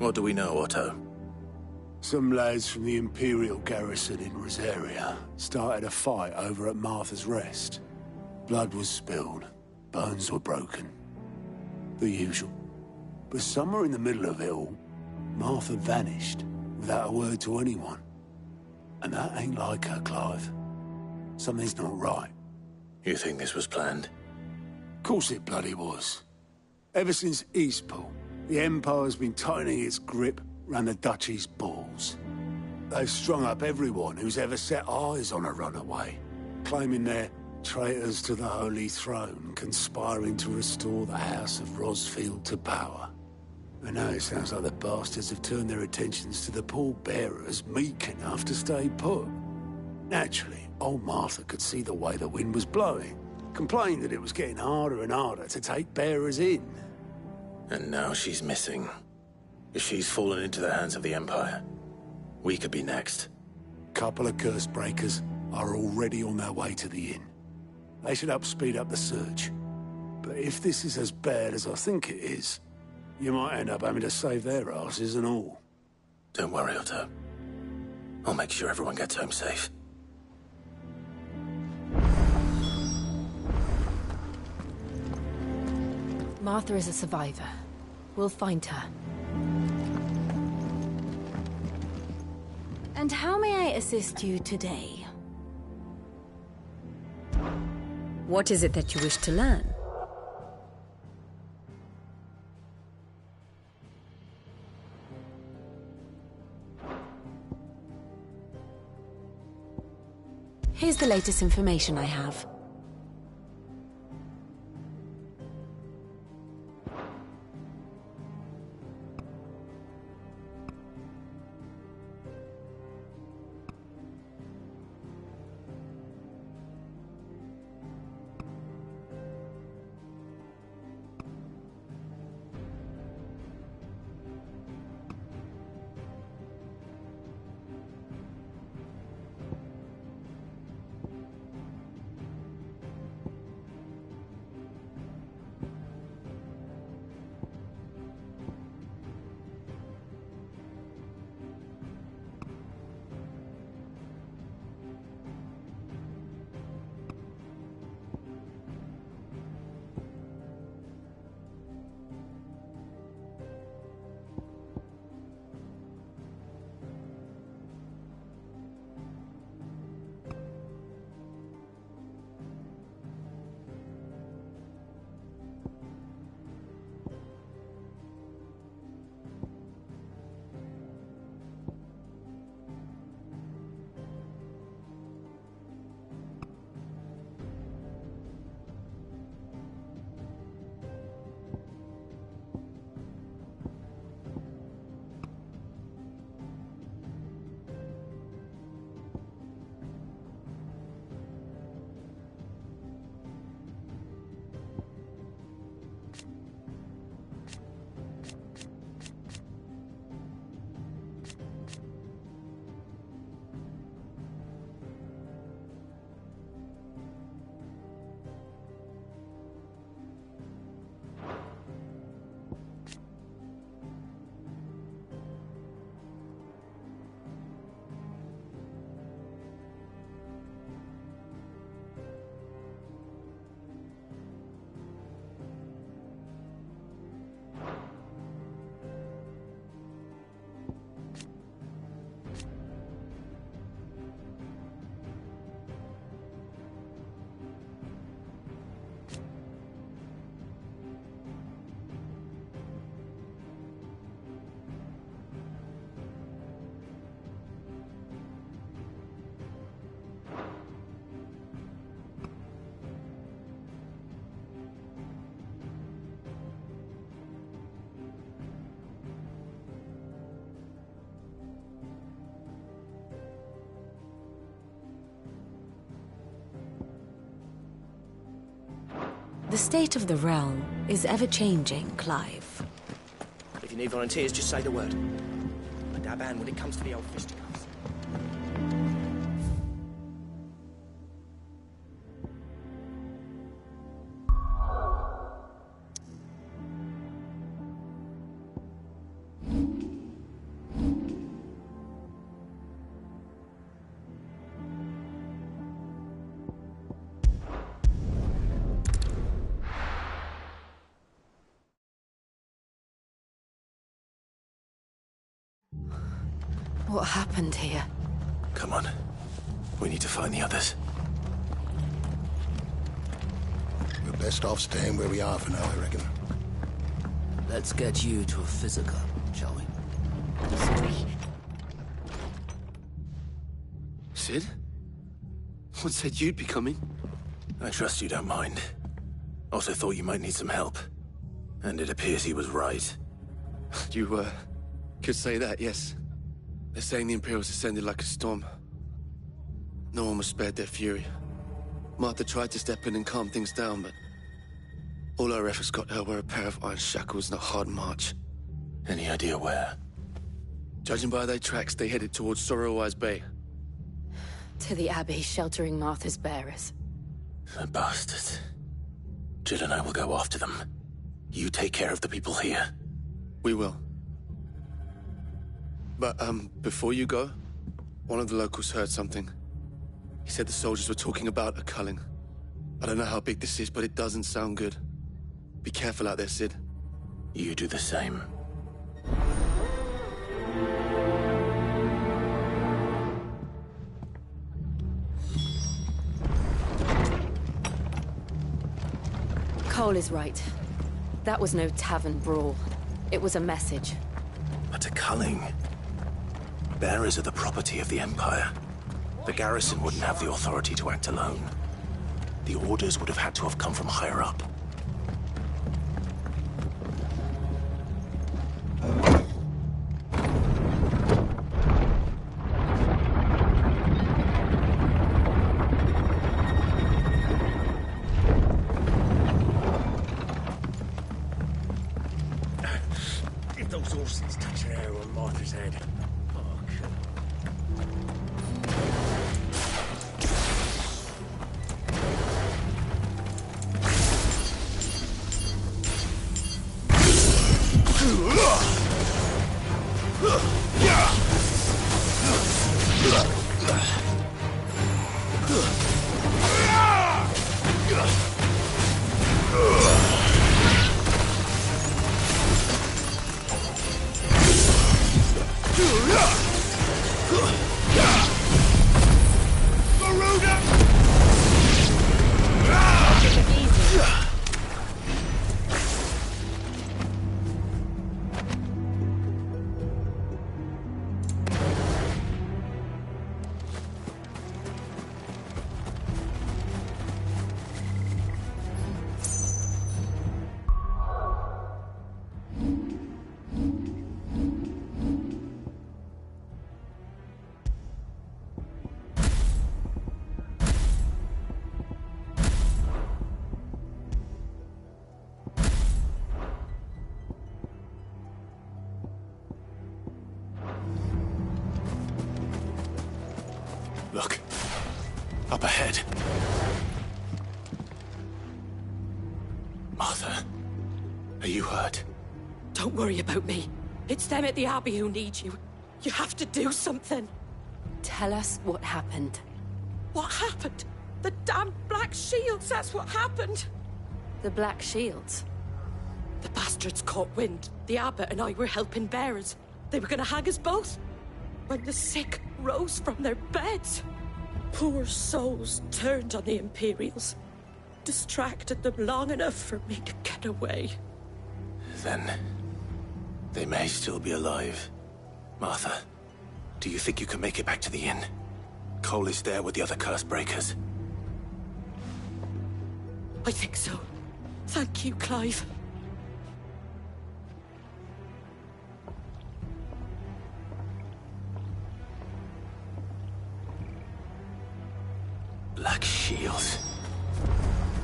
What do we know, Otto? Some lads from the Imperial garrison in Rosaria started a fight over at Martha's Rest. Blood was spilled, bones were broken. The usual. But somewhere in the middle of it all, Martha vanished without a word to anyone. And that ain't like her, Clive. Something's not right. You think this was planned? Course it bloody was. Ever since Eastpool, the Empire's been tightening its grip round the Duchy's balls. They've strung up everyone who's ever set eyes on a runaway, claiming they're traitors to the Holy Throne, conspiring to restore the House of Rosfield to power. And now it sounds like the bastards have turned their attentions to the pallbearers meek enough to stay put. Naturally, old Martha could see the way the wind was blowing, complained that it was getting harder and harder to take bearers in. And now she's missing. If she's fallen into the hands of the Empire, we could be next. Couple of curse breakers are already on their way to the inn. They should speed up the search. But if this is as bad as I think it is, you might end up having to save their asses and all. Don't worry, Otto. I'll make sure everyone gets home safe. Martha is a survivor. We'll find her. And how may I assist you today? What is it that you wish to learn? Here's the latest information I have. The state of the realm is ever-changing, Clive. If you need volunteers, just say the word. I dab hand when it comes to the old fisticuffs. What happened here? Come on. We need to find the others. We're best off staying where we are for now, I reckon. Let's get you to a physical, shall we? Sid? What said you'd be coming? I trust you don't mind. Also thought you might need some help. And it appears he was right. You, could say that, yes. They're saying the Imperials descended like a storm. No one was spared their fury. Martha tried to step in and calm things down, but all our efforts got her were a pair of iron shackles and a hard march. Any idea where? Judging by their tracks, they headed towards Sorrowwise Bay. To the Abbey, sheltering Martha's bearers. The bastards. Jill and I will go after them. You take care of the people here. We will. But, before you go, one of the locals heard something. He said the soldiers were talking about a culling. I don't know how big this is, but it doesn't sound good. Be careful out there, Sid. You do the same. Cole is right. That was no tavern brawl. It was a message. But a culling. Bearers are the property of the Empire. The garrison wouldn't have the authority to act alone. The orders would have had to have come from higher up. If those horses touch an arrow on Martha's head. Look. Up ahead. Martha, are you hurt? Don't worry about me. It's them at the Abbey who need you. You have to do something. Tell us what happened. What happened? The damn Black Shields, that's what happened. The Black Shields? The bastards caught wind. The Abbot and I were helping bearers. They were gonna hang us both. When the sick rose from their beds, poor souls turned on the Imperials. Distracted them long enough for me to get away. Then, they may still be alive. Martha, do you think you can make it back to the inn? Cole is there with the other curse breakers. I think so. Thank you, Clive. Black Shields.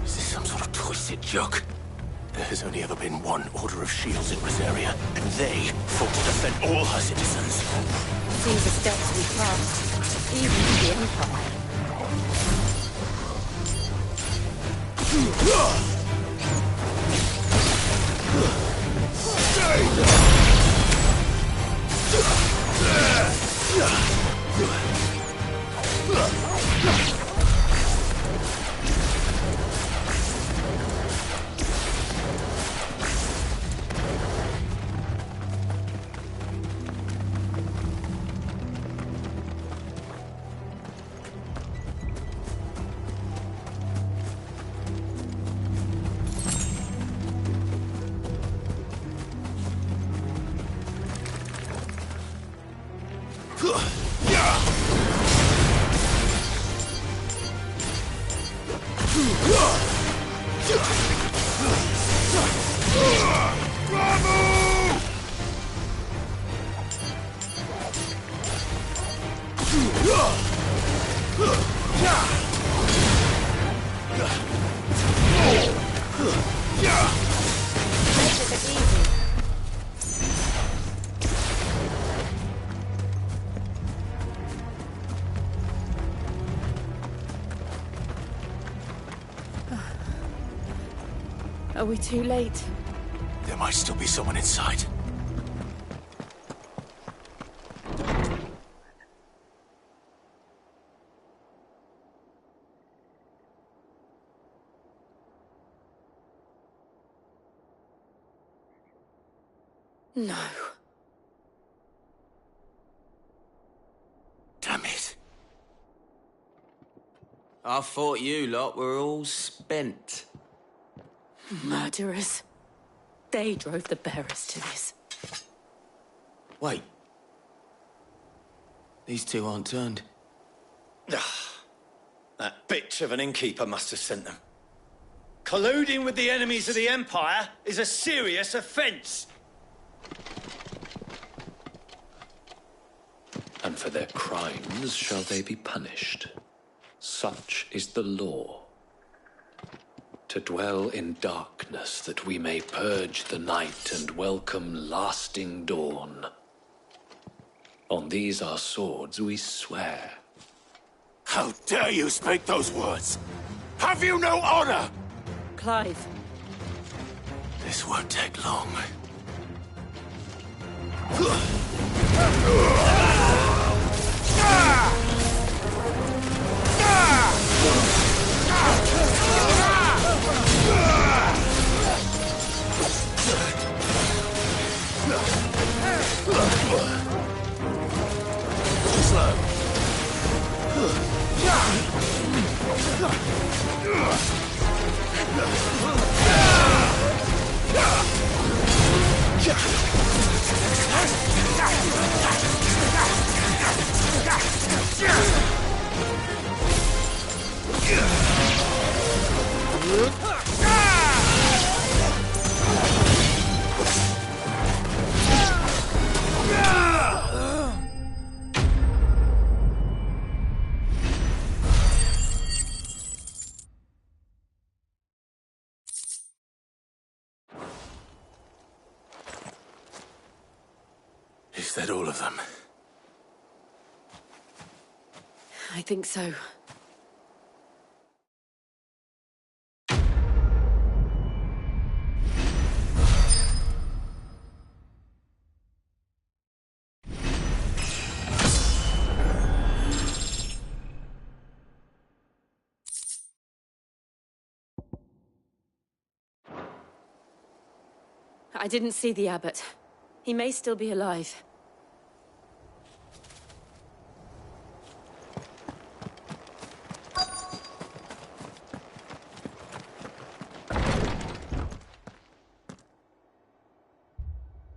Is this some sort of twisted joke? There has only ever been one Order of Shields in Rosaria, and they fought to defend all her citizens. Seems a step too far, even to the Empire. Are we too late? There might still be someone inside. No. Damn it. I thought you lot were all spent. Murderers. They drove the bearers to this. Wait. These two aren't turned. That bitch of an innkeeper must have sent them. Colluding with the enemies of the Empire is a serious offence. And for their crimes shall they be punished. Such is the law. To dwell in darkness that we may purge the night and welcome lasting dawn. On these our swords we swear. How dare you speak those words? Have you no honor? Clive. This won't take long. Is that all of them? I think so. I didn't see the abbot. He may still be alive.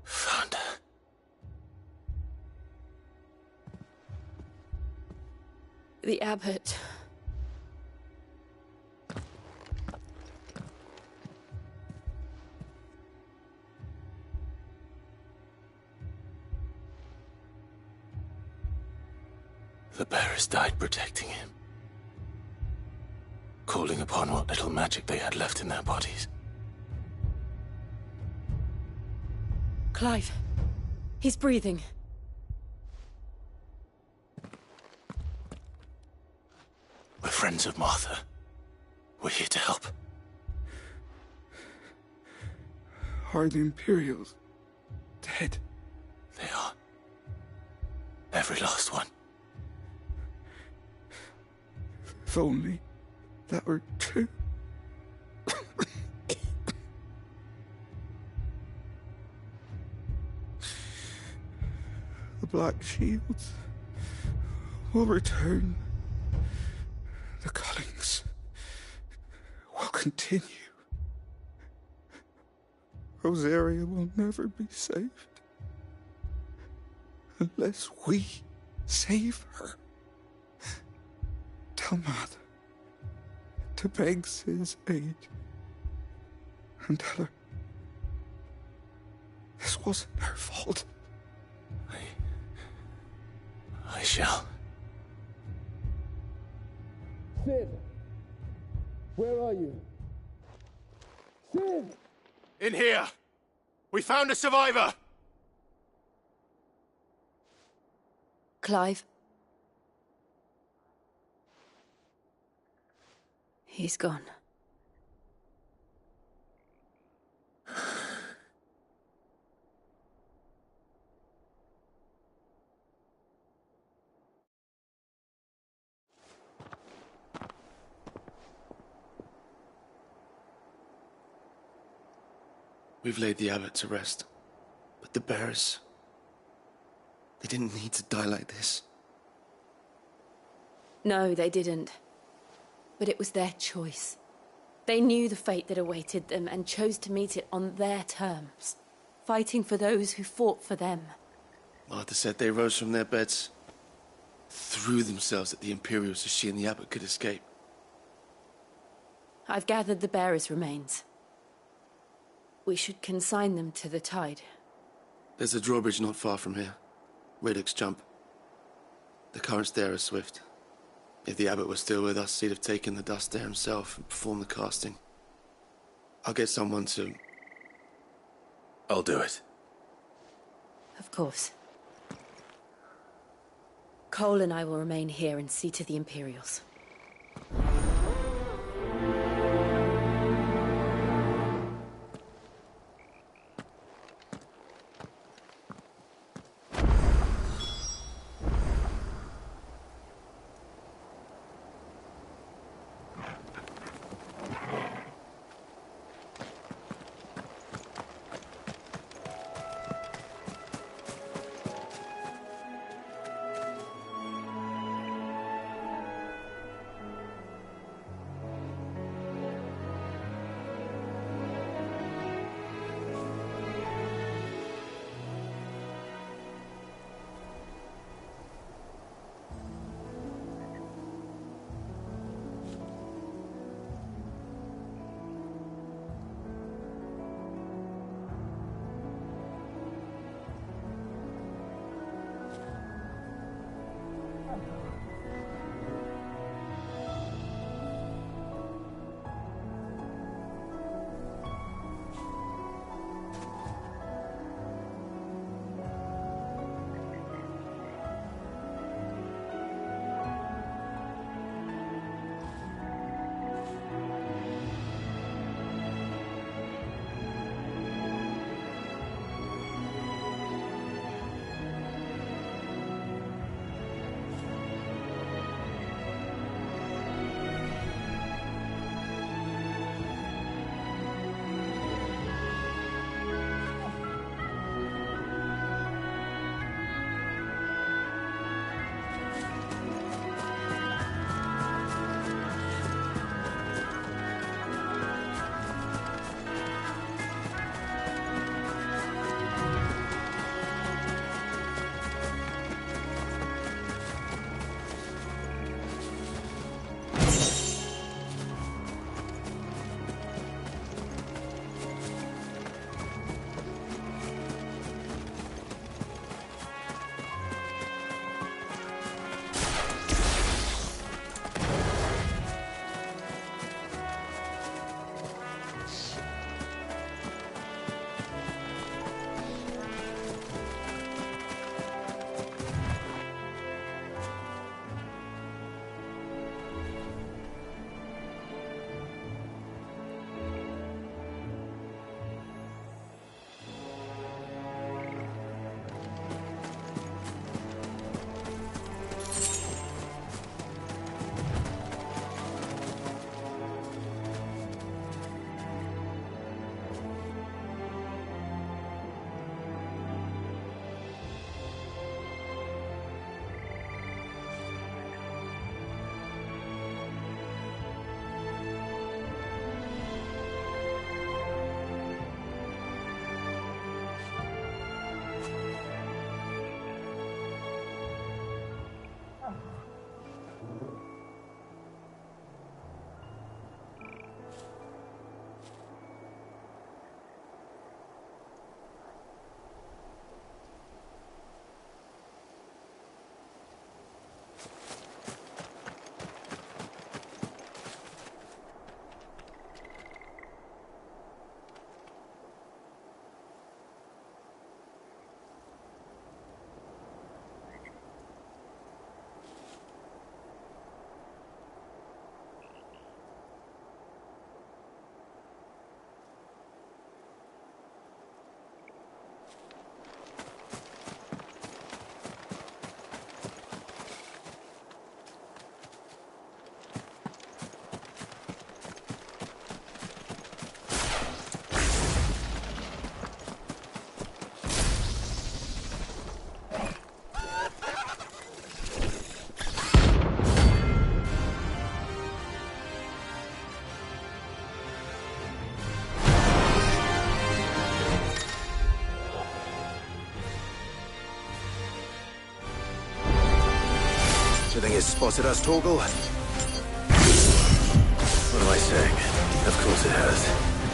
Found her. The abbot. The bearers died protecting him. Calling upon what little magic they had left in their bodies. Clive. He's breathing. We're friends of Martha. We're here to help. Are the Imperials dead? They are. Every last one. If only that were true. The Black Shields will return. The Cullings will continue. Rosaria will never be saved unless we Save her. Tell Matt to beg Sin's aid. And tell her this wasn't her fault. I shall. Sin! Where are you? Sin! In here! We found a survivor! Clive? He's gone. We've laid the abbot to rest. But the bearers... they didn't need to die like this. No, they didn't. But it was their choice. They knew the fate that awaited them and chose to meet it on their terms, fighting for those who fought for them. Martha said they rose from their beds, threw themselves at the Imperials so she and the abbot could escape. I've gathered the bearers' remains. We should consign them to the tide. There's a drawbridge not far from here. Radix jump. The currents there are swift. If the abbot was still with us, he'd have taken the dust there himself and performed the casting. I'll get someone to... I'll do it. Of course. Cole and I will remain here and see to the Imperials. has spotted us, Torgal? What am I saying? Of course it has.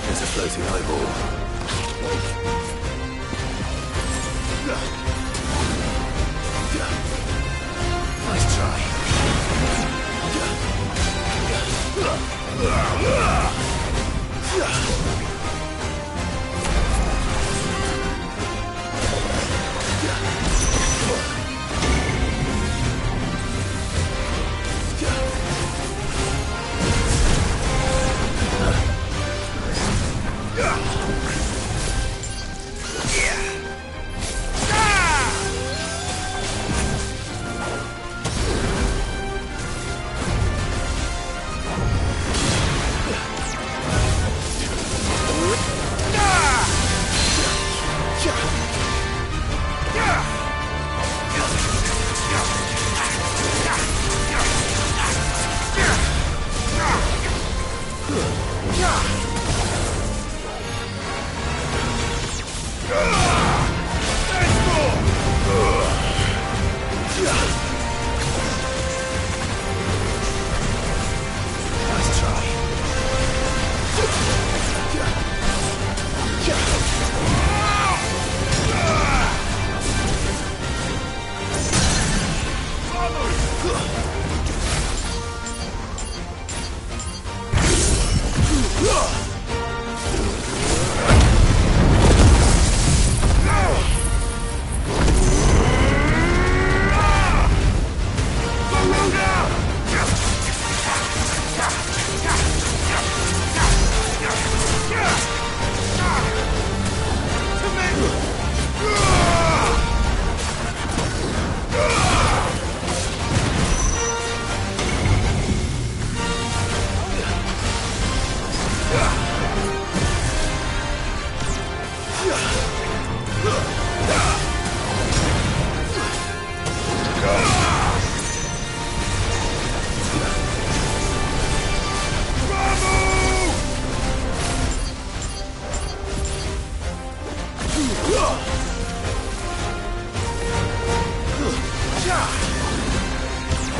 It's a floating eyeball. Nice try.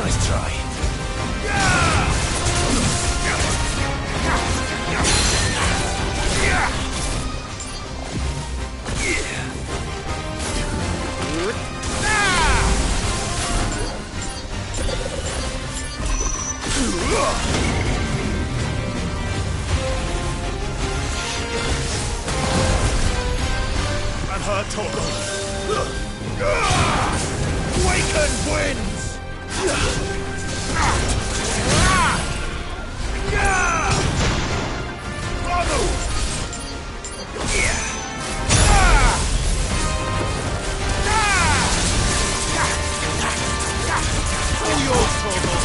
Nice try. I've heard Torgal. Waken winds! All yours, Torgal.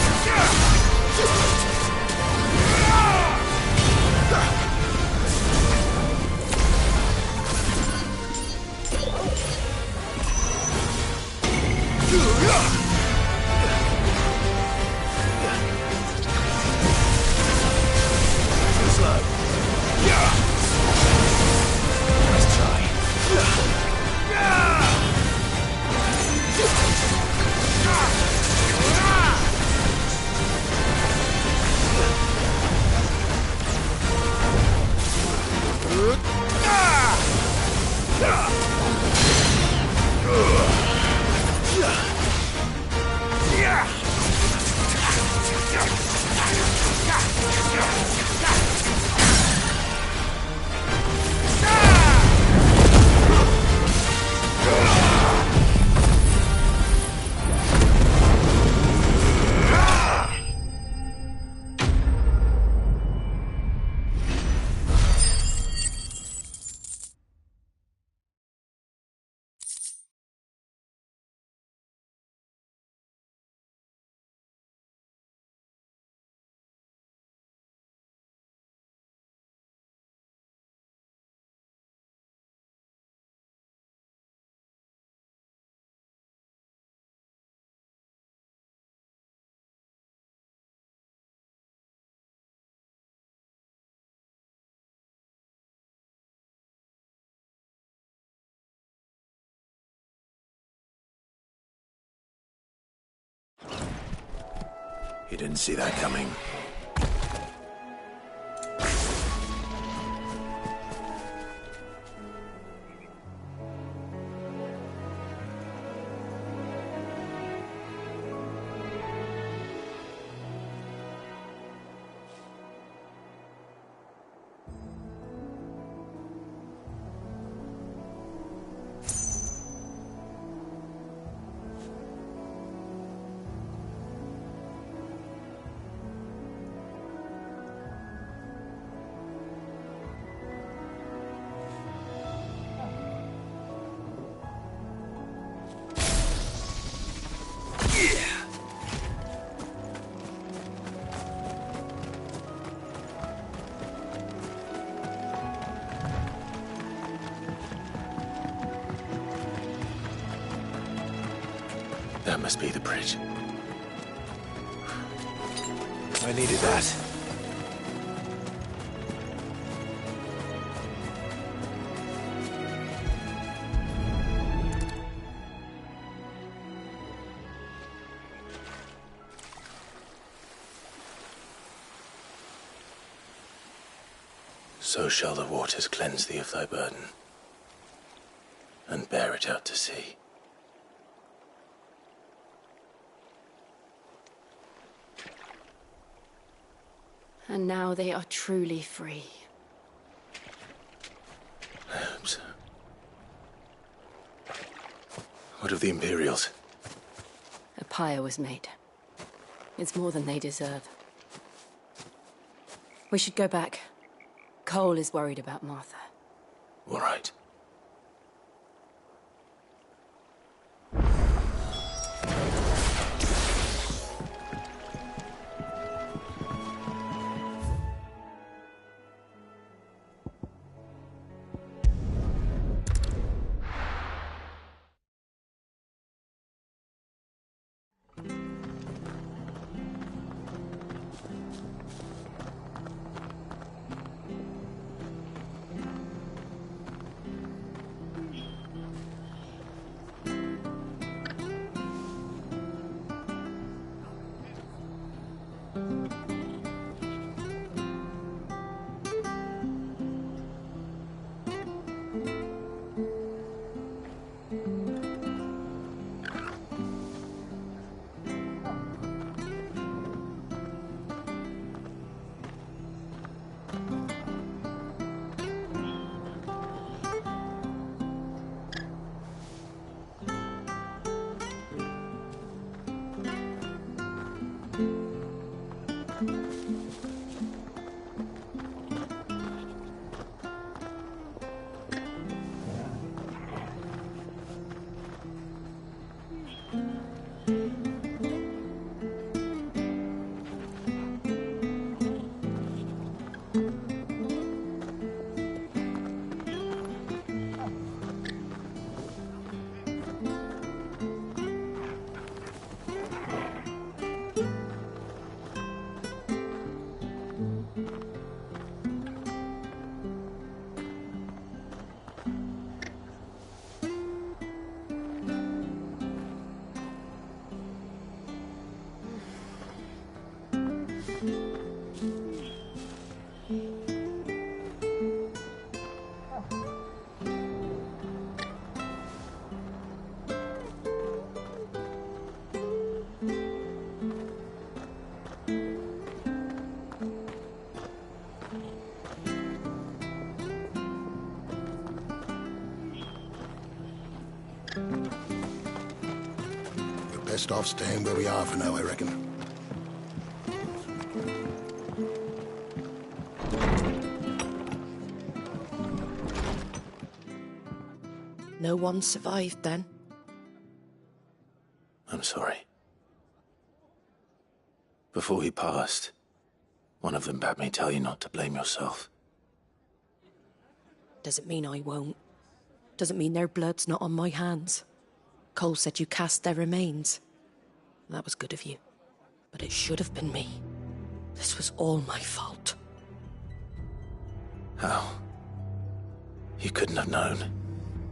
You didn't see that coming. That must be the bridge. I needed that. So shall the waters cleanse thee of thy burden, and bear it out to sea. And now they are truly free. I hope so. What of the Imperials? A pyre was made. It's more than they deserve. We should go back. Cole is worried about Martha. All right. Best off staying where we are for now, I reckon. No one survived then? I'm sorry. Before he passed, one of them bade me tell you not to blame yourself. Doesn't mean I won't. Doesn't mean their blood's not on my hands. Cole said you cast their remains. That was good of you. But it should have been me. This was all my fault. How? You couldn't have known.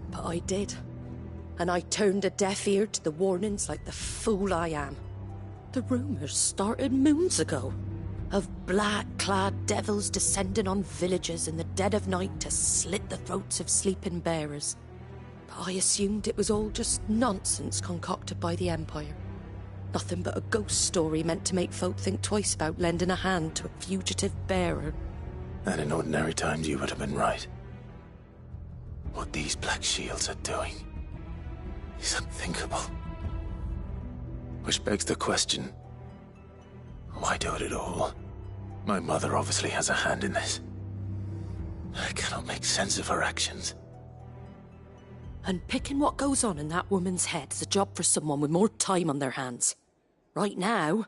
But I did. And I turned a deaf ear to the warnings like the fool I am. The rumours started moons ago. Of black-clad devils descending on villages in the dead of night to slit the throats of sleeping bearers. But I assumed it was all just nonsense concocted by the Empire. Nothing but a ghost story meant to make folk think twice about lending a hand to a fugitive bearer. And in ordinary times you would have been right. What these Black Shields are doing is unthinkable. Which begs the question, why do it at all? My mother obviously has a hand in this. I cannot make sense of her actions. Unpicking what goes on in that woman's head is a job for someone with more time on their hands. Right now,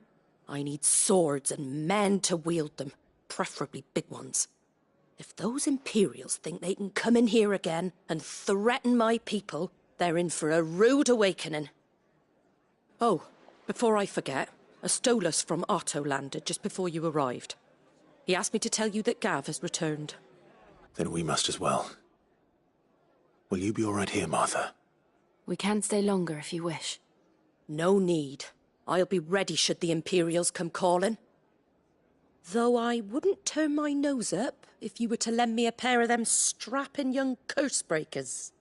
I need swords and men to wield them, preferably big ones. If those Imperials think they can come in here again and threaten my people, they're in for a rude awakening. Oh, before I forget, a Stolas from Otto landed just before you arrived. He asked me to tell you that Gav has returned. Then we must as well. Will you be all right here, Martha? We can stay longer if you wish. No need. I'll be ready should the Imperials come calling. Though I wouldn't turn my nose up if you were to lend me a pair of them strapping young curse breakers.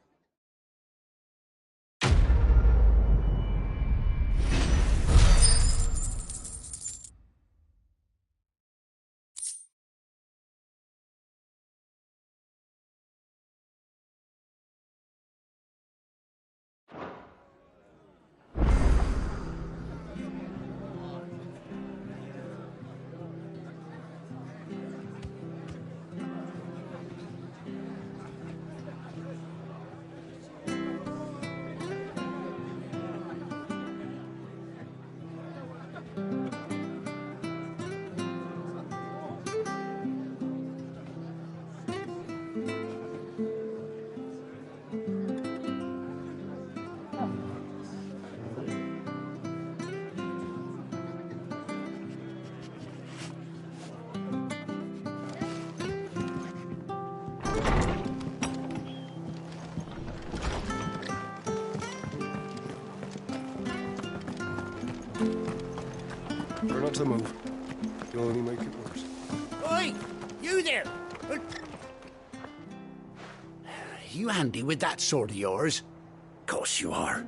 Try not to move. You'll only make it worse. Oi! You there! You handy with that sword of yours? Course you are.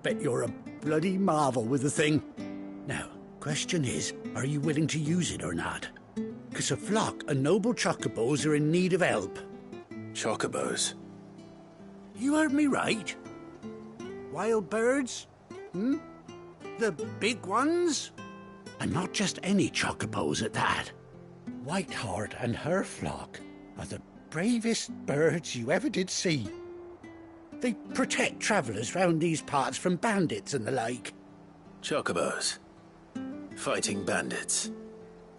Bet you're a bloody marvel with the thing. Now, question is, are you willing to use it or not? 'Cause a flock of noble chocobos are in need of help. Chocobos? You heard me right. Wild birds? Hmm? The big ones? And not just any chocobos at that. Whiteheart and her flock are the bravest birds you ever did see. They protect travellers round these parts from bandits and the like. Chocobos? Fighting bandits?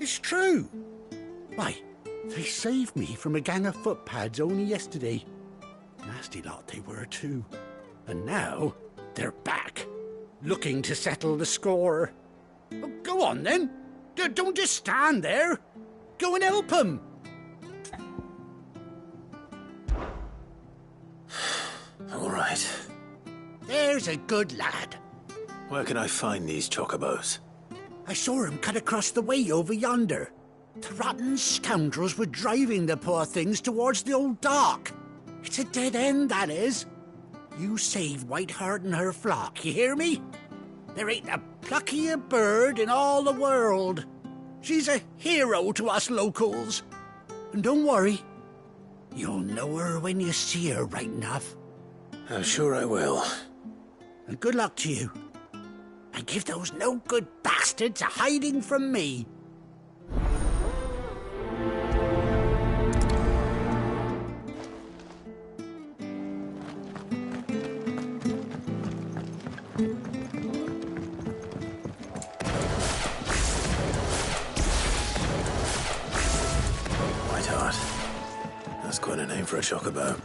It's true. Why, they saved me from a gang of footpads only yesterday. Nasty lot they were too. And now they're back, looking to settle the score. Oh, go on then. Don't just stand there. Go and help them. All right. There's a good lad. Where can I find these chocobos? I saw him cut across the way over yonder. The rotten scoundrels were driving the poor things towards the old dock. It's a dead end, that is. You save Whiteheart and her flock, you hear me? There ain't a pluckier bird in all the world. She's a hero to us locals. And don't worry, you'll know her when you see her right enough. I'm sure I will. And good luck to you. And give those no-good bastards a hiding from me. Whiteheart. That's quite a name for a chocobo.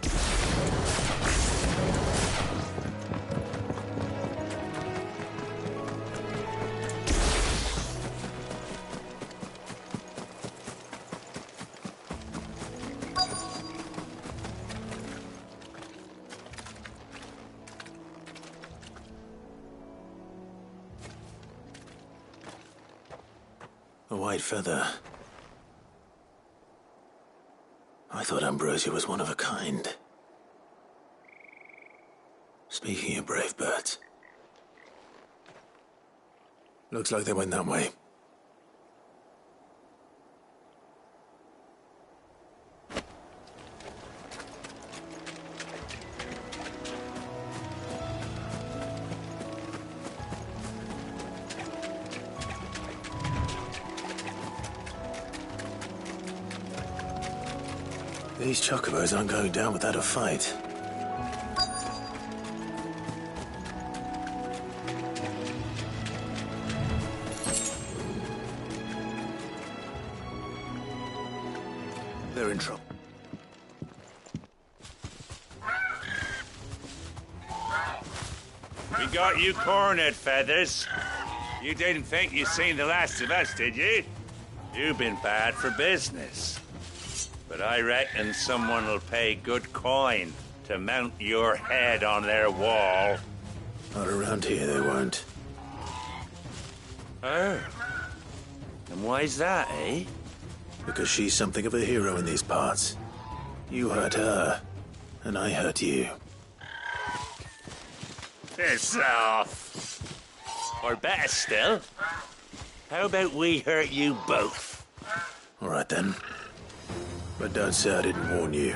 A white feather. I thought Ambrosia was one of a kind. Speaking of brave birds. Looks like they went that way. These chocobos aren't going down without a fight. They're in trouble. We got you cornered, Feathers. You didn't think you'd seen the last of us, did you? You've been bad for business. But I reckon someone will pay good coin to mount your head on their wall. Not around here, they won't. Oh. And why's that, eh? Because she's something of a hero in these parts. You hurt her, and I hurt you. Piss off. Or better still, how about we hurt you both? All right, then. But don't say I didn't warn you.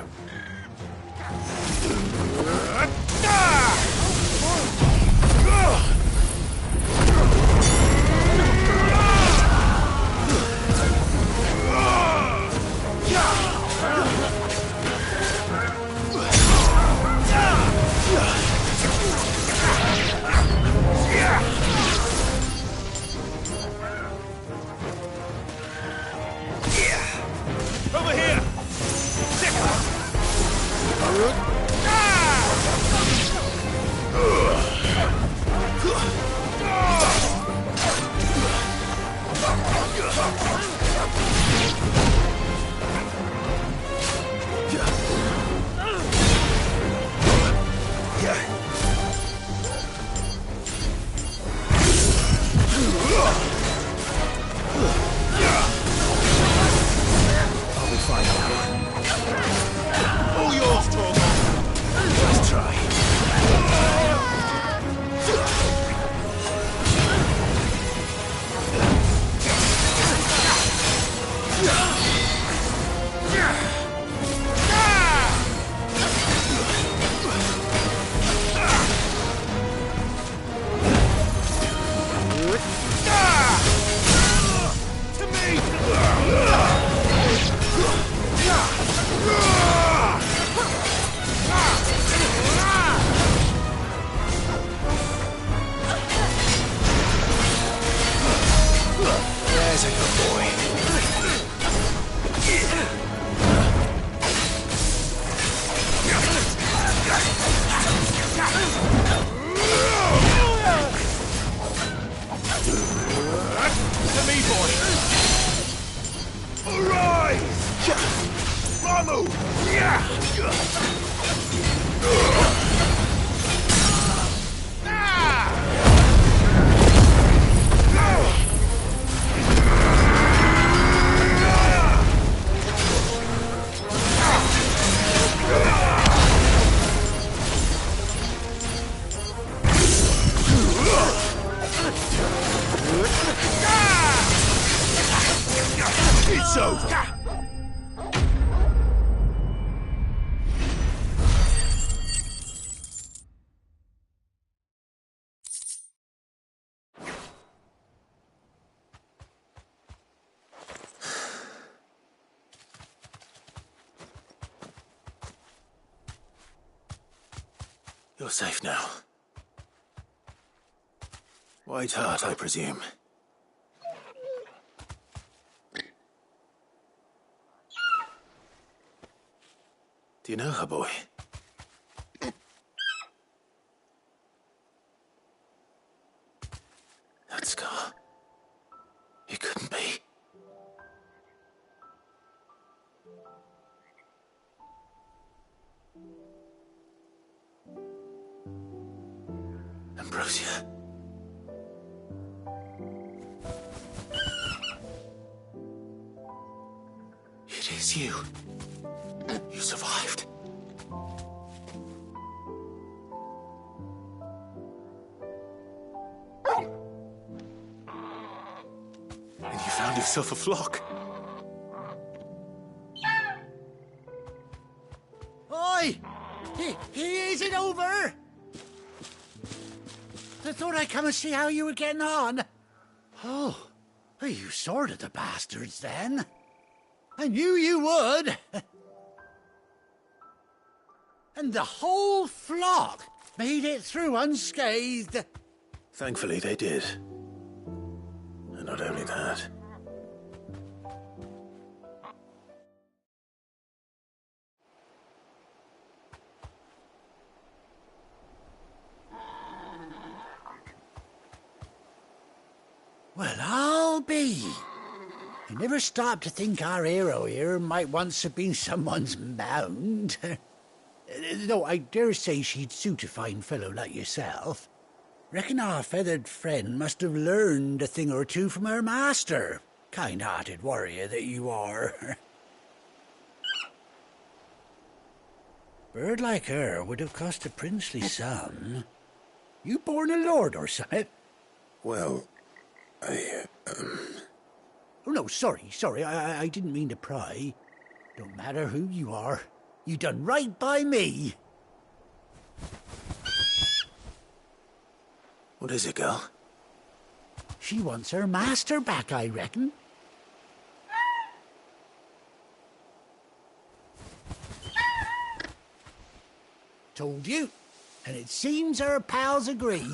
Over here! I'll be fine now. All yours, Torgo. Let's try. To me! There's a good boy. To me, boy! Arise! Ramu! It's over. You're safe now. White Heart, I presume. Do you know her, boy? That scar. It couldn't be. Ambrosia. It is you. You survived. And you found yourself a flock. Oi! Is it over? I thought I'd come and see how you were getting on. Oh, well, you sorted the bastards then. I knew you would. And the whole flock made it through unscathed. Thankfully, they did. And not only that. Well, I'll be. I never stopped to think our hero here might once have been someone's mount. Though I dare say she'd suit a fine fellow like yourself. Reckon our feathered friend must have learned a thing or two from her master. Kind-hearted warrior that you are. Bird like her would have cost a princely sum. You born a lord or something? Well, Oh, no, sorry. I didn't mean to pry. Don't matter who you are. You done right by me. What is it, girl? She wants her master back, I reckon. Told you. And it seems her pals agree.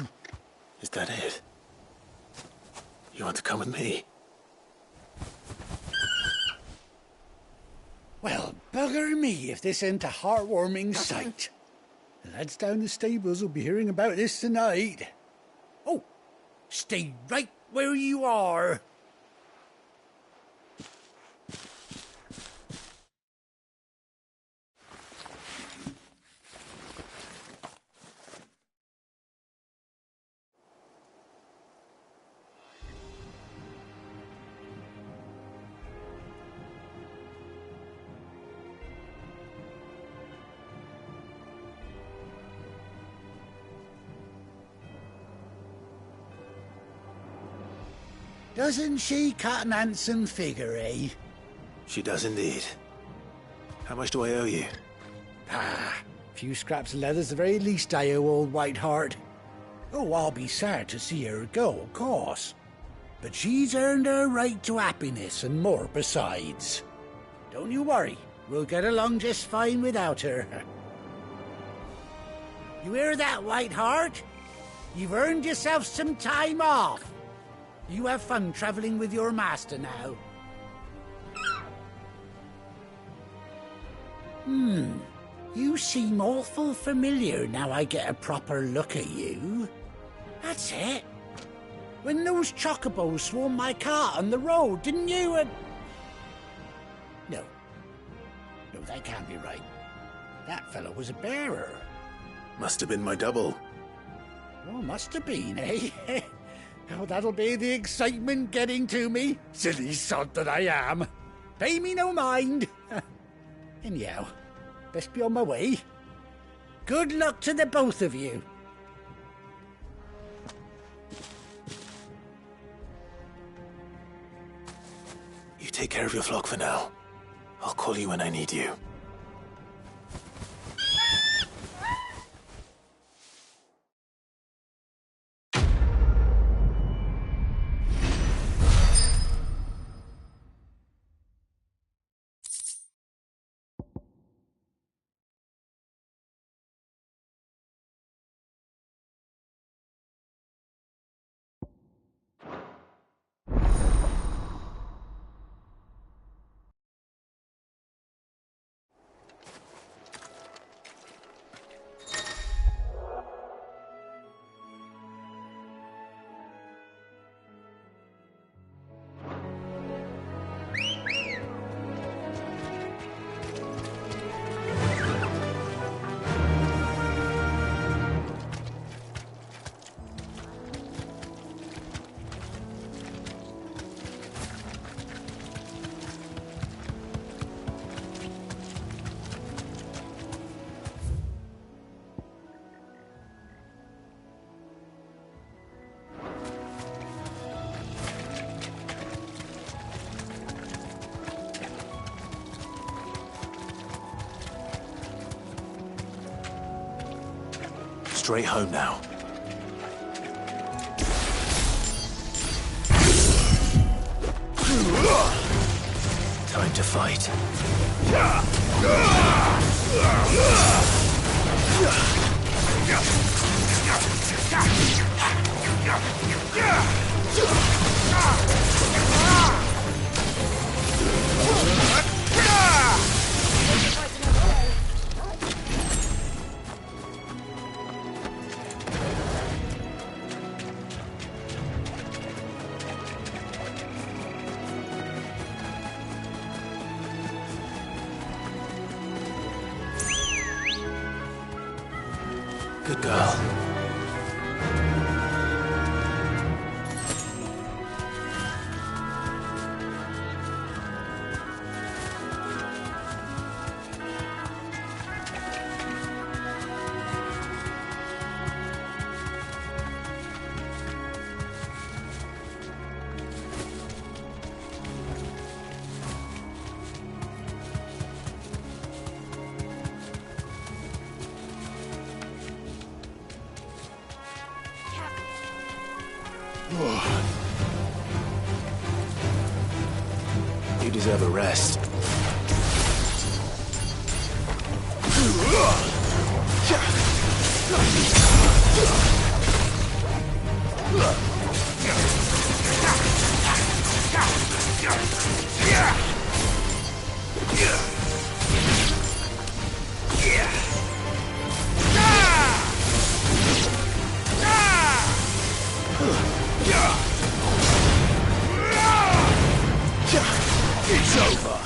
Is that it? You want to come with me? Well, bugger me if this ain't a heartwarming sight. The lads down the stables will be hearing about this tonight. Oh, stay right where you are. Doesn't she cut an handsome figure, eh? She does indeed. How much do I owe you? A few scraps of leather's the very least I owe old Whiteheart. Oh, I'll be sad to see her go, of course. But she's earned her right to happiness and more besides. Don't you worry, we'll get along just fine without her. You hear that, Whiteheart? You've earned yourself some time off. You have fun traveling with your master now. You seem awful familiar now I get a proper look at you. That's it. When those chocobos swarmed my cart on the road, didn't you? No, that can't be right. That fellow was a bearer. Must have been my double. Oh, must have been, eh? Oh, that'll be the excitement getting to me. Silly sod that I am. Pay me no mind. Anyhow, best be on my way. Good luck to the both of you. You take care of your flock for now. I'll call you when I need you. straight home now. Time to fight. Good girl. You deserve a rest. It's over.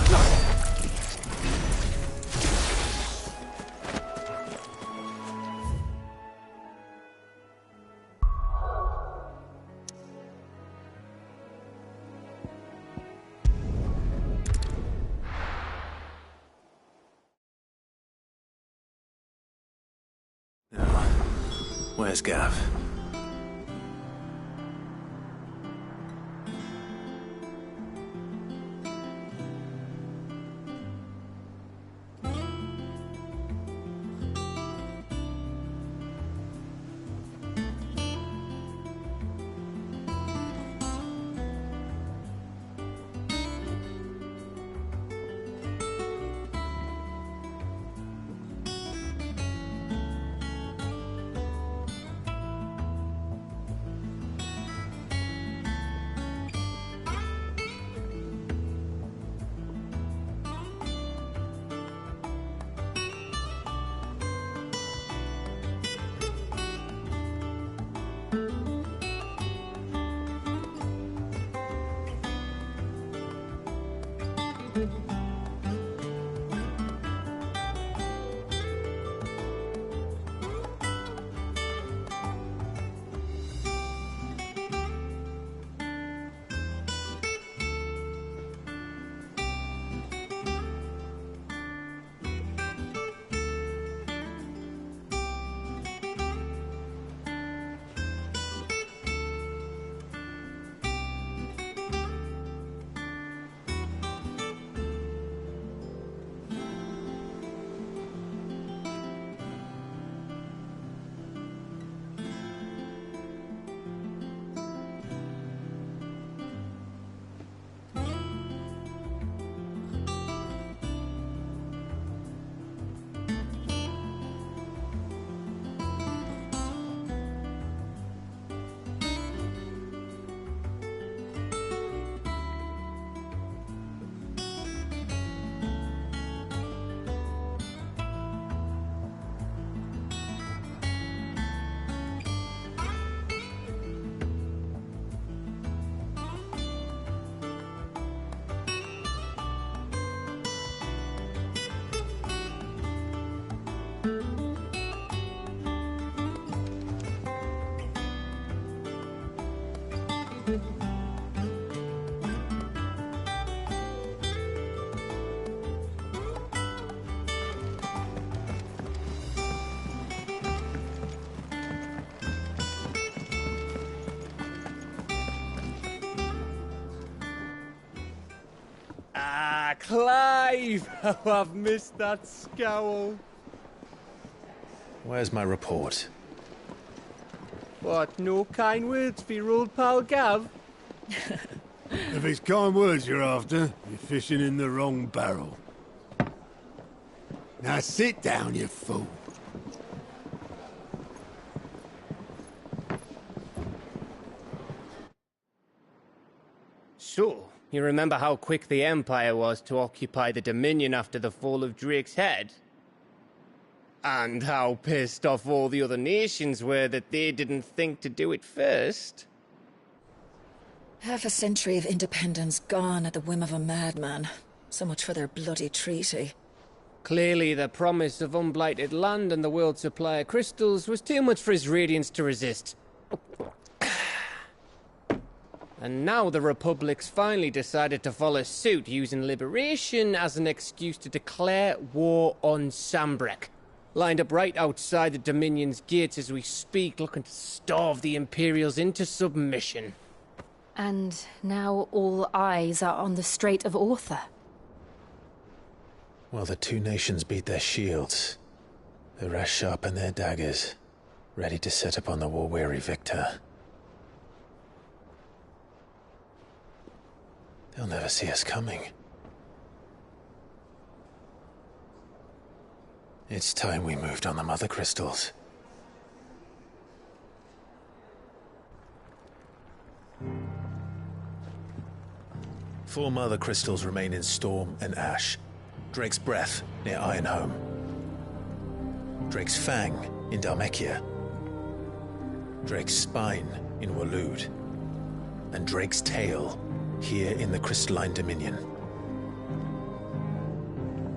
Where's Gav? Clive! Oh, I've missed that scowl. Where's my report? What, no kind words for your old pal Gav? If it's kind words you're after, you're fishing in the wrong barrel. Now sit down, you fool. So, you remember how quick the Empire was to occupy the Dominion after the fall of Drake's head? And how pissed off all the other nations were that they didn't think to do it first? Half a century of independence gone at the whim of a madman. So much for their bloody treaty. Clearly, the promise of unblighted land and the world's supply of crystals was too much for his radiance to resist. And now the Republic's finally decided to follow suit, using liberation as an excuse to declare war on Sambrek. Lined up right outside the Dominion's gates as we speak, looking to starve the Imperials into submission. And now all eyes are on the Strait of Author. While the two nations beat their shields, the rest sharpen their daggers, ready to set upon the war-weary victor. They'll never see us coming. It's time we moved on the Mother Crystals. Four Mother Crystals remain in Storm and Ash. Drake's Breath near Ironhome. Drake's Fang in Dhalmekia. Drake's Spine in Waloed. And Drake's Tail here in the Crystalline Dominion.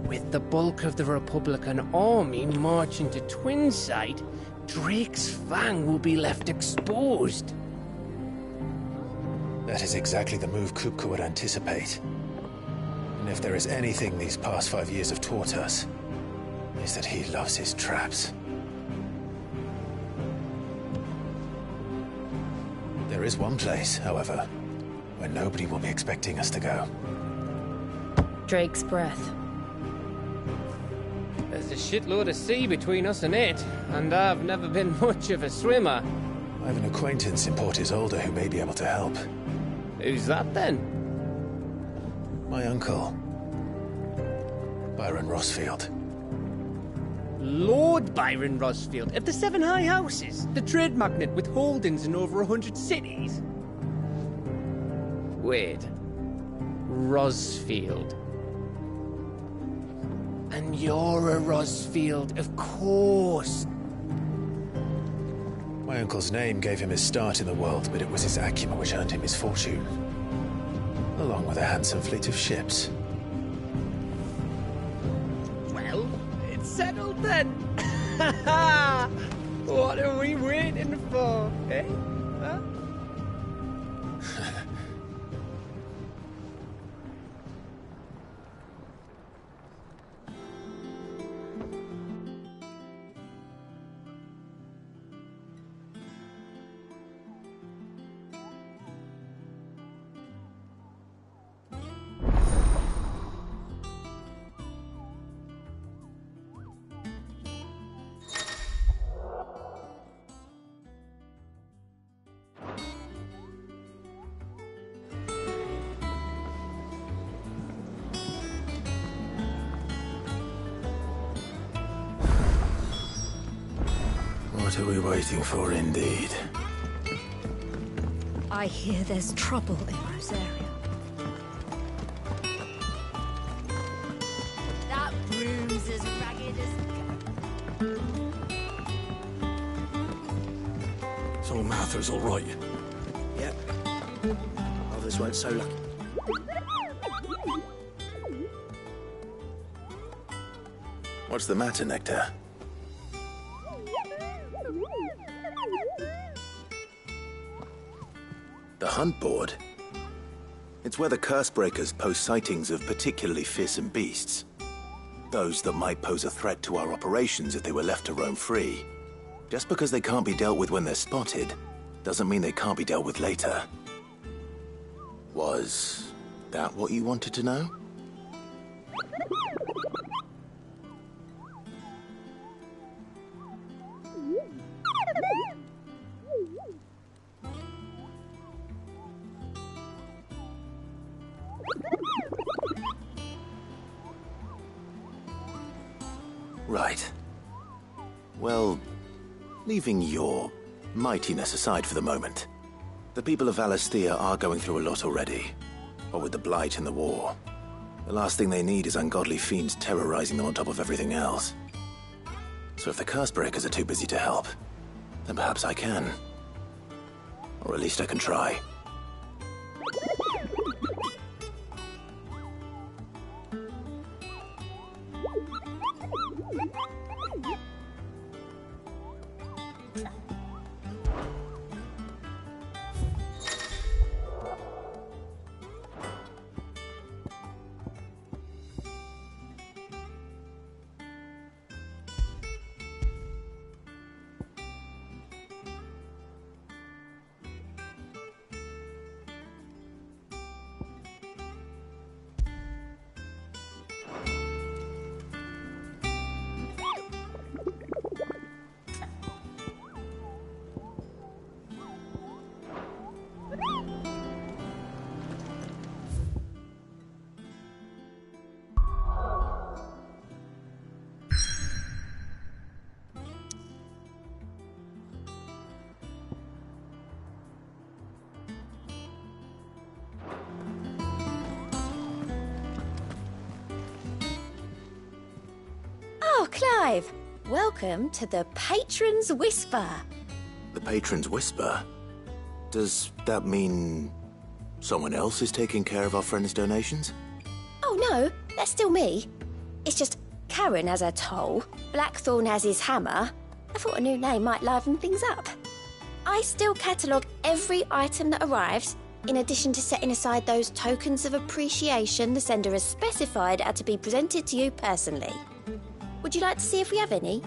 With the bulk of the Republican army marching to Twinside, Drake's Fang will be left exposed. That is exactly the move Kupka would anticipate. And if there is anything these past 5 years have taught us, is that he loves his traps. There is one place, however, where nobody will be expecting us to go. Drake's Breath. There's a shitload of sea between us and it, and I've never been much of a swimmer. I have an acquaintance in Port Isolde who may be able to help. Who's that then? My uncle, Byron Rosfield. Lord Byron Rosfield of the Seven High Houses, the trade magnate with holdings in over 100 cities. Wait, Rosfield. And you're a Rosfield, of course. My uncle's name gave him his start in the world, but it was his acumen which earned him his fortune. Along with a handsome fleet of ships. Well, it's settled then. What are we waiting for, eh? Huh? What are we waiting for, indeed? I hear there's trouble in Rosaria. That room's as ragged as... So Martha's all right. Yep. Others weren't so lucky. What's the matter, Nectar? The Hunt Board? It's where the Cursebreakers post sightings of particularly fearsome beasts. Those that might pose a threat to our operations if they were left to roam free. Just because they can't be dealt with when they're spotted, doesn't mean they can't be dealt with later. Was that what you wanted to know? Right. Well, leaving your mightiness aside for the moment, the people of Valisthea are going through a lot already. What with the Blight and the war. The last thing they need is ungodly fiends terrorizing them on top of everything else. So if the Cursebreakers are too busy to help, then perhaps I can. Or at least I can try. Oh, Clive! Welcome to the Patron's Whisper. The Patron's Whisper? Does that mean someone else is taking care of our friend's donations? Oh no, that's still me. It's just Karen has her toll, Blackthorn has his hammer. I thought a new name might liven things up. I still catalogue every item that arrives, in addition to setting aside those tokens of appreciation the sender has specified are to be presented to you personally. Would you like to see if we have any?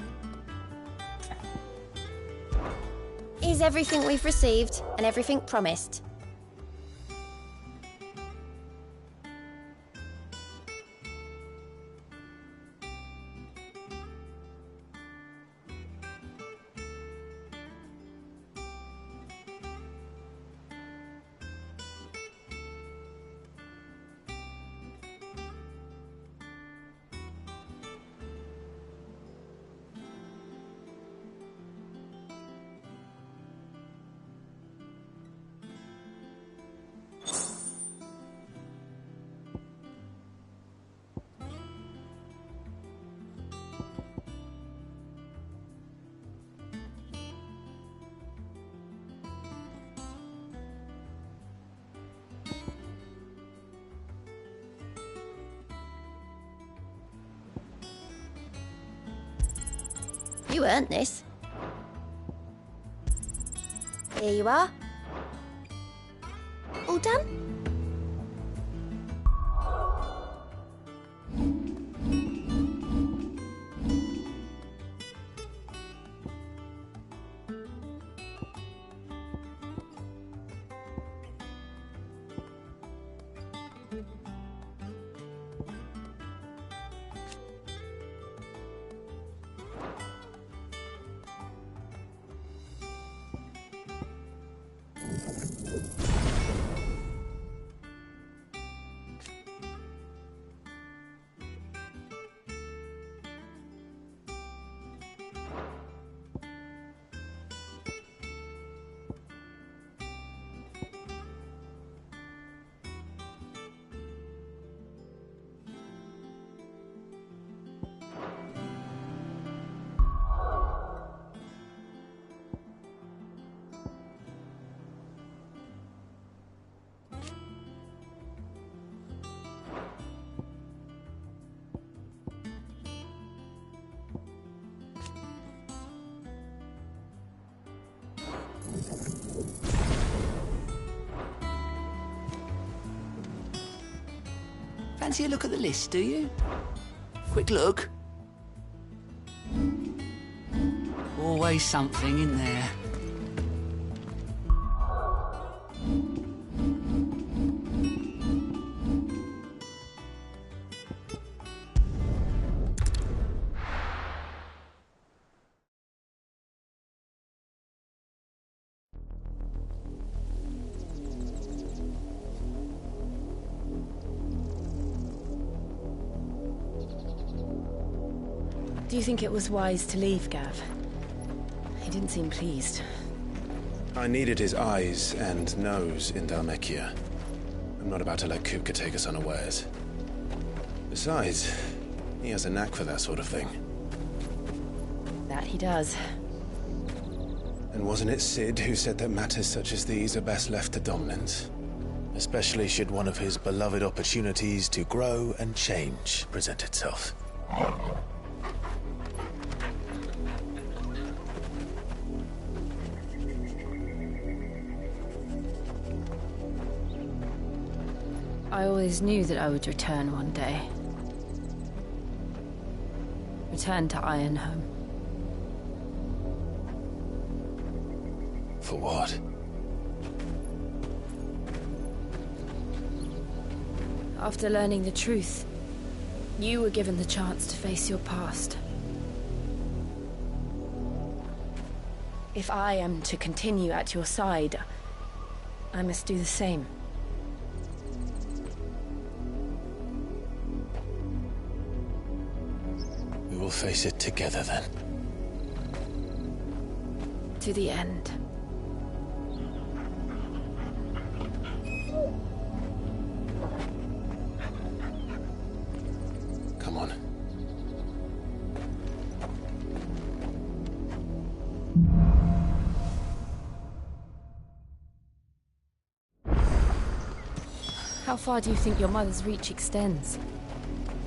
Here's everything we've received and everything promised. You earned this. Here you are. All done? Fancy a look at the list, do you? Quick look. Always something in there. Do you think it was wise to leave, Gav? He didn't seem pleased. I needed his eyes and nose in Dhalmekia. I'm not about to let Kupka take us unawares. Besides, he has a knack for that sort of thing. That he does. And wasn't it Sid who said that matters such as these are best left to dominance? Especially should one of his beloved opportunities to grow and change present itself. I always knew that I would return one day. Return to Ironhome. For what? After learning the truth, you were given the chance to face your past. If I am to continue at your side, I must do the same. We will face it together then. To the end. Come on. How far do you think your mother's reach extends?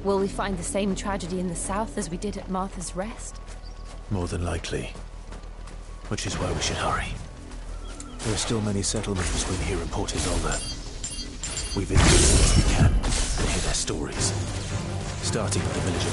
Will we find the same tragedy in the south as we did at Martha's Rest? More than likely. Which is why we should hurry. There are still many settlements between here and Port Isolde. We visit as soon as we can and hear their stories. Starting with the village of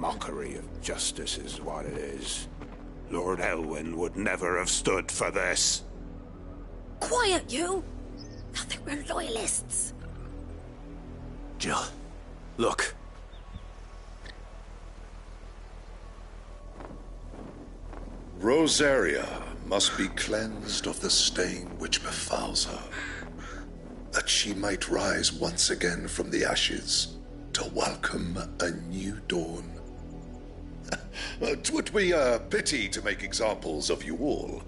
Mockery of justice is what it is. Lord Elwyn would never have stood for this. Quiet, you! Thought they were loyalists. Jill, look. Rosaria must be cleansed of the stain which befouls her, that she might rise once again from the ashes to welcome a new dawn. 'Twould be a pity to make examples of you all,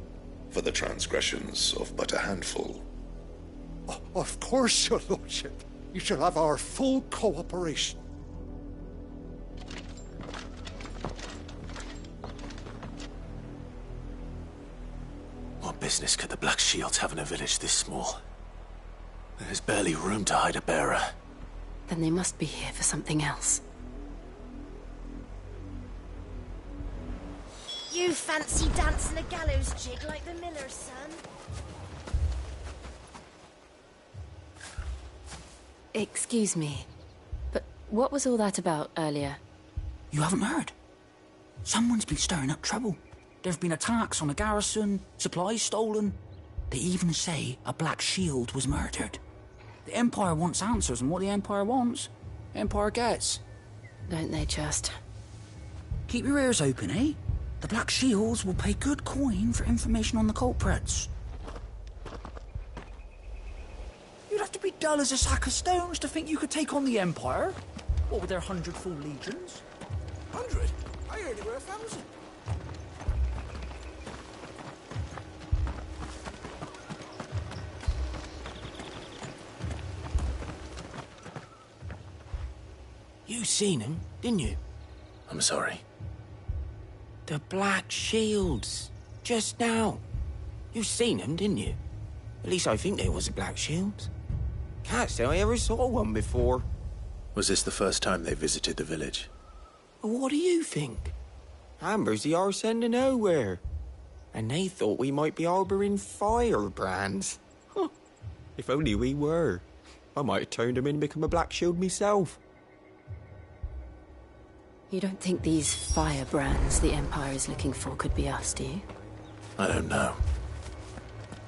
for the transgressions of but a handful. Of course, your lordship. You shall have our full cooperation. What business could the Black Shields have in a village this small? There's barely room to hide a bearer. Then they must be here for something else. You fancy dancing a gallows jig like the miller's son? Excuse me, but what was all that about earlier? You haven't heard? Someone's been stirring up trouble. There have been attacks on the garrison, supplies stolen. They even say a Black Shield was murdered. The Empire wants answers, and what the Empire wants, Empire gets. Don't they just? Keep your ears open, eh? The Black Shields will pay good coin for information on the culprits. You'd have to be dull as a sack of stones to think you could take on the Empire. What with their 100 full legions? 100? I heard they were 1,000. You seen him, didn't you? I'm sorry. The Black Shields. Just now. You seen them, didn't you? At least I think they was the Black Shields. Can't say I ever saw one before. Was this the first time they visited the village? What do you think? Amber's the arse end of nowhere. And they thought we might be harbouring firebrands. Huh. If only we were. I might have turned them in and become a Black Shield myself. You don't think these firebrands the Empire is looking for could be us, do you? I don't know.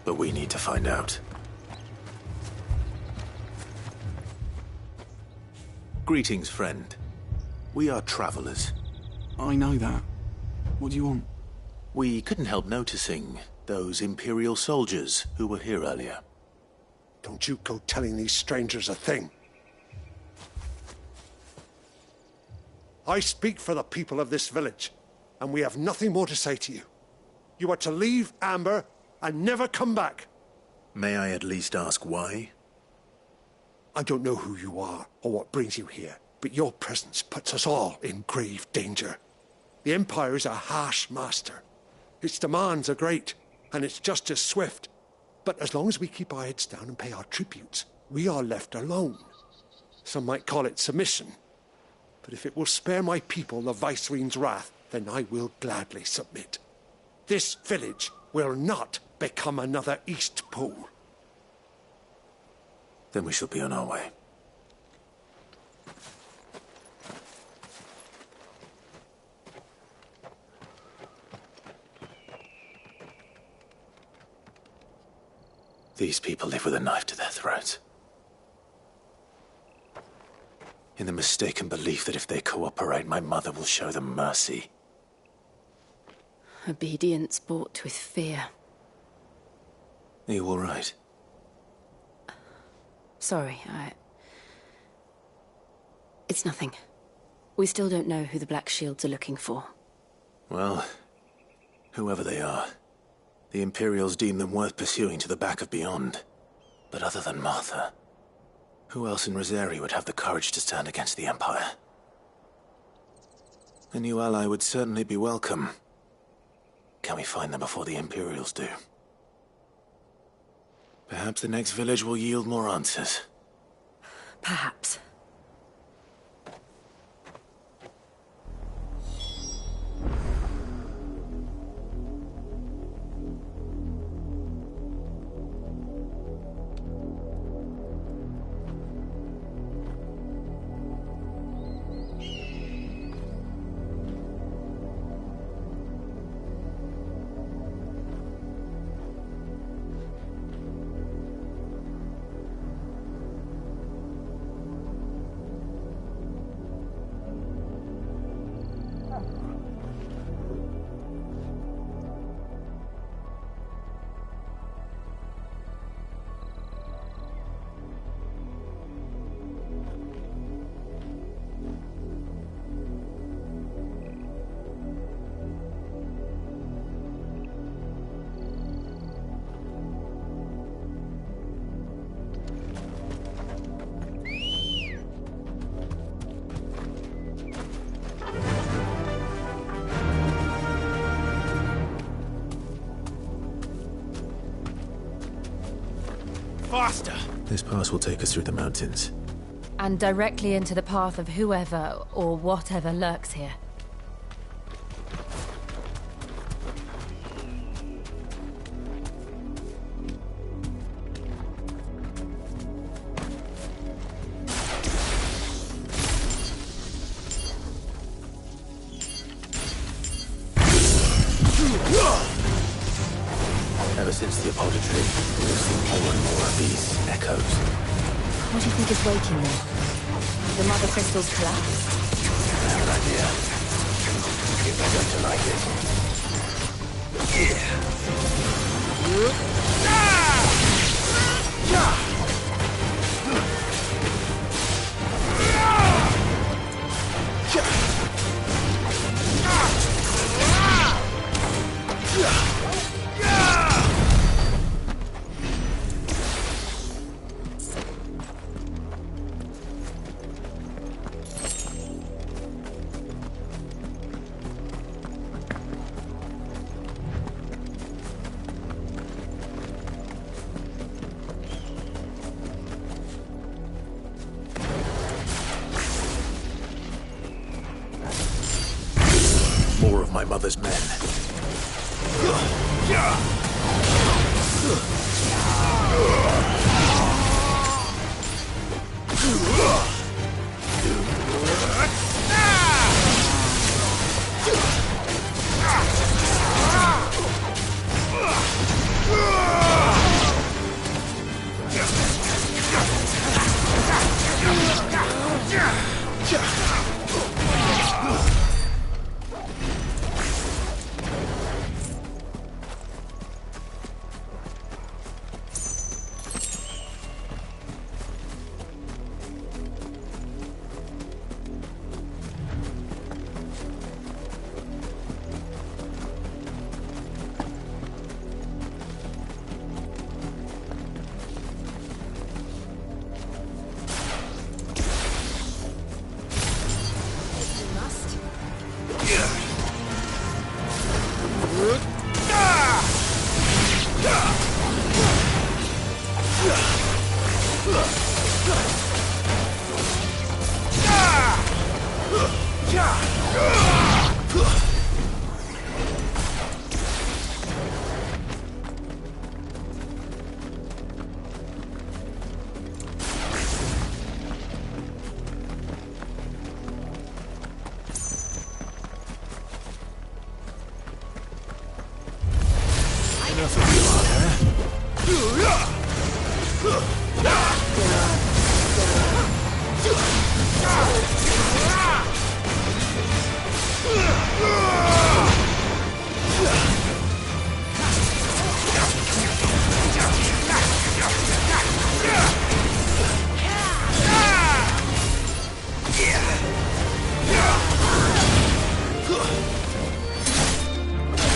But we need to find out. Greetings, friend. We are travelers. I know that. What do you want? We couldn't help noticing those Imperial soldiers who were here earlier. Don't you go telling these strangers a thing. I speak for the people of this village, and we have nothing more to say to you. You are to leave Amber and never come back. May I at least ask why? I don't know who you are or what brings you here, but your presence puts us all in grave danger. The Empire is a harsh master. Its demands are great, and its justice swift. But as long as we keep our heads down and pay our tributes, we are left alone. Some might call it submission. But if it will spare my people the Viceroy's wrath, then I will gladly submit. This village will not become another East Pool. Then we shall be on our way. These people live with a knife to their throats. In the mistaken belief that if they cooperate, my mother will show them mercy. Obedience bought with fear. Are you all right? Sorry, It's nothing. We still don't know who the Black Shields are looking for. Well, whoever they are, the Imperials deem them worth pursuing to the back of beyond. But other than Martha, who else in Rosari would have the courage to stand against the Empire? A new ally would certainly be welcome. Can we find them before the Imperials do? Perhaps the next village will yield more answers. Perhaps. Faster! This pass will take us through the mountains. And directly into the path of whoever or whatever lurks here. Ever since the apothecary, we've seen more and more of these echoes. What do you think is waking them? The mother crystals collapsed? I have an idea. If they're going to like it. grandmother's men.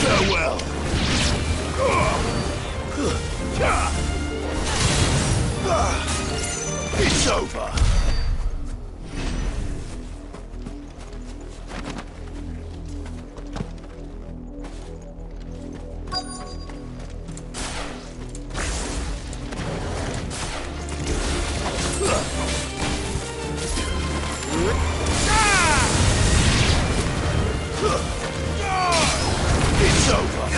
Farewell. It's over. It's over.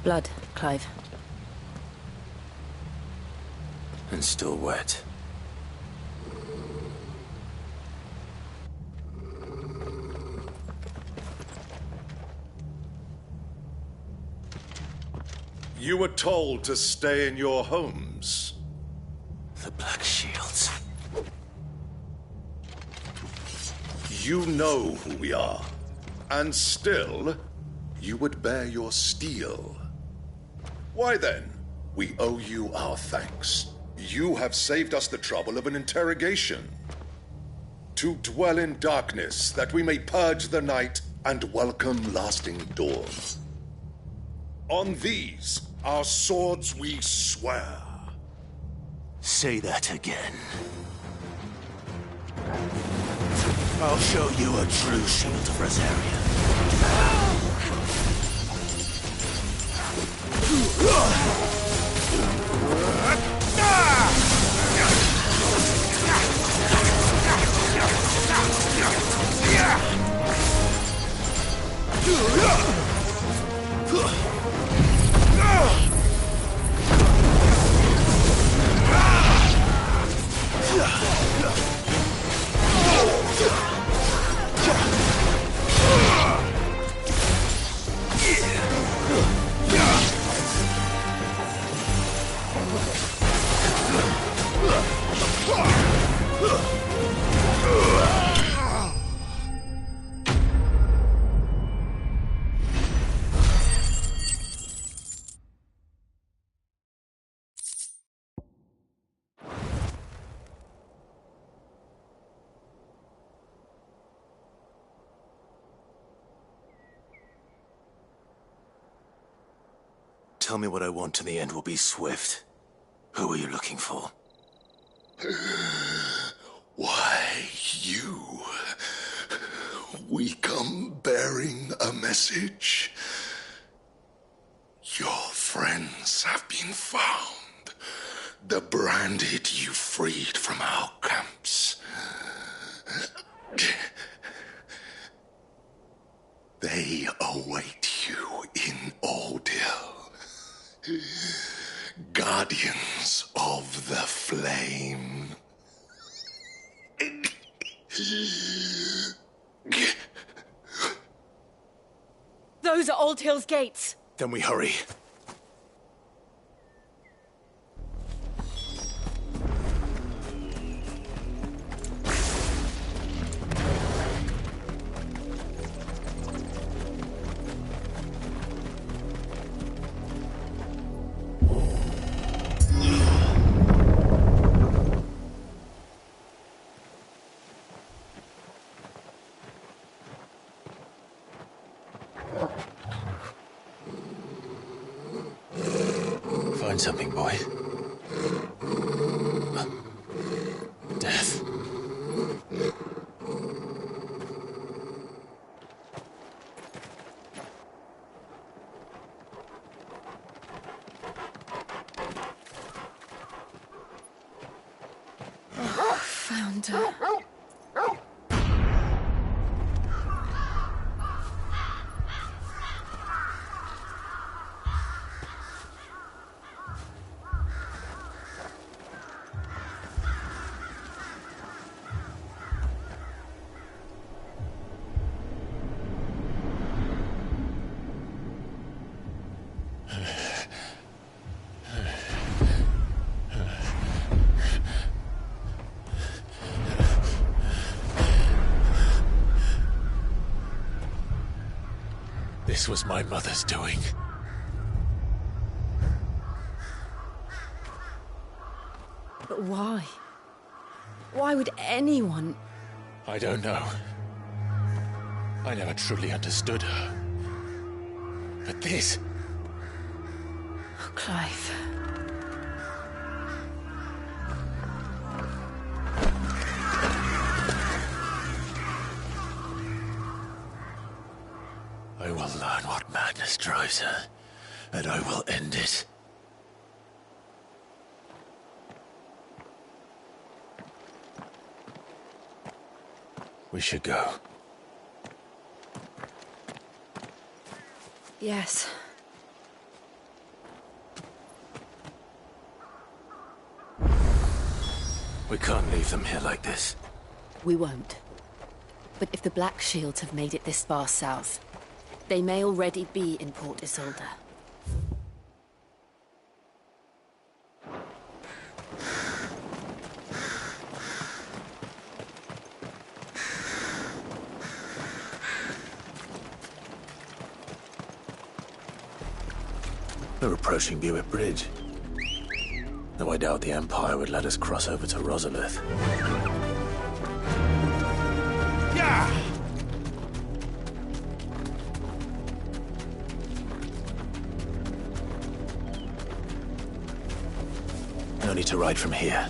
Blood, Clive. And still wet. You were told to stay in your homes. The Black Shields. You know who we are. And still, you would bear your steel. Why then, we owe you our thanks. You have saved us the trouble of an interrogation. To dwell in darkness, that we may purge the night and welcome lasting dawn. On these, our swords we swear. Say that again. I'll show you a true shield of Rosaria. tell me what I want and the end will be swift. Who are you looking for? Why, you. We come bearing a message. Your friends have been found. The branded you freed from our camps. They await you in Ordil. Guardians of the Flame. Those are Old Hill's gates. Then we hurry. Find something, boy. Death. Found her. This was my mother's doing. But why? Why would anyone... I don't know. I never truly understood her. But this... Oh, Clive. I will learn what madness drives her, and I will end it. We should go. Yes. We can't leave them here like this. We won't. But if the Black Shields have made it this far south, they may already be in Port Isolde. We're approaching Buick Bridge. Though I doubt the Empire would let us cross over to Rosalith. Yeah! No need to ride from here.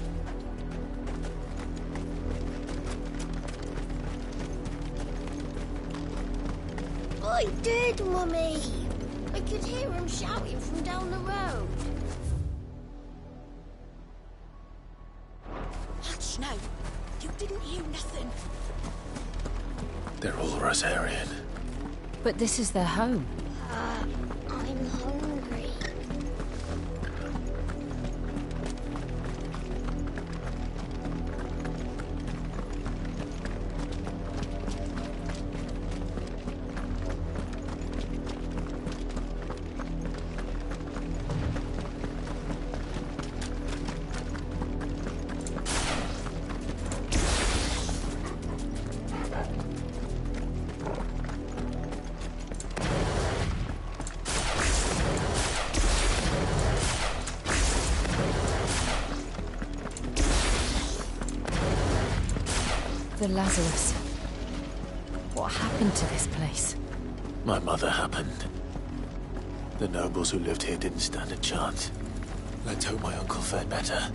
I did, Mummy. I could hear him shouting from down the road. Hush now. You didn't hear nothing. They're all Rosarian. But this is their home. I'm hungry. The Lazarus. What happened to this place? My mother happened. The nobles who lived here didn't stand a chance. Let's hope my uncle fared better.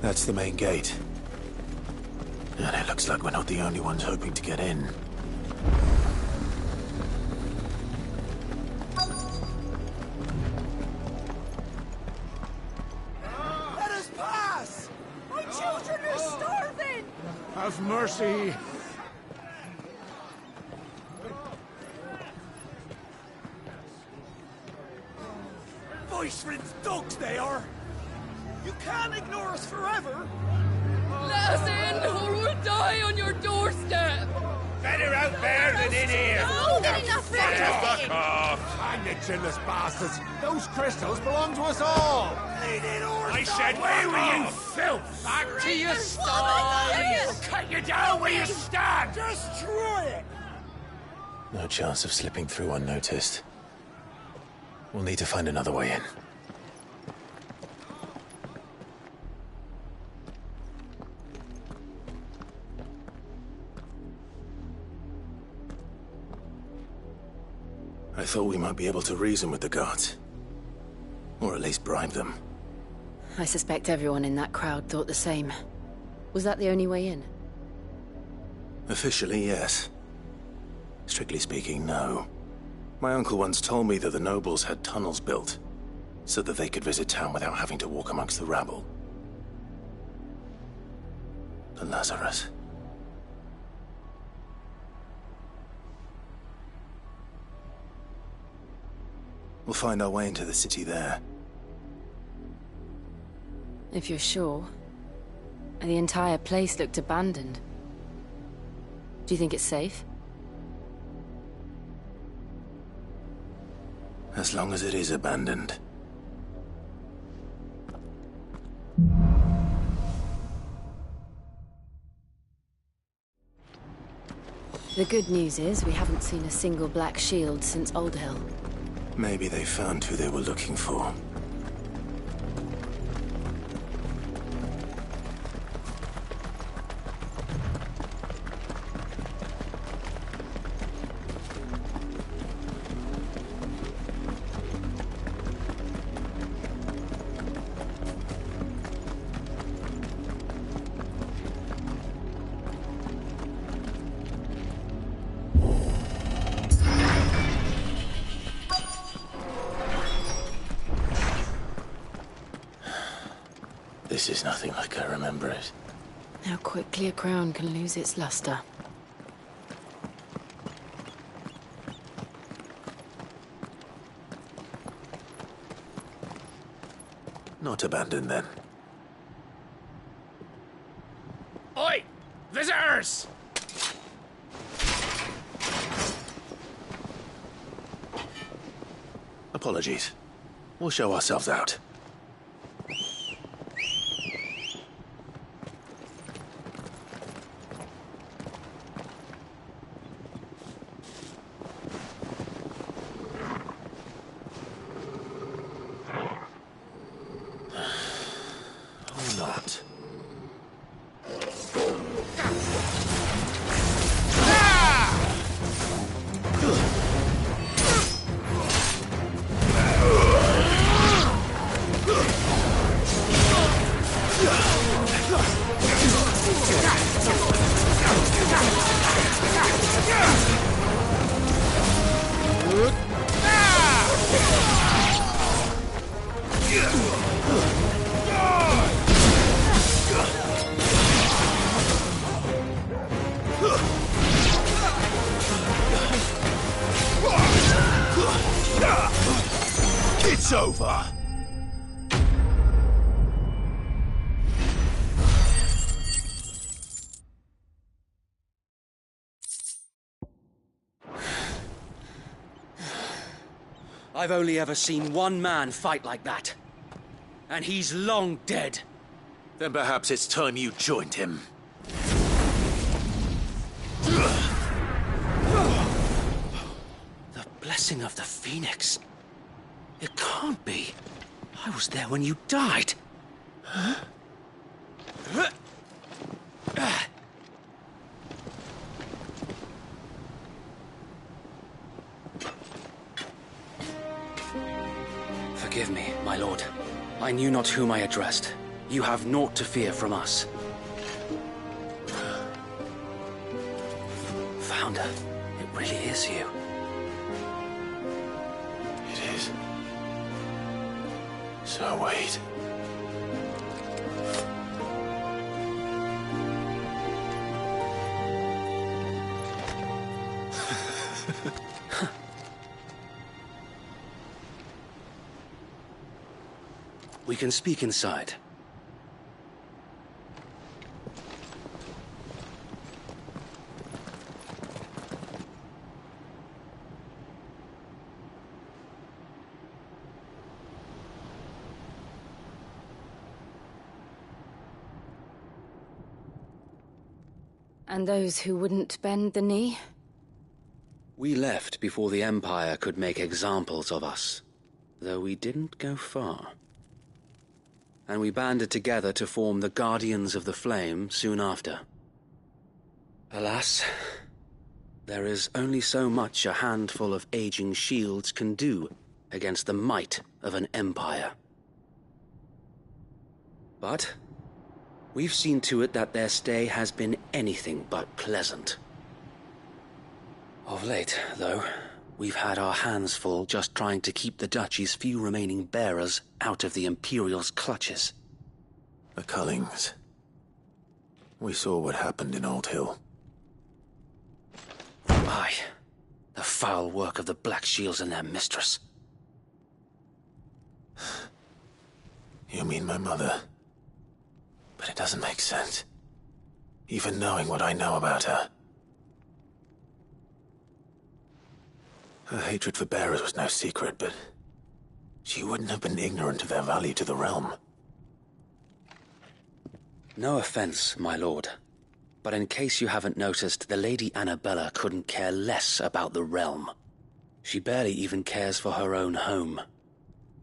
That's the main gate. And it looks like we're not the only ones hoping to get in. Let us pass! My children are starving! Have mercy! Voice-ridden dogs they are! You can't ignore us forever! Let us in, or we'll die on your doorstep! Better out there than in here. No, not enough Fuck off. Hang the chinless bastards! Those crystals belong to us all! I said, where were you, filth? Back to your stalls. Cut you down where you stand. Destroy it! No chance of slipping through unnoticed. We'll need to find another way in. I thought we might be able to reason with the guards. Or at least bribe them. I suspect everyone in that crowd thought the same. Was that the only way in? Officially, yes. Strictly speaking, no. My uncle once told me that the nobles had tunnels built, so that they could visit town without having to walk amongst the rabble. The Lazarus. We'll find our way into the city there. If you're sure. The entire place looked abandoned. Do you think it's safe? As long as it is abandoned. The good news is we haven't seen a single black shield since Old Hill. Maybe they found who they were looking for. This is nothing like I remember it. How quickly a crown can lose its luster. Not abandoned, then. Oi! Visitors! Apologies. We'll show ourselves out. Not. It's over! I've only ever seen one man fight like that. And he's long dead. Then perhaps it's time you joined him. The blessing of the Phoenix. It can't be. I was there when you died. Huh? Forgive me, my lord. I knew not whom I addressed. You have naught to fear from us. Founder, it really is you. It is. So wait. We can speak inside. And those who wouldn't bend the knee? We left before the Empire could make examples of us, though we didn't go far. And we banded together to form the Guardians of the Flame soon after. Alas, there is only so much a handful of aging shields can do against the might of an empire. But we've seen to it that their stay has been anything but pleasant. Of late, though, we've had our hands full just trying to keep the Duchy's few remaining bearers out of the Imperial's clutches. The Cullings. We saw what happened in Old Hill. Aye. The foul work of the Black Shields and their mistress. You mean my mother? But it doesn't make sense. Even knowing what I know about her. Her hatred for bearers was no secret, but she wouldn't have been ignorant of their value to the realm. No offense, my lord, but in case you haven't noticed, the Lady Annabella couldn't care less about the realm. She barely even cares for her own home.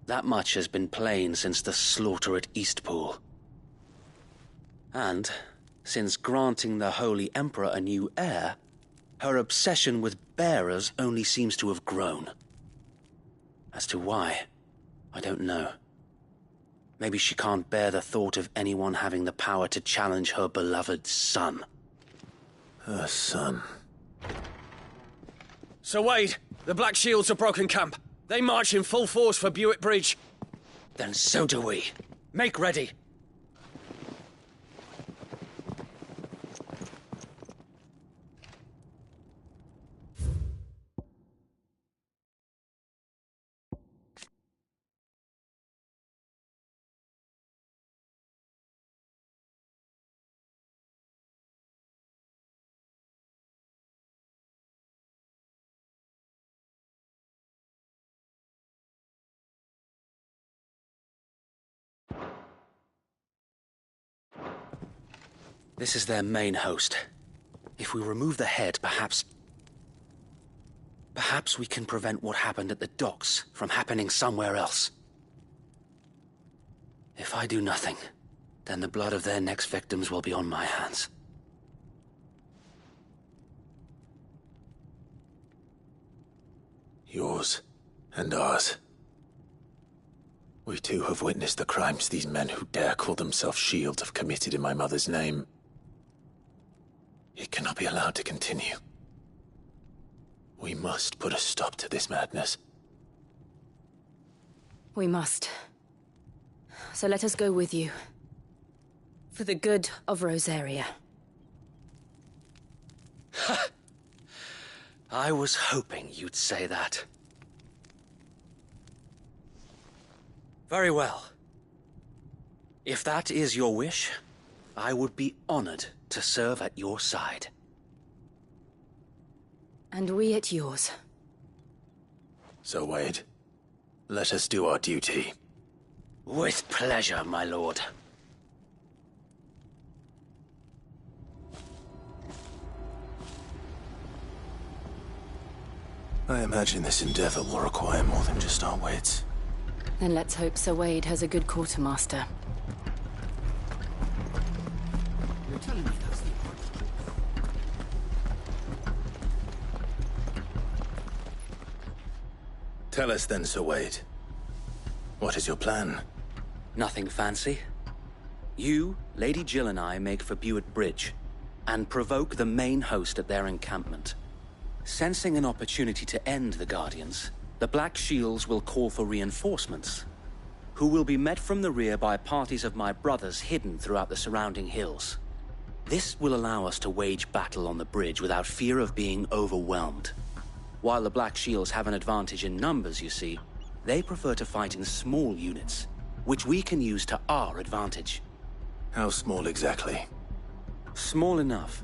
That much has been plain since the slaughter at Eastpool. And, since granting the Holy Emperor a new heir, her obsession with bearers only seems to have grown. As to why, I don't know. Maybe she can't bear the thought of anyone having the power to challenge her beloved son. Her son. Sir Wade, the Black Shields have broken camp. They march in full force for Buick Bridge. Then so do we. Make ready. This is their main host. If we remove the head, perhaps we can prevent what happened at the docks from happening somewhere else. If I do nothing, then the blood of their next victims will be on my hands. Yours and ours. We too have witnessed the crimes these men who dare call themselves shields have committed in my mother's name. It cannot be allowed to continue. We must put a stop to this madness. We must. So let us go with you. For the good of Rosaria. I was hoping you'd say that. Very well. If that is your wish, I would be honored to serve at your side. And we at yours. So, Wade, let us do our duty. With pleasure, my lord. I imagine this endeavor will require more than just our wits. Then let's hope Sir Wade has a good quartermaster. You're telling me that's the Tell us then, Sir Wade. What is your plan? Nothing fancy. You, Lady Jill and I make for Buett Bridge, and provoke the main host at their encampment. Sensing an opportunity to end the Guardians, the Black Shields will call for reinforcements, who will be met from the rear by parties of my brothers hidden throughout the surrounding hills. This will allow us to wage battle on the bridge without fear of being overwhelmed. While the Black Shields have an advantage in numbers, you see, they prefer to fight in small units, which we can use to our advantage. How small exactly? Small enough,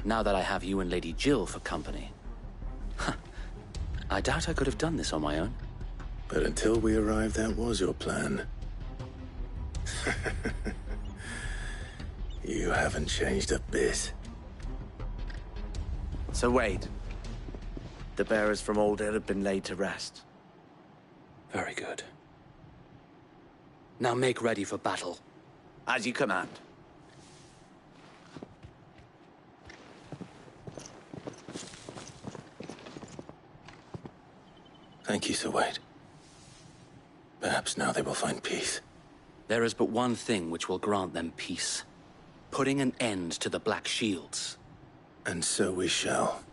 now that I have you and Lady Jill for company. I doubt I could have done this on my own. But until we arrived, that was your plan. You haven't changed a bit. So Wade, the bearers from Old Hill have been laid to rest. Very good. Now make ready for battle. As you command. Thank you, Sir Wade. Perhaps now they will find peace. There is but one thing which will grant them peace. Putting an end to the Black Shields. And so we shall.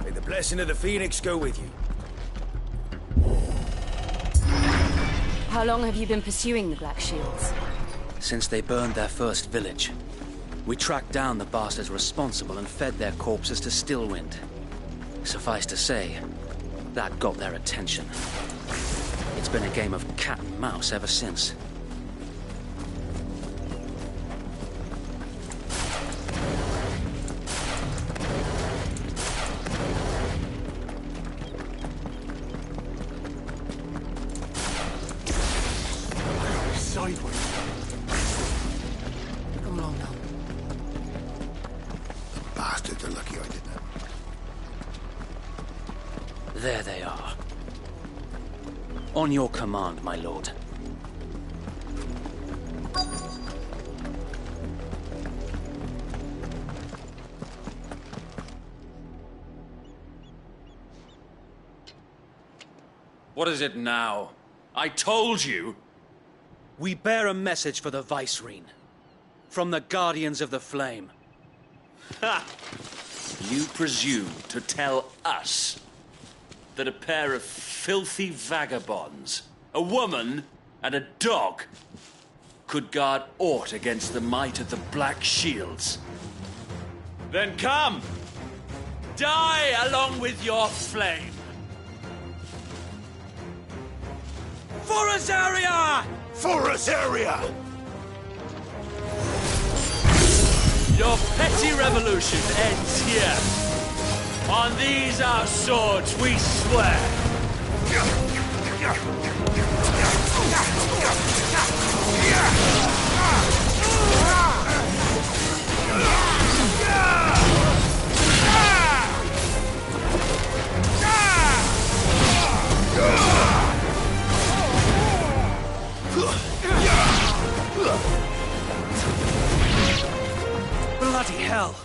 May the blessing of the Phoenix go with you. How long have you been pursuing the Black Shields? Since they burned their first village. We tracked down the bastards responsible and fed their corpses to Stillwind. Suffice to say, that got their attention. It's been a game of cat and mouse ever since. Come along now. The bastards are lucky I did that. There they are. On your command, my lord. What is it now? I told you! We bear a message for the Vicereine. From the Guardians of the Flame. Ha! You presume to tell us that a pair of filthy vagabonds, a woman and a dog, could guard aught against the might of the Black Shields? Then come! Die along with your flame! For Azaria! For Azaria! Your petty revolution ends here. On these our swords we swear. Bloody hell!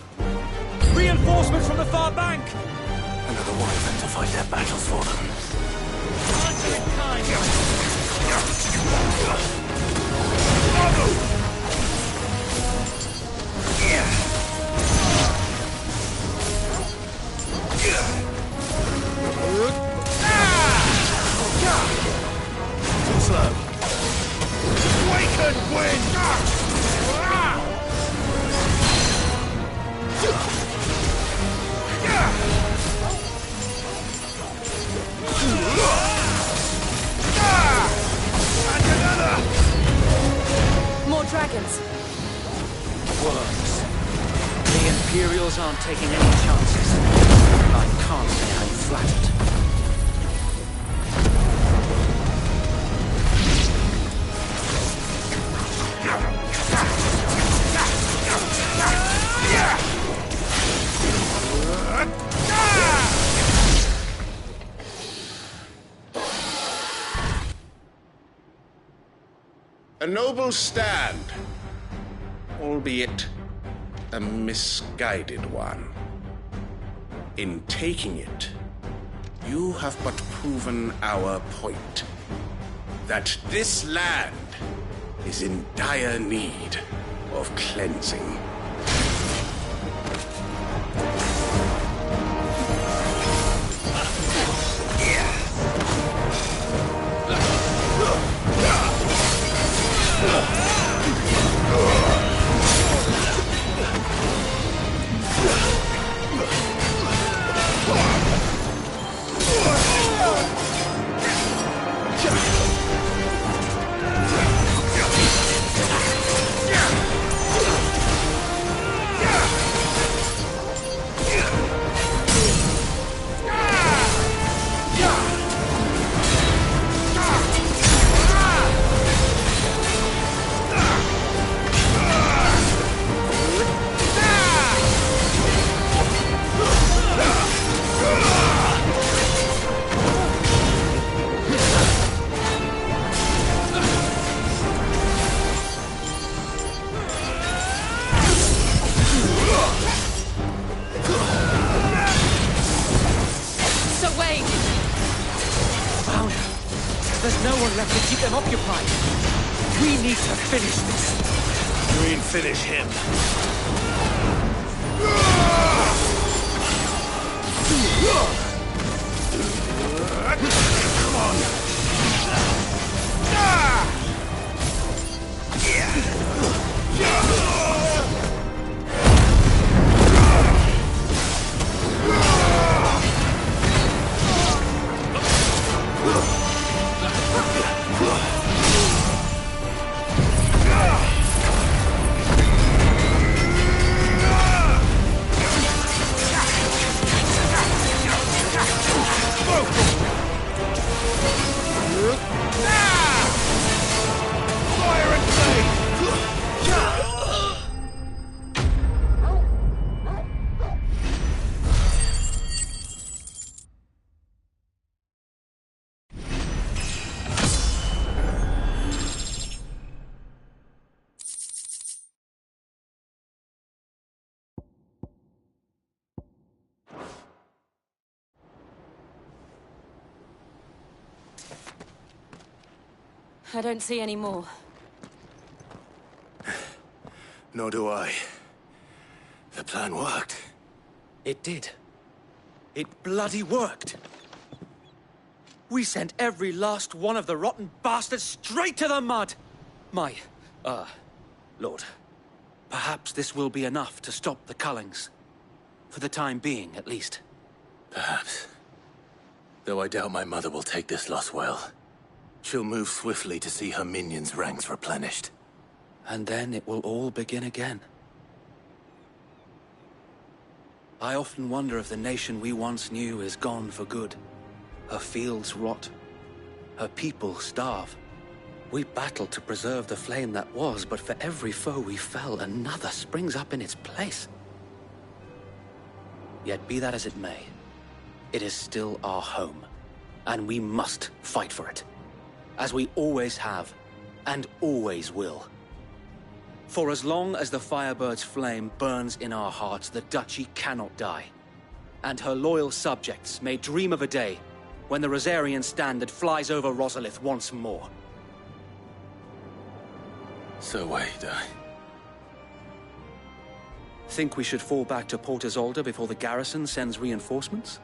Reinforcements from the far bank! Another wyvern to fight their battles for them. Answer in kind! and win! And another! More dragons. Works. The Imperials aren't taking any chances. I can't say I'm flattered. A noble stand, albeit a misguided one. In taking it, you have but proven our point, that this land is in dire need of cleansing. There's no one left to keep them occupied. We need to finish this. We'll finish him. Come on. I don't see any more. Nor do I. The plan worked. It did. It bloody worked. We sent every last one of the rotten bastards straight to the mud! Lord, perhaps this will be enough to stop the Cullings. For the time being, at least. Perhaps. Though I doubt my mother will take this loss well. She'll move swiftly to see her minions' ranks replenished. And then it will all begin again. I often wonder if the nation we once knew is gone for good. Her fields rot. Her people starve. We battled to preserve the flame that was, but for every foe we fell, another springs up in its place. Yet be that as it may, it is still our home, and we must fight for it. As we always have, and always will. For as long as the Firebird's flame burns in our hearts, the Duchy cannot die. And her loyal subjects may dream of a day when the Rosarian standard flies over Rosalith once more. So wait, Think we should fall back to Port Isolde before the garrison sends reinforcements?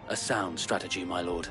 A sound strategy, my lord.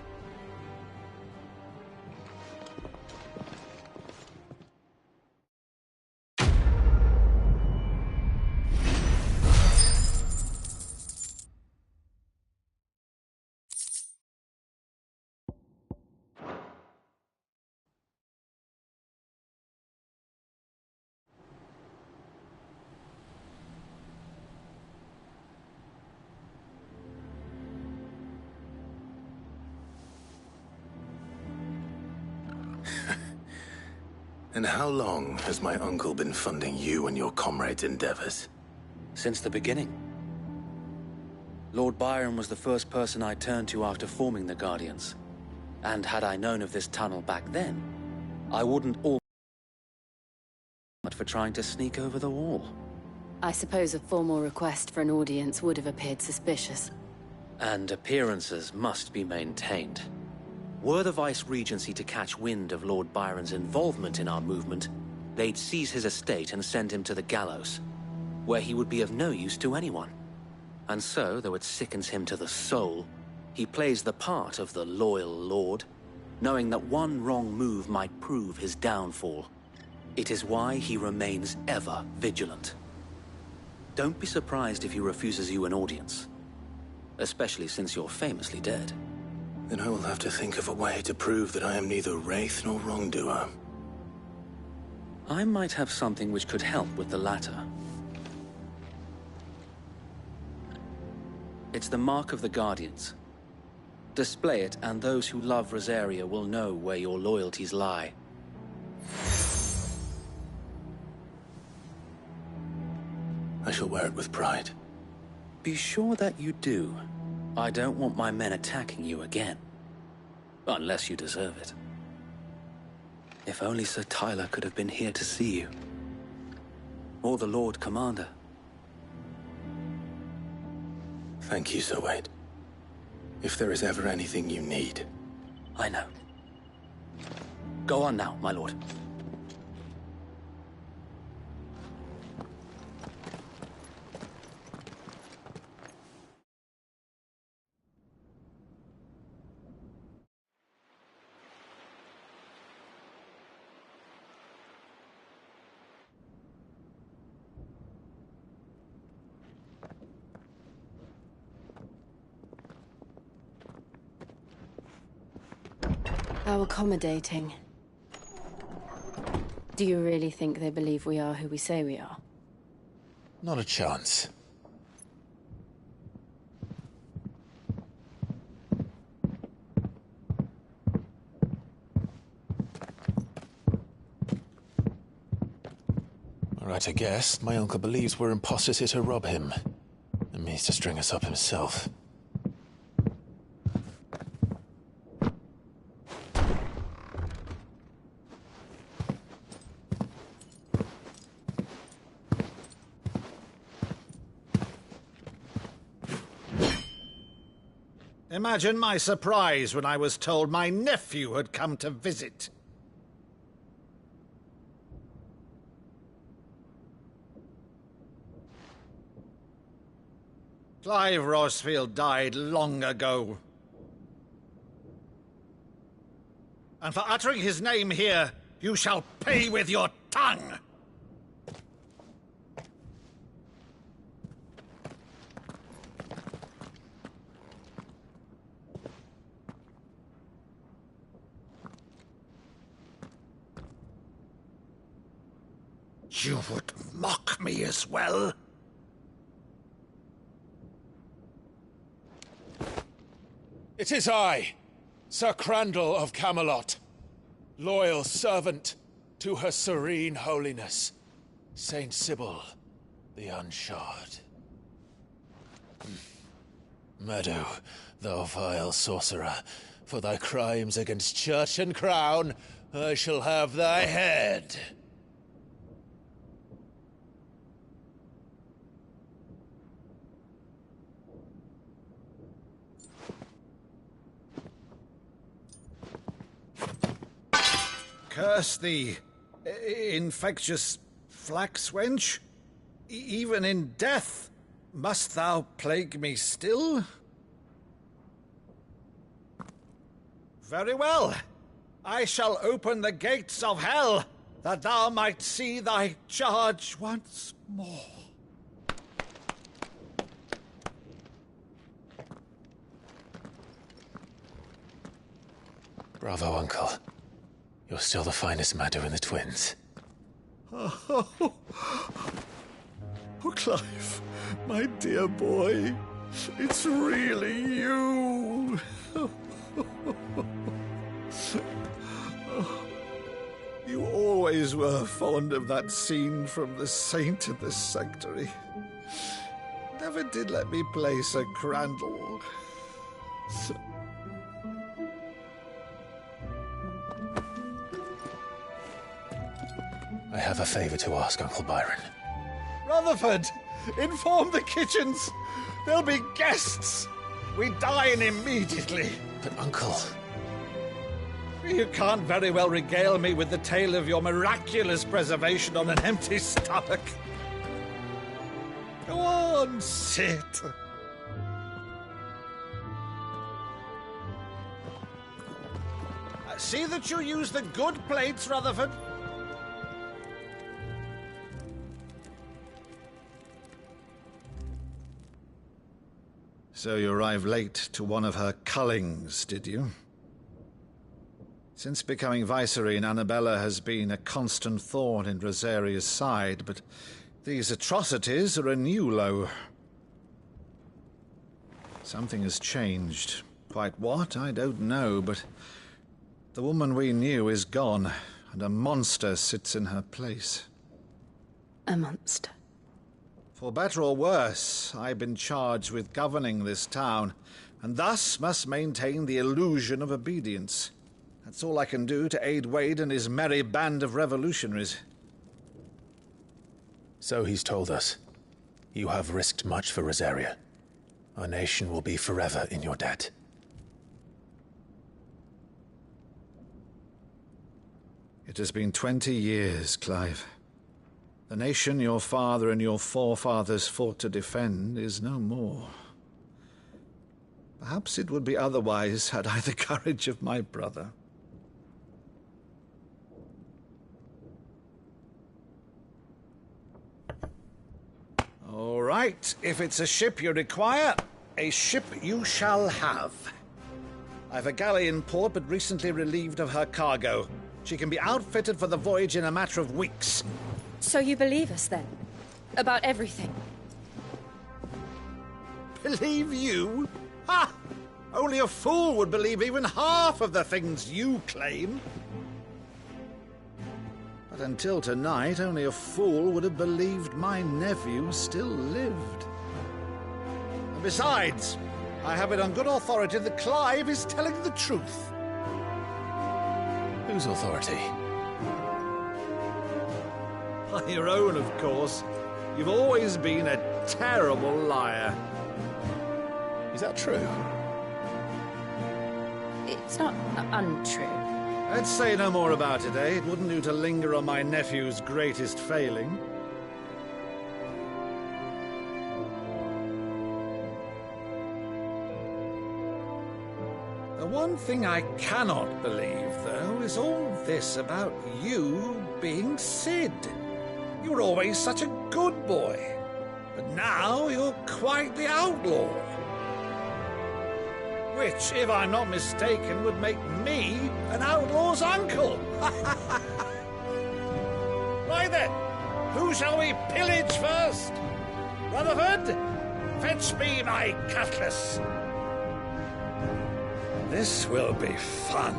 And how long has my uncle been funding you and your comrades' endeavors? Since the beginning. Lord Byron was the first person I turned to after forming the Guardians. And had I known of this tunnel back then, I wouldn't all for trying to sneak over the wall. I suppose a formal request for an audience would have appeared suspicious. And appearances must be maintained. Were the Vice-Regency to catch wind of Lord Byron's involvement in our movement, they'd seize his estate and send him to the gallows, where he would be of no use to anyone. And so, though it sickens him to the soul, he plays the part of the loyal lord, knowing that one wrong move might prove his downfall. It is why he remains ever vigilant. Don't be surprised if he refuses you an audience, especially since you're famously dead. Then I will have to think of a way to prove that I am neither wraith nor wrongdoer. I might have something which could help with the latter. It's the mark of the Guardians. Display it, and those who love Rosaria will know where your loyalties lie. I shall wear it with pride. Be sure that you do. I don't want my men attacking you again. Unless you deserve it. If only Sir Tyler could have been here to see you. Or the Lord Commander. Thank you, Sir Wade. If there is ever anything you need. I know. Go on now, my lord. How accommodating. Do you really think they believe we are who we say we are? Not a chance. All right, I guess. My uncle believes we're imposters here to rob him. And means to string us up himself. Imagine my surprise when I was told my nephew had come to visit. Clive Rosfield died long ago. And for uttering his name here, you shall pay with your tongue! You would mock me as well? It is I, Sir Crandall of Camelot, loyal servant to Her Serene Holiness, Saint Sybil the Unshod. Meadow, thou vile sorcerer, for thy crimes against church and crown, I shall have thy head. Curse thee, infectious flax wench. Even in death, must thou plague me still? Very well. I shall open the gates of hell, that thou might see thy charge once more. Bravo, Uncle. You're still the finest Maddo in the twins. Oh, Clive, my dear boy, it's really you. You always were fond of that scene from The Saint in the Sanctuary. Never did let me play Sir Crandall. I have a favor to ask, Uncle Byron. Rutherford, inform the kitchens. There'll be guests. We dine immediately. But, Uncle... You can't very well regale me with the tale of your miraculous preservation on an empty stomach. Go on, sit. See that you use the good plates, Rutherford. So you arrived late to one of her cullings, did you? Since becoming Vicereine, Annabella has been a constant thorn in Rosaria's side, but these atrocities are a new low. Something has changed. Quite what, I don't know, but the woman we knew is gone, and a monster sits in her place. A monster? For better or worse, I've been charged with governing this town, and thus must maintain the illusion of obedience. That's all I can do to aid Wade and his merry band of revolutionaries. So he's told us. You have risked much for Rosaria. Our nation will be forever in your debt. It has been 20 years, Clive. The nation your father and your forefathers fought to defend is no more. Perhaps it would be otherwise had I the courage of my brother. All right, if it's a ship you require, a ship you shall have. I've a galley in port, but recently relieved of her cargo. She can be outfitted for the voyage in a matter of weeks. So you believe us, then? About everything? Believe you? Ha! Only a fool would believe even half of the things you claim. But until tonight, only a fool would have believed my nephew still lived. And besides, I have it on good authority that Clive is telling the truth. Whose authority? By your own, of course. You've always been a terrible liar. Is that true? It's not untrue. Let's say no more about it, eh? It wouldn't do to linger on my nephew's greatest failing. The one thing I cannot believe, though, is all this about you being Sid. You were always such a good boy, but now you're quite the outlaw. Which, if I'm not mistaken, would make me an outlaw's uncle. Right then, who shall we pillage first? Rutherford, fetch me my cutlass. This will be fun.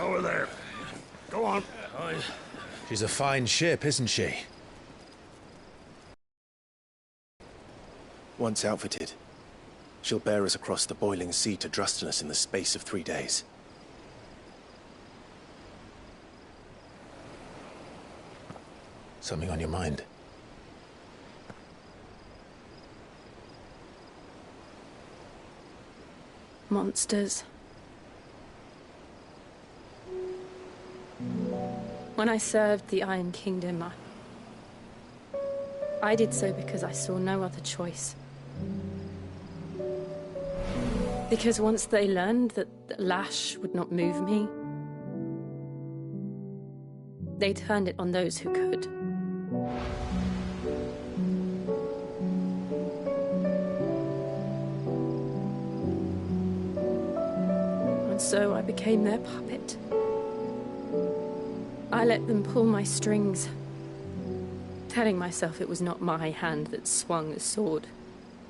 Over there. Go on. She's a fine ship, isn't she? Once outfitted, she'll bear us across the boiling sea to Drustinus in the space of 3 days. Something on your mind? Monsters. When I served the Iron Kingdom, I did so because I saw no other choice. Because once they learned that the lash would not move me, they turned it on those who could. so I became their puppet. I let them pull my strings, telling myself it was not my hand that swung a sword,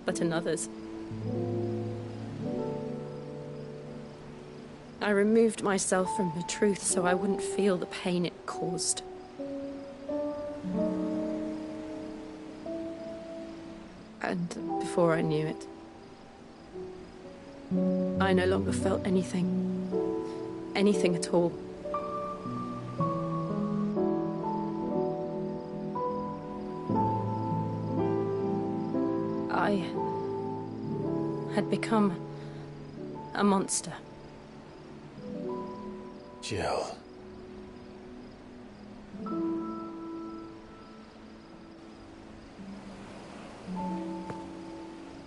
but another's. I removed myself from the truth so I wouldn't feel the pain it caused. And before I knew it, I no longer felt anything at all. I had become a monster. Jill.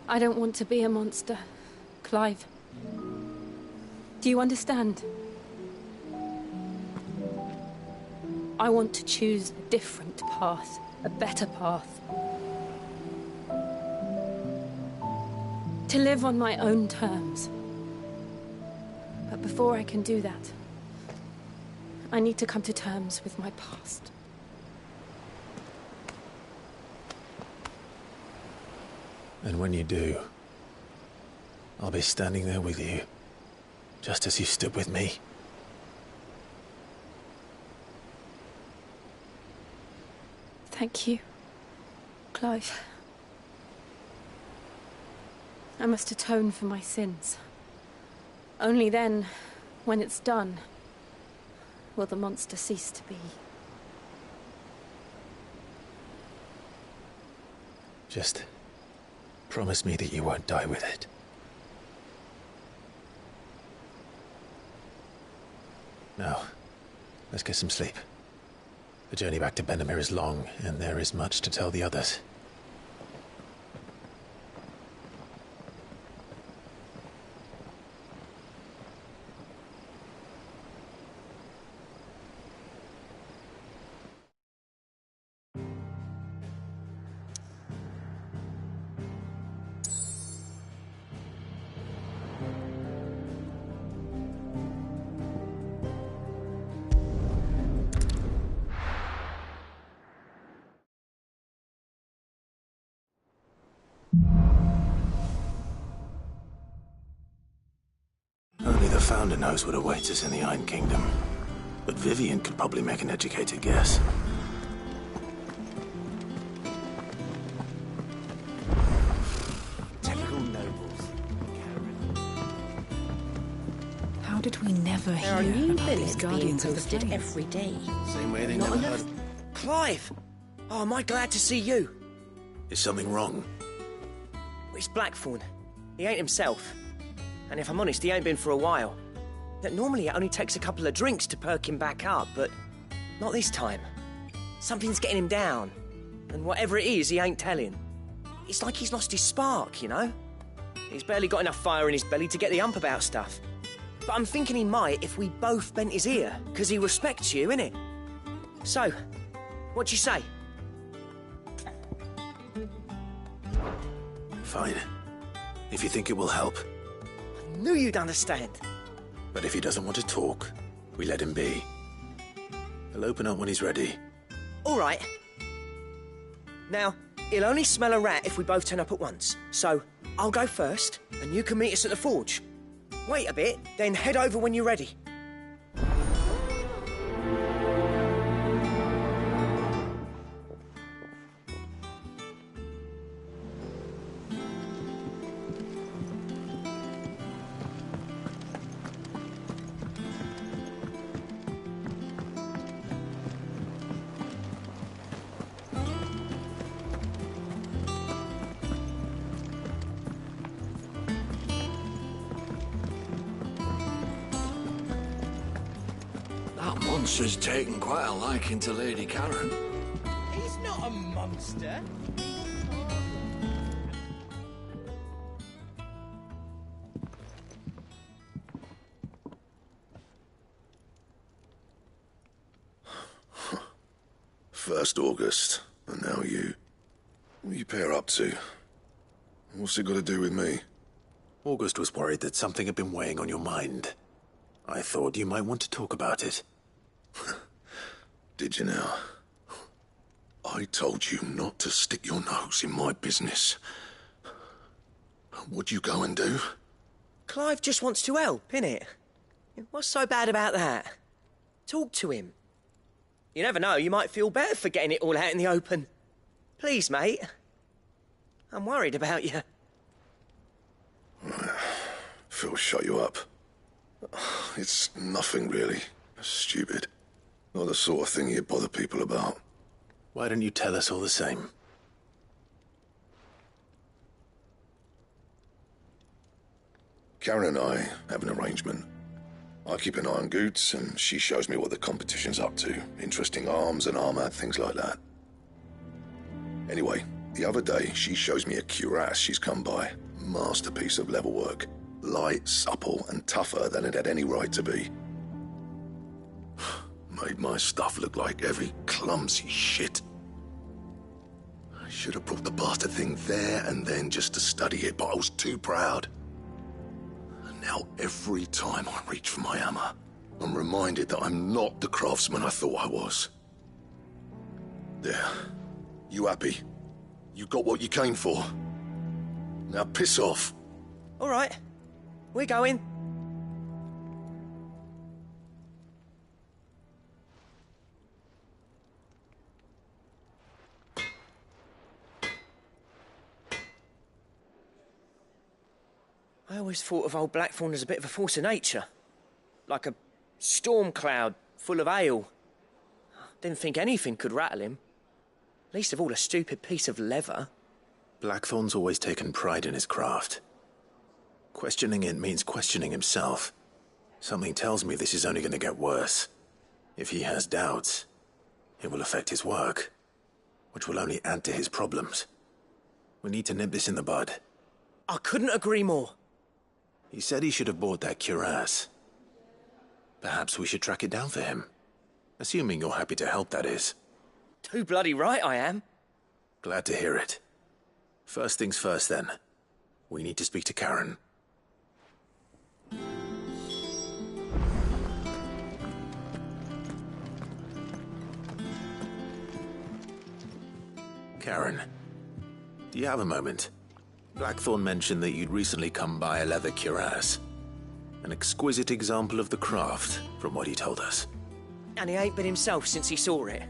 I don't want to be a monster, Clive. Do you understand? I want to choose a different path, a better path. To live on my own terms. But before I can do that, I need to come to terms with my past. And when you do, I'll be standing there with you, just as you stood with me. Thank you, Clive. I must atone for my sins. Only then, when it's done, will the monster cease to be. Just promise me that you won't die with it. Now, let's get some sleep. The journey back to Benamir is long, and there is much to tell the others. Only the Founder knows what awaits us in the Iron Kingdom. But Vivian could probably make an educated guess. Typical nobles. How did we never There are hear new about these villains being guardians of the posted flame? every day. Same way they Not never enough. heard. Clive! Oh, am I glad to see you? Is something wrong? It's Blackthorn. He ain't himself. And if I'm honest, he ain't been for a while. That normally it only takes a couple of drinks to perk him back up, but not this time. Something's getting him down. And whatever it is, he ain't telling. It's like he's lost his spark, you know? He's barely got enough fire in his belly to get the ump about stuff. But I'm thinking he might if we both bent his ear, because he respects you, innit? So, what do you say? Fine. If you think it will help. I knew you'd understand. But if he doesn't want to talk, we let him be. He'll open up when he's ready. All right. Now, he'll only smell a rat if we both turn up at once. So, I'll go first, and you can meet us at the forge. Wait a bit, then head over when you're ready. That monster's taken quite a liking to Lady Karen. He's not a monster. First August, and now you. What are you pair up to? What's it got to do with me? August was worried that something had been weighing on your mind. I thought you might want to talk about it. Did you now? I told you not to stick your nose in my business. What'd you go and do? Clive just wants to help, innit? What's so bad about that? Talk to him. You never know, you might feel better for getting it all out in the open. Please, mate. I'm worried about you. Phil shut you up. It's nothing really. Stupid. Not the sort of thing you bother people about. Why don't you tell us all the same? Karen and I have an arrangement. I keep an eye on Goots, and she shows me what the competition's up to. Interesting arms and armor, things like that. Anyway, the other day, she shows me a cuirass she's come by. Masterpiece of level work. Light, supple, and tougher than it had any right to be. Made my stuff look like heavy, clumsy shit. I should have brought the bastard thing there and then just to study it, but I was too proud. And now every time I reach for my hammer, I'm reminded that I'm not the craftsman I thought I was. There. You happy? You got what you came for. Now piss off. All right. We're going. I always thought of old Blackthorn as a bit of a force of nature. Like a storm cloud full of hail. Didn't think anything could rattle him. Least of all a stupid piece of leather. Blackthorn's always taken pride in his craft. Questioning it means questioning himself. Something tells me this is only going to get worse. If he has doubts, it will affect his work, which will only add to his problems. We need to nip this in the bud. I couldn't agree more. He said he should have bought that cuirass. Perhaps we should track it down for him. Assuming you're happy to help, that is. Too bloody right I am. Glad to hear it. First things first, then. We need to speak to Karen. Karen, do you have a moment? Blackthorn mentioned that you'd recently come by a leather cuirass. An exquisite example of the craft, from what he told us. And he ain't been himself since he saw it.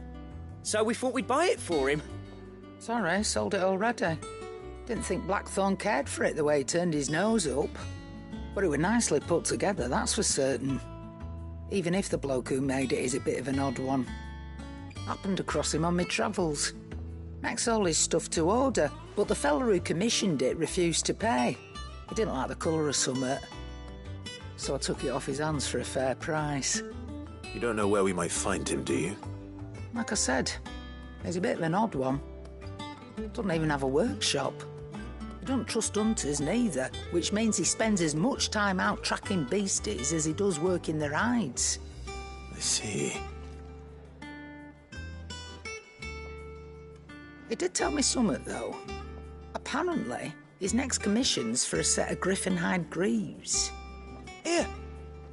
So we thought we'd buy it for him. Sorry, sold it already. Didn't think Blackthorn cared for it the way he turned his nose up. But it was nicely put together, that's for certain. Even if the bloke who made it is a bit of an odd one. Happened across him on my travels. Makes all his stuff to order, but the fella who commissioned it refused to pay. He didn't like the colour of summit. So I took it off his hands for a fair price. You don't know where we might find him, do you? Like I said, he's a bit of an odd one. Doesn't even have a workshop. He don't trust hunters neither, which means he spends as much time out tracking beasties as he does working their hides. I see. He did tell me something, though. Apparently, his next commission's for a set of griffin hide greaves. Here,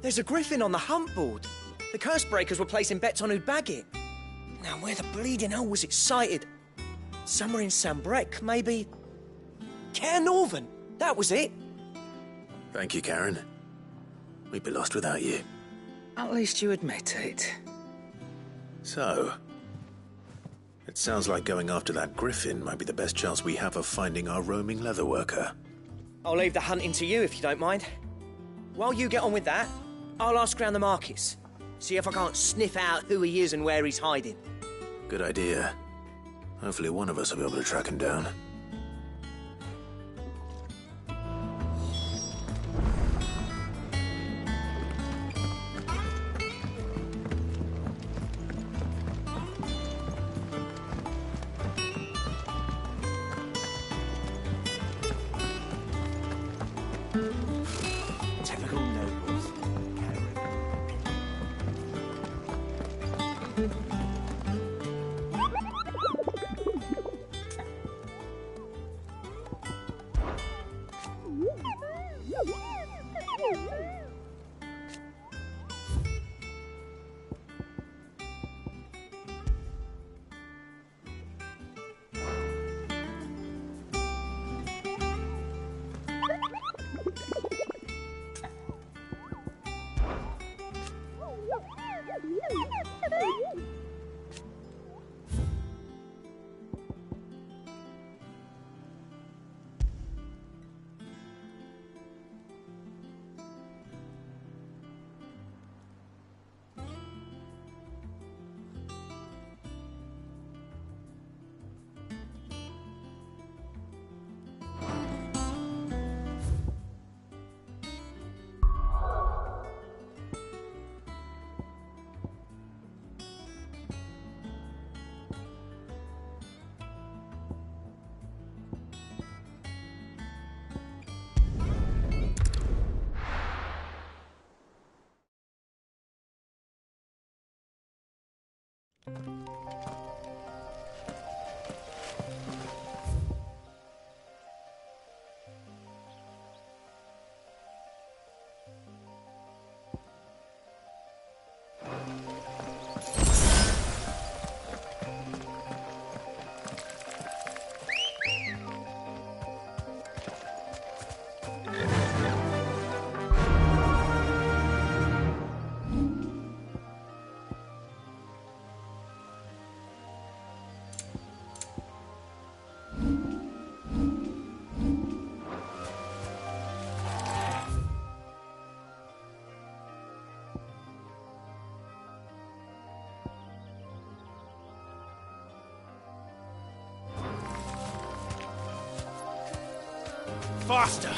there's a griffin on the hunt board. The curse breakers were placing bets on who'd bag it. Now, where the bleeding hell was it sighted? Somewhere in Sambrec, maybe... Cairnorthern, that was it. Thank you, Karen. We'd be lost without you. At least you admit it. So, it sounds like going after that griffin might be the best chance we have of finding our roaming leatherworker. I'll leave the hunting to you if you don't mind. While you get on with that, I'll ask around the markets. See if I can't sniff out who he is and where he's hiding. Good idea. Hopefully one of us will be able to track him down. Typical nobles. Faster!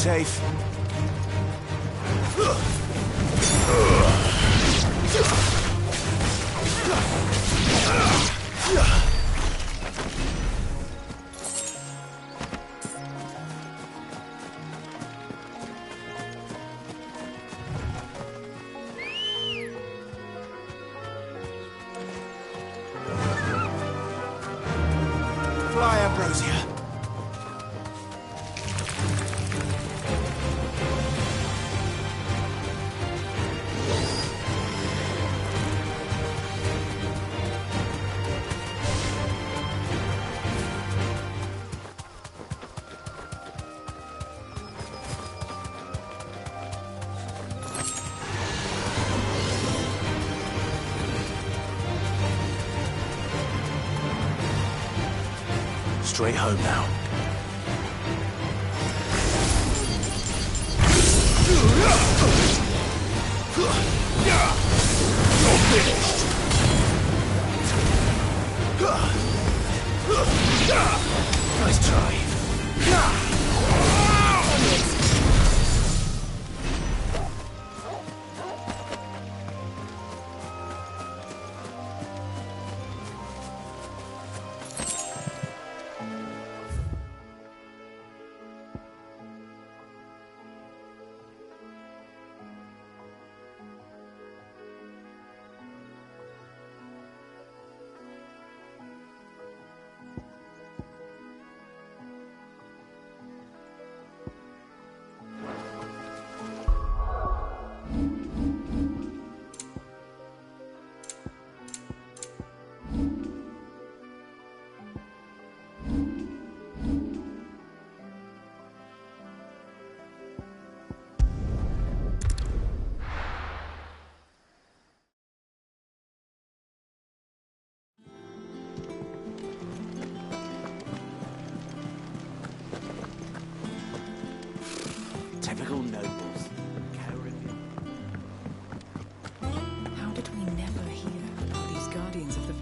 Safe. Fly, Ambrosia. Straight home now. You're finished. Nice try. Typical nobles. How did we never hear about these guardians of the...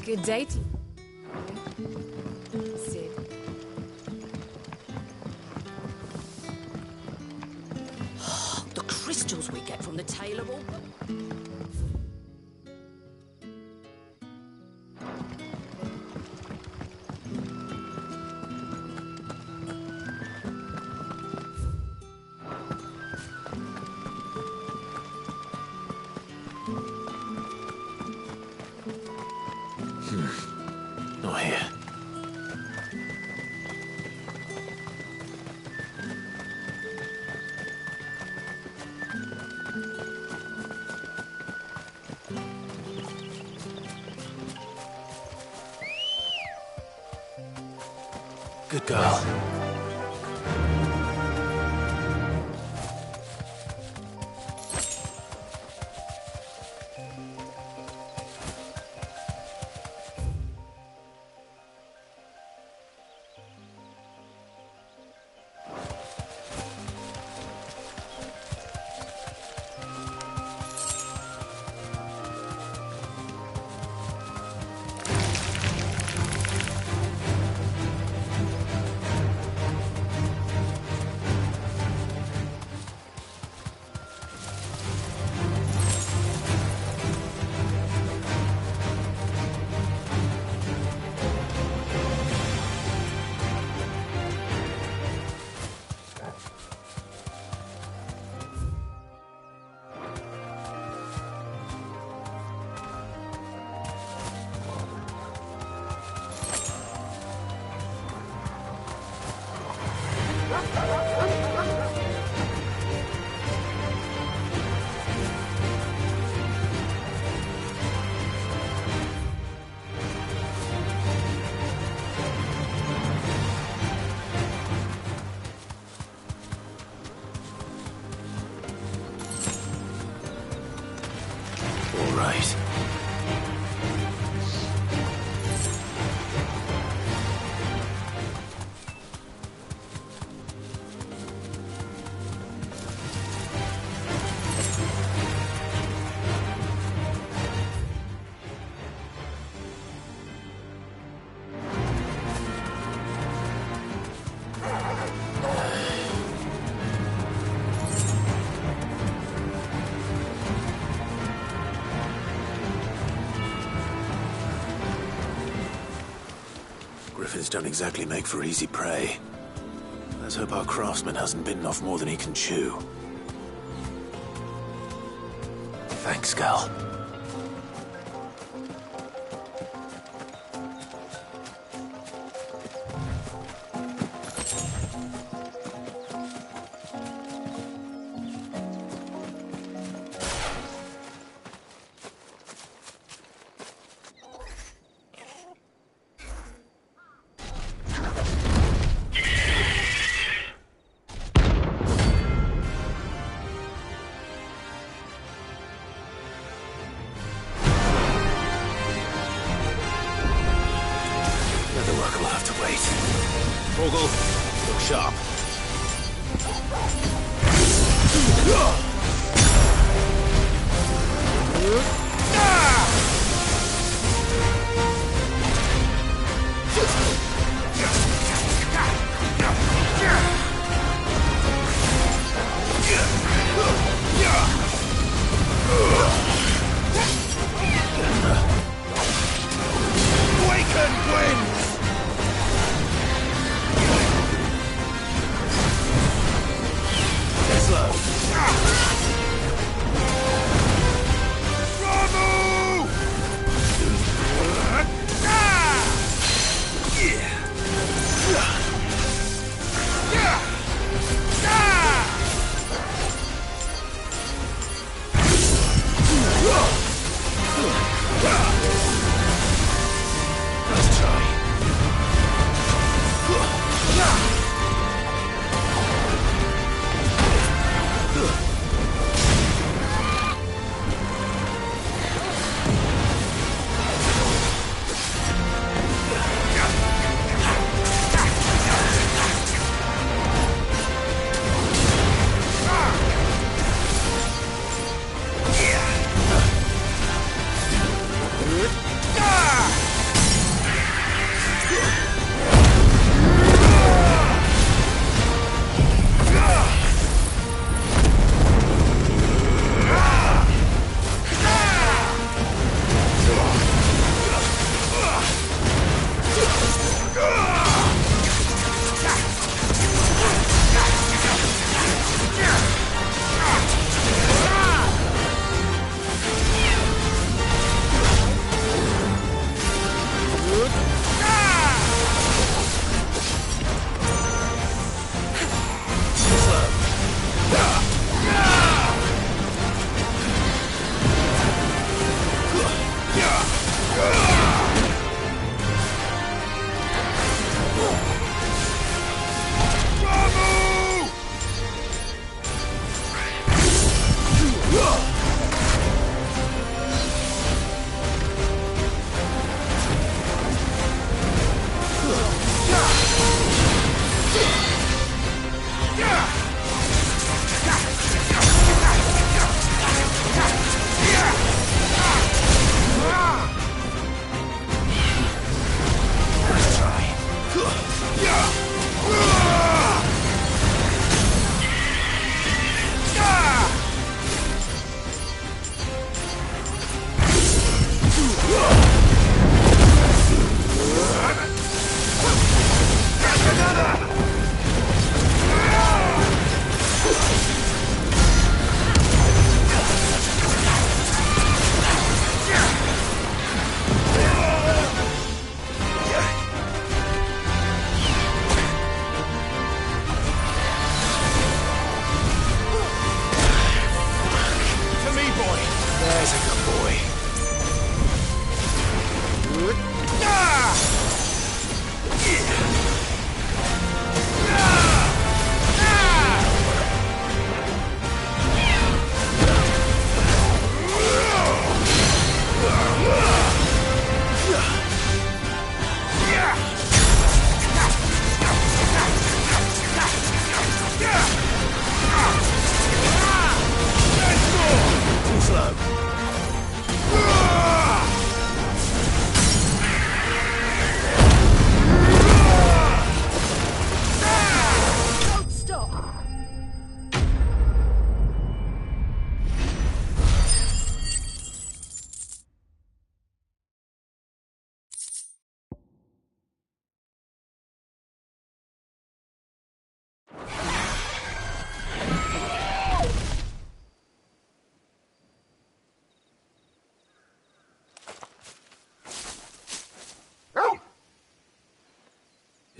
Good day to you. Sid. The crystals we get from the tailor will... Not here. Good girl. All right. Griffins don't exactly make for easy prey. Let's hope our craftsman hasn't bitten off more than he can chew. Thanks, Gal.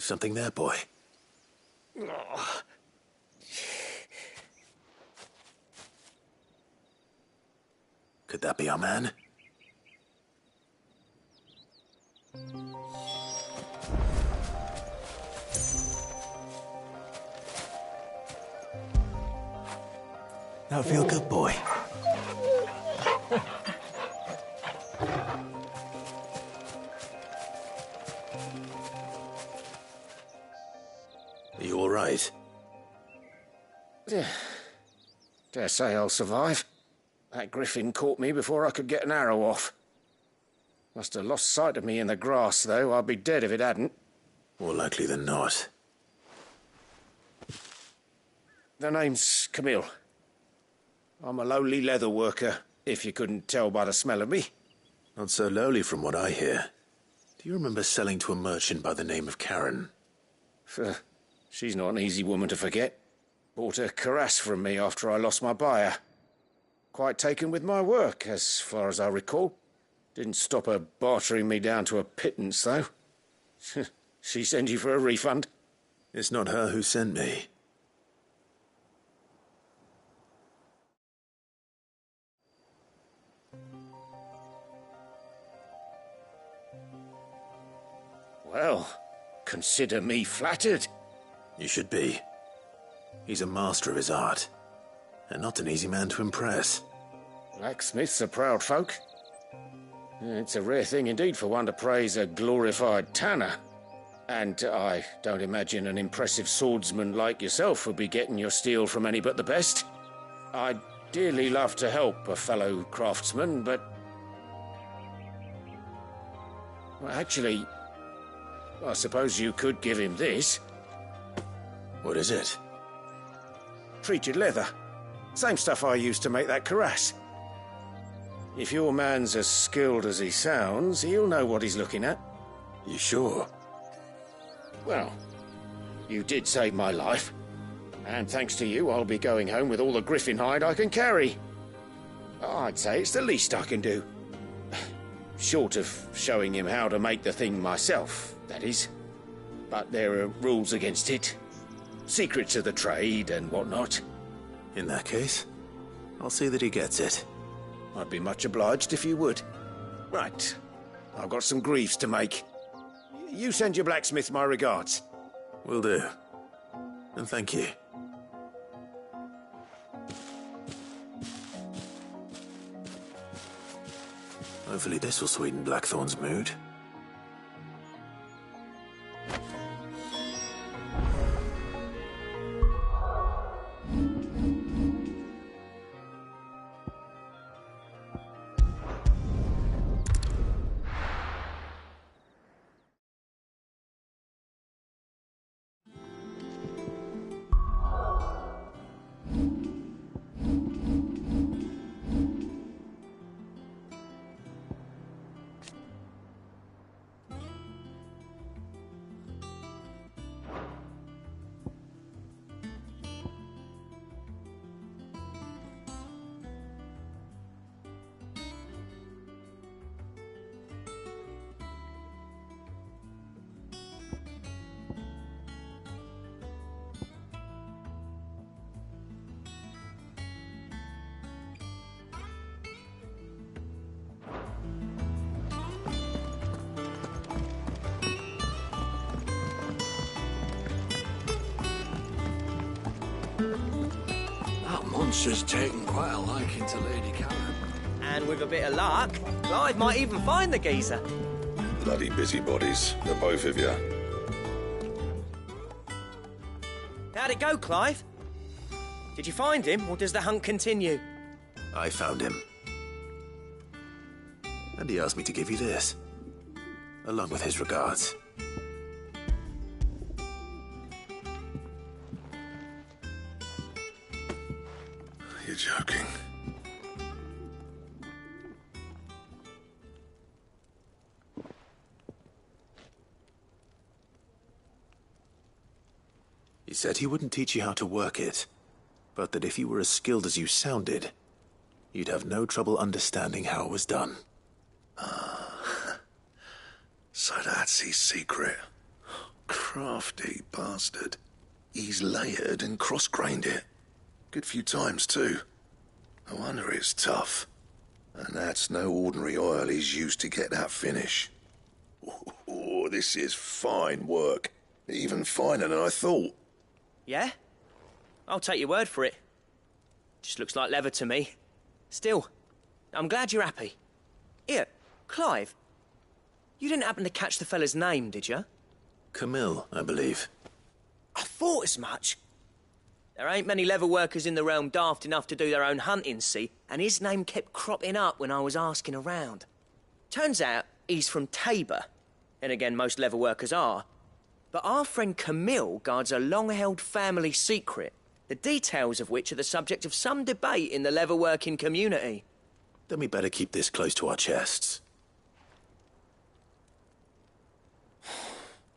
Something there, boy? Could that be our man? Now feel good, boy. Are you all right? Dare say I'll survive. That griffin caught me before I could get an arrow off. Must have lost sight of me in the grass, though. I'd be dead if it hadn't. More likely than not. The name's Camille. I'm a lowly leather worker, if you couldn't tell by the smell of me. Not so lowly from what I hear. Do you remember selling to a merchant by the name of Karen? She's not an easy woman to forget. Bought a cuirass from me after I lost my buyer. Quite taken with my work, as far as I recall. Didn't stop her bartering me down to a pittance, though. She sent you for a refund? It's not her who sent me. Well, consider me flattered. You should be. He's a master of his art, and not an easy man to impress. Blacksmiths are proud folk. It's a rare thing indeed for one to praise a glorified tanner. And I don't imagine an impressive swordsman like yourself would be getting your steel from any but the best. I'd dearly love to help a fellow craftsman, but... Well, actually, I suppose you could give him this. What is it? Treated leather. Same stuff I used to make that cuirass. If your man's as skilled as he sounds, he'll know what he's looking at. You sure? Well, you did save my life. And thanks to you, I'll be going home with all the griffin hide I can carry. I'd say it's the least I can do. Short of showing him how to make the thing myself, that is. But there are rules against it. Secrets of the trade and whatnot. In that case, I'll see that he gets it. I'd be much obliged if you would. Right. I've got some greaves to make. You send your blacksmith my regards. Will do. And thank you. Hopefully this will sweeten Blackthorn's mood. That monster's taken quite a liking to Lady Karen. And with a bit of luck, Clive might even find the geezer. Bloody busybodies, the both of you. How'd it go, Clive? Did you find him, or does the hunt continue? I found him. And he asked me to give you this, along with his regards. You're joking. He said he wouldn't teach you how to work it, but that if you were as skilled as you sounded, you'd have no trouble understanding how it was done. So that's his secret. Crafty bastard. He's layered and cross-grained it. Good few times, too. No wonder it's tough. And that's no ordinary oil he's used to get that finish. Oh, this is fine work. Even finer than I thought. Yeah? I'll take your word for it. Just looks like leather to me. Still, I'm glad you're happy. Here, Clive. You didn't happen to catch the fella's name, did you? Camille, I believe. I thought as much. There ain't many leather workers in the realm daft enough to do their own hunting, see? And his name kept cropping up when I was asking around. Turns out he's from Tabor. And again, most leather workers are. But our friend Camille guards a long-held family secret, the details of which are the subject of some debate in the leather-working community. Then we better keep this close to our chests.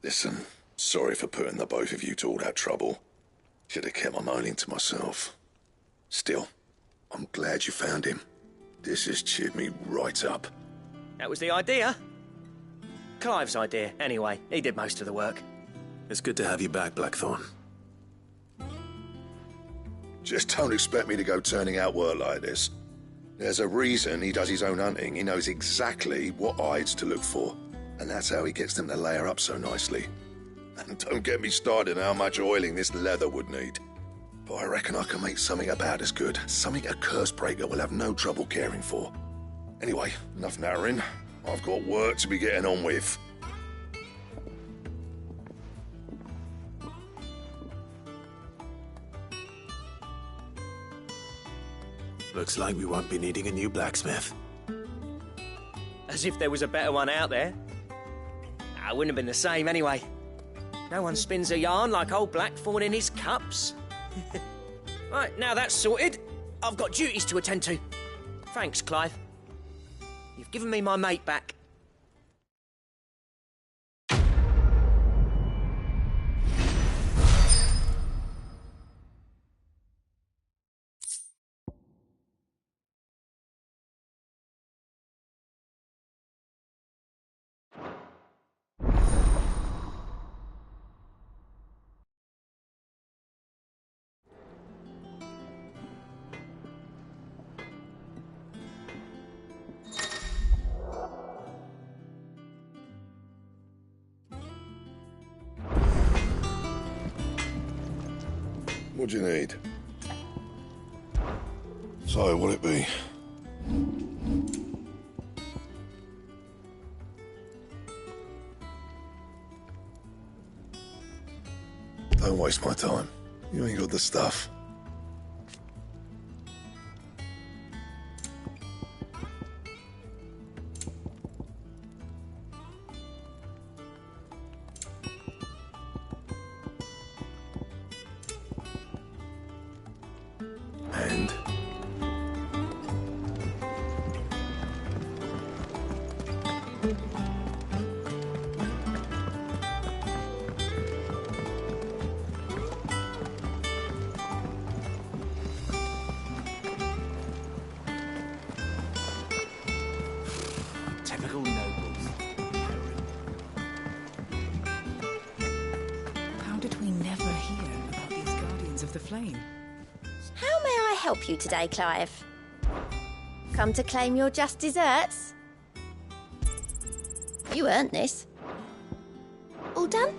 Listen, sorry for putting the both of you to all that trouble. Should have kept my moaning to myself. Still, I'm glad you found him. This has cheered me right up. That was the idea. Clive's idea, anyway. He did most of the work. It's good to have you back, Blackthorn. Just don't expect me to go turning out work like this. There's a reason he does his own hunting. He knows exactly what hides to look for. And that's how he gets them to layer up so nicely. And don't get me started on how much oiling this leather would need. But I reckon I can make something about as good. Something a Cursebreaker will have no trouble caring for. Anyway, enough narrowing. I've got work to be getting on with. Looks like we won't be needing a new blacksmith. As if there was a better one out there. I wouldn't have been the same anyway. No one spins a yarn like old Blackthorn in his cups. Right, now that's sorted, I've got duties to attend to. Thanks, Clive. You've given me my mate back. What do you need? So, what'll it be? Don't waste my time. You ain't got the stuff. And? Typical nobles. How did we never hear about these Guardians of the Flame? How may I help you today, Clive? Come to claim your just desserts? You earned this. All done?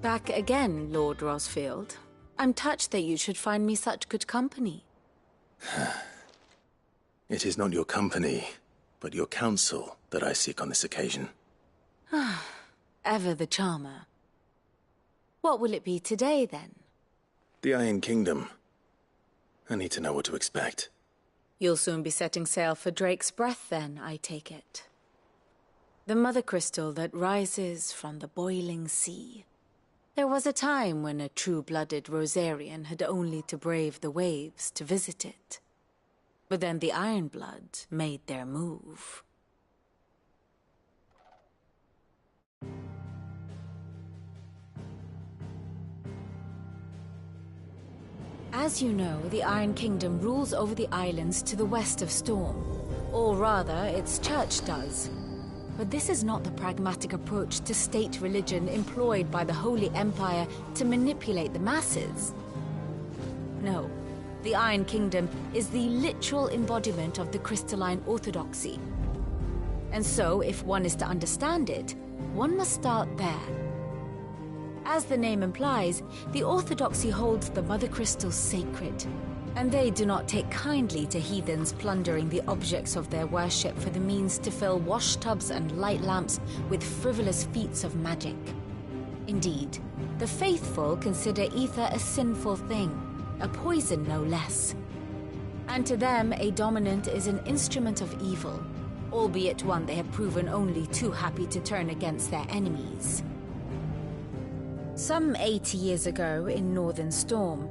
Back again, Lord Rosfield. I'm touched that you should find me such good company. It is not your company, but your counsel that I seek on this occasion. Ever the charmer. What will it be today, then? The Iron Kingdom. I need to know what to expect. You'll soon be setting sail for Drake's Breath, then, I take it. The mother crystal that rises from the boiling sea. There was a time when a true-blooded Rosarian had only to brave the waves to visit it. But then the Ironblood made their move. As you know, the Iron Kingdom rules over the islands to the west of Storm. Or rather, its church does. But this is not the pragmatic approach to state religion employed by the Holy Empire to manipulate the masses. No, the Iron Kingdom is the literal embodiment of the crystalline orthodoxy. And so, if one is to understand it, one must start there. As the name implies, the orthodoxy holds the Mother Crystals sacred, and they do not take kindly to heathens plundering the objects of their worship for the means to fill washtubs and light lamps with frivolous feats of magic. Indeed, the faithful consider ether a sinful thing, a poison no less. And to them, a dominant is an instrument of evil, albeit one they have proven only too happy to turn against their enemies. Some 80 years ago, in Northern Storm,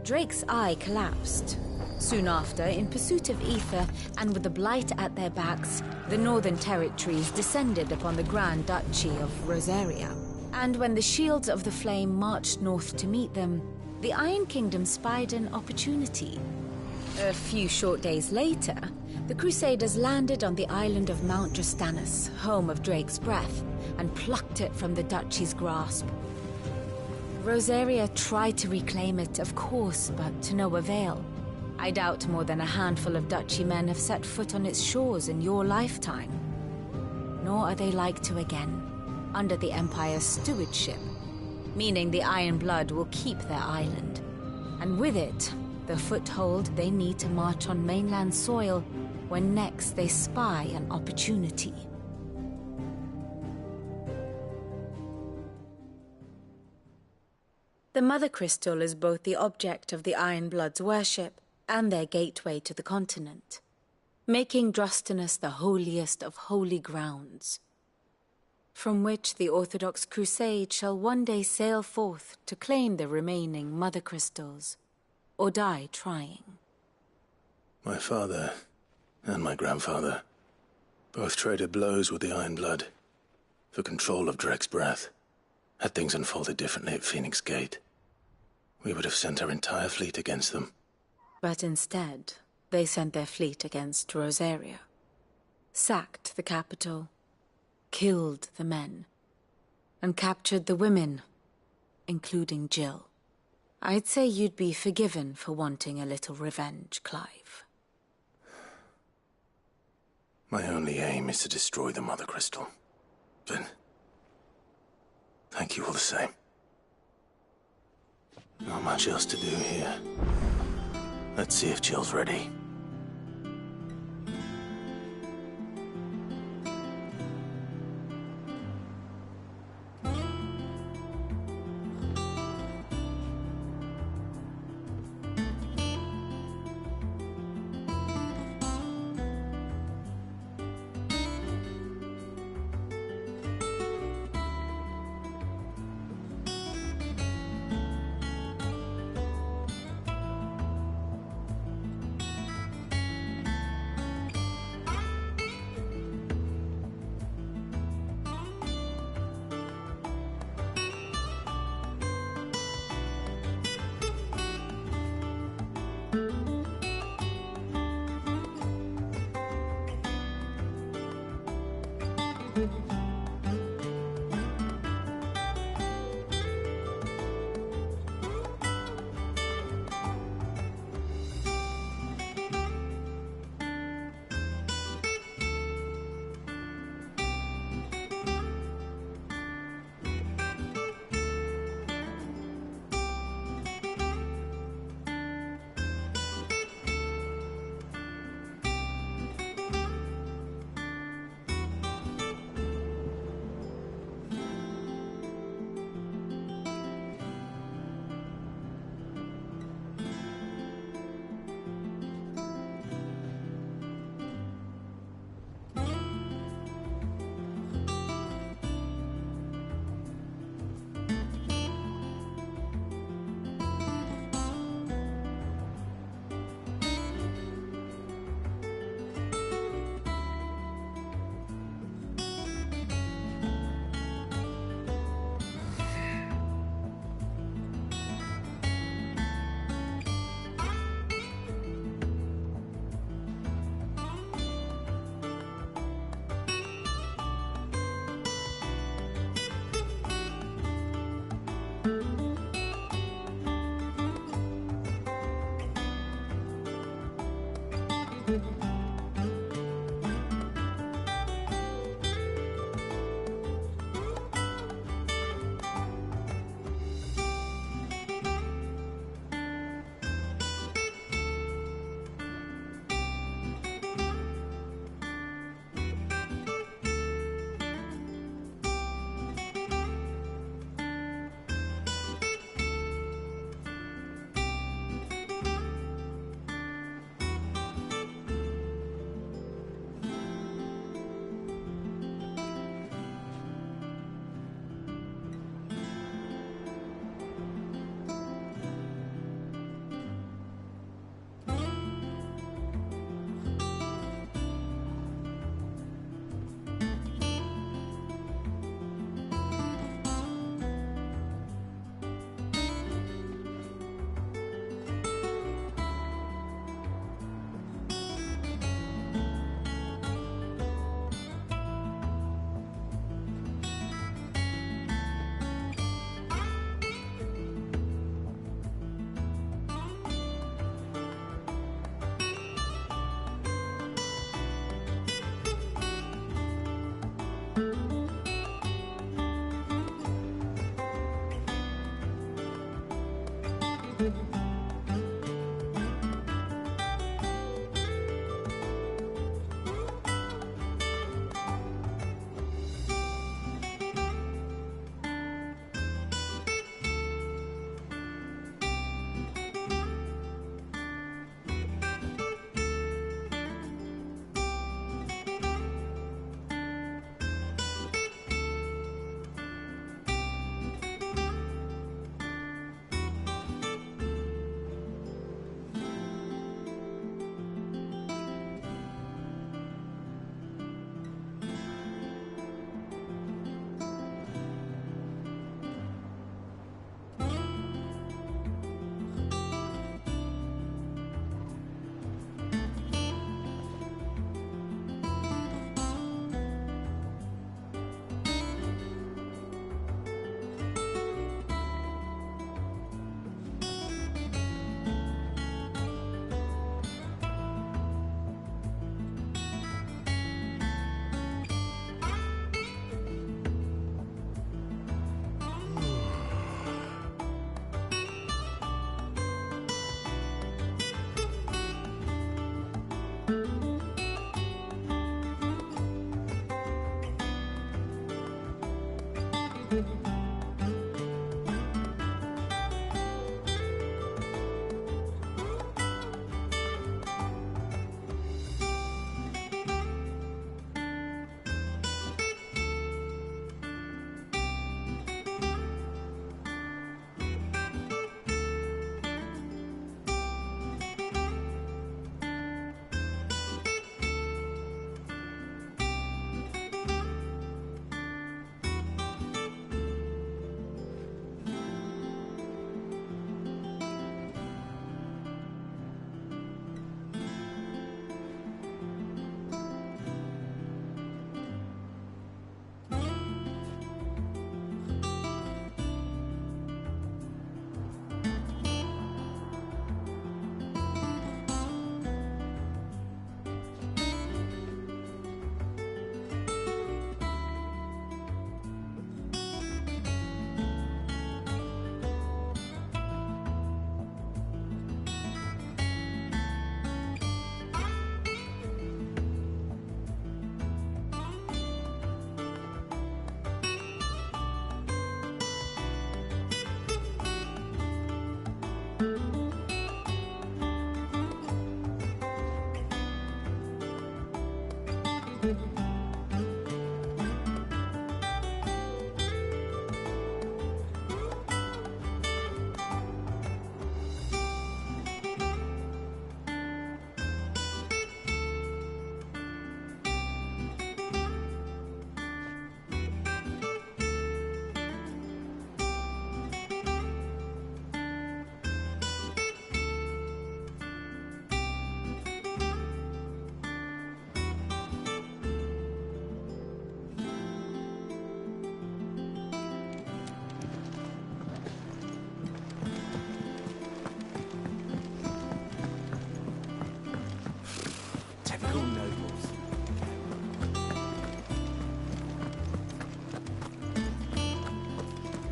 Drake's eye collapsed. Soon after, in pursuit of ether, and with the Blight at their backs, the Northern Territories descended upon the Grand Duchy of Rosaria. And when the Shields of the Flame marched north to meet them, the Iron Kingdom spied an opportunity. A few short days later, the Crusaders landed on the island of Mount Drastanus, home of Drake's Breath, and plucked it from the Duchy's grasp. Rosaria tried to reclaim it, of course, but to no avail. I doubt more than a handful of Duchy men have set foot on its shores in your lifetime. Nor are they like to again, under the Empire's stewardship, meaning the Iron Blood will keep their island. And with it, the foothold they need to march on mainland soil when next they spy an opportunity. The Mother Crystal is both the object of the Iron Blood's worship and their gateway to the continent, making Drastanus the holiest of holy grounds, from which the Orthodox Crusade shall one day sail forth to claim the remaining Mother Crystals, or die trying. My father and my grandfather both traded blows with the Iron Blood for control of Drake's Breath. Had things unfolded differently at Phoenix Gate, we would have sent our entire fleet against them. But instead, they sent their fleet against Rosaria, sacked the capital, killed the men, and captured the women, including Jill. I'd say you'd be forgiven for wanting a little revenge, Clive. My only aim is to destroy the Mother Crystal. But thank you all the same. Not much else to do here. Let's see if Jill's ready.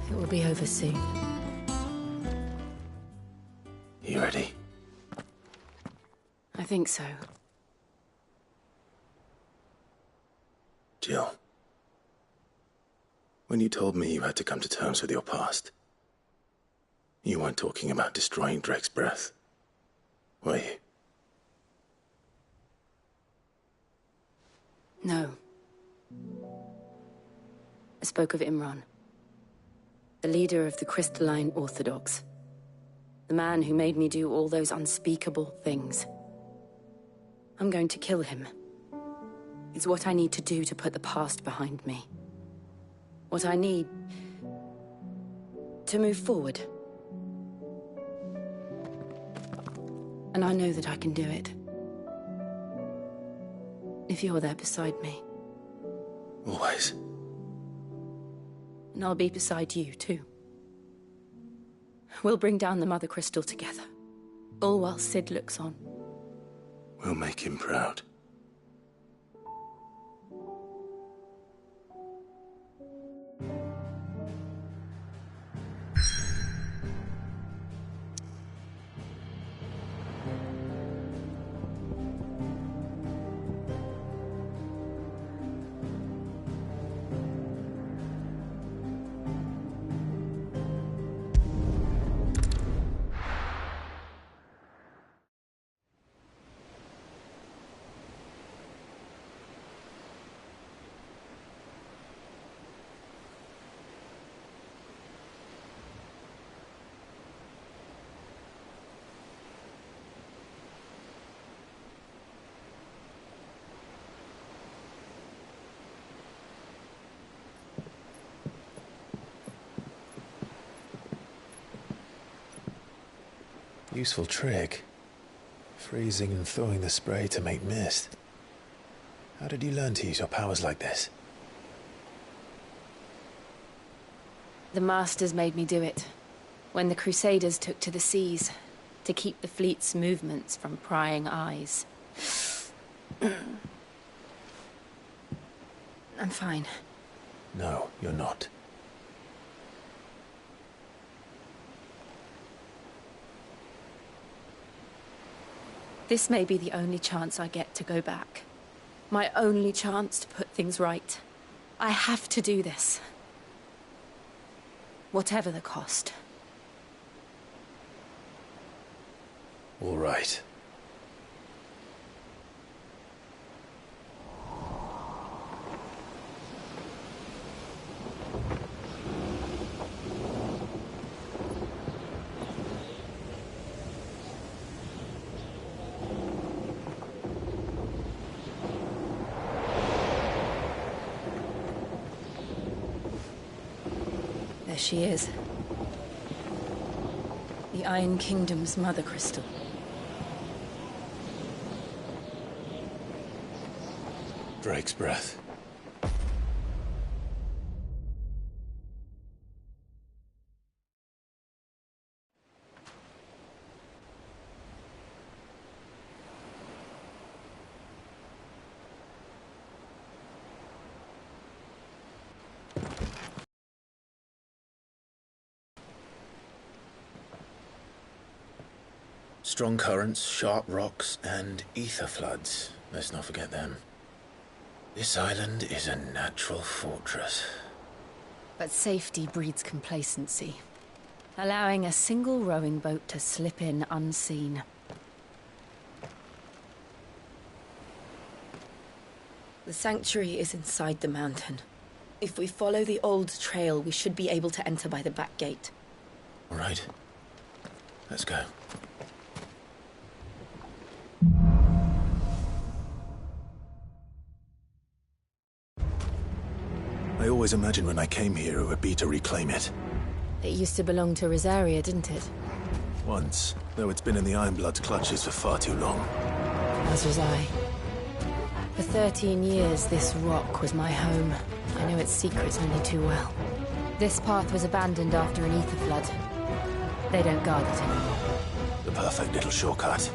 It will be over soon. You ready? I think so. Jill, when you told me you had to come to terms with your past, you weren't talking about destroying Drake's breath, were you? No. I spoke of Imran, the leader of the Crystalline Orthodox. The man who made me do all those unspeakable things. I'm going to kill him. It's what I need to do to put the past behind me. What I need to move forward. And I know that I can do it. If you're there beside me. Always. And I'll be beside you, too. We'll bring down the Mother Crystal together. All while Sid looks on. We'll make him proud. Useful trick. Freezing and thawing the spray to make mist. How did you learn to use your powers like this? The Masters made me do it. When the Crusaders took to the seas, to keep the fleet's movements from prying eyes. I'm fine. No, you're not. This may be the only chance I get to go back. My only chance to put things right. I have to do this. Whatever the cost. All right. There she is. The Iron Kingdom's Mother Crystal. Drake's breath. Strong currents, sharp rocks, and ether floods. Let's not forget them. This island is a natural fortress. But safety breeds complacency. Allowing a single rowing boat to slip in unseen. The sanctuary is inside the mountain. If we follow the old trail, we should be able to enter by the back gate. All right. Let's go. I always imagined when I came here it would be to reclaim it. It used to belong to Rosaria, didn't it? Once, though it's been in the Ironblood's clutches for far too long. As was I. For 13 years, this rock was my home. I know its secrets only too well. This path was abandoned after an ether flood. They don't guard it anymore. The perfect little shortcut.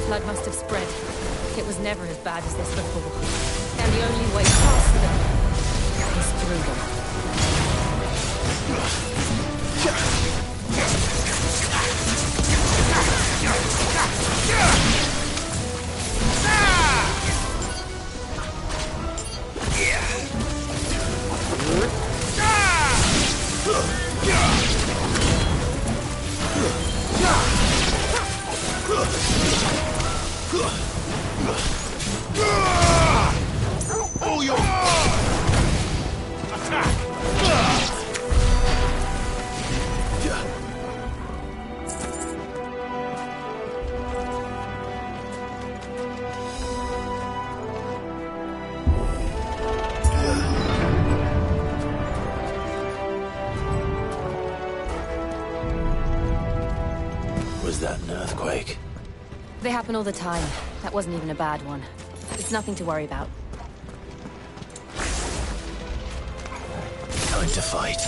Flood must have spread. It was never as bad as this before. And the only way past them is through them. Was that an earthquake? They happen all the time. That wasn't even a bad one. It's nothing to worry about. Time to fight.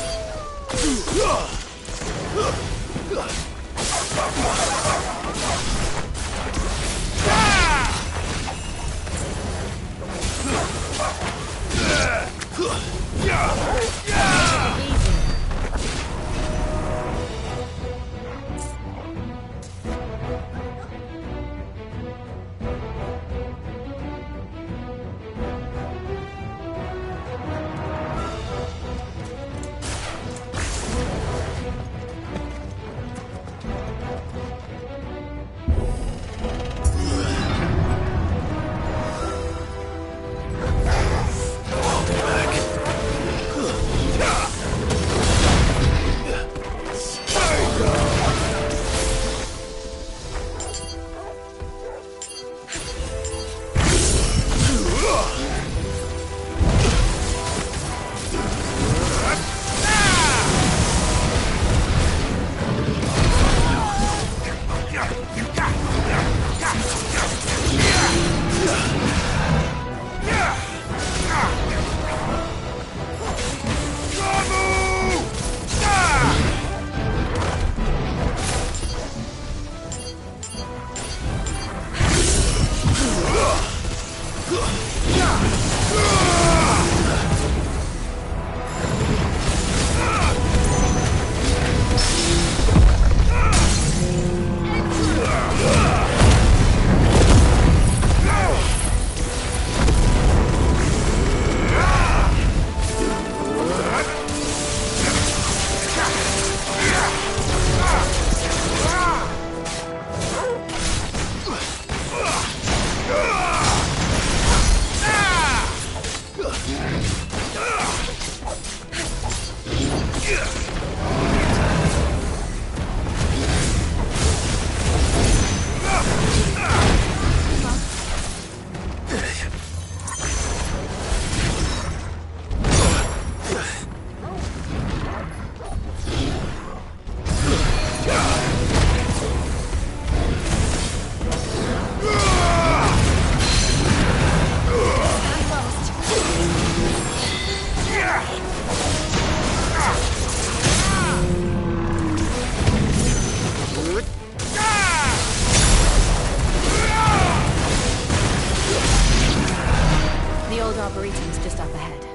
The old Arboretum's just up ahead.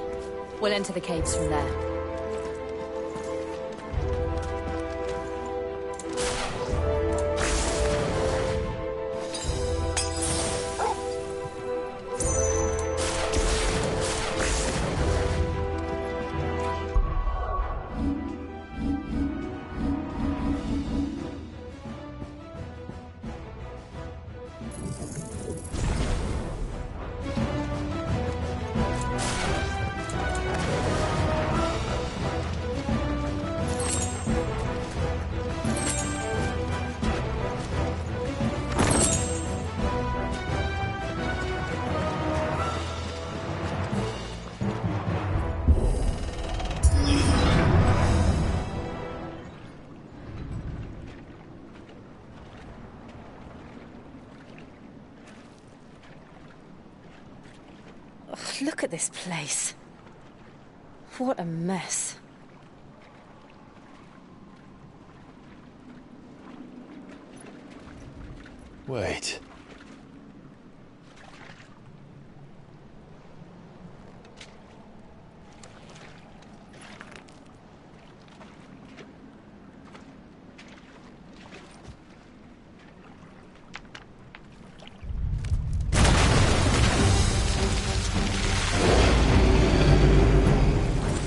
We'll enter the caves from there. Look at this place. What a mess. Wait.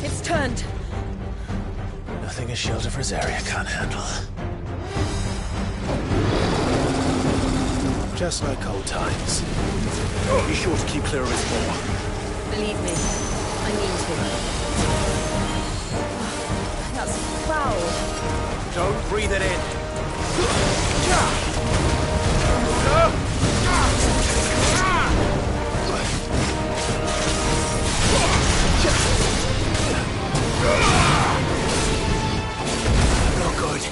It's turned. Nothing a shelter for this area can't handle. Just like old times. Be sure to keep clear of its paw. Believe me, I mean to. That's foul. Don't breathe it in. Not good.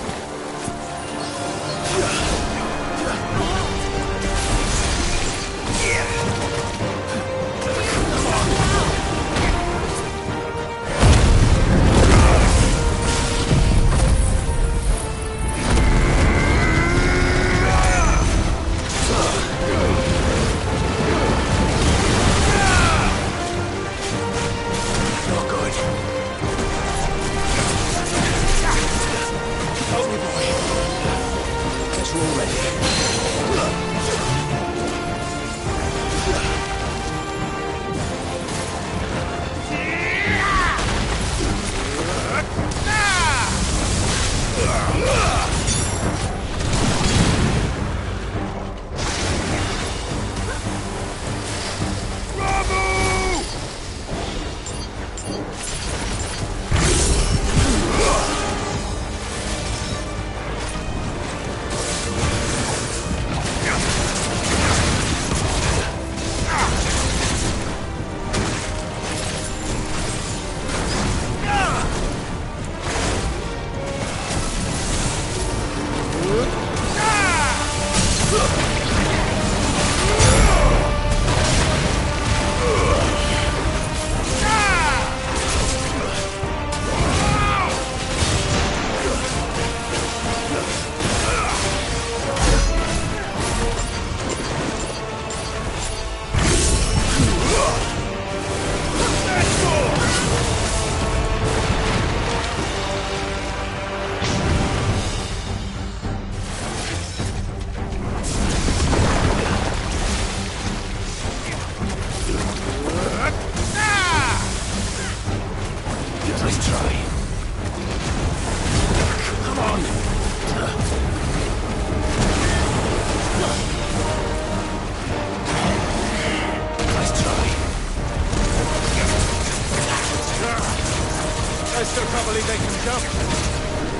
I still can't believe they can jump.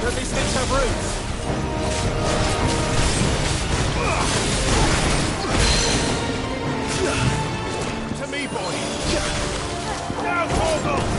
Don't these things have roots? To me, boy. Now, Torgal!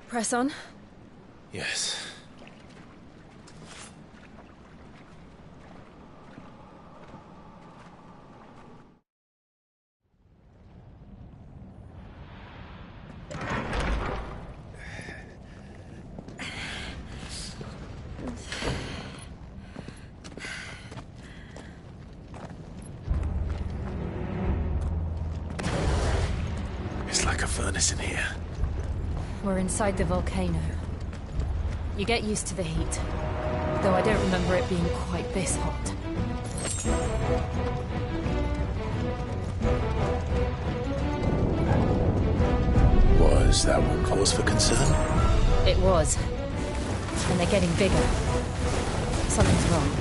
Press on? Yes. It's like a furnace in here. We're inside the volcano. You get used to the heat, though I don't remember it being quite this hot. Was that one cause for concern? It was. And they're getting bigger. Something's wrong.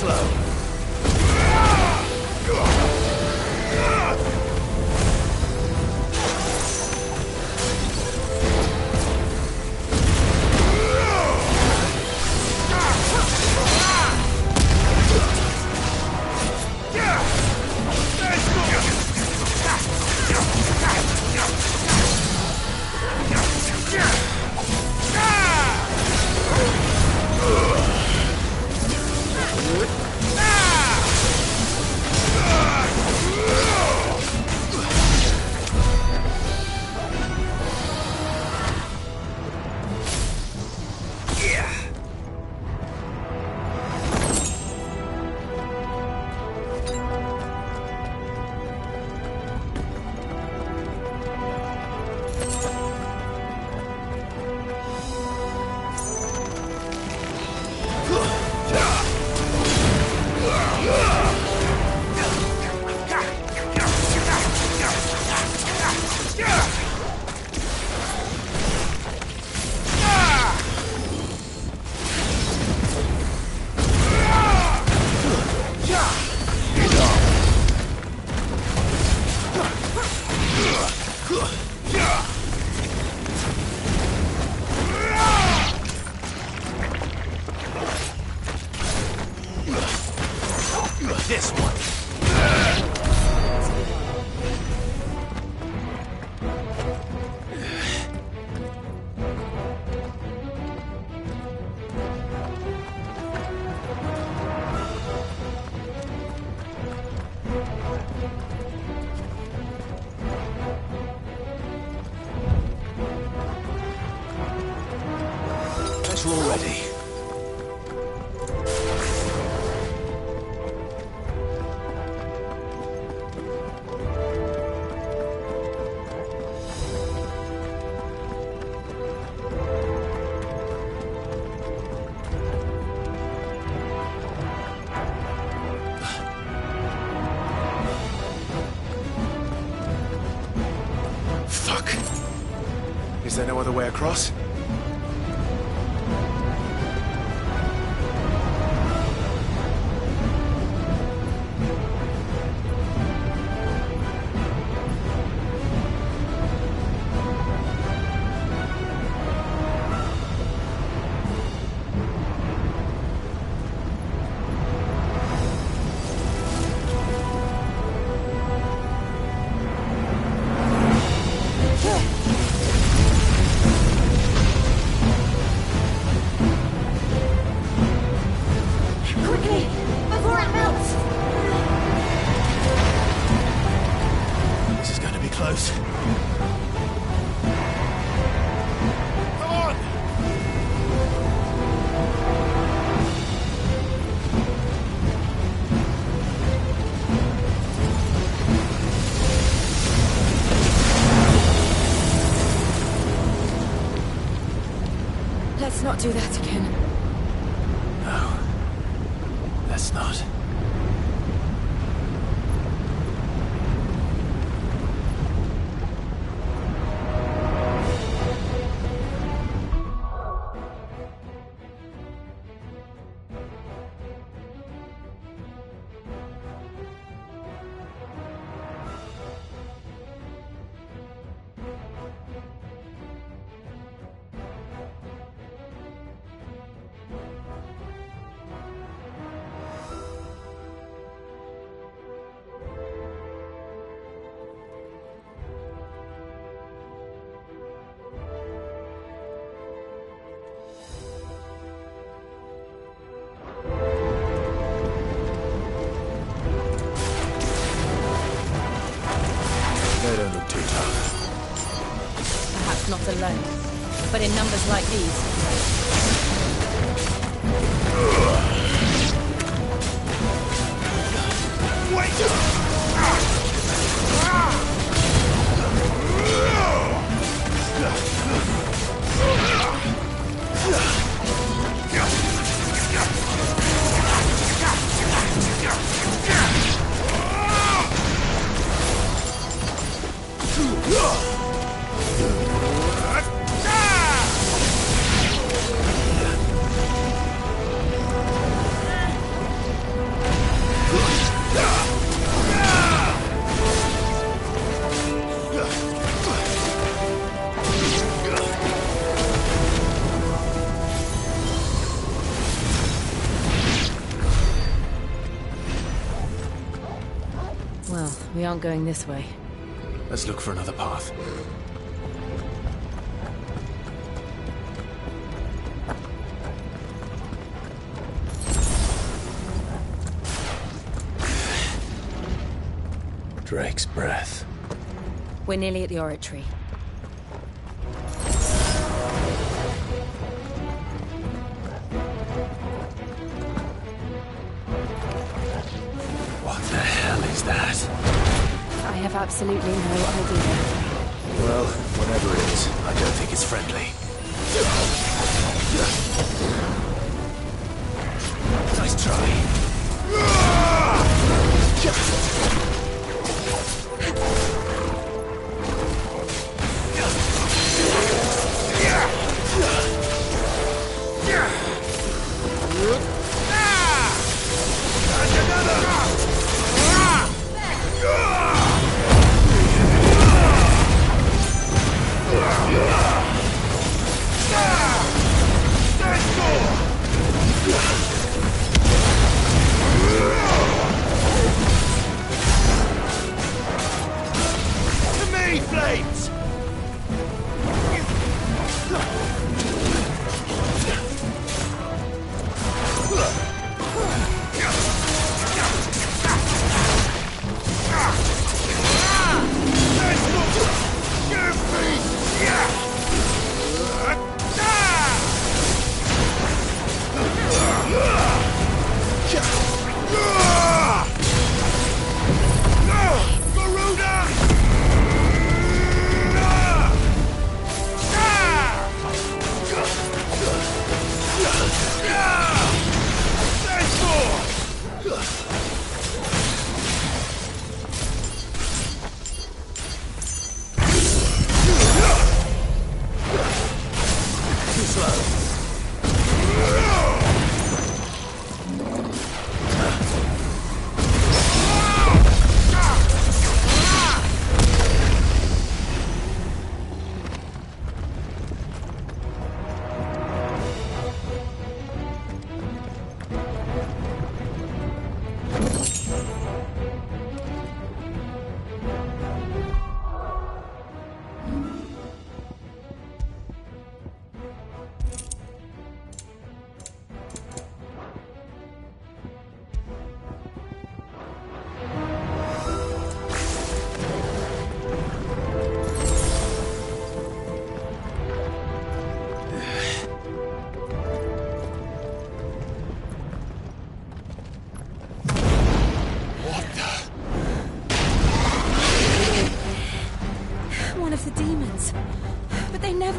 slow. This one. That's all ready. Fuck. Is there no other way across? Quickly, before it melts! This is going to be close. Come on! Let's not do that again. No. Let's not. They don't look too tough. Perhaps not alone, but in numbers like these. We aren't going this way. Let's look for another path. Drake's breath. We're nearly at the oratory. What the hell is that? I have absolutely no idea. Well, whatever it is, I don't think it's friendly. Nice try.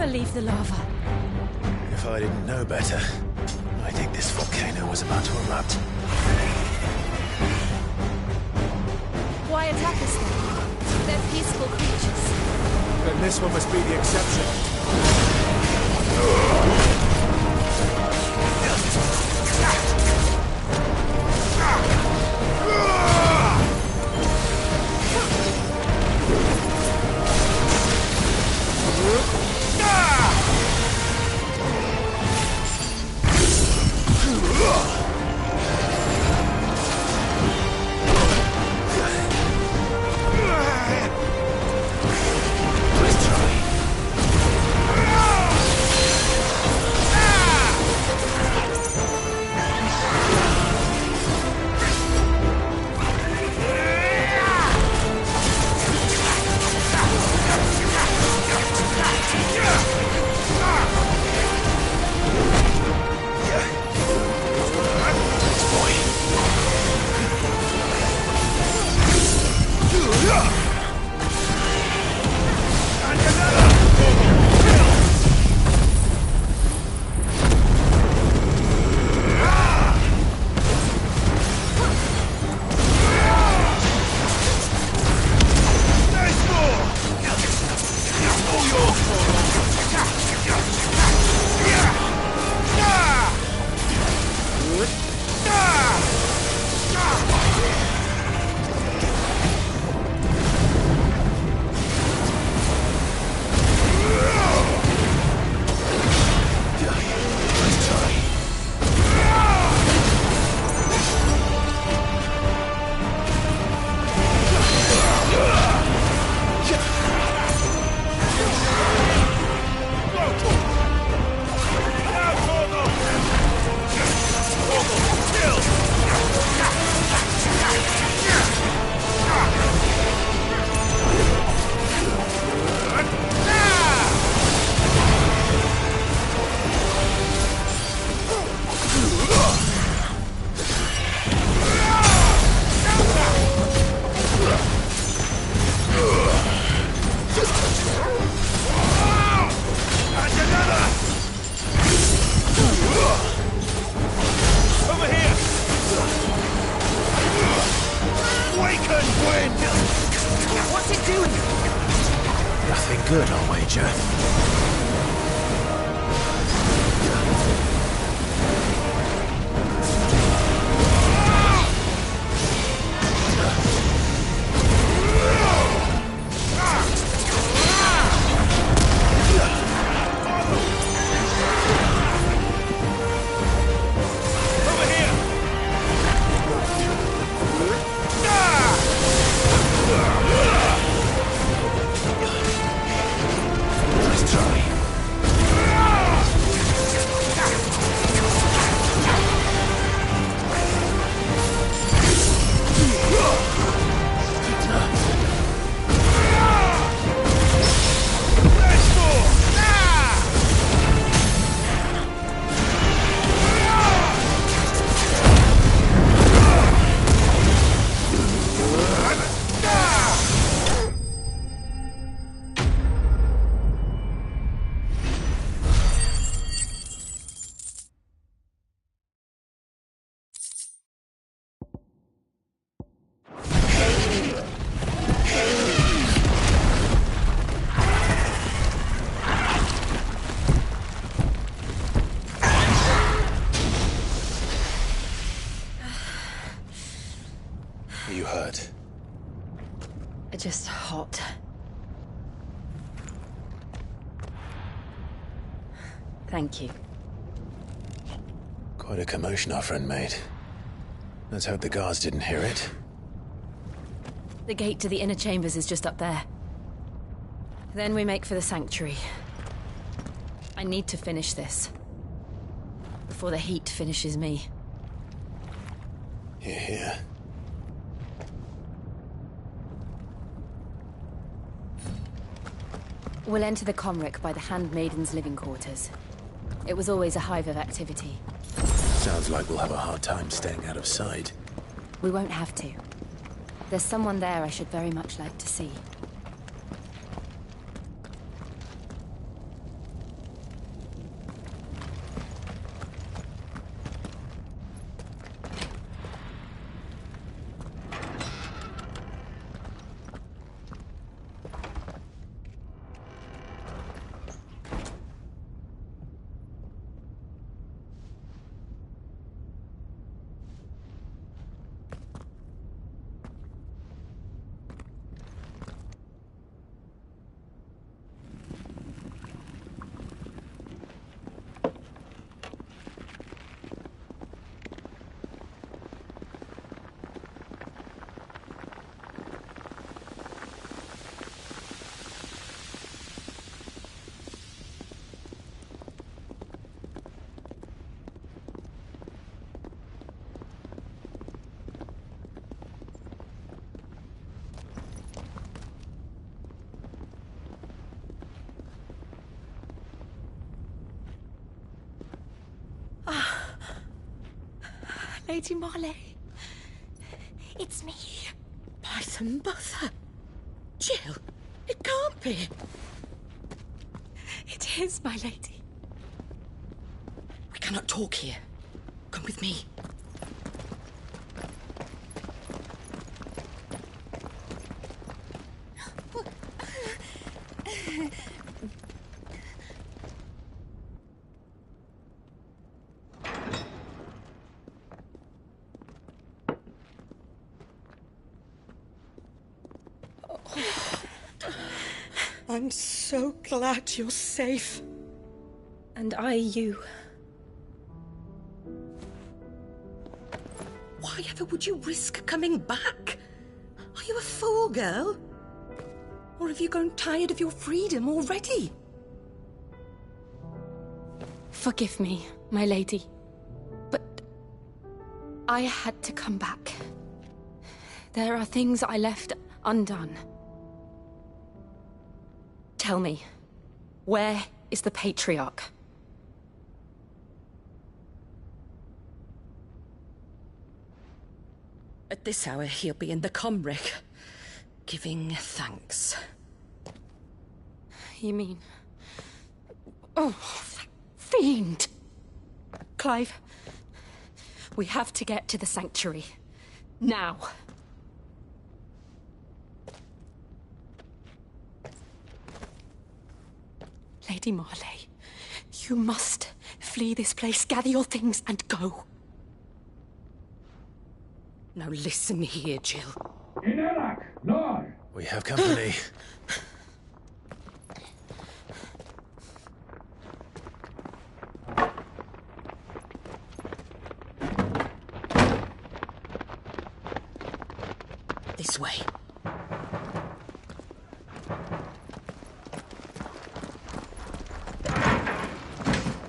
Leave the lava. If I didn't know better, I think this volcano was about to erupt. Why attack us then? They're peaceful creatures. Then this one must be the exception. good, I'll wager. Are you hurt? Just hot. Thank you. Quite a commotion our friend made. Let's hope the guards didn't hear it. The gate to the inner chambers is just up there. Then we make for the sanctuary. I need to finish this. Before the heat finishes me. Hear, hear. We'll enter the Comric by the Handmaiden's living quarters. It was always a hive of activity. Sounds like we'll have a hard time staying out of sight. We won't have to. There's someone there I should very much like to see. Lady Marley. It's me. By some mother. Jill, it can't be. It is, my lady. We cannot talk here. Come with me. I'm so glad you're safe. And I you. Why ever would you risk coming back? Are you a fool, girl? Or have you grown tired of your freedom already? Forgive me, my lady. But I had to come back. There are things I left undone. Tell me, where is the Patriarch? At this hour, he'll be in the Comric, giving thanks. You mean... Oh, that fiend! Clive, we have to get to the sanctuary. Now. Lady Marley, you must flee this place. Gather your things and go. Now listen here, Jill. We have company. This way.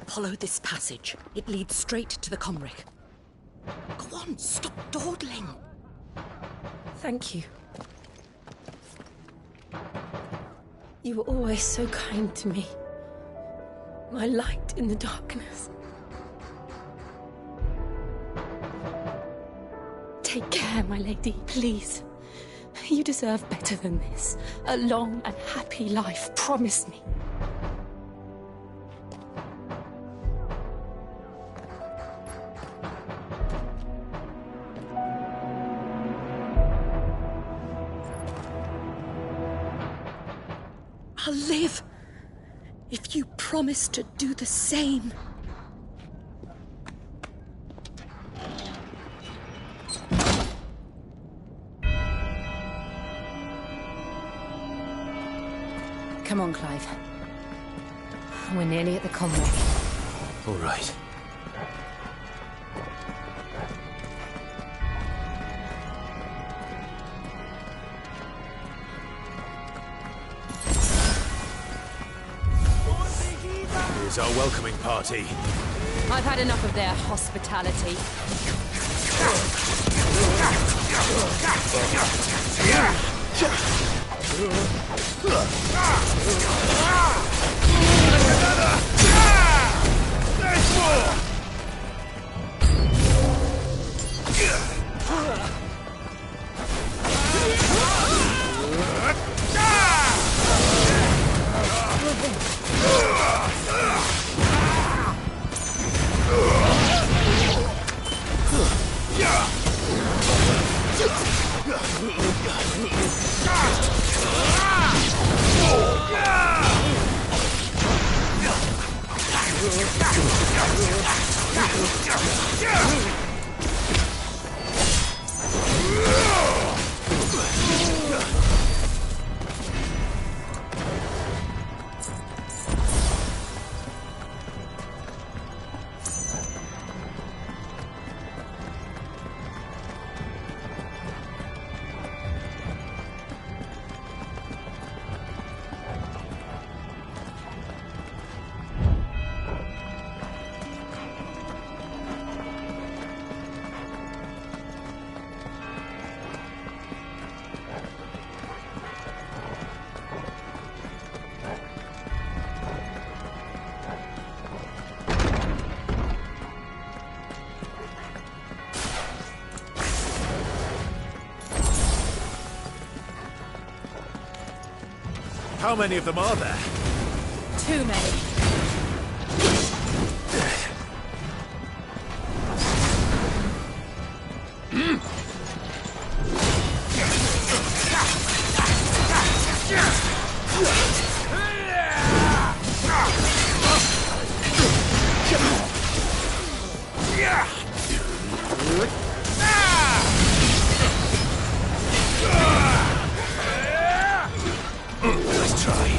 Follow this passage. It leads straight to the Comric. Go on, stop dawdling. Thank you. You were always so kind to me. My light in the darkness. Take care, my lady, please. You deserve better than this. A long and happy life, promise me. I'll live if you promise to do the same. Come on, Clive. We're nearly at the Comric. All right. Here's our welcoming party. I've had enough of their hospitality. There's more! How many of them are there? Too many. Let's try.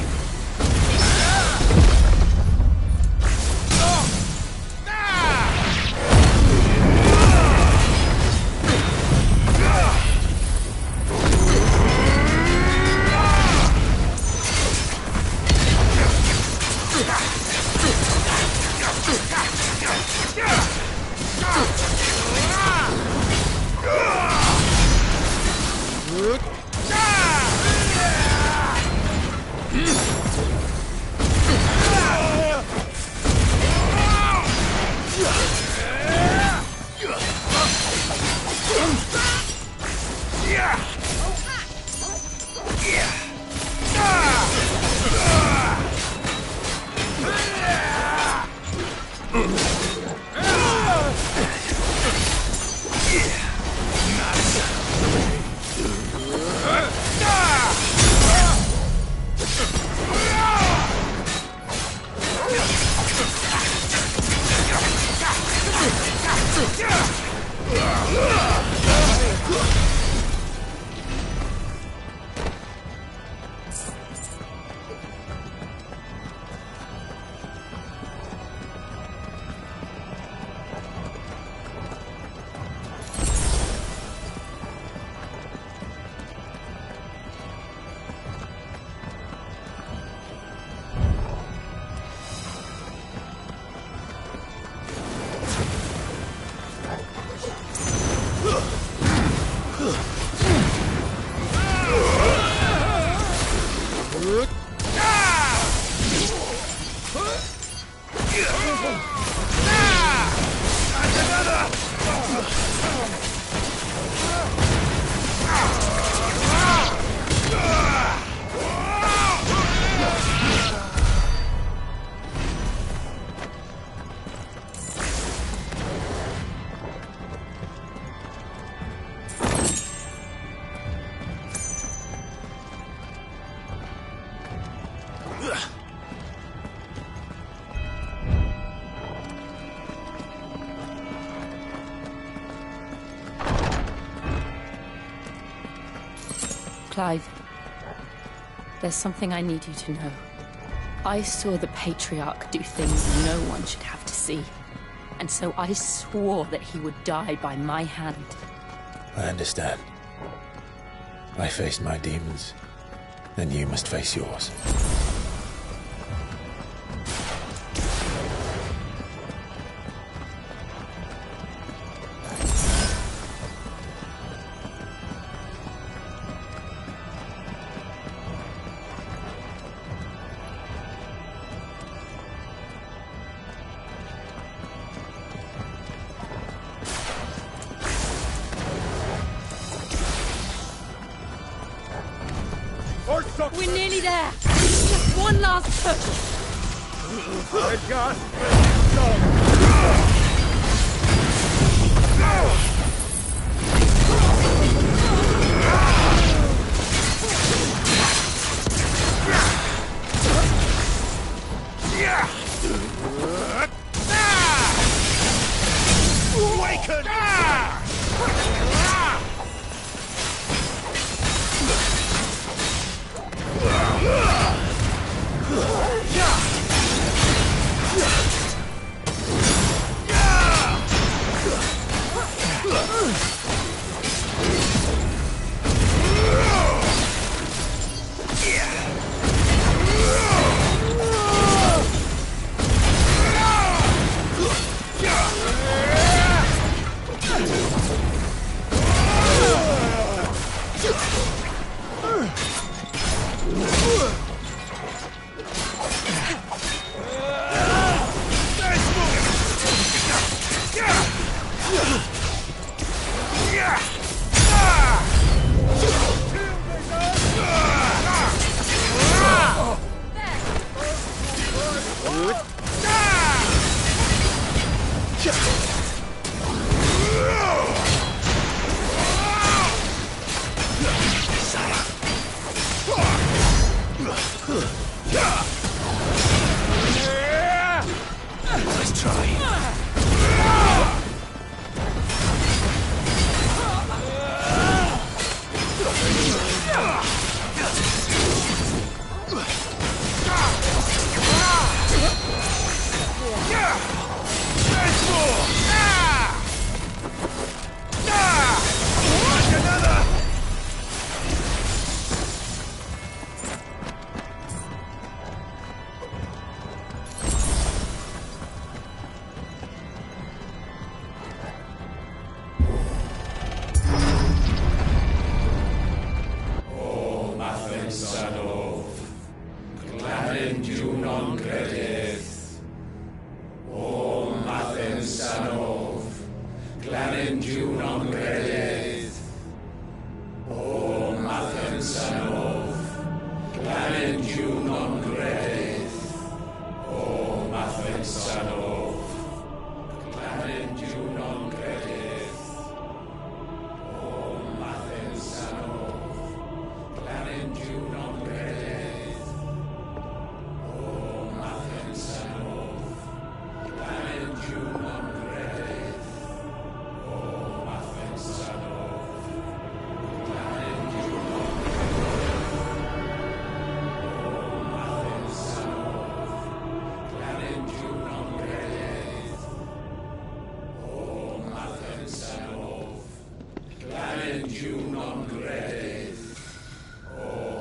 Clive, there's something I need you to know. I saw the Patriarch do things no one should have to see. And so I swore that he would die by my hand. I understand. I faced my demons, then you must face yours. We're nearly there. Just one last push. Awaken! Let's try.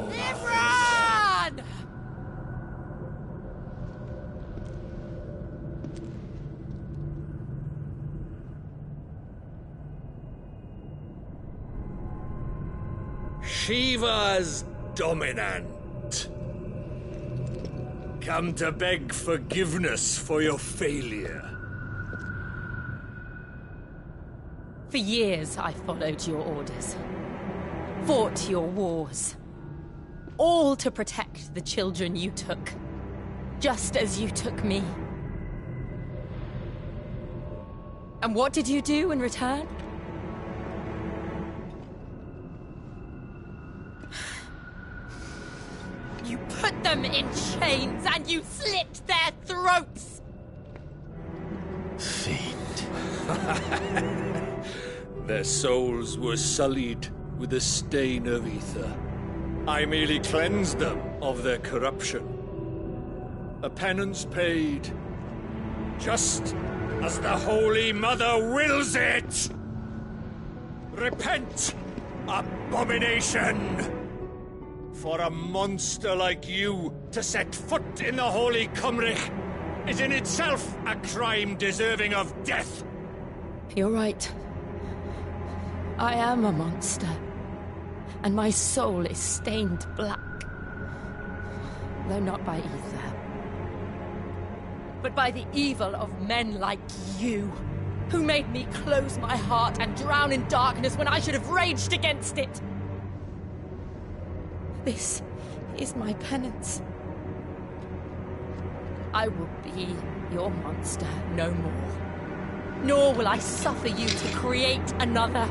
Imran! Shiva's dominant. Come to beg forgiveness for your failure. For years I followed your orders. Fought your wars. All to protect the children you took. Just as you took me. And what did you do in return? You put them in chains and you slit their throats! Their souls were sullied with a stain of ether. I merely cleansed them of their corruption. A penance paid, just as the Holy Mother wills it! Repent, abomination! For a monster like you to set foot in the Holy Cymric is in itself a crime deserving of death. You're right. I am a monster. And my soul is stained black. Though not by ether. But by the evil of men like you, who made me close my heart and drown in darkness when I should have raged against it. This is my penance. I will be your monster no more. Nor will I suffer you to create another.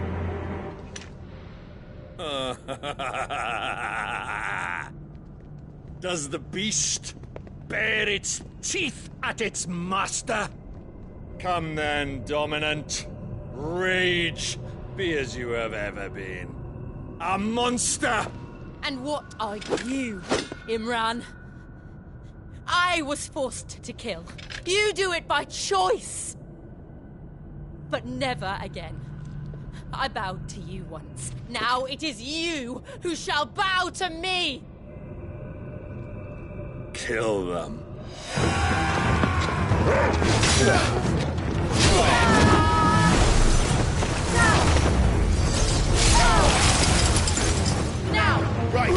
Does the beast bare its teeth at its master? Come then, dominant. Rage, be as you have ever been. A monster! And what are you, Imran? I was forced to kill. You do it by choice. But never again. I bowed to you once. Now it is you who shall bow to me! Kill them. Now! Right!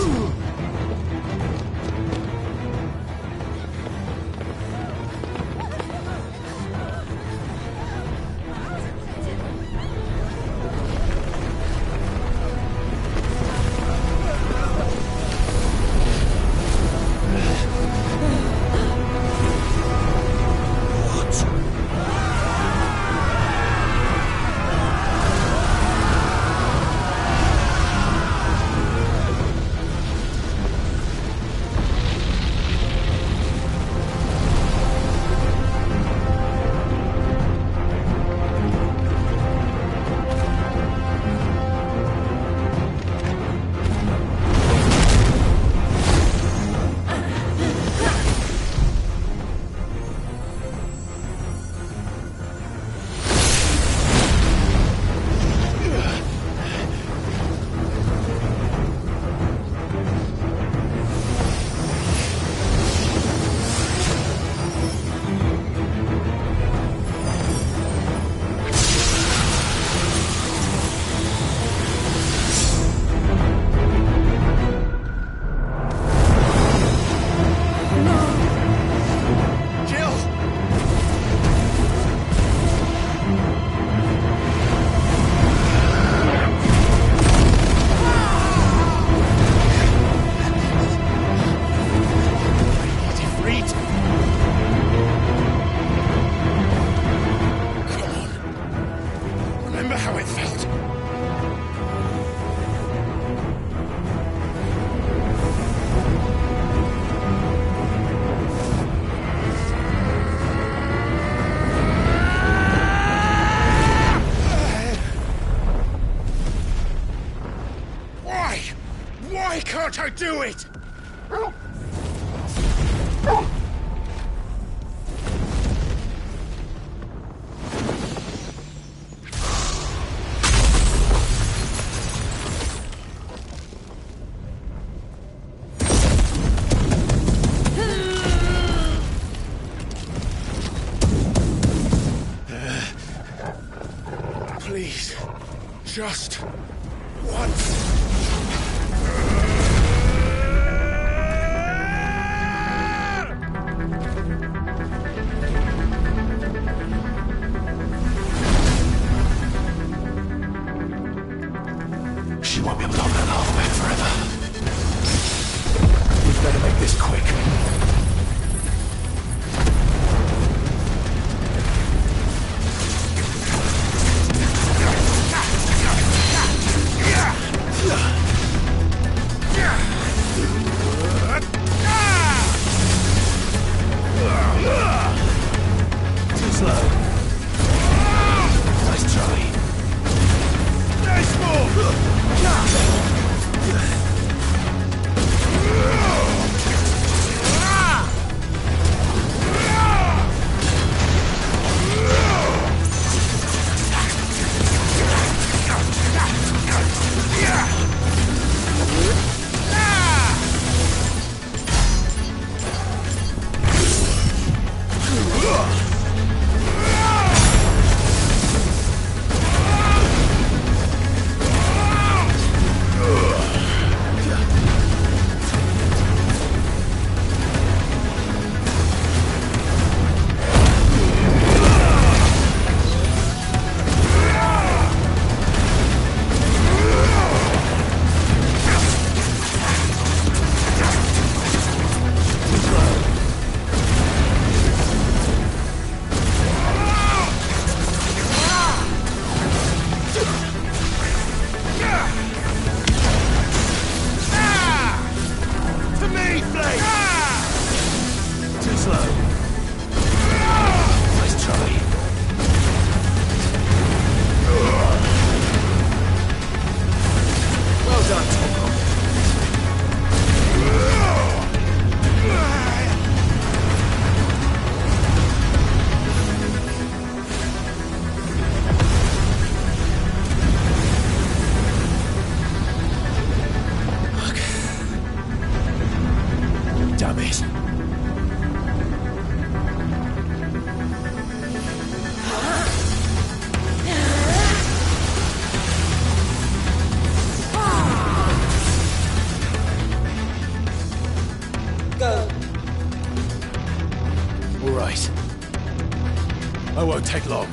Why can't I do it? Just once. She won't be able to hold that hole back forever. We'd better make this quick. Too slow. Nice try. Nice move! Damn it. Go. All right. I won't take long.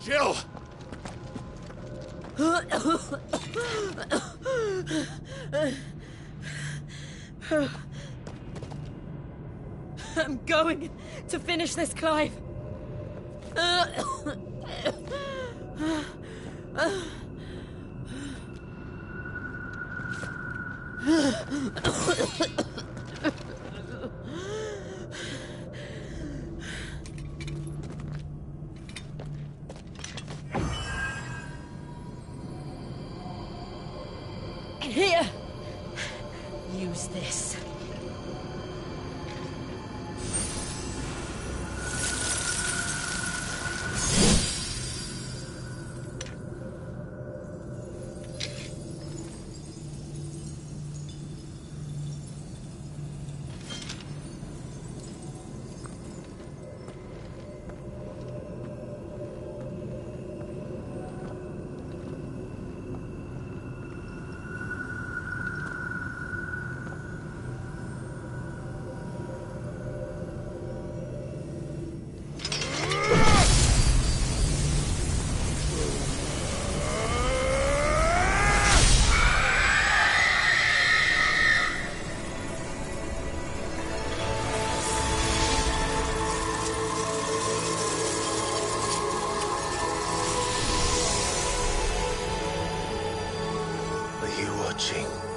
Jill! I'm going to finish this, Clive. Here! Use this.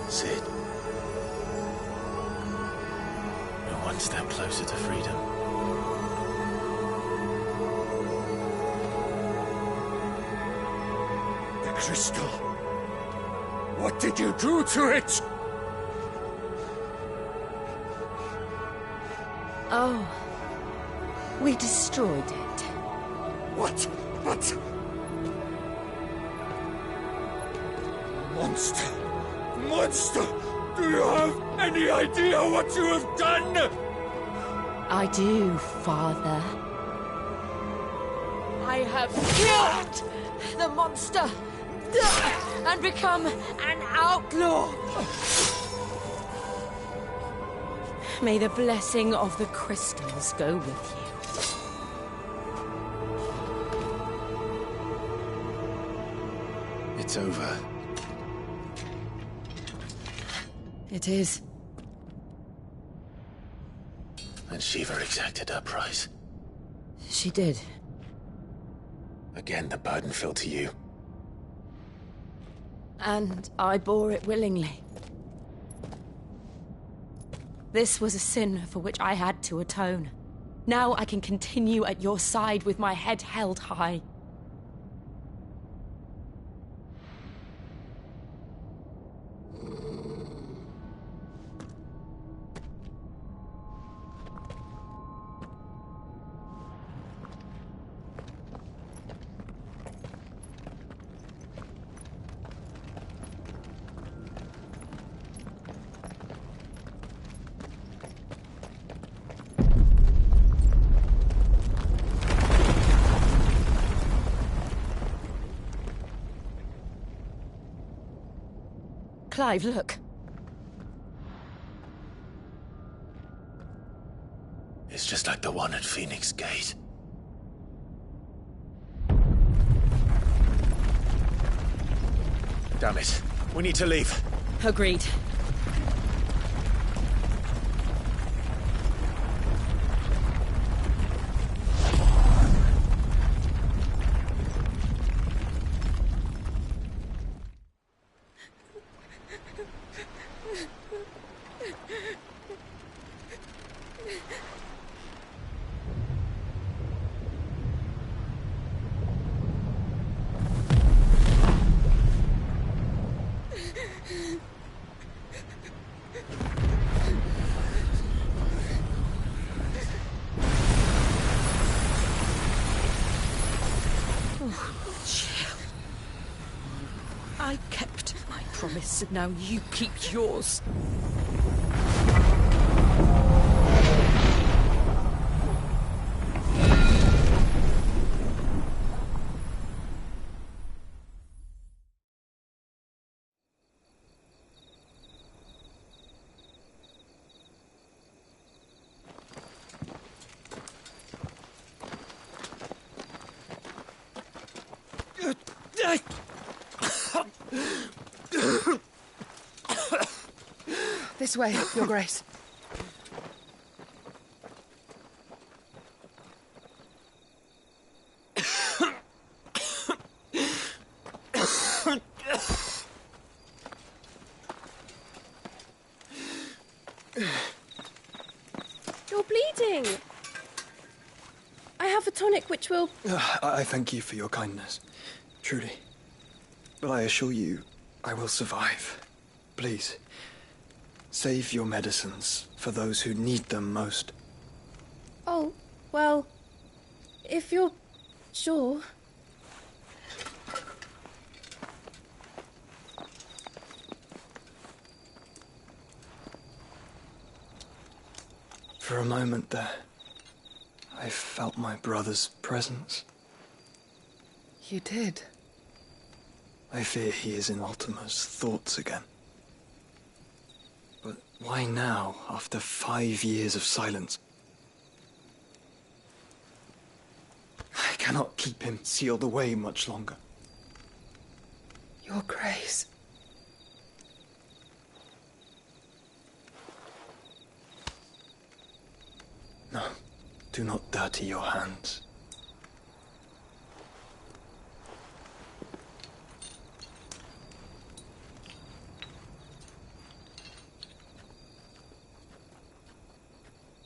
Sid. We're one step closer to freedom. The crystal. What did you do to it? Oh. We destroyed it. What? But... Monster! Monster! Do you have any idea what you have done? I do, Father. I have killed the monster and become an outlaw. May the blessing of the crystals go with you. It's over. It is. And Shiva exacted her price. She did. Again, the burden fell to you. And I bore it willingly. This was a sin for which I had to atone. Now I can continue at your side with my head held high. Clive, look. It's just like the one at Phoenix Gate. Damn it. We need to leave. Agreed. I kept my promise, and now you keep yours. This way, Your Grace. You're bleeding. I have a tonic which will... I thank you for your kindness, truly. But I assure you, I will survive. Please, save your medicines for those who need them most. Oh, well, if you're sure... For a moment there, I felt my brother's presence. You did? I fear he is in Ultima's thoughts again. But why now, after 5 years of silence? I cannot keep him sealed away much longer. Your Grace. No, do not dirty your hands.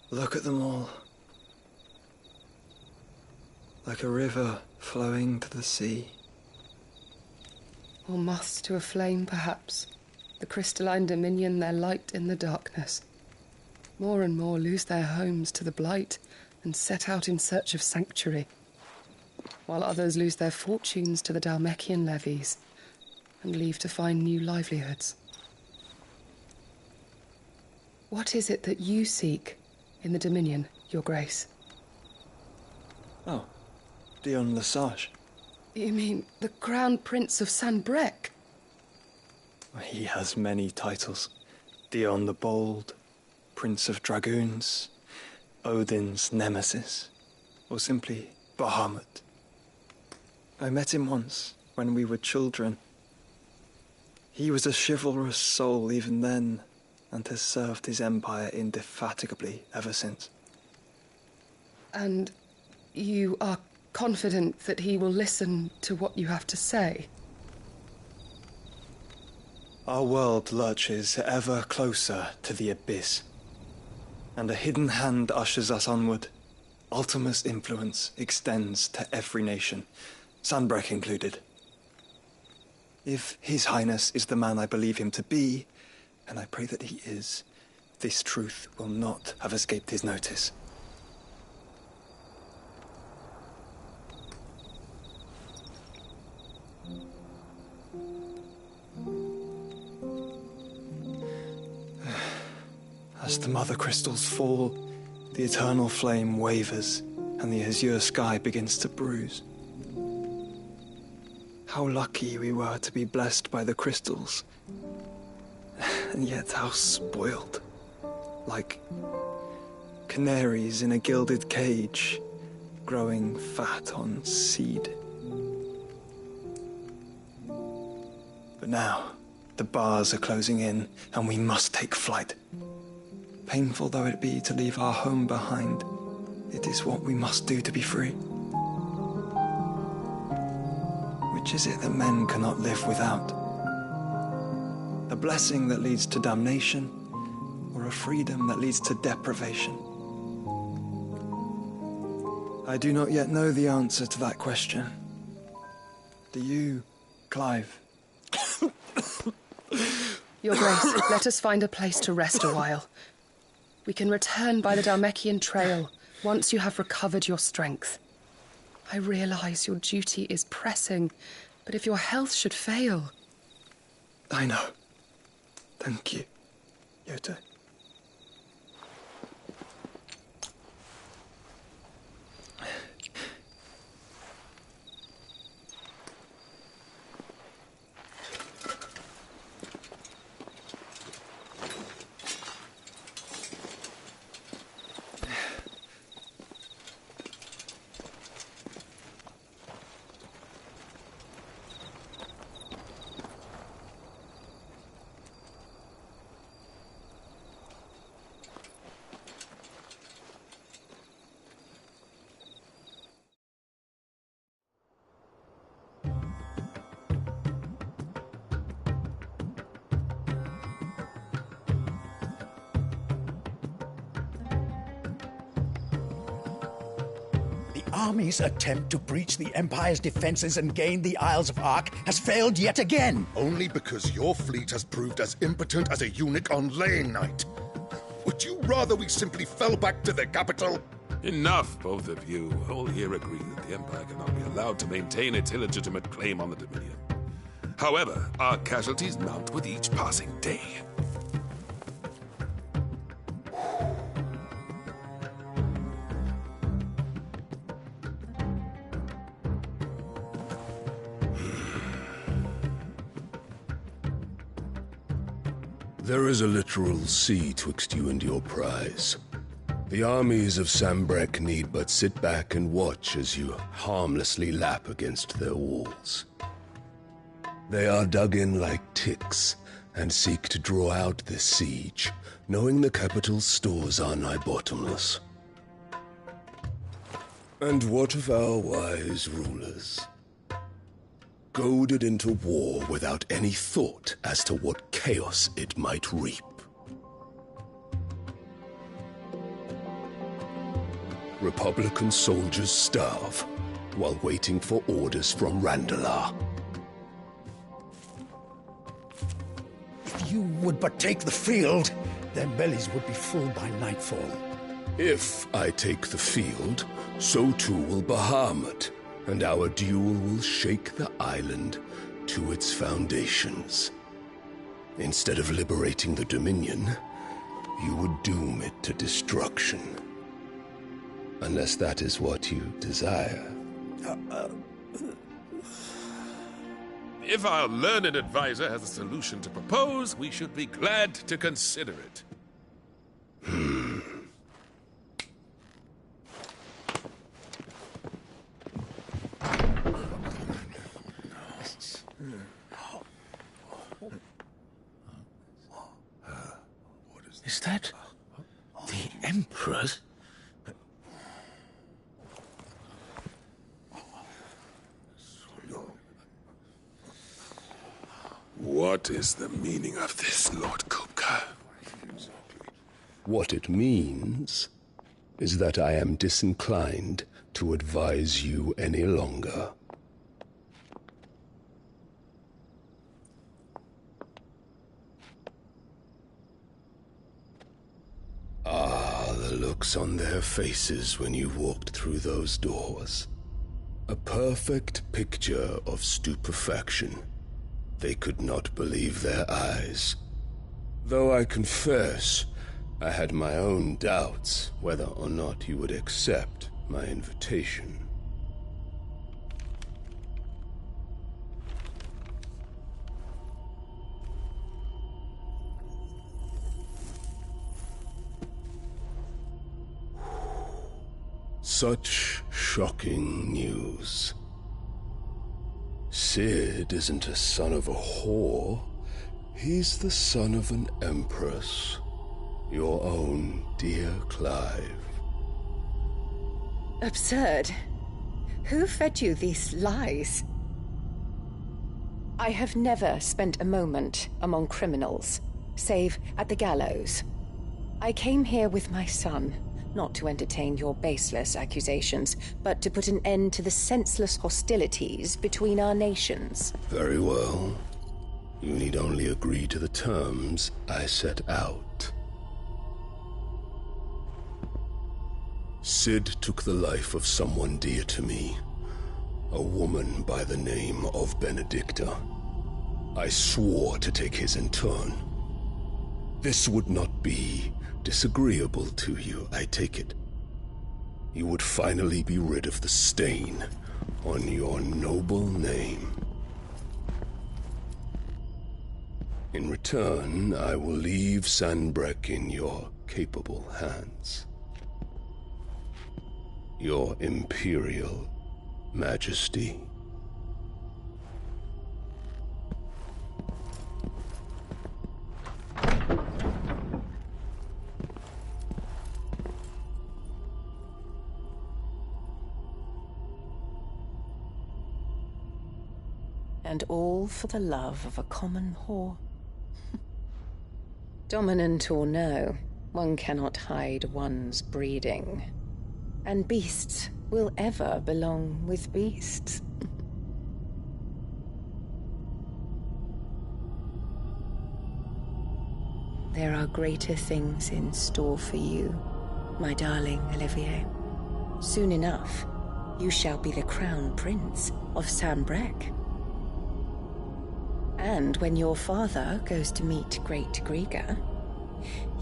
Look at them all. Like a river flowing to the sea. Or moths to a flame, perhaps. The crystalline dominion, their light in the darkness. More and more lose their homes to the blight and set out in search of sanctuary, while others lose their fortunes to the Dhalmekian levies and leave to find new livelihoods. What is it that you seek in the Dominion, Your Grace? Oh, Dion Lesage. You mean the Crown Prince of Sanbrec? He has many titles. Dion the Bold, Prince of Dragoons, Odin's Nemesis, or simply Bahamut. I met him once, when we were children. He was a chivalrous soul even then, and has served his empire indefatigably ever since. And you are confident that he will listen to what you have to say? Our world lurches ever closer to the abyss, and a hidden hand ushers us onward. Ultima's influence extends to every nation, Sanbrec included. If His Highness is the man I believe him to be, and I pray that he is, this truth will not have escaped his notice. As the mother crystals fall, the eternal flame wavers, and the azure sky begins to bruise. How lucky we were to be blessed by the crystals, and yet how spoiled. Like canaries in a gilded cage, growing fat on seed. But now, the bars are closing in, and we must take flight. Painful though it be to leave our home behind, it is what we must do to be free. Which is it that men cannot live without? A blessing that leads to damnation, or a freedom that leads to deprivation? I do not yet know the answer to that question. Do you, Clive? Your Grace, let us find a place to rest a while. We can return by the Dhalmekian trail once you have recovered your strength. I realize your duty is pressing, but if your health should fail... I know. Thank you, Yote. army's attempt to breach the Empire's defenses and gain the Isles of Ark has failed yet again. Only because your fleet has proved as impotent as a eunuch on laying night. Would you rather we simply fell back to the capital? Enough, both of you. All here agree that the Empire cannot be allowed to maintain its illegitimate claim on the Dominion. However, our casualties mount with each passing day. There is a literal sea twixt you and your prize. The armies of Sambrek need but sit back and watch as you harmlessly lap against their walls. They are dug in like ticks and seek to draw out this siege, knowing the capital's stores are nigh bottomless. And what of our wise rulers? Goaded into war without any thought as to what chaos it might reap. Republican soldiers starve while waiting for orders from Randalar. If you would but take the field, their bellies would be full by nightfall. If I take the field, so too will Bahamut, and our duel will shake the island to its foundations. Instead of liberating the Dominion, you would doom it to destruction. Unless that is what you desire. If our learned advisor has a solution to propose, we should be glad to consider it. Is that the Emperor's? What is the meaning of this, Lord Kupka? What it means is that I am disinclined to advise you any longer. Ah, the looks on their faces when you walked through those doors. A perfect picture of stupefaction. They could not believe their eyes. Though I confess, I had my own doubts whether or not you would accept my invitation. Such shocking news. Sid isn't a son of a whore. He's the son of an empress. Your own dear Clive. Absurd. Who fed you these lies? I have never spent a moment among criminals, save at the gallows. I came here with my son, not to entertain your baseless accusations, but to put an end to the senseless hostilities between our nations. Very well. You need only agree to the terms I set out. Sid took the life of someone dear to me, a woman by the name of Benedicta. I swore to take his in turn. This would not be disagreeable to you, I take it. You would finally be rid of the stain on your noble name. In return, I will leave Sanbreque in your capable hands. Your Imperial Majesty. And all for the love of a common whore. Dominant or no, one cannot hide one's breeding. And beasts will ever belong with beasts. There are greater things in store for you, my darling Olivier. Soon enough, you shall be the crown prince of Sambrec. And when your father goes to meet Great Griga,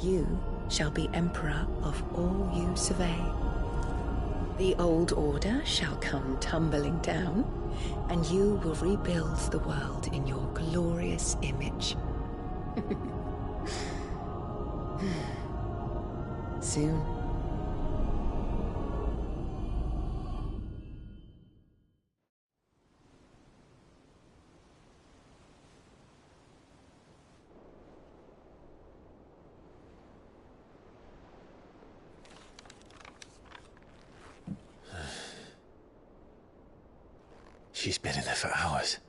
you shall be emperor of all you survey. The old order shall come tumbling down, and you will rebuild the world in your glorious image. Soon. She's been in there for hours.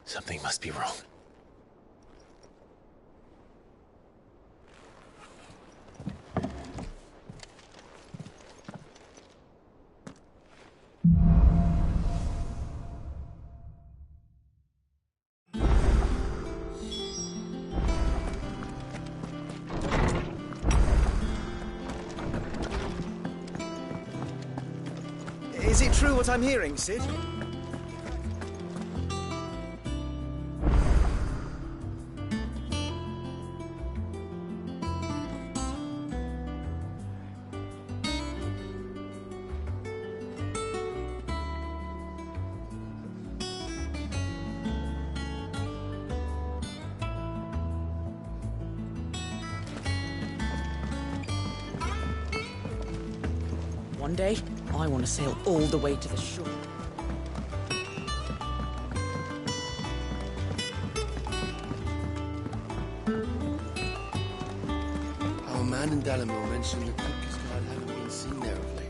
Something must be wrong. Is it true what I'm hearing, Sid? One day, I want to sail all the way to the shore. Our man in Dalamo mentioned the Cook's guard haven't been seen there of late.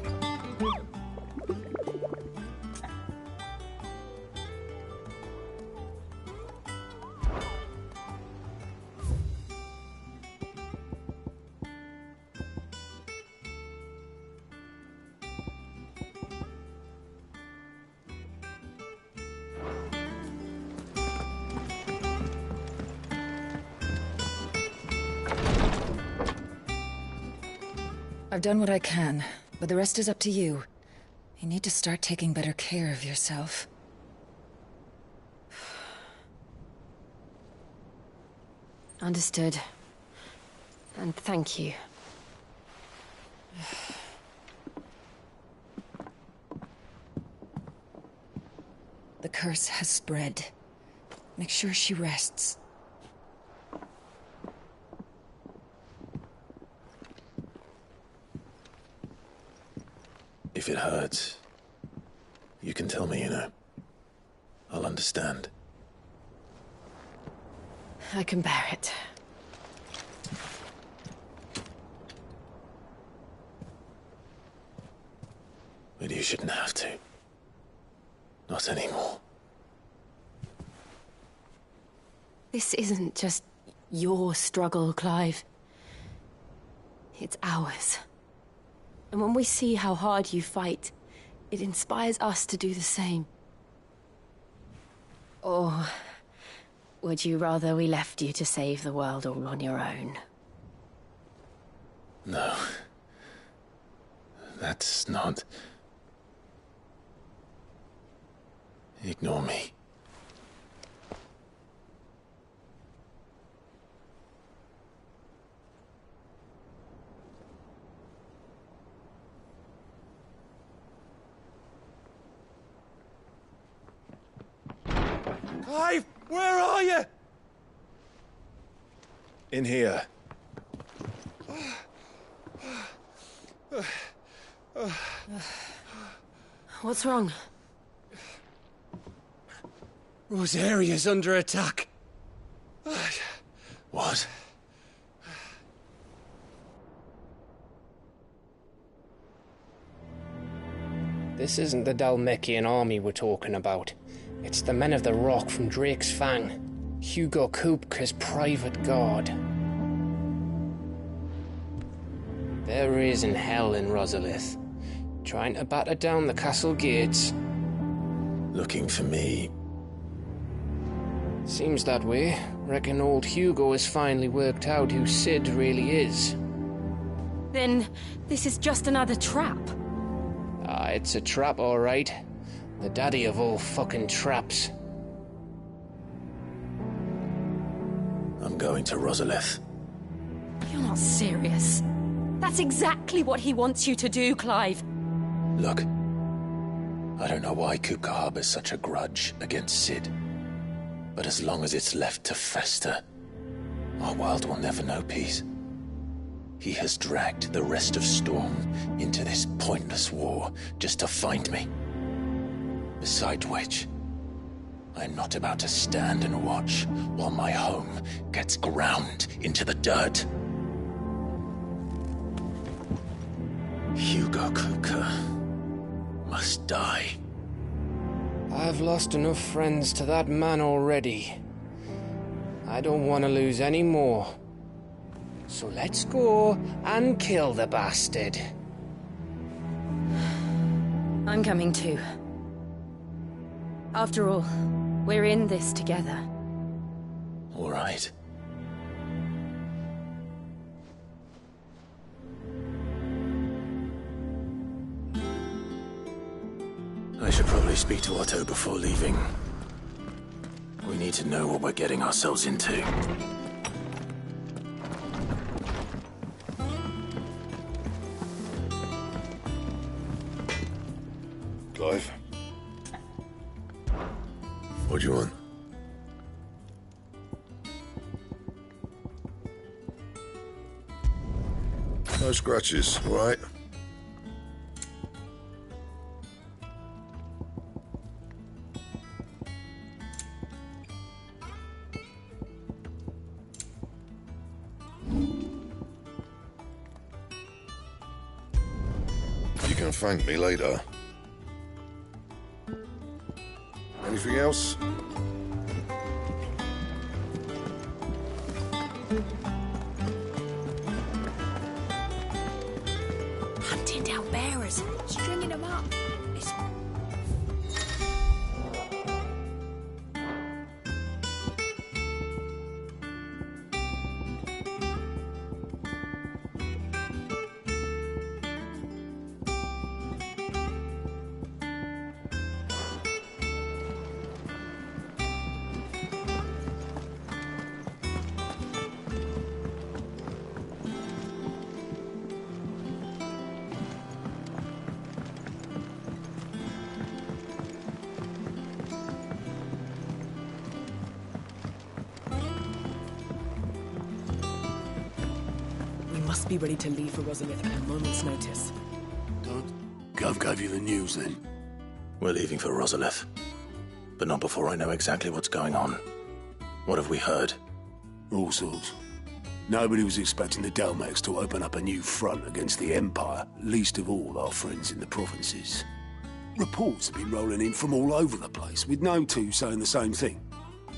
I've done what I can, but the rest is up to you. You need to start taking better care of yourself. Understood. And thank you. The curse has spread. Make sure she rests. If it hurts, you can tell me, you know. I'll understand. I can bear it. But you shouldn't have to. Not anymore. This isn't just your struggle, Clive. It's ours. And when we see how hard you fight, it inspires us to do the same. Or would you rather we left you to save the world all on your own? No. That's not... Ignore me. Clive, where are you? In here. What's wrong? Rosaria's under attack. What? This isn't the Dalmekian army we're talking about. It's the men of the Rock from Drake's Fang. Hugo Kupka's private guard. There is an hell in Rosalith. Trying to batter down the castle gates. Looking for me? Seems that way. Reckon old Hugo has finally worked out who Sid really is. Then this is just another trap. Ah, it's a trap, all right. The daddy of all fucking traps. I'm going to Rosalith. You're not serious. That's exactly what he wants you to do, Clive. Look, I don't know why Kupka harbors such a grudge against Sid. But as long as it's left to fester, our world will never know peace. He has dragged the rest of Storm into this pointless war just to find me. Besides which, I'm not about to stand and watch while my home gets ground into the dirt. Hugo Kupka must die. I've lost enough friends to that man already. I don't want to lose any more. So let's go and kill the bastard. I'm coming too. After all, we're in this together. All right. I should probably speak to Otto before leaving. We need to know what we're getting ourselves into. Clive? What do you want? No scratches, all right? You can thank me later. Anything else? Hunting down bearers, stringing them up. Must be ready to leave for Rosalith at a moment's notice. Gov gave you the news then? We're leaving for Rosalith. But not before I know exactly what's going on. What have we heard? All sorts. Nobody was expecting the Delmex to open up a new front against the Empire, least of all our friends in the provinces. Reports have been rolling in from all over the place, with no two saying the same thing.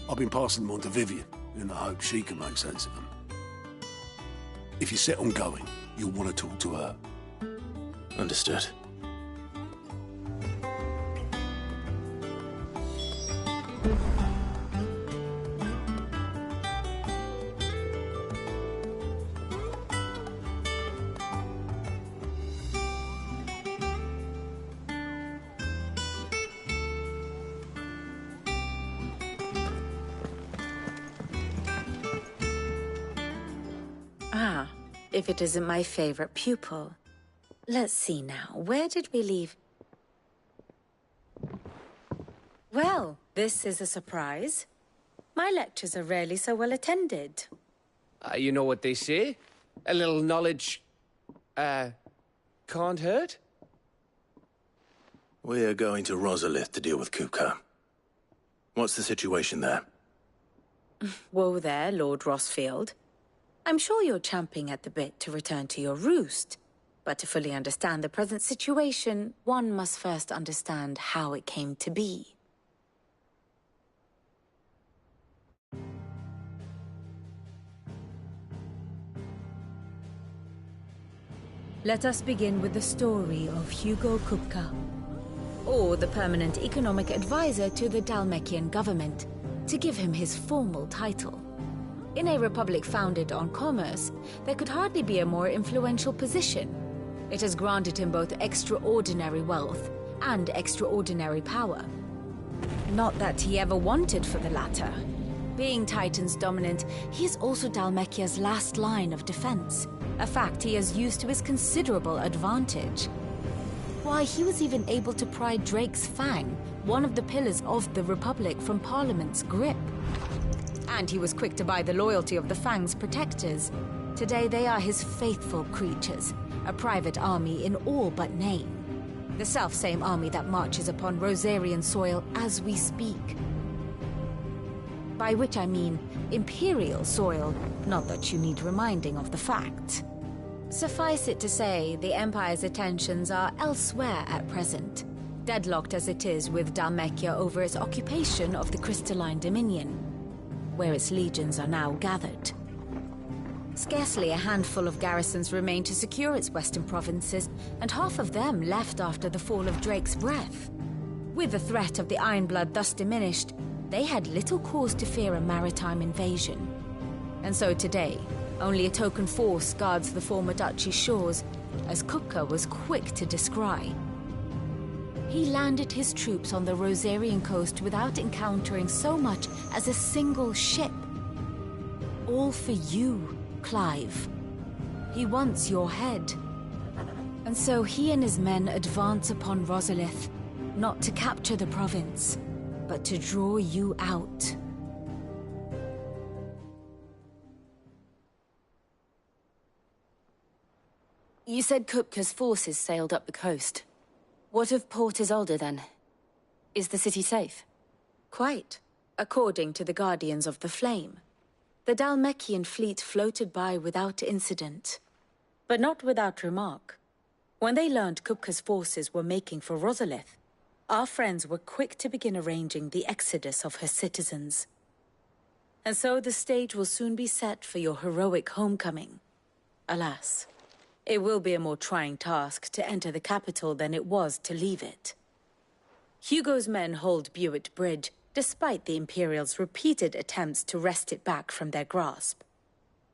I've been passing them on to Vivian, in the hope she can make sense of them. If you're set on going, you'll want to talk to her. Understood. Ah, if it isn't my favorite pupil. Let's see now, where did we leave? Well, this is a surprise. My lectures are rarely so well attended. You know what they say? A little knowledge, can't hurt? We're going to Rosalith to deal with Kupka. What's the situation there? Whoa there, Lord Rossfield. I'm sure you're champing at the bit to return to your roost. But to fully understand the present situation, one must first understand how it came to be. Let us begin with the story of Hugo Kupka, or the permanent economic advisor to the Dhalmekian government, to give him his formal title. In a republic founded on commerce, there could hardly be a more influential position. It has granted him both extraordinary wealth and extraordinary power. Not that he ever wanted for the latter. Being Titan's dominant, he is also Dhalmekia's last line of defense, a fact he has used to his considerable advantage. Why, he was even able to pry Drake's Fang, one of the pillars of the Republic, from Parliament's grip. And he was quick to buy the loyalty of the Fang's protectors. Today they are his faithful creatures, a private army in all but name. The self-same army that marches upon Rosarian soil as we speak. By which I mean Imperial soil, not that you need reminding of the fact. Suffice it to say, the Empire's attentions are elsewhere at present, deadlocked as it is with Dhalmekia over its occupation of the Crystalline Dominion, where its legions are now gathered. Scarcely a handful of garrisons remain to secure its western provinces, and half of them left after the fall of Drake's Breath. With the threat of the Ironblood thus diminished, they had little cause to fear a maritime invasion. And so today, only a token force guards the former duchy's shores, as Kupka was quick to descry. He landed his troops on the Rosarian coast without encountering so much as a single ship. All for you, Clive. He wants your head. And so he and his men advance upon Rosalith, not to capture the province, but to draw you out. You said Kupka's forces sailed up the coast. What of Port Isolde, then? Is the city safe? Quite, according to the Guardians of the Flame. The Dhalmekian fleet floated by without incident. But not without remark. When they learned Kupka's forces were making for Rosalith, our friends were quick to begin arranging the exodus of her citizens. And so the stage will soon be set for your heroic homecoming. Alas, it will be a more trying task to enter the capital than it was to leave it. Hugo's men hold Buett Bridge, despite the Imperials' repeated attempts to wrest it back from their grasp.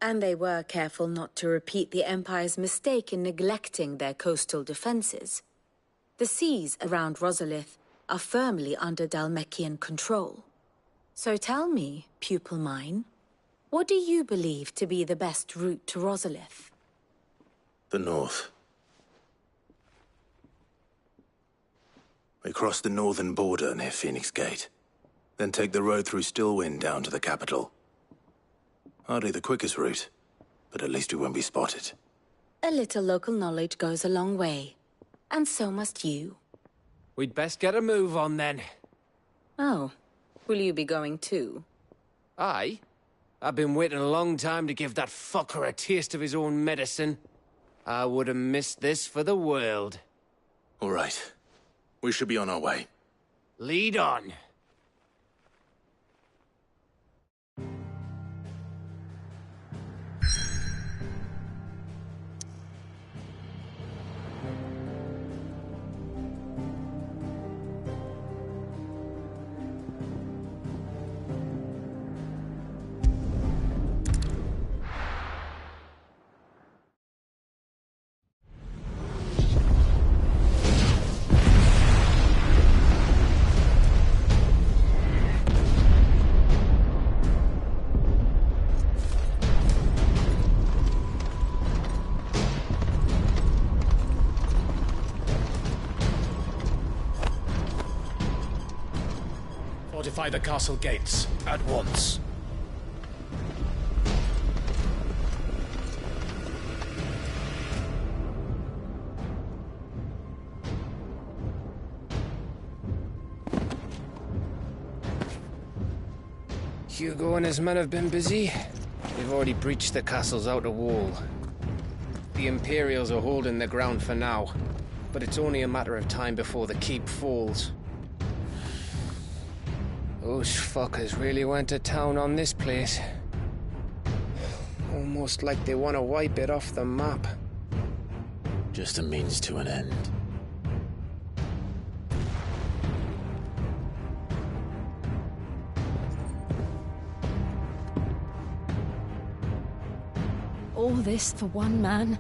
And they were careful not to repeat the Empire's mistake in neglecting their coastal defenses. The seas around Rosalith are firmly under Dhalmekian control. So tell me, pupil mine, what do you believe to be the best route to Rosalith? The north. We cross the northern border near Phoenix Gate, then take the road through Stillwind down to the capital. Hardly the quickest route, but at least we won't be spotted. A little local knowledge goes a long way, and so must you. We'd best get a move on then. Oh, will you be going too? Aye. I've been waiting a long time to give that fucker a taste of his own medicine. I would have missed this for the world. All right. We should be on our way. Lead on. Fortify the castle gates, at once. Hugo and his men have been busy. They've already breached the castle's outer wall. The Imperials are holding the ground for now, but it's only a matter of time before the keep falls. Those fuckers really went to town on this place. Almost like they want to wipe it off the map. Just a means to an end. All this for one man?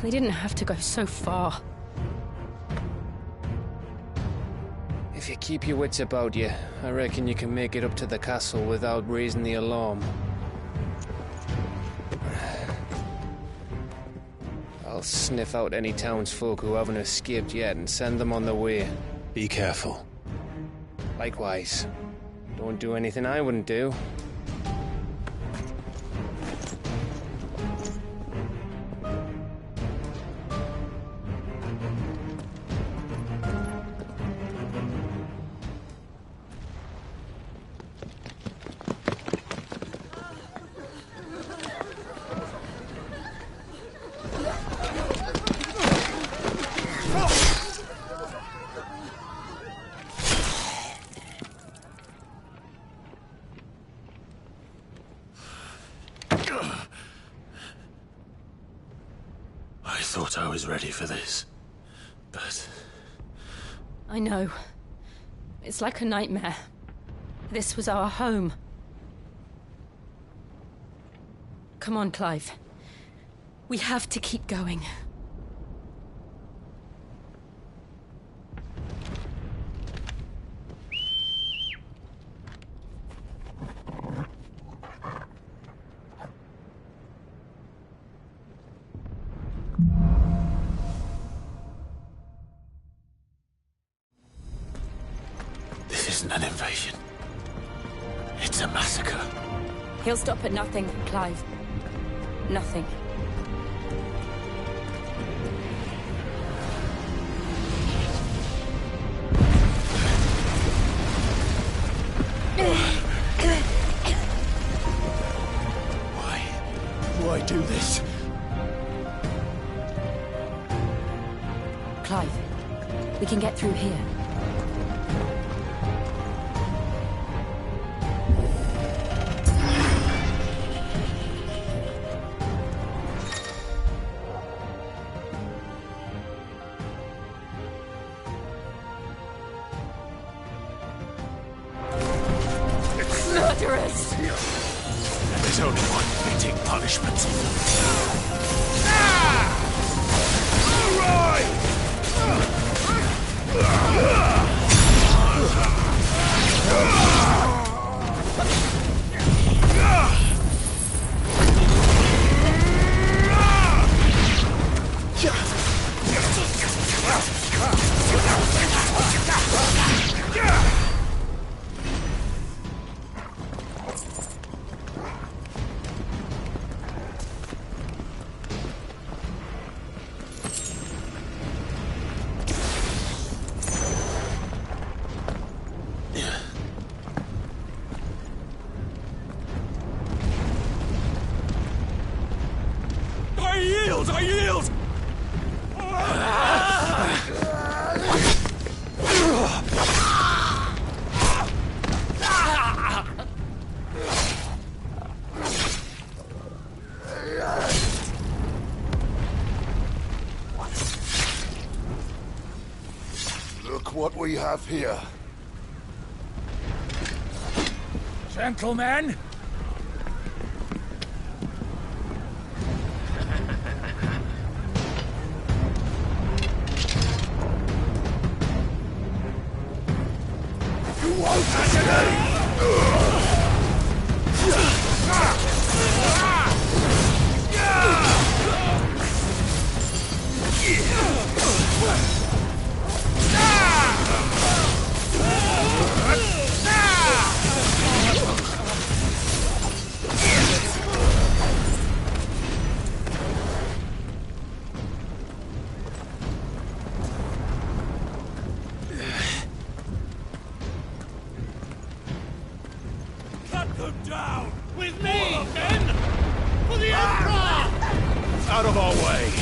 They didn't have to go so far. If you keep your wits about you, I reckon you can make it up to the castle without raising the alarm. I'll sniff out any townsfolk who haven't escaped yet and send them on their way. Be careful. Likewise. Don't do anything I wouldn't do. I thought I was ready for this, but... I know. It's like a nightmare. This was our home. Come on, Clive. We have to keep going. This isn't an invasion. It's a massacre. He'll stop at nothing, Clive. Nothing. Why do this? Clive, we can get through here. Murderers! There's only one fitting punishment. I yield! Look what we have here. Gentlemen! Cut them down! With me, men! For the Emperor! Out of our way!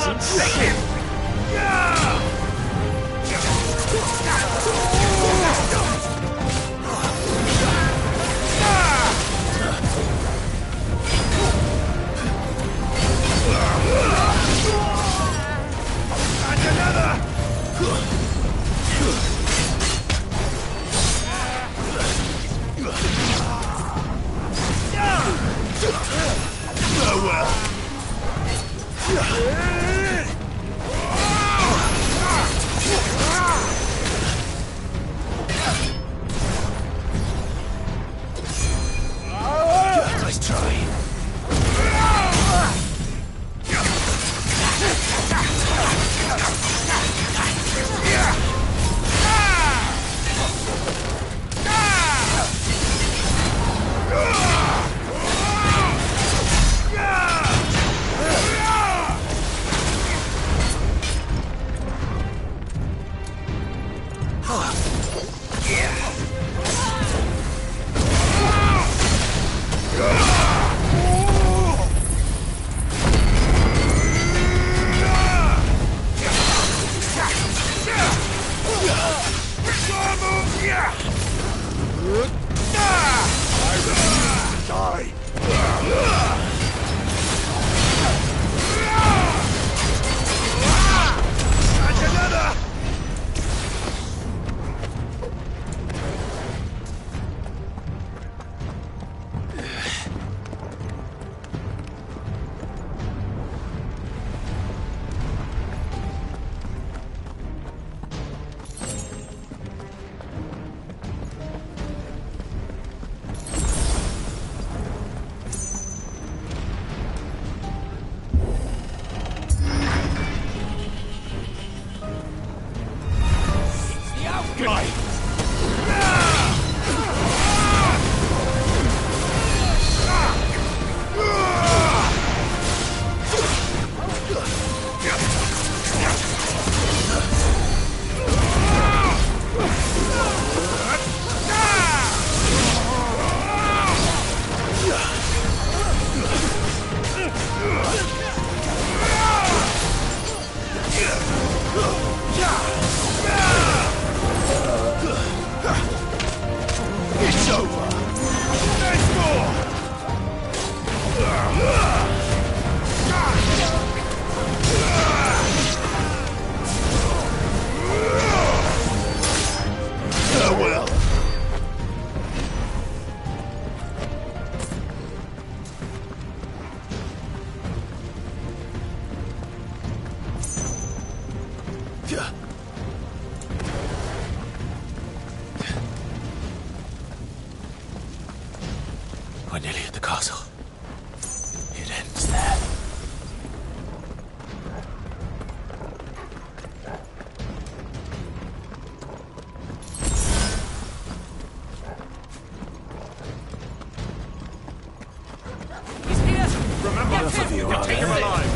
some shaking! Nice try. It's over! There's more! Farewell! We're nearly at the castle. It ends there. He's here! Remember, you take him alive!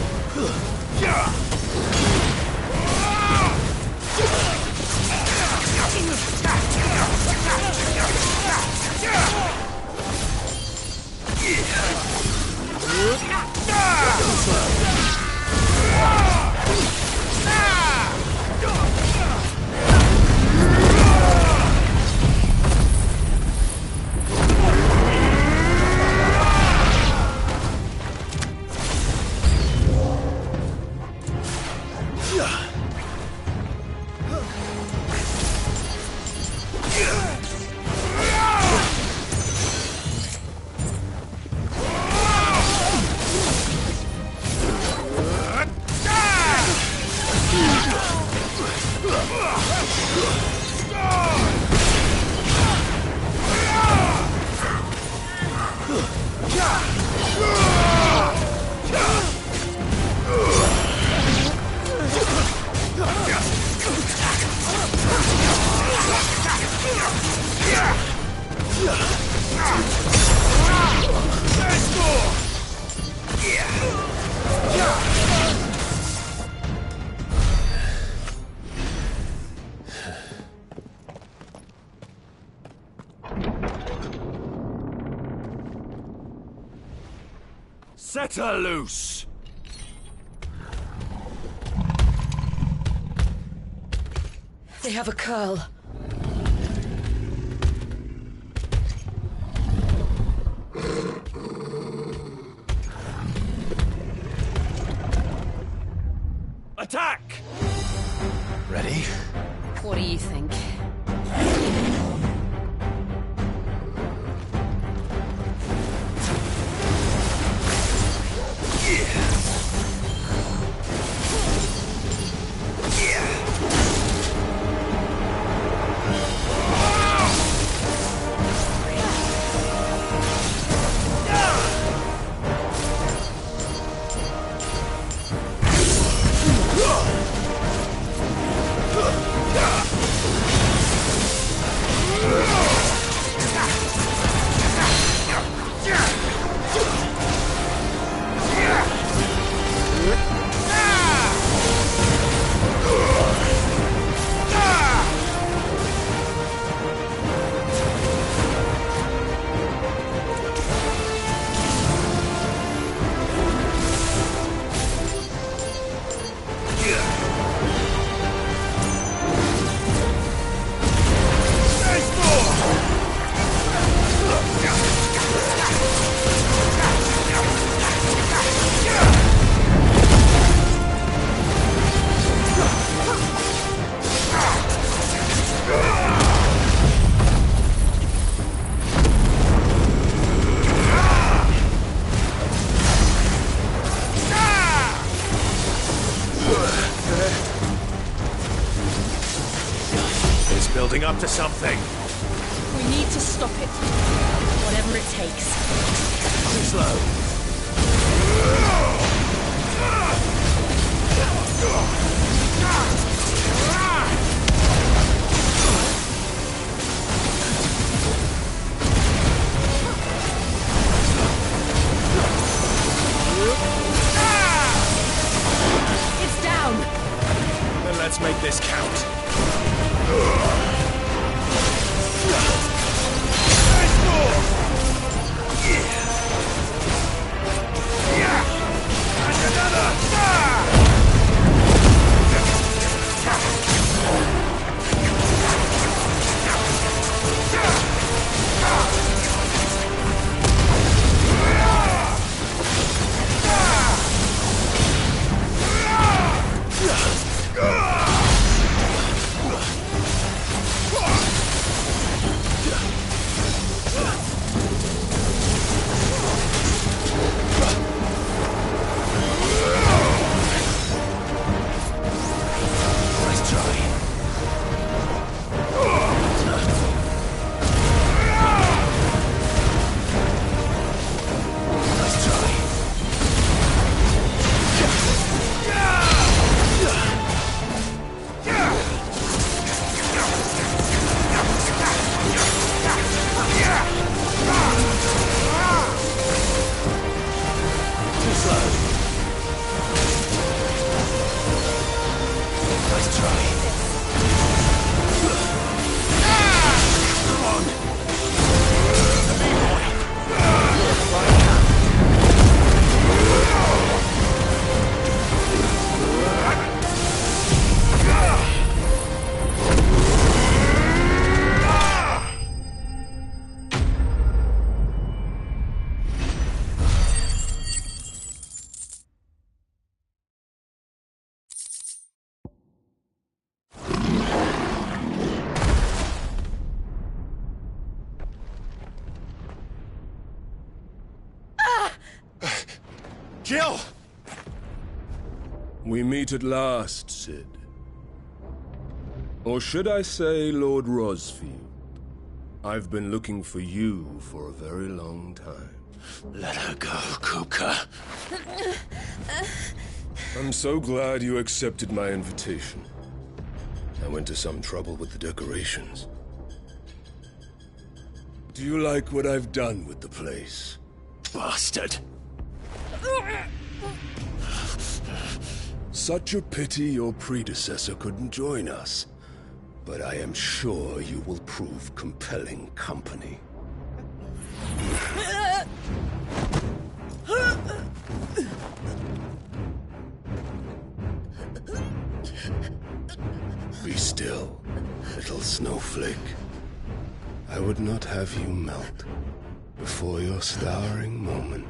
Set her loose! They have a curl. Attack! Ready? What do you think? Building up to something. We need to stop it. Whatever it takes. Too slow. It's down. Then let's make this count. Jill! We meet at last, Sid. Or should I say, Lord Rosfield? I've been looking for you for a very long time. Let her go, Kuka. I'm so glad you accepted my invitation. I went to some trouble with the decorations. Do you like what I've done with the place? Bastard! Such a pity your predecessor couldn't join us. But I am sure you will prove compelling company. Be still. little snowflake. I would not have you melt before your starring moment.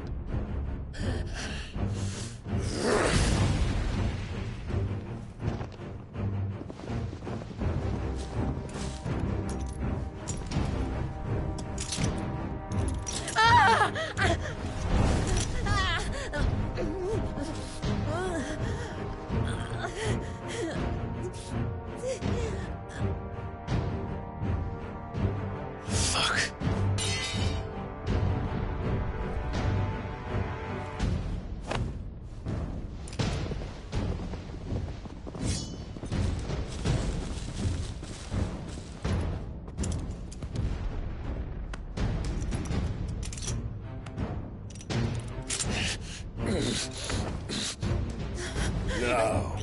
Now,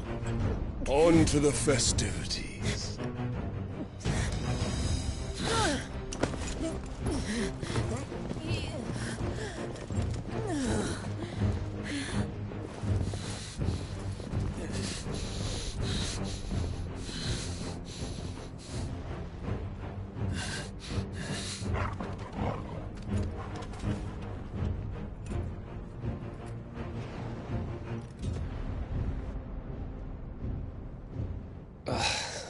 on to the festivities.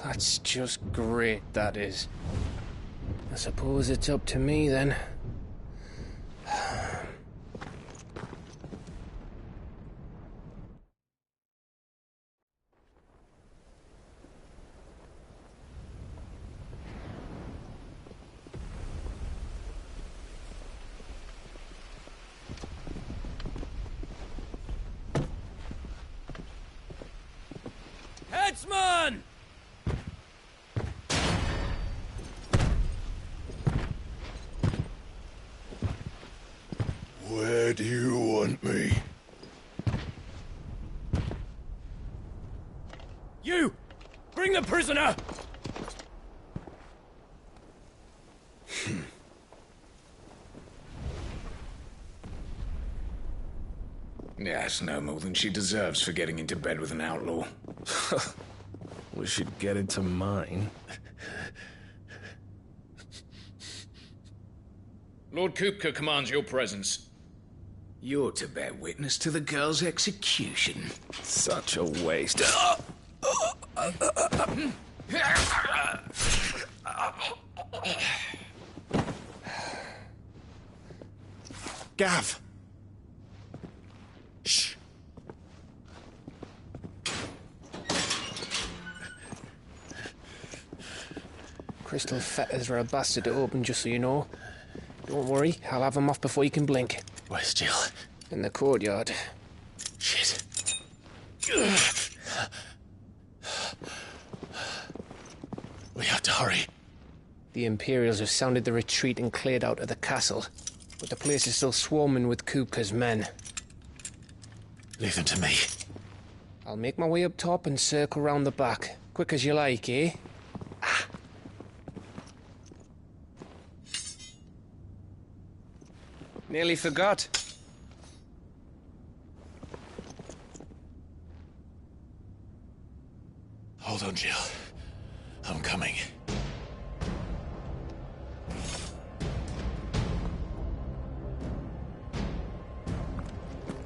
That's just great, that is. I suppose it's up to me, then. Headsman! Where do you want me? You! Bring the prisoner! Yes, no more than she deserves for getting into bed with an outlaw. We should get into mine. Lord Kupka commands your presence. You're to bear witness to the girl's execution. Such a waste. Gav! Shh! Crystal fetters are a bastard to open, just so you know. Don't worry, I'll have them off before you can blink. Where's Jill? In the courtyard. Shit. We have to hurry. The Imperials have sounded the retreat and cleared out of the castle, but the place is still swarming with Kupka's men. Leave them to me. I'll make my way up top and circle round the back. Quick as you like, eh? Nearly forgot. Hold on, Jill. I'm coming.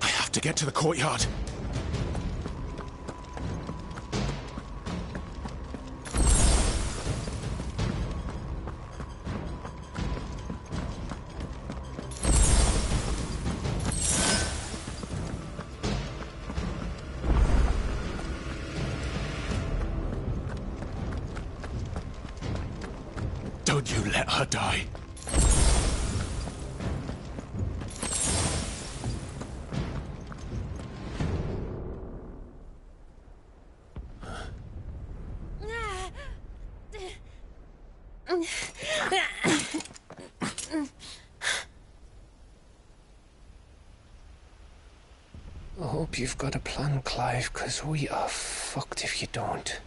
I have to get to the courtyard. Don't you let her die. I hope you've got a plan, Clive, because we are fucked if you don't.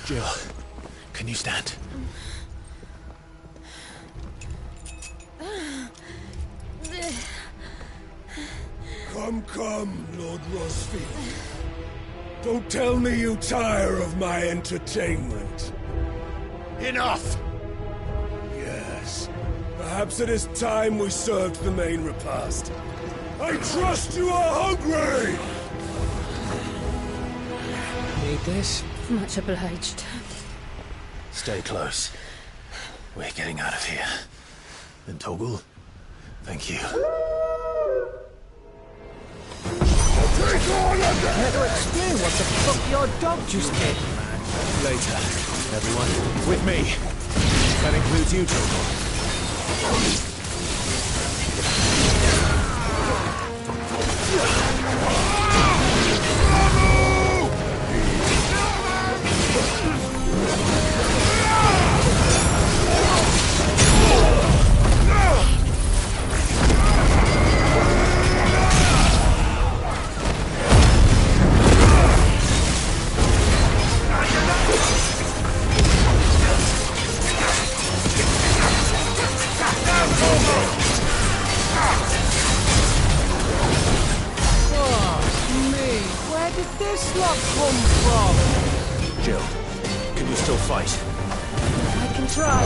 Jill, can you stand? Come, Lord Rosfield. Don't tell me you tire of my entertainment. Enough! Yes. Perhaps it is time we served the main repast. I trust you are hungry! Need this? Much obliged. Stay close. We're getting out of here. And Toggle, thank you. Take on under! Care to explain what the fuck your dog just did? Later, everyone. With me. That includes you, Toggle. Where did this lot come from? Jill, can you still fight? I can try.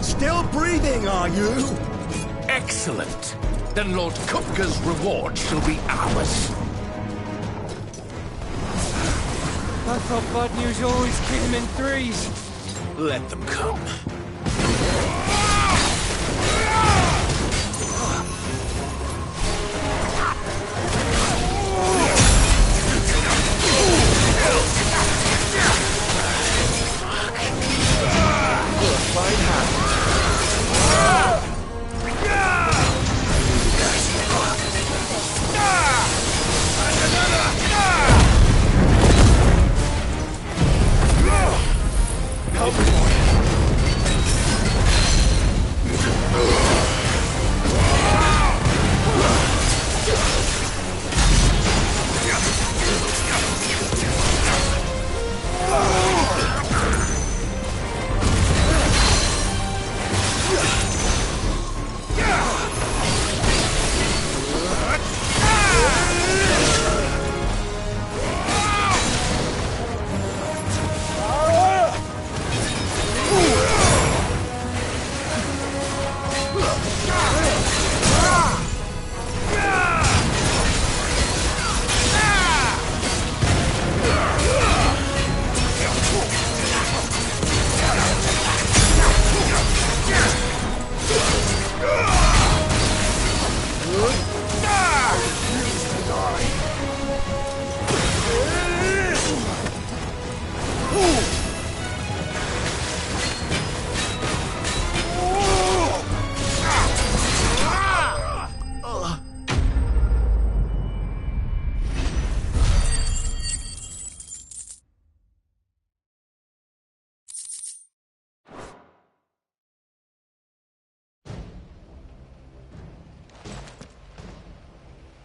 Still breathing, are you? Excellent. Then Lord Kupka's reward shall be ours. I thought bad news always came in threes. Let them come. Fine hand.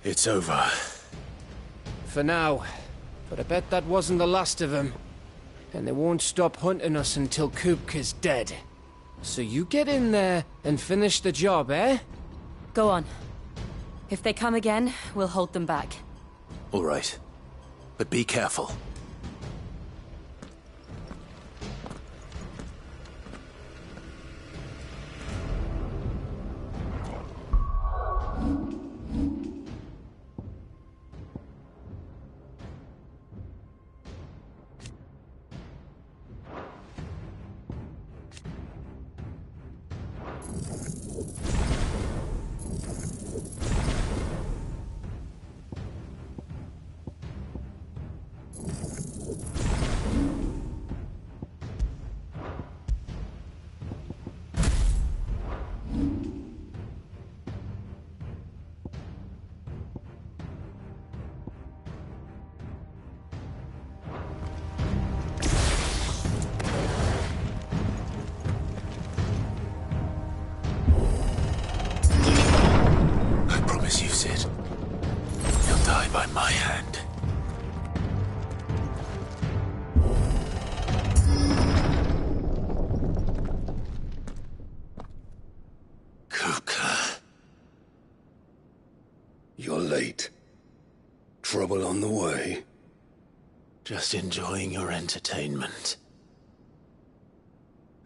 It's over. For now. But I bet that wasn't the last of them. And they won't stop hunting us until Kupka's dead. So you get in there and finish the job, eh? Go on. If they come again, we'll hold them back. All right. But be careful. die by my hand. Kupka. You're late. Trouble on the way? Just enjoying your entertainment.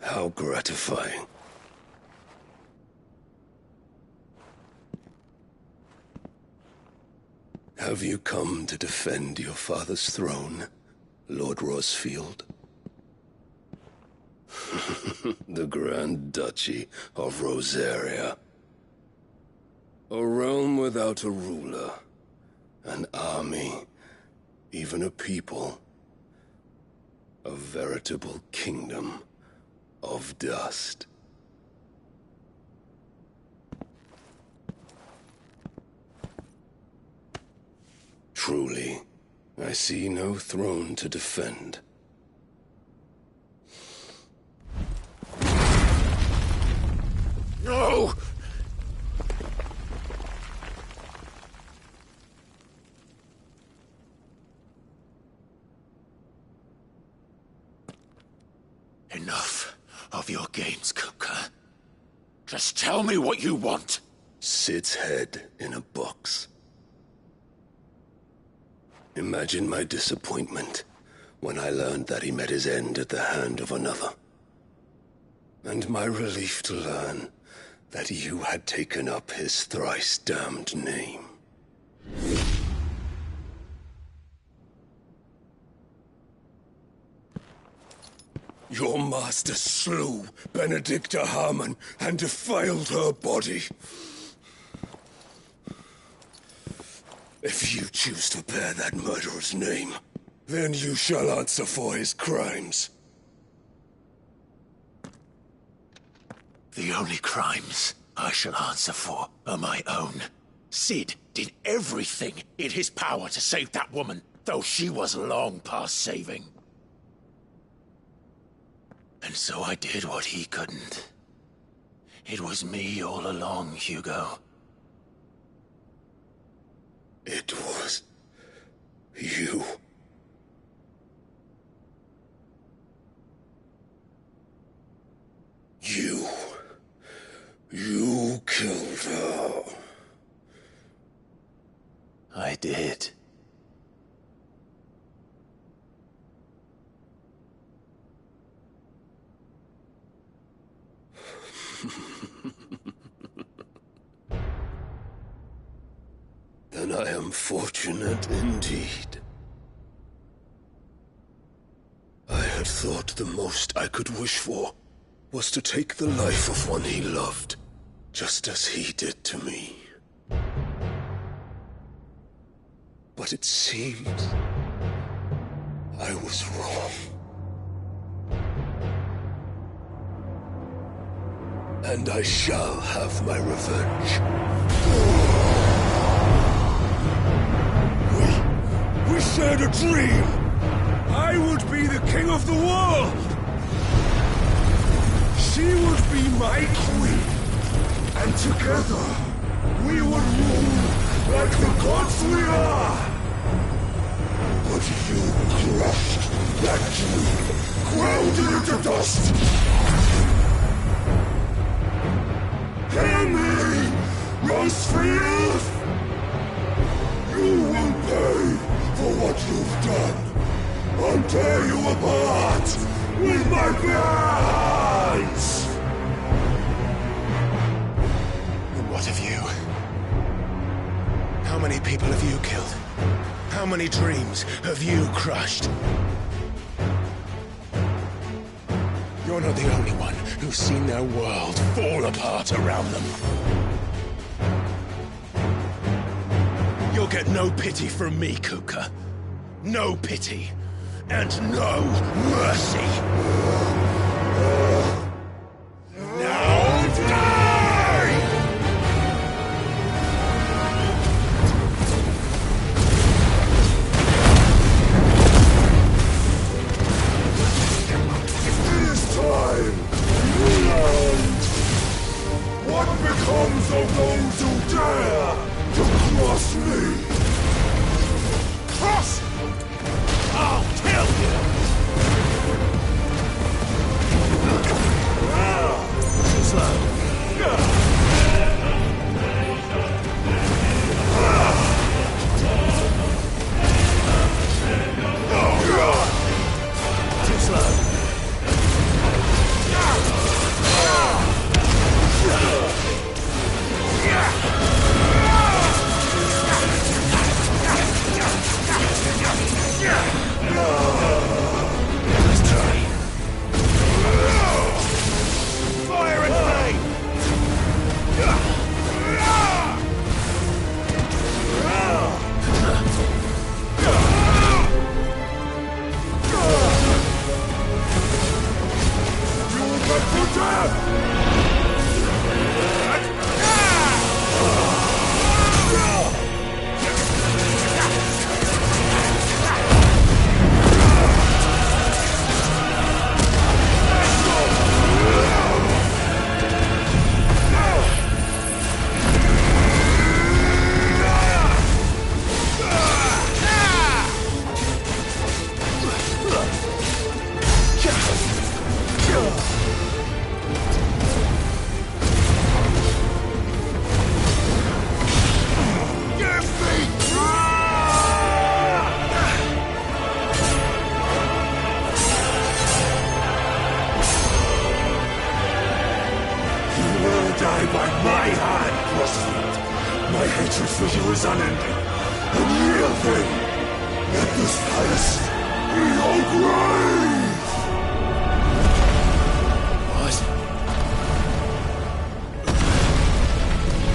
How gratifying. Have you come to defend your father's throne, Lord Rosfield? The Grand Duchy of Rosaria. A realm without a ruler, an army, even a people. A veritable kingdom of dust. Truly, I see no throne to defend. No! Enough of your games, Kupka. Just tell me what you want. Sid's head in a box. Imagine my disappointment when I learned that he met his end at the hand of another. And my relief to learn that you had taken up his thrice-damned name. Your master slew Benedicta Harmon and defiled her body. If you choose to bear that murderer's name, then you shall answer for his crimes. The only crimes I shall answer for are my own. Sid did everything in his power to save that woman, though she was long past saving. And so I did what he couldn't. It was me all along, Hugo. It was you. You killed her. I did. Then I am fortunate indeed. I had thought the most I could wish for was to take the life of one he loved, just as he did to me. But it seems I was wrong. And I shall have my revenge. We shared a dream! I would be the king of the world! She would be my queen! And together, we would rule like the gods we are! But you crushed that dream, ground it into dust! Hear me, Rosefield! You will pay for what you've done. I'll tear you apart with my bare hands! And what of you? How many people have you killed? How many dreams have you crushed? You're not the only one who's seen their world fall apart around them. You'll get no pity from me, Kupka. No pity. And no mercy. Now die! It is time! Land! What becomes of those who dare to cross me? The real thing. Let this place be your grave! What?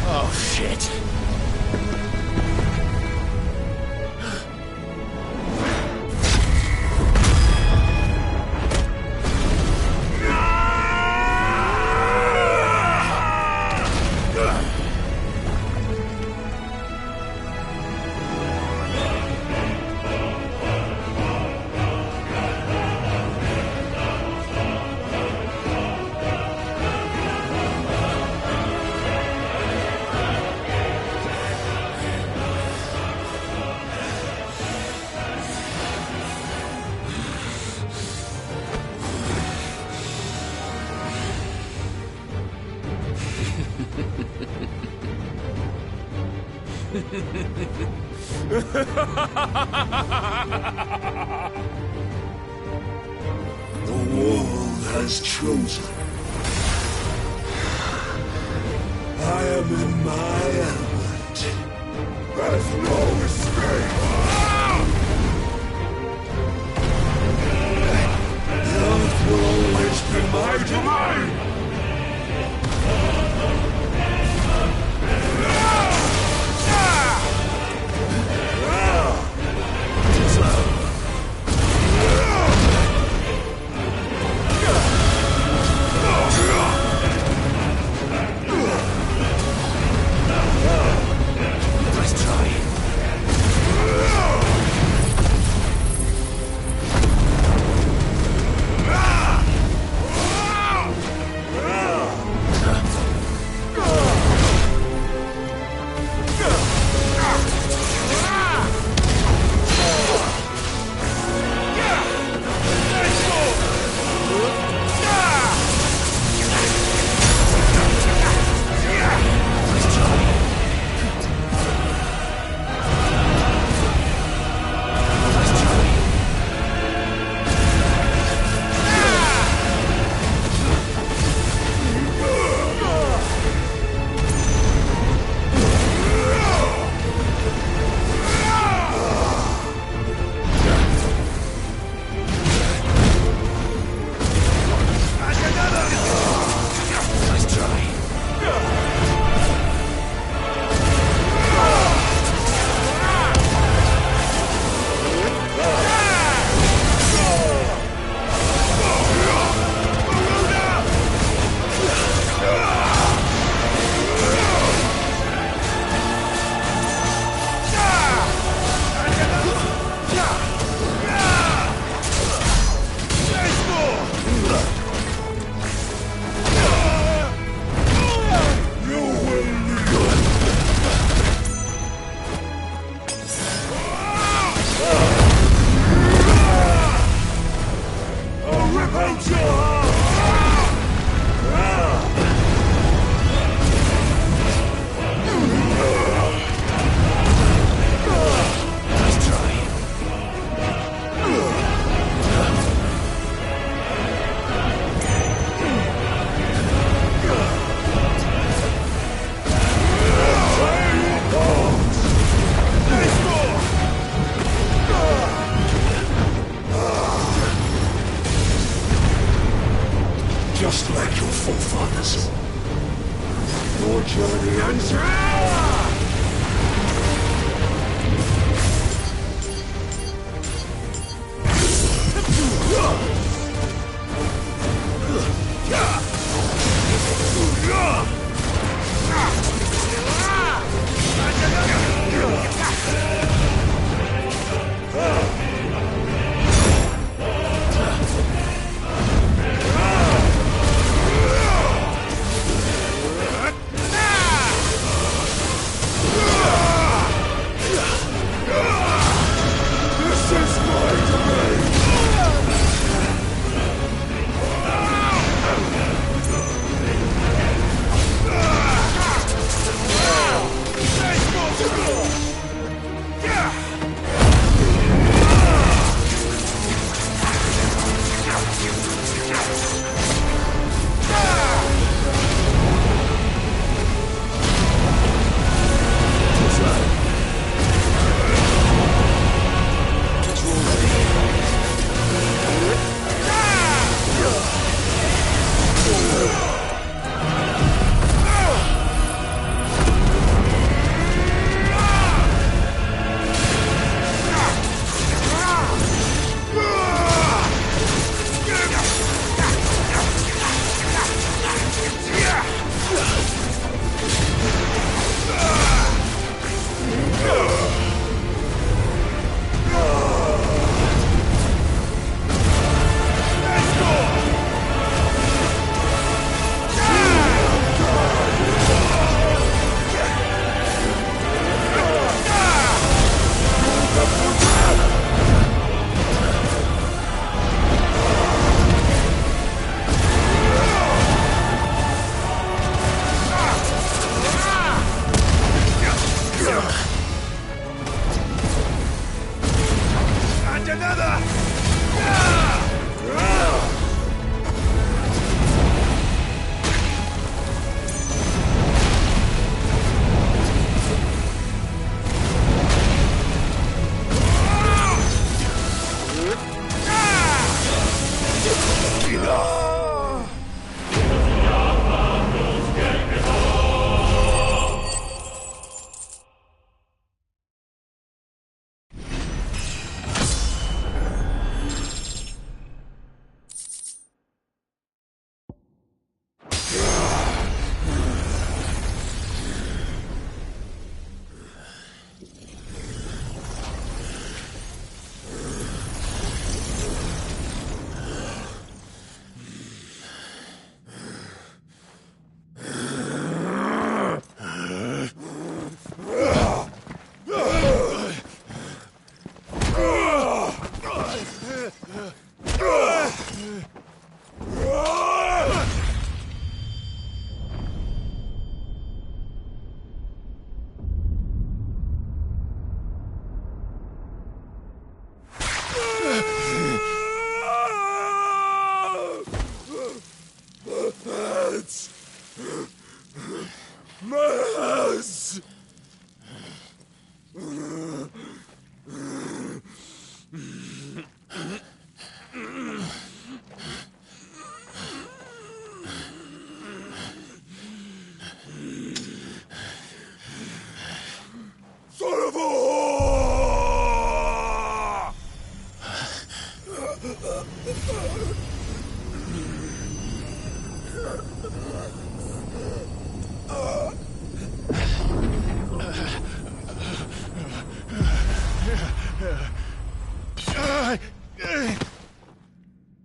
Oh, shit. The world has chosen. I am in my element. There's no escape. The earth will always be my domain. Let's try.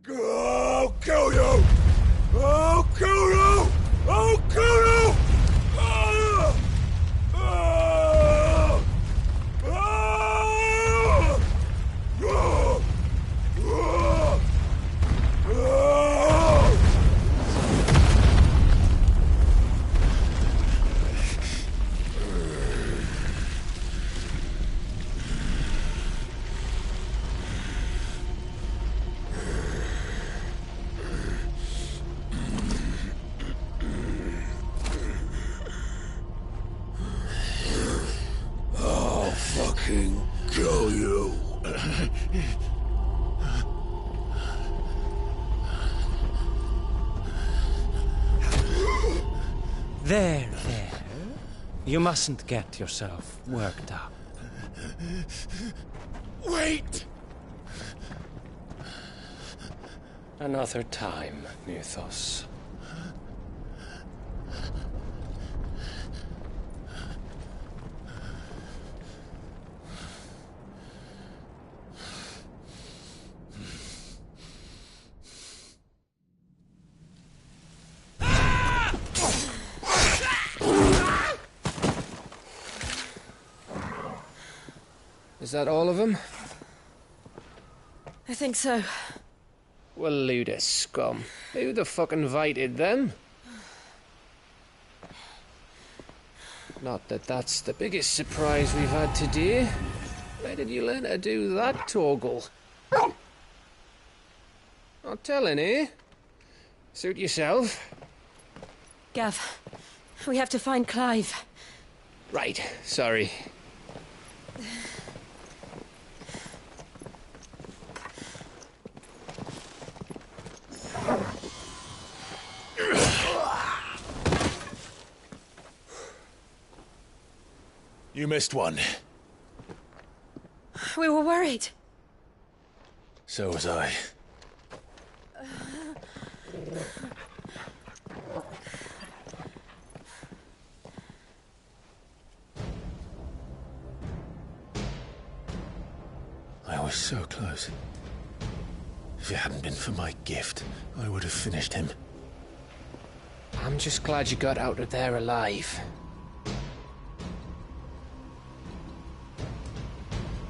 I'll kill you! I'll kill you! I'll kill you! Ah! Ah! Ah! Ah! Ah! Ah! I'll fucking kill you. There. You mustn't get yourself worked up. Wait! Another time, Nuthos. Is that all of them? I think so. Well, load of scum. Who the fuck invited them? Not that that's the biggest surprise we've had today. Where did you learn to do that, Torgal? Not telling, eh? Suit yourself. Gav, we have to find Clive. Right, sorry. You missed one. We were worried. So was I. I was so close. If it hadn't been for my gift, I would have finished him. I'm just glad you got out of there alive.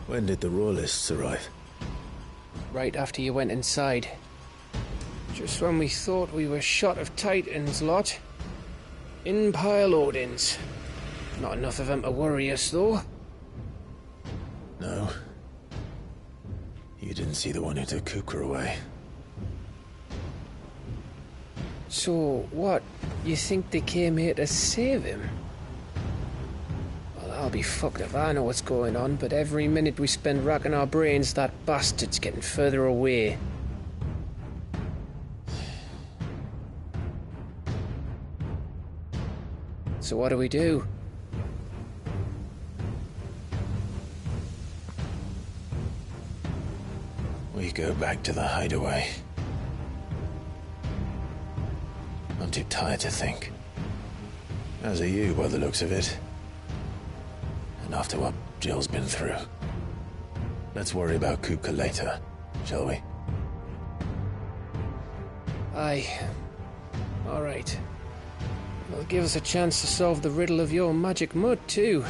When did the Royalists arrive? Right after you went inside. Just when we thought we were shot of Titans, lot. In pile Odins. Not enough of them to worry us, though. No. You didn't see the one who took Kukra away. So, what? You think they came here to save him? Well, I'll be fucked if I know what's going on, but every minute we spend racking our brains, that bastard's getting further away. So what do we do? We go back to the hideaway. I'm too tired to think. As are you, by the looks of it. And after what Jill's been through. Let's worry about Kupka later, shall we? Aye. All right. It'll give us a chance to solve the riddle of your magic mud, too.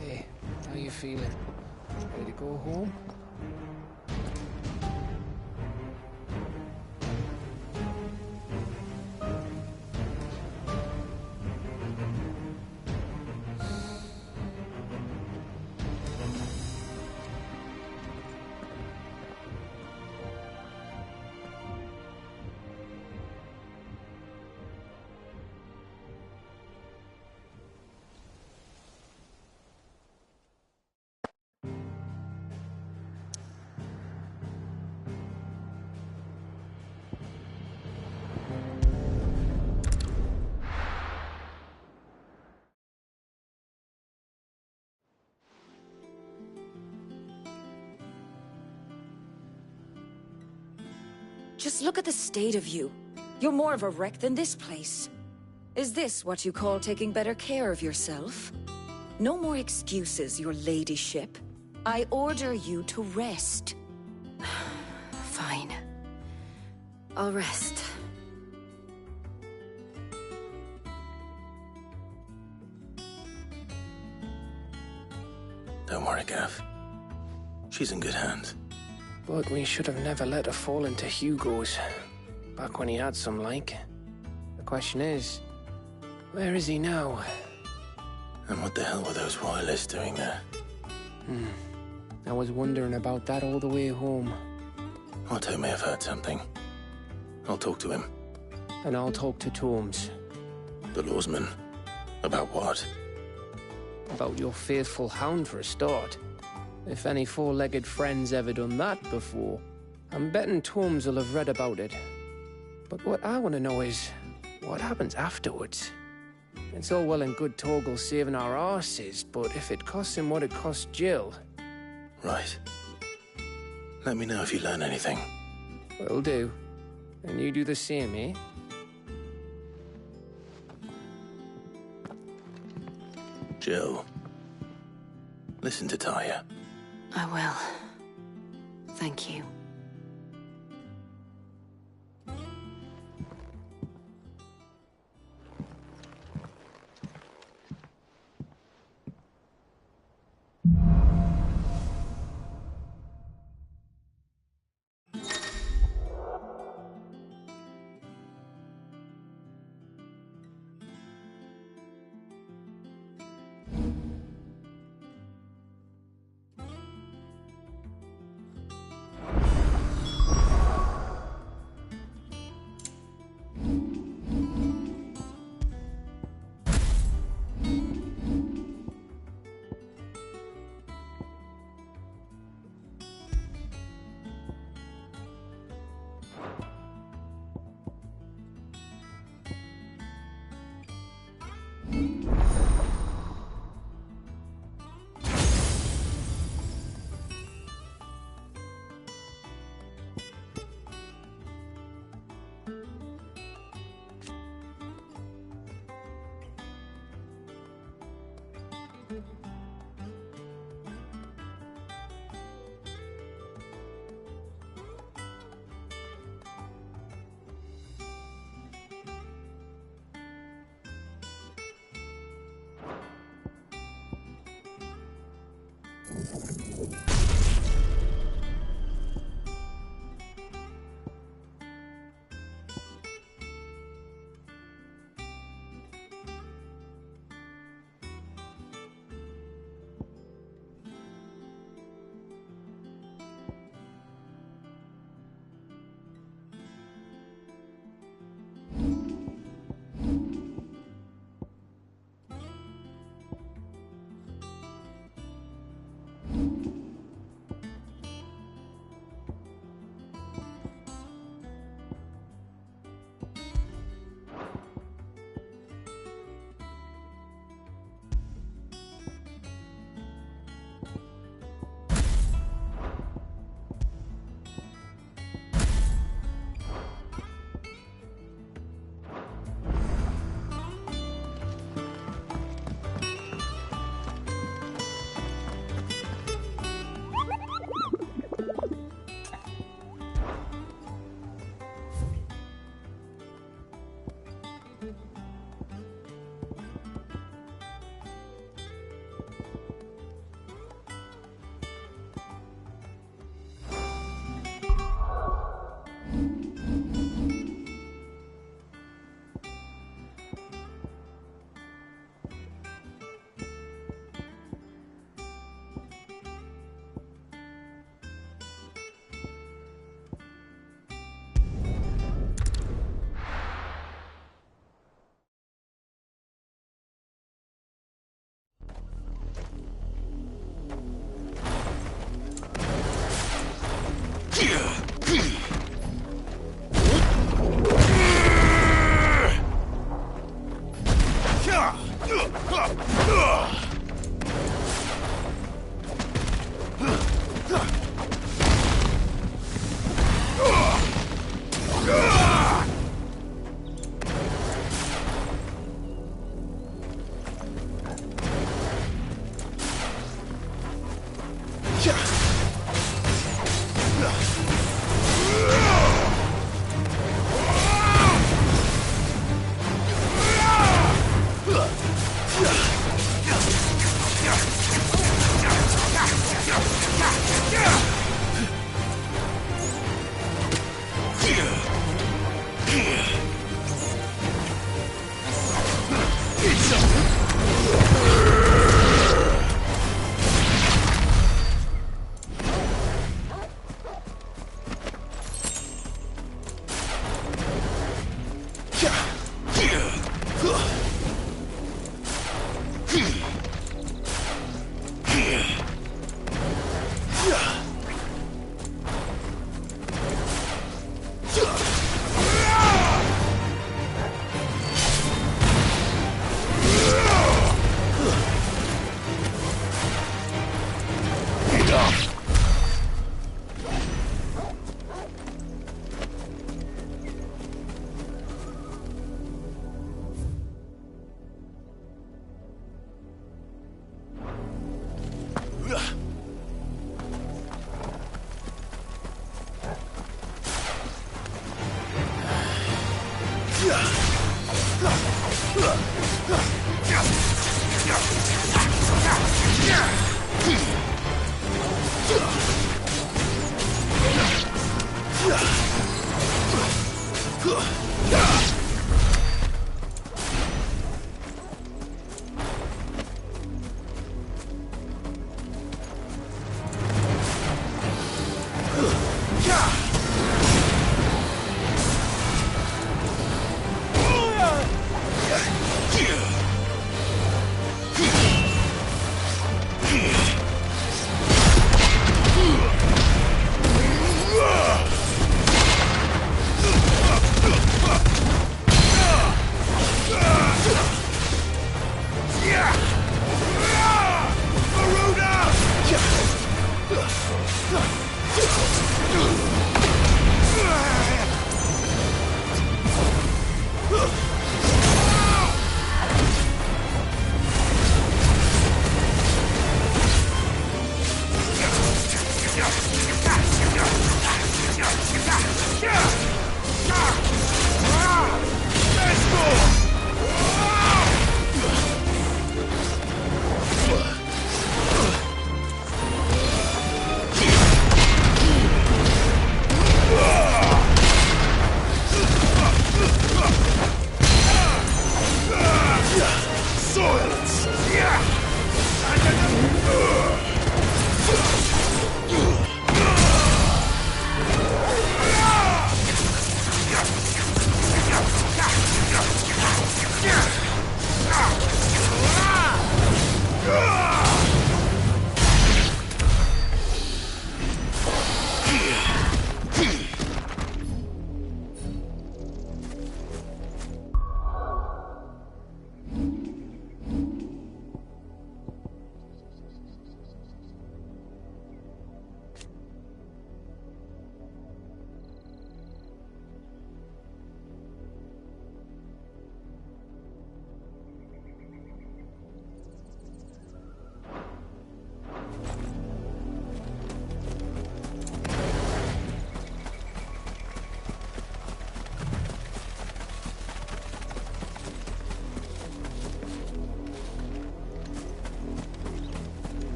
Hey, how you feeling? Ready to go home? Just look at the state of you. You're more of a wreck than this place. Is this what you call taking better care of yourself? No more excuses, your ladyship. I order you to rest. Fine. I'll rest. Don't worry, Gav. She's in good hands. But we should have never let her fall into Hugo's. Back when he had some like. The question is, where is he now? And what the hell were those royalists doing there? I was wondering about that all the way home. Otto may have heard something. I'll talk to him. And I'll talk to Tomes. The lawsman? About what? About your faithful hound for a start. If any four-legged friend's ever done that before, I'm betting Tomes will have read about it. But what I want to know is, what happens afterwards? It's all well and good Torgal saving our arses, but if it costs him what it cost Jill... Right. Let me know if you learn anything. Will do. And you do the same, eh? Jill, listen to Taya. I will. Thank you.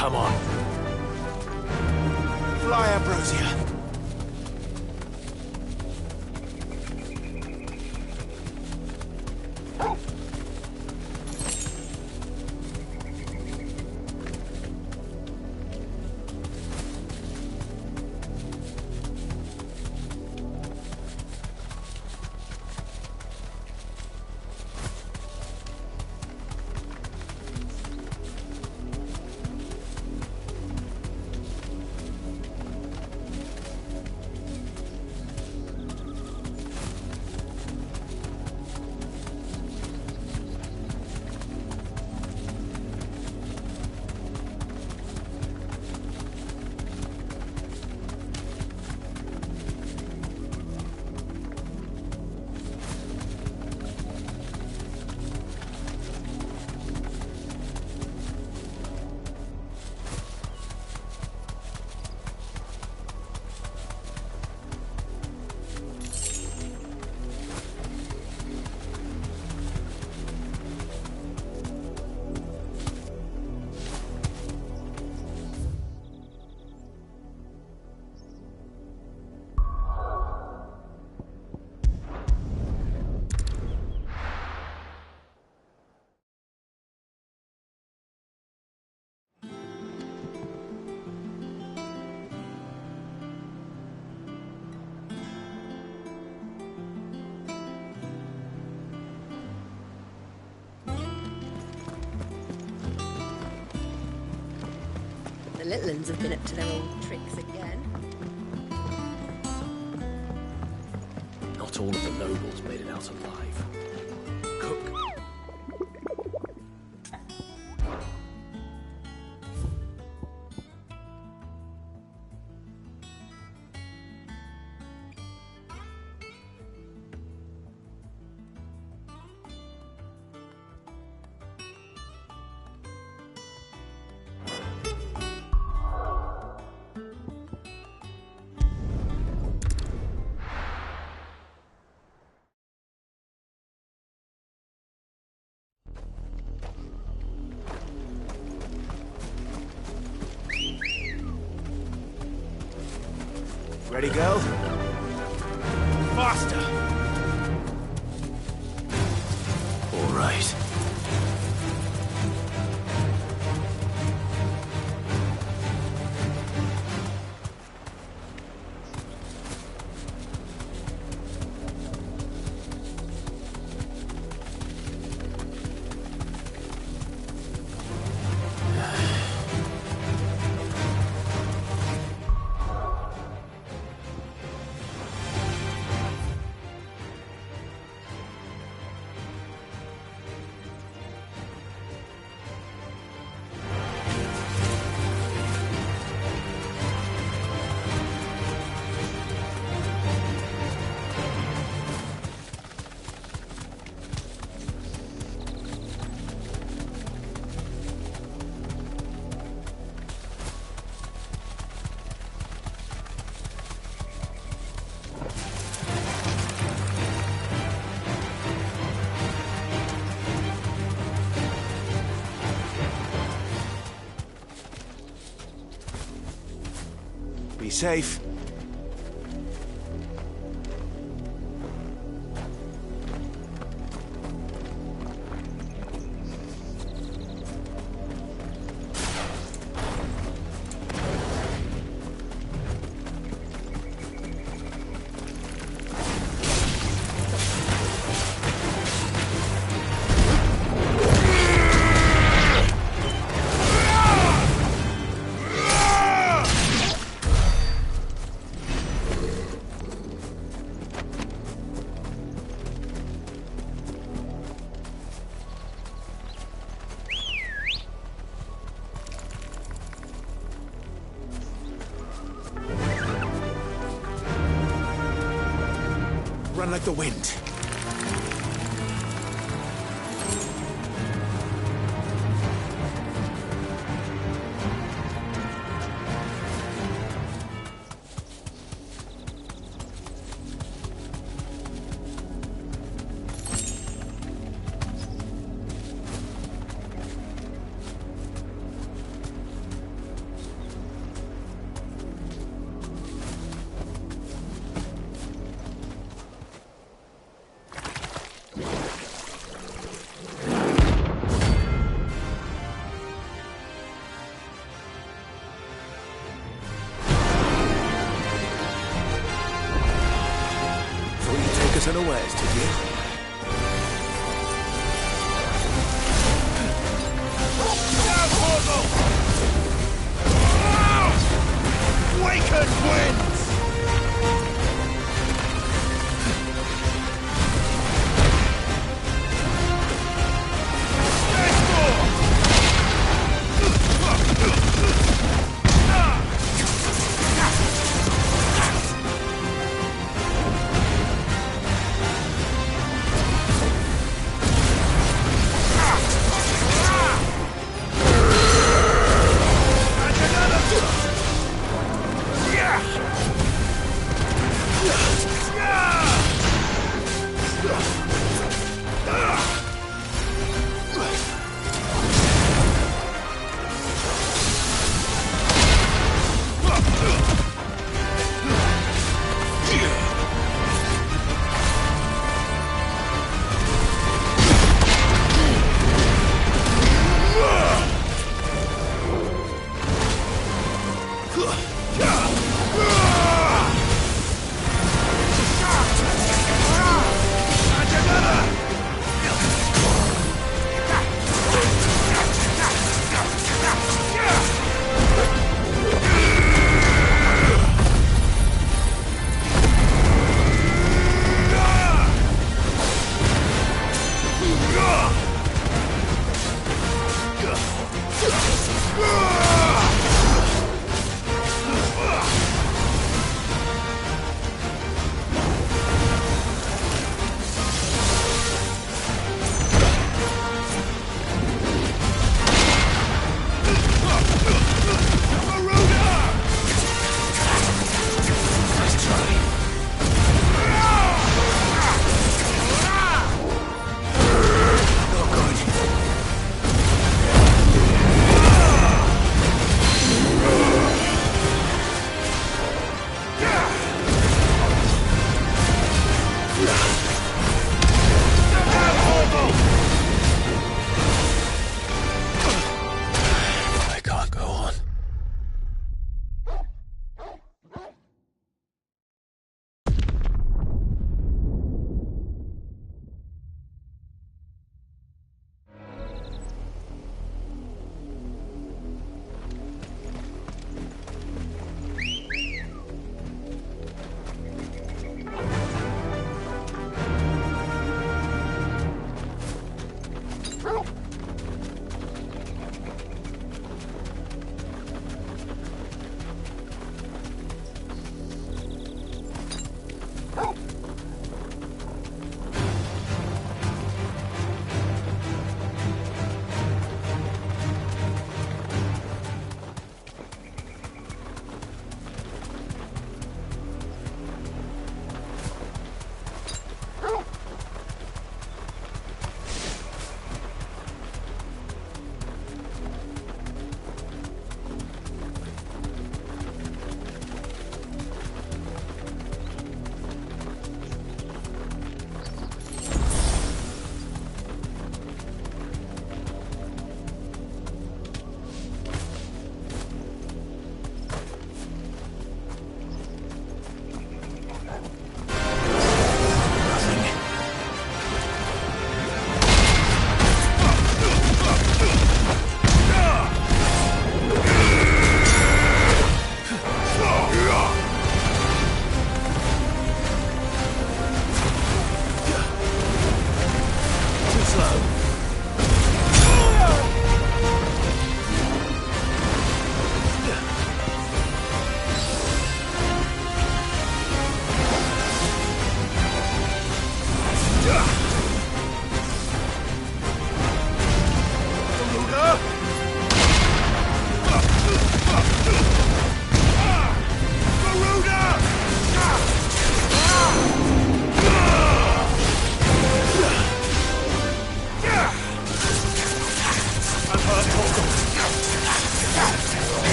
Come on. Fly, Ambrosia. little uns have been up to their old tricks again. Not all of the nobles made it out alive. Cook. Ready, girl? Faster! All right. Be safe. Run like the wind. Us unawares, did you? Waken winds! Yeah!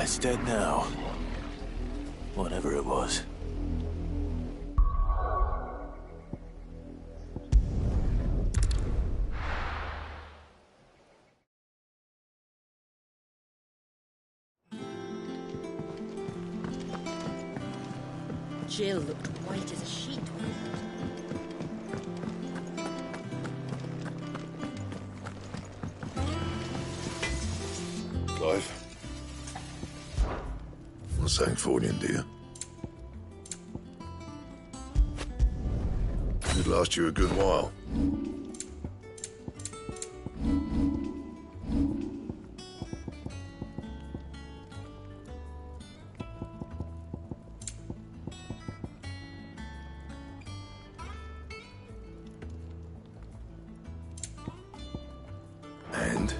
it's dead now. Whatever it was. Jill looked white as a sheet. Clive. What's Sancfordian, dear? It'd last you a good while. And?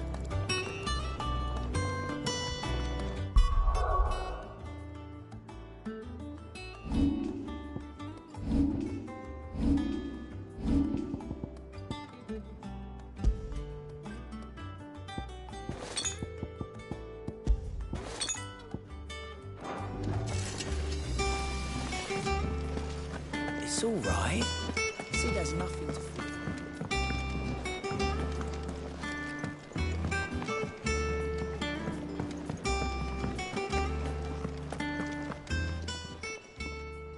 It's all right. Sid has nothing to fear.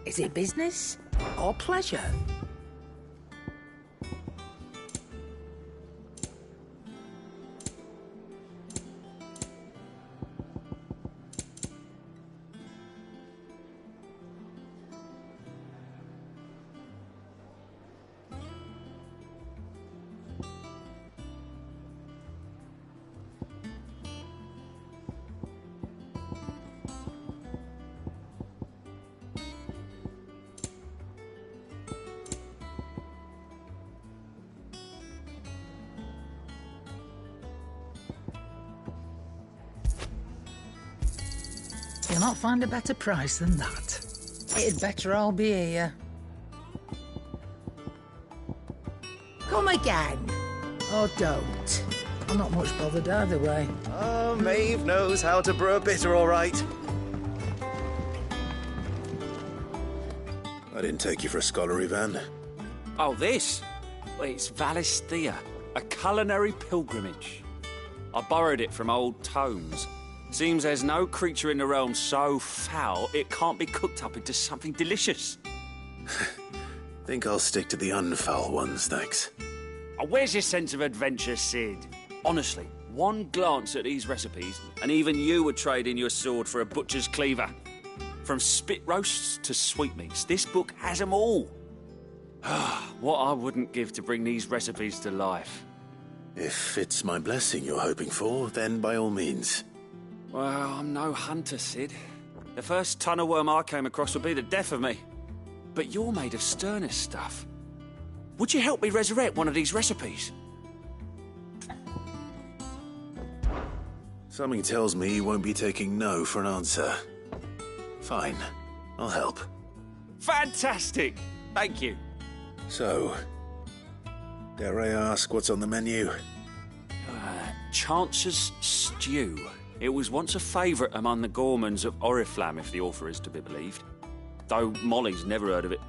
Is it business or pleasure? You'll not find a better price than that. It'd better all be here. Come again. Or don't. I'm not much bothered either way. Oh, Maeve knows how to brew a bitter, all right. I didn't take you for a scholar, Van. Oh, this? Well, it's Valisthea, a culinary pilgrimage. I borrowed it from old tomes. Seems there's no creature in the realm so foul it can't be cooked up into something delicious. Think I'll stick to the unfoul ones, thanks. Oh, where's your sense of adventure, Sid? Honestly, one glance at these recipes, and even you would trade in your sword for a butcher's cleaver. From spit roasts to sweetmeats, this book has them all. What I wouldn't give to bring these recipes to life. If it's my blessing you're hoping for, then by all means. Well, I'm no hunter, Sid. The first ton of worm I came across would be the death of me. But you're made of sterner stuff. Would you help me resurrect one of these recipes? Something tells me you won't be taking no for an answer. Fine, I'll help. Fantastic! Thank you. So, dare I ask what's on the menu? Chance's Stew. It was once a favourite among the gourmands of Oriflamme, if the author is to be believed. Though Molly's never heard of it.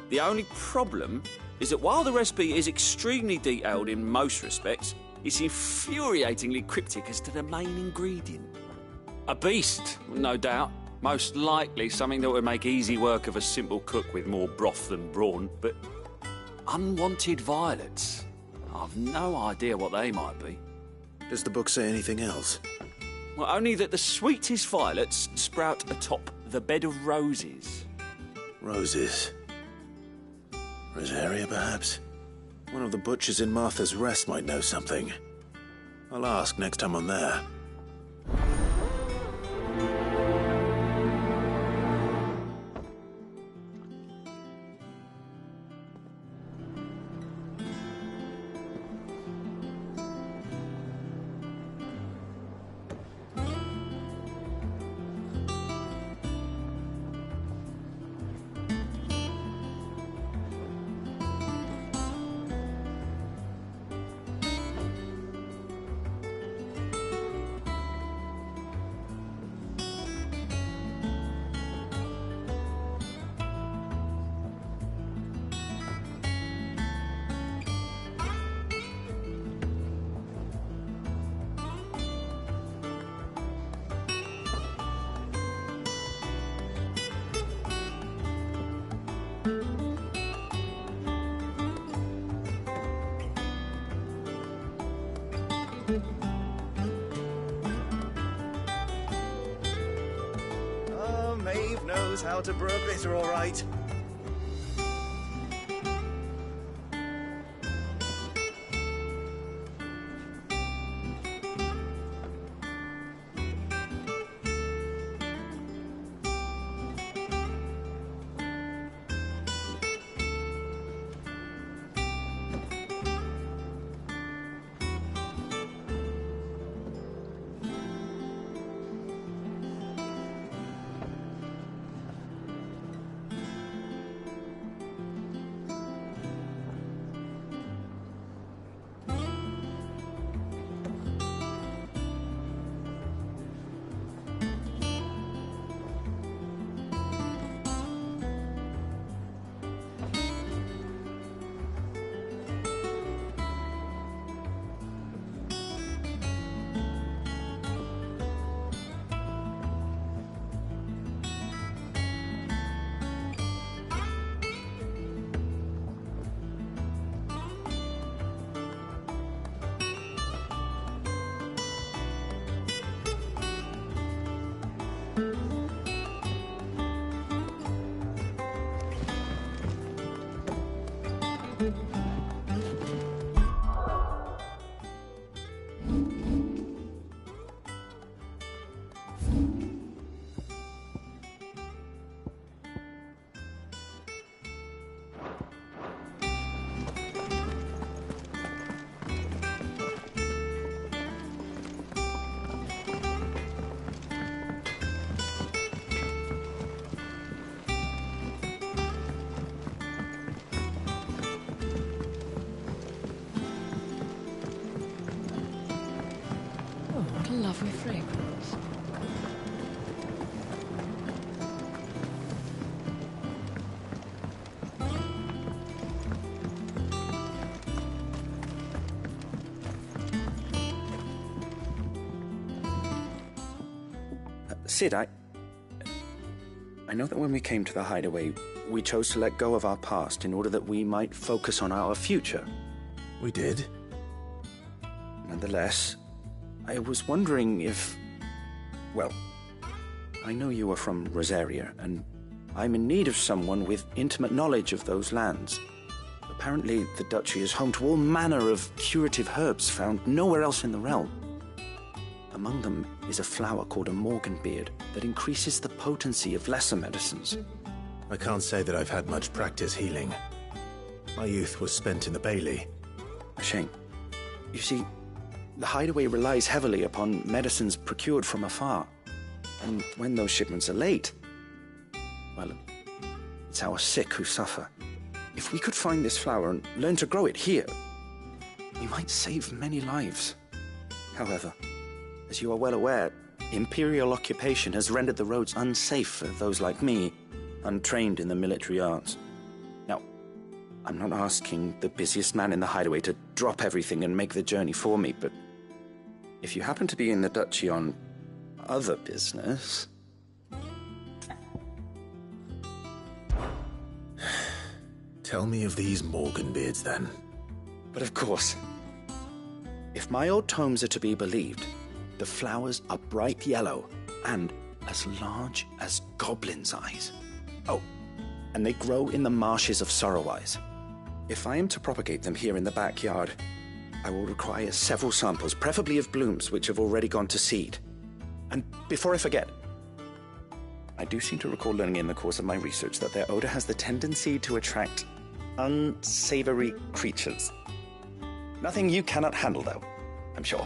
The only problem is that while the recipe is extremely detailed in most respects, it's infuriatingly cryptic as to the main ingredient. A beast, no doubt. Most likely something that would make easy work of a simple cook with more broth than brawn, but unwanted violets. I've no idea what they might be. Does the book say anything else? Well, only that the sweetest violets sprout atop the bed of roses. Roses. Rosaria, perhaps? One of the butchers in Martha's Rest might know something. I'll ask next time I'm there. Maeve knows how to brew a bitter, all right. What a lovely fragrance. Sid, I know that when we came to the hideaway, we chose to let go of our past in order that we might focus on our future. We did. Nonetheless, I was wondering if... Well, I know you are from Rosaria, and I'm in need of someone with intimate knowledge of those lands. Apparently, the Duchy is home to all manner of curative herbs found nowhere else in the realm. Among them is a flower called a morganbeard that increases the potency of lesser medicines. I can't say that I've had much practice healing. My youth was spent in the Bailey. A shame. You see, the hideaway relies heavily upon medicines procured from afar. And when those shipments are late, well, it's our sick who suffer. If we could find this flower and learn to grow it here, we might save many lives. However, as you are well aware, Imperial occupation has rendered the roads unsafe for those like me, untrained in the military arts. Now, I'm not asking the busiest man in the hideaway to drop everything and make the journey for me, but if you happen to be in the Duchy on other business... Tell me of these morganbeards, then. But of course. If my old tomes are to be believed, the flowers are bright yellow and as large as goblins' eyes. Oh, and they grow in the marshes of Sorrowwise. If I am to propagate them here in the backyard, I will require several samples, preferably of blooms which have already gone to seed. And before I forget, I do seem to recall learning in the course of my research that their odor has the tendency to attract unsavory creatures. Nothing you cannot handle, though, I'm sure.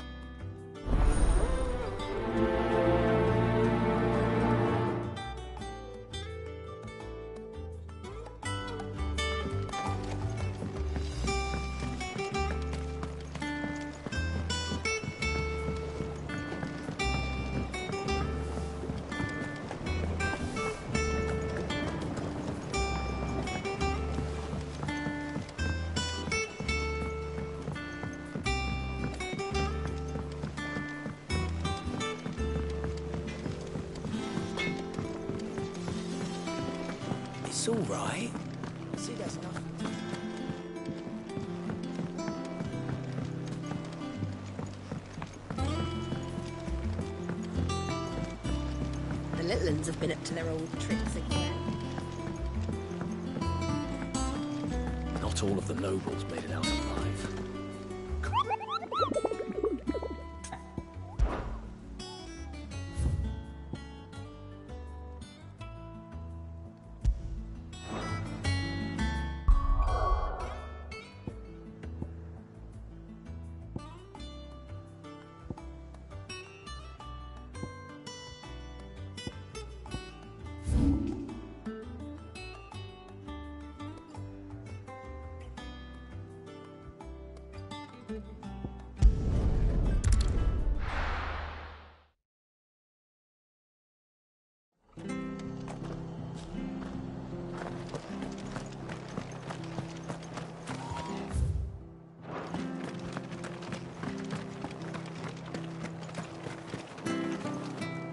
It's all right. See, there's nothing. The little uns have been up to their old tricks again. Not all of the nobles made it out alive.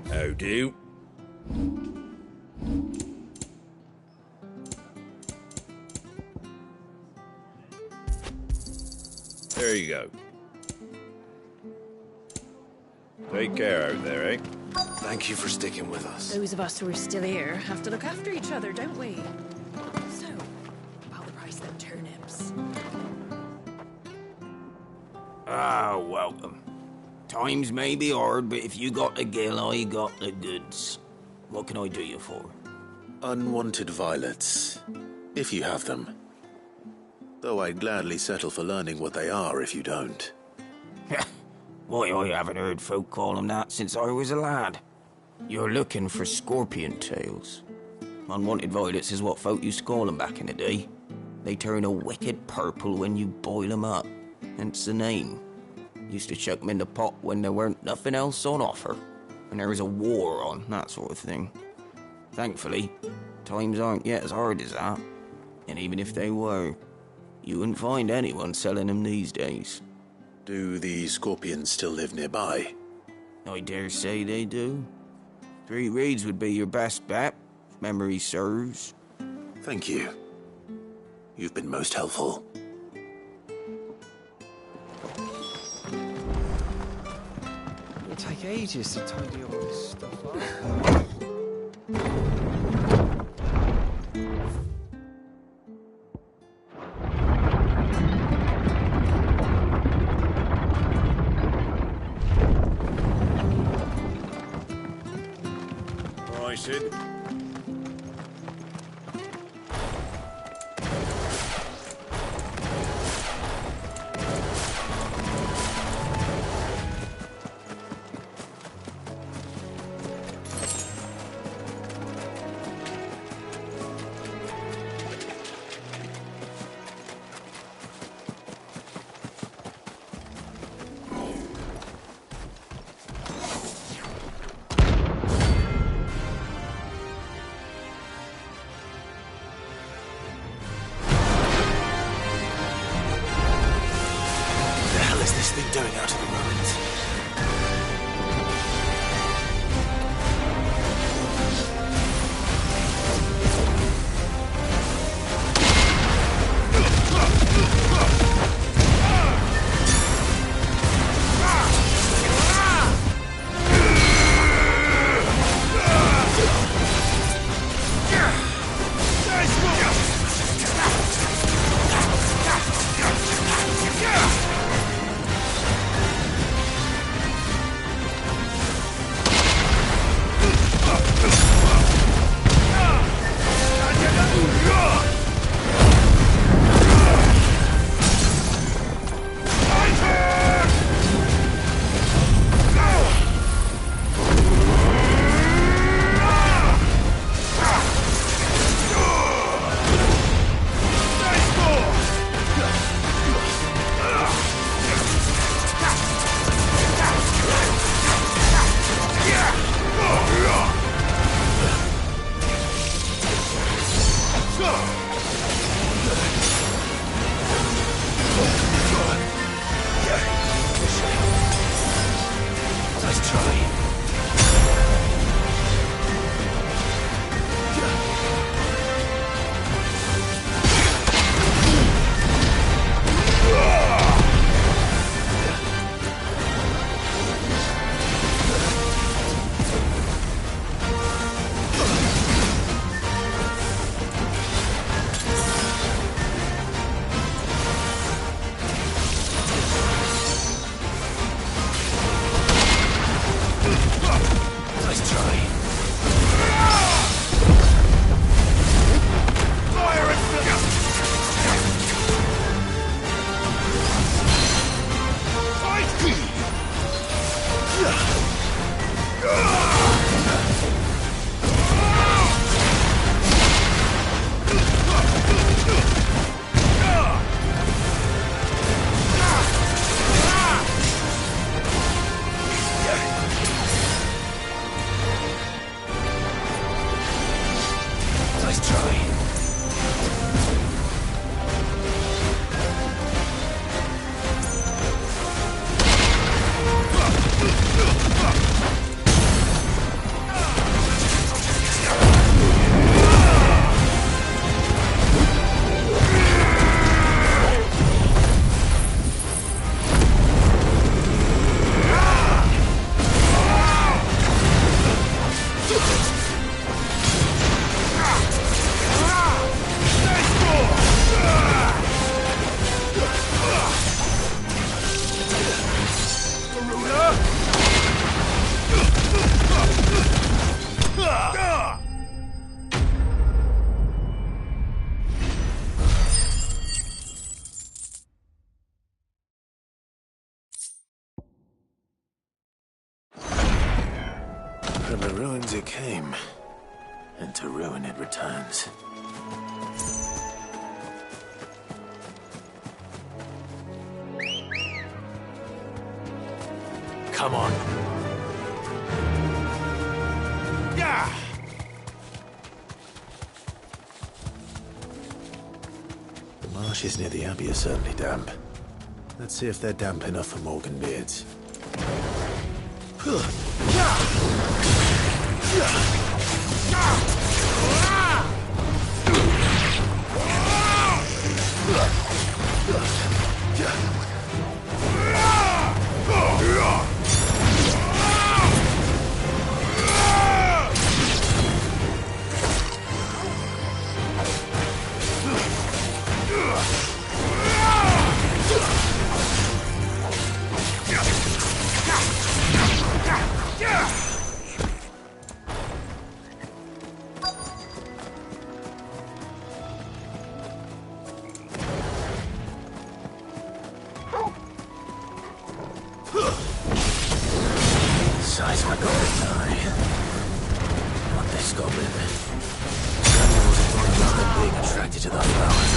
How do? There you go. Take care out there, eh? Thank you for sticking with us. Those of us who are still here have to look after each other, don't we? So, about the price of them turnips. Ah, welcome. Times may be hard, but if you got the gill, I got the goods. What can I do you for? Unwanted violets, if you have them. Though I'd gladly settle for learning what they are if you don't. Why, I haven't heard folk call them that since I was a lad. You're looking for scorpion tails. Unwanted violets is what folk used to call them back in the day. They turn a wicked purple when you boil them up, hence the name. Used to chuck them in the pot when there weren't nothing else on offer, and there was a war on, that sort of thing. Thankfully, times aren't yet as hard as that, and even if they were, you wouldn't find anyone selling them these days. Do the scorpions still live nearby? I dare say they do. 3 Reeds would be your best bet, if memory serves. Thank you. You've been most helpful. It'll take ages to tidy all this stuff up. Sid. the ruins it came, and to ruin it returns. Come on. Yeah! The marshes near the Abbey are certainly damp. Let's see if they're damp enough for Morgan beards. Seismic eye. Not this goblin. Animals are going around being attracted to the flowers.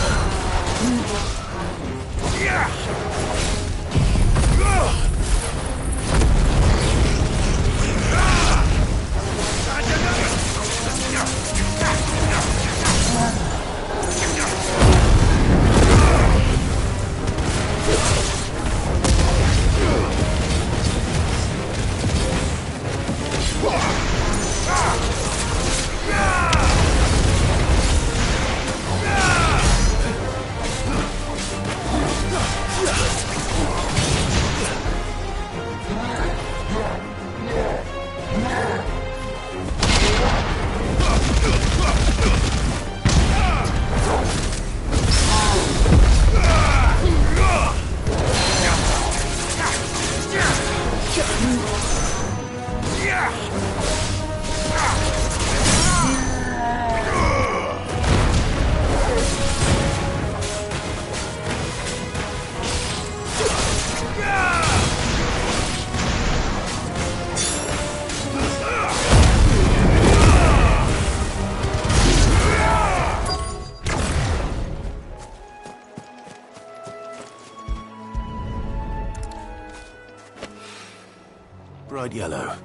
Bright yellow.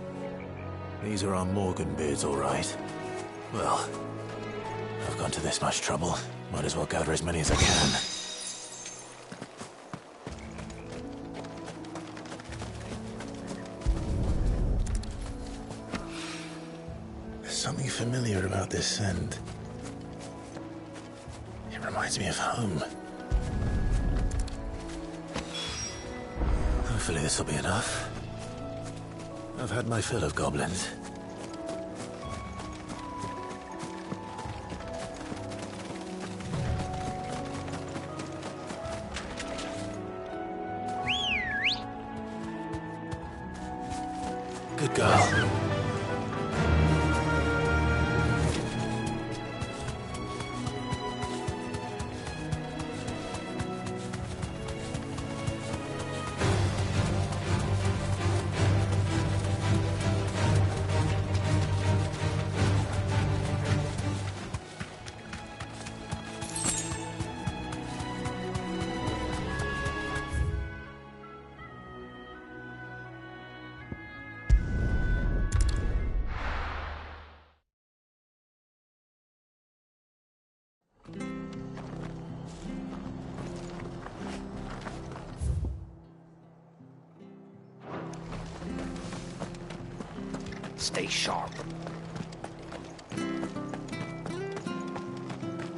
These are our Morgan beards, all right. Well, I've gone to this much trouble. Might as well gather as many as I can. There's something familiar about this scent. It reminds me of home. Hopefully this will be enough. I've had my fill of goblins. Good girl. Stay sharp.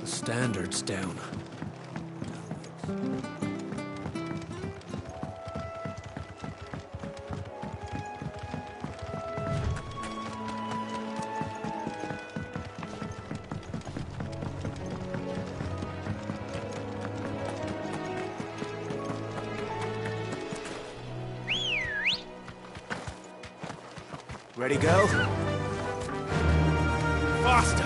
The standard's down. Ready, girl? Faster!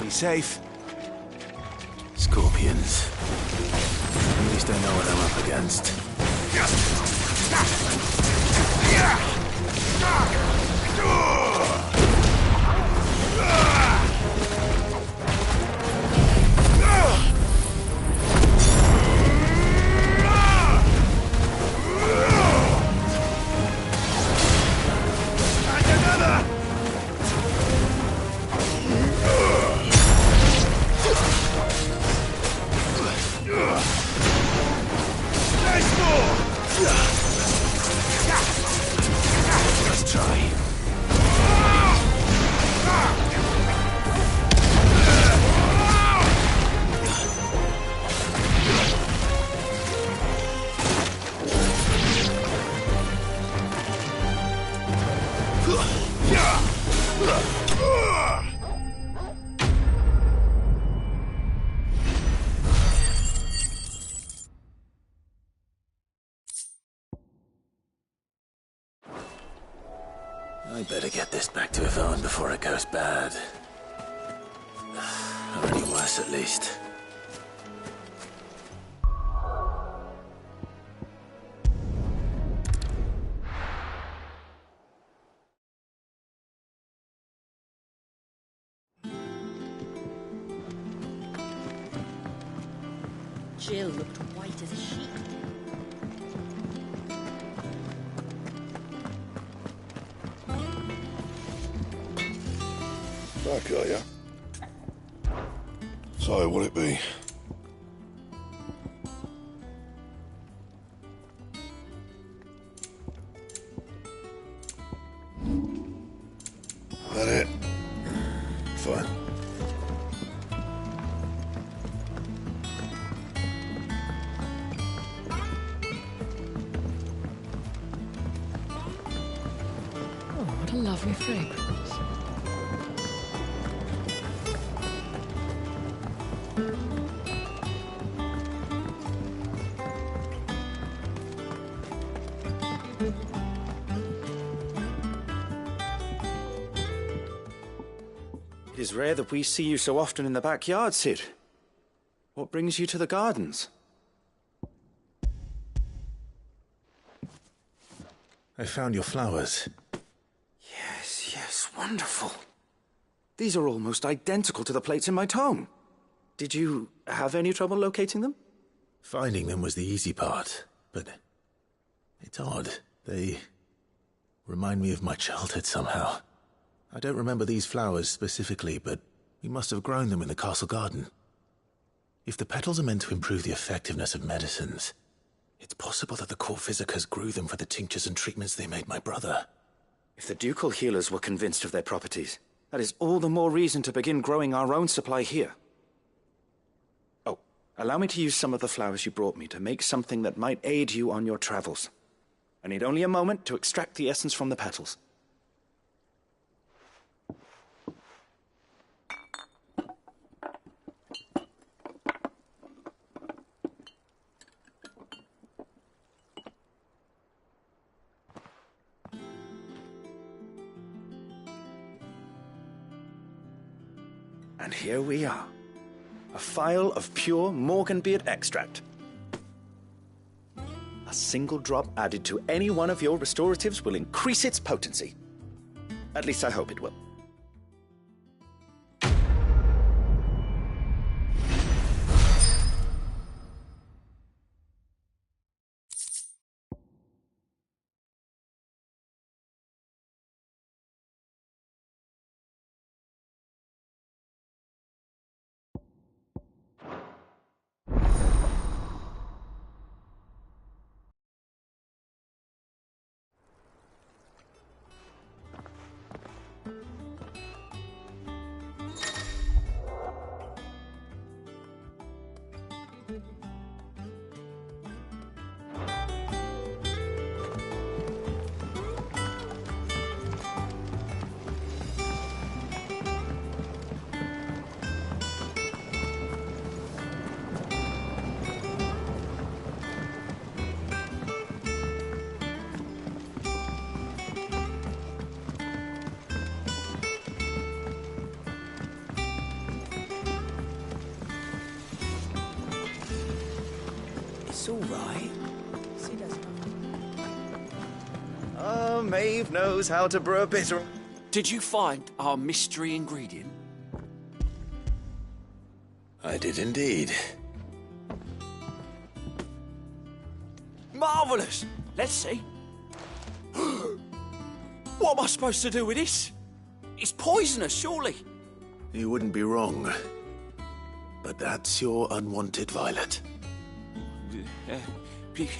Be safe. Scorpions. At least I know what I'm up against. Let's try. I better get this back to Yvonne before it goes bad. Or any worse, at least. Jill looked white as a sheet. Back, are ya? So, what'll it be? That it? Fine. Oh, what a lovely fragrance. It is rare that we see you so often in the backyard, Cid. What brings you to the gardens? I found your flowers. Yes, wonderful. These are almost identical to the plates in my tome. Did you have any trouble locating them? Finding them was the easy part, but it's odd. They remind me of my childhood somehow. I don't remember these flowers specifically, but we must have grown them in the castle garden. If the petals are meant to improve the effectiveness of medicines, it's possible that the court physicers grew them for the tinctures and treatments they made my brother. If the ducal healers were convinced of their properties, that is all the more reason to begin growing our own supply here. Oh, allow me to use some of the flowers you brought me to make something that might aid you on your travels. I need only a moment to extract the essence from the petals. And here we are. A phial of pure Morganbeard extract. A single drop added to any one of your restoratives will increase its potency. At least I hope it will. It's all right. She does. Oh, Maeve knows how to brew a bitter. Did you find our mystery ingredient? I did indeed. Marvellous! Let's see. What am I supposed to do with this? It's poisonous, surely. You wouldn't be wrong. But that's your unwanted violet.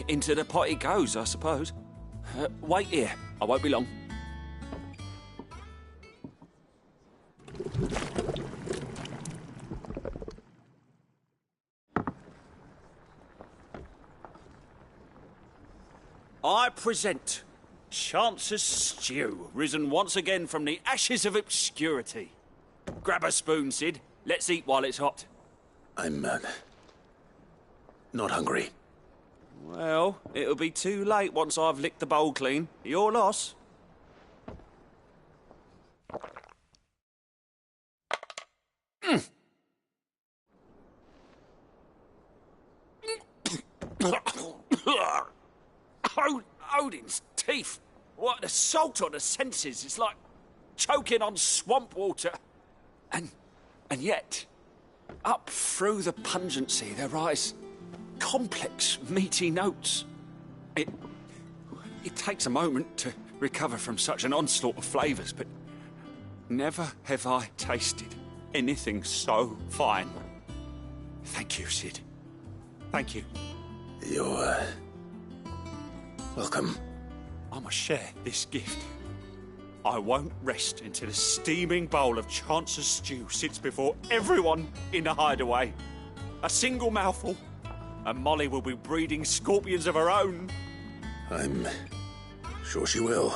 Into the pot it goes, I suppose. Wait here. I won't be long. I present Chance's Stew, risen once again from the ashes of obscurity. Grab a spoon, Sid. Let's eat while it's hot. I'm, not hungry. Well, it'll be too late once I've licked the bowl clean. Your loss. Odin's teeth. What an assault on the senses. It's like choking on swamp water. And yet, up through the pungency, there rise complex, meaty notes. It takes a moment to recover from such an onslaught of flavours, but never have I tasted anything so fine. Thank you, Sid. Thank you. You're, welcome. I must share this gift. I won't rest until a steaming bowl of Chance's stew sits before everyone in the hideaway. A single mouthful, and Molly will be breeding scorpions of her own. I'm sure she will.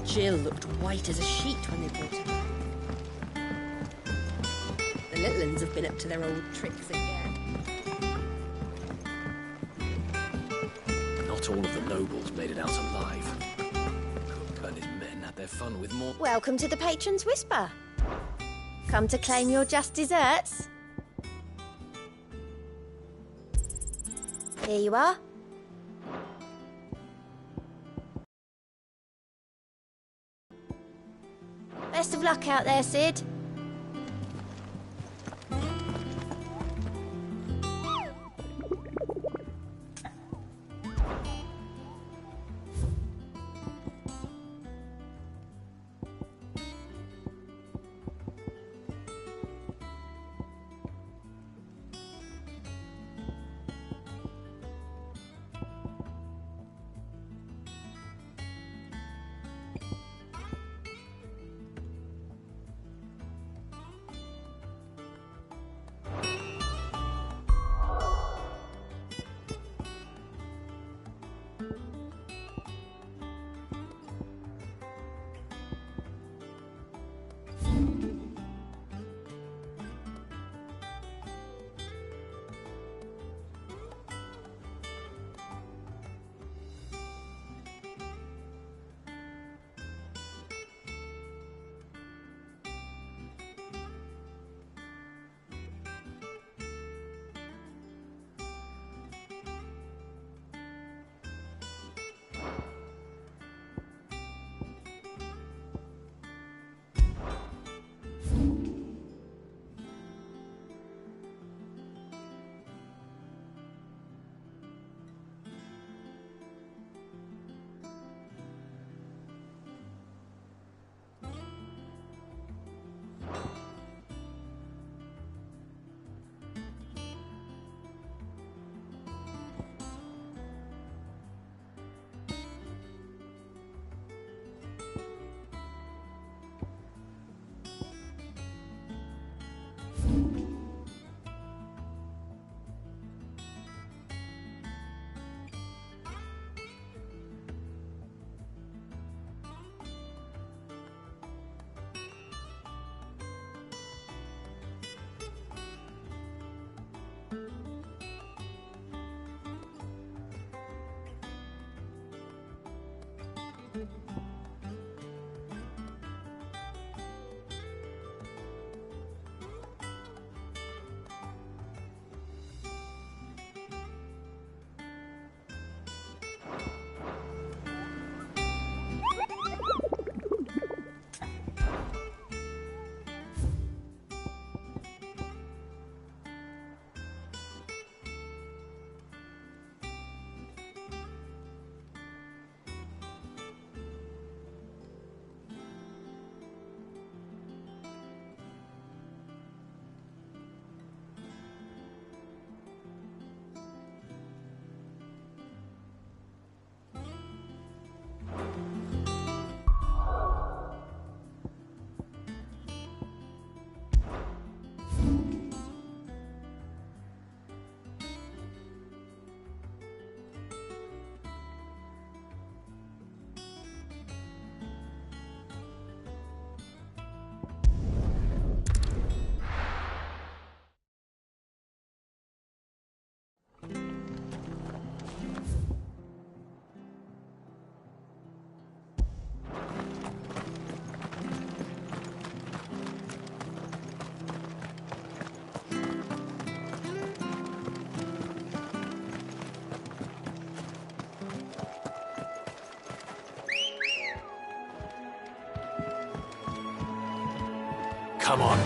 Jill looked white as a sheet when they brought her back. The little uns have been up to their old tricks again. Not all of the nobles made it out alive. Cook and his men had their fun with more... Welcome to the Patron's Whisper. Come to claim your just desserts? Here you are. Best of luck out there, Sid. Come on.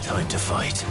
Time to fight.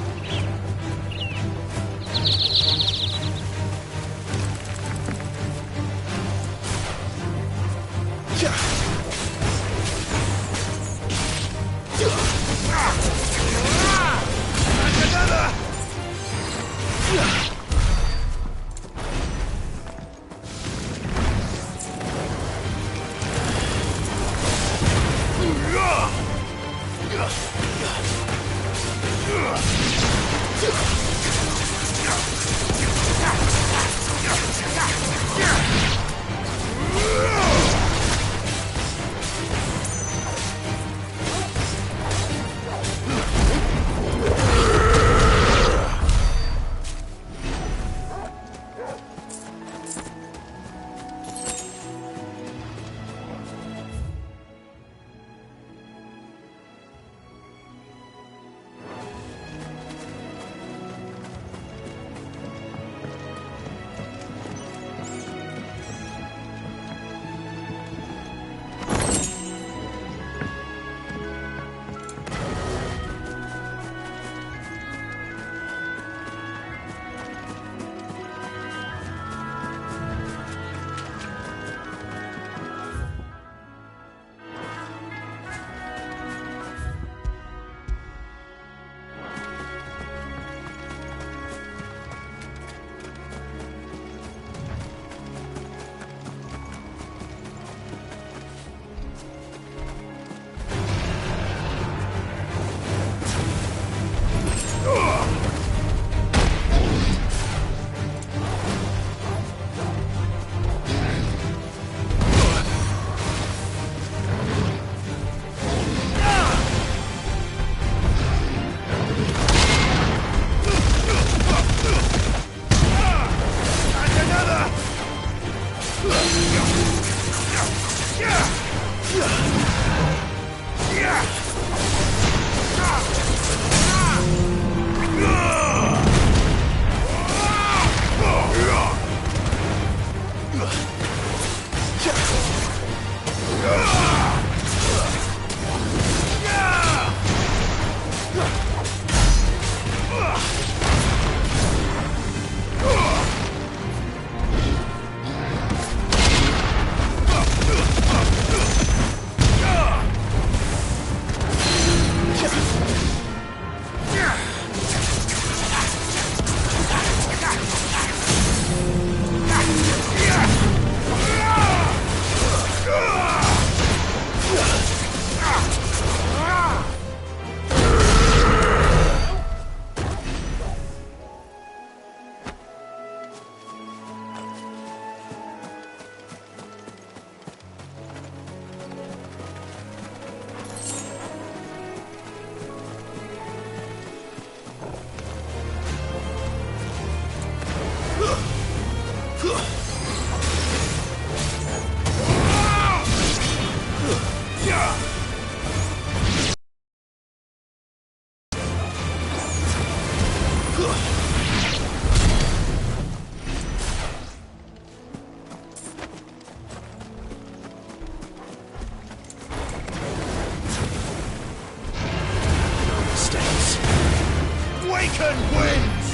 Awaken winds!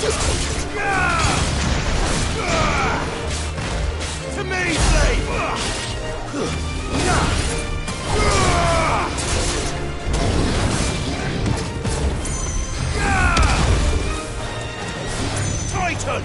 There's to me, slave! Titan!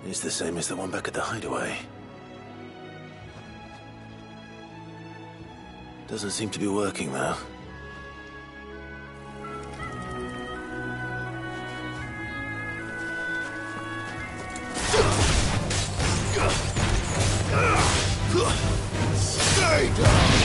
It's the same as the one back at the hideaway. Doesn't seem to be working, though. Stay down!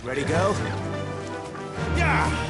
Ready, go? Yeah!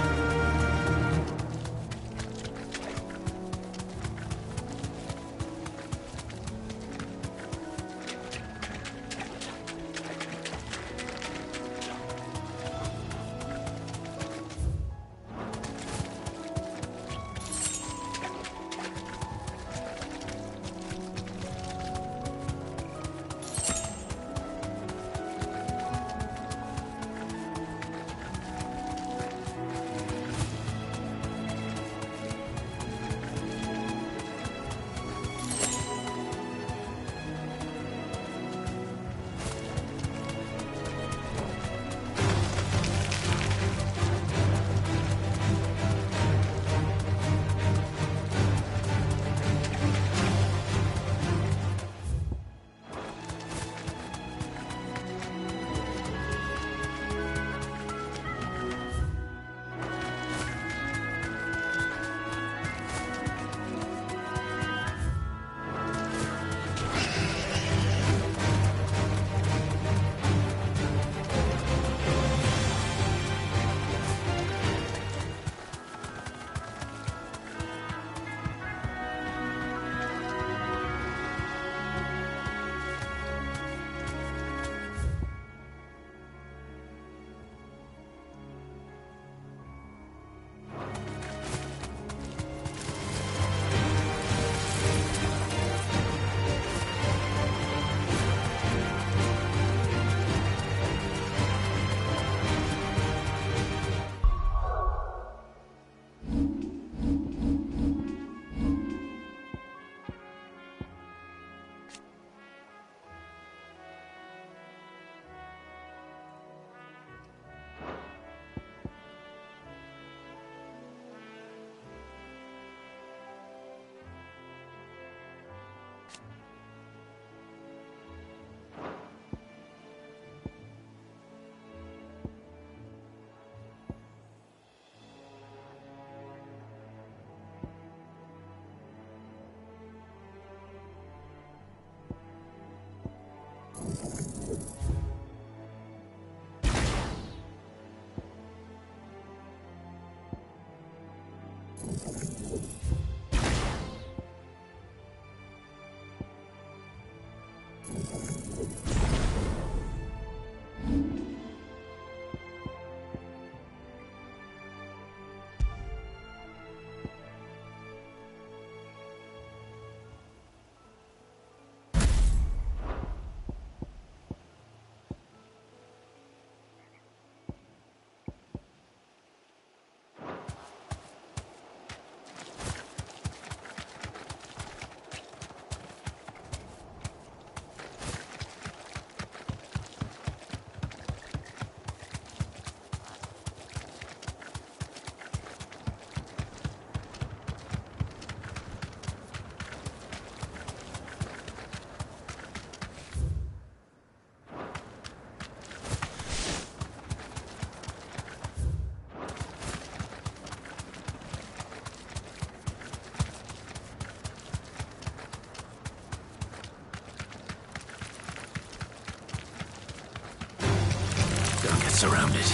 Don't get surrounded.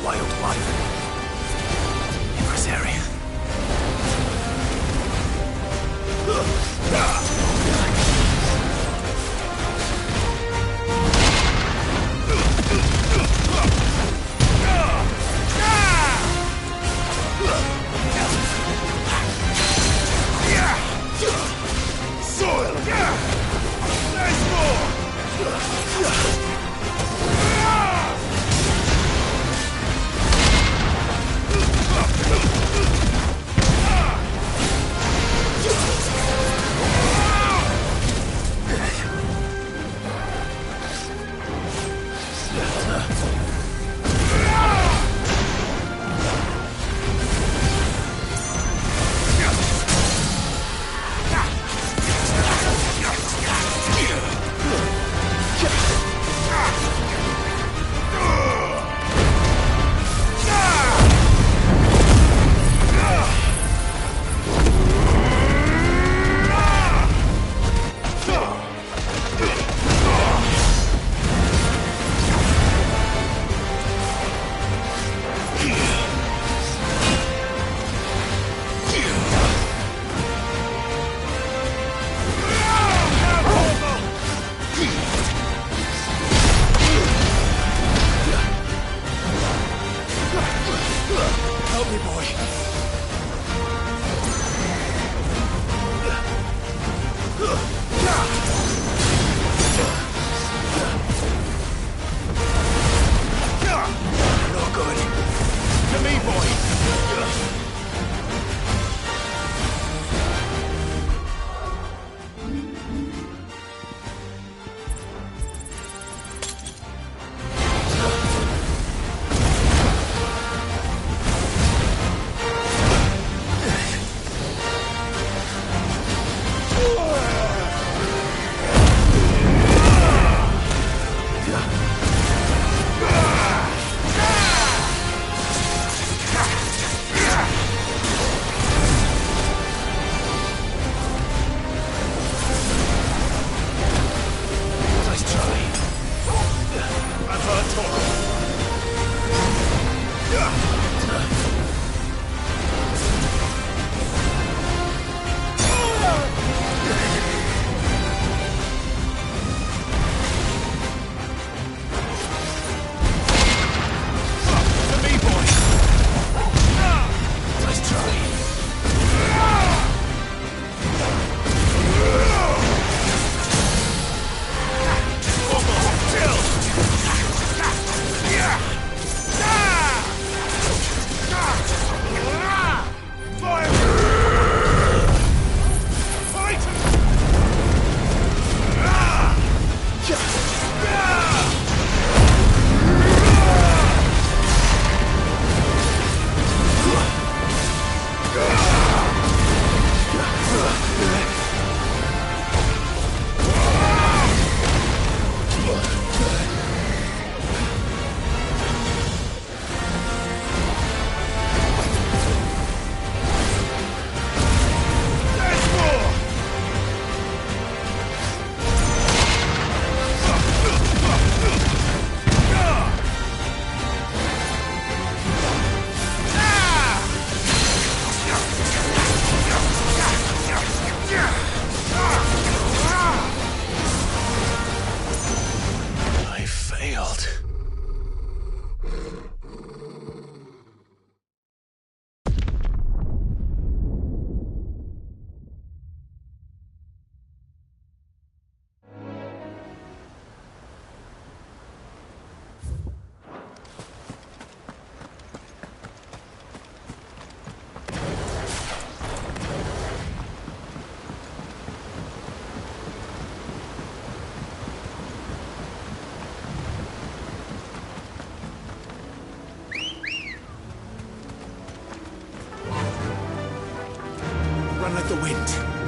Wildlife. Impresario. Soil! There's more! Help me, boy. No good. To me, boy. fault. Run like the wind.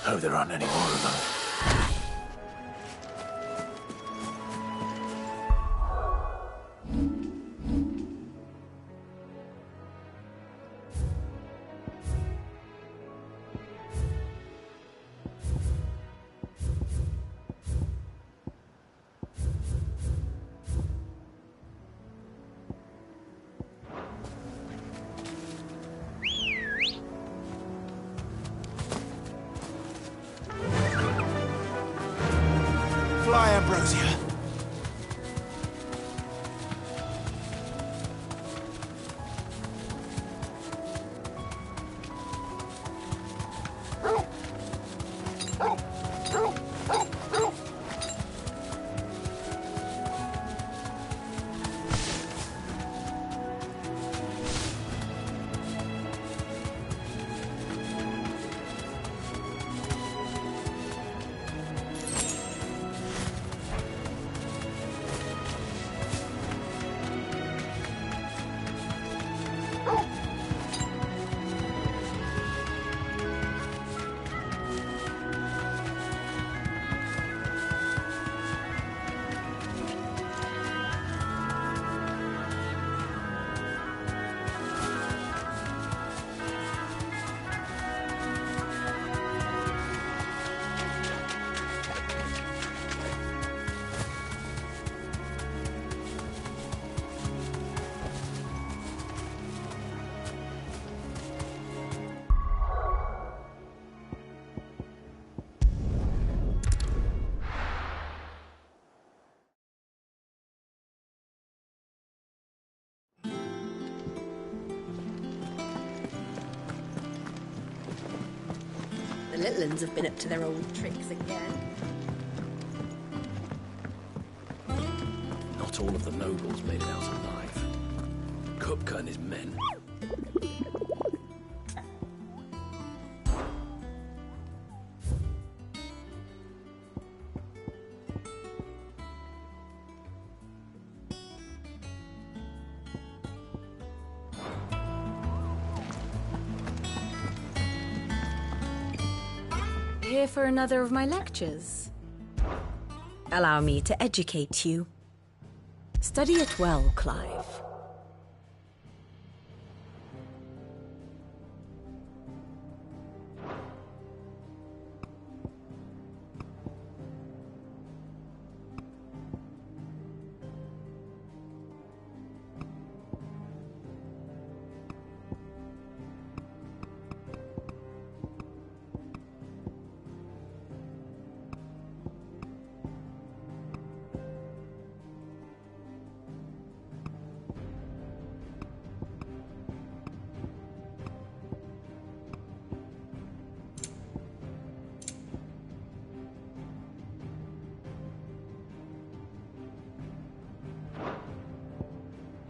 Hope there aren't any more of them. Fly, Ambrosia. The little uns have been up to their old tricks again. Not all of the nobles made it out alive. Kupka and his men. Here for another of my lectures. Allow me to educate you. Study it well, Clive.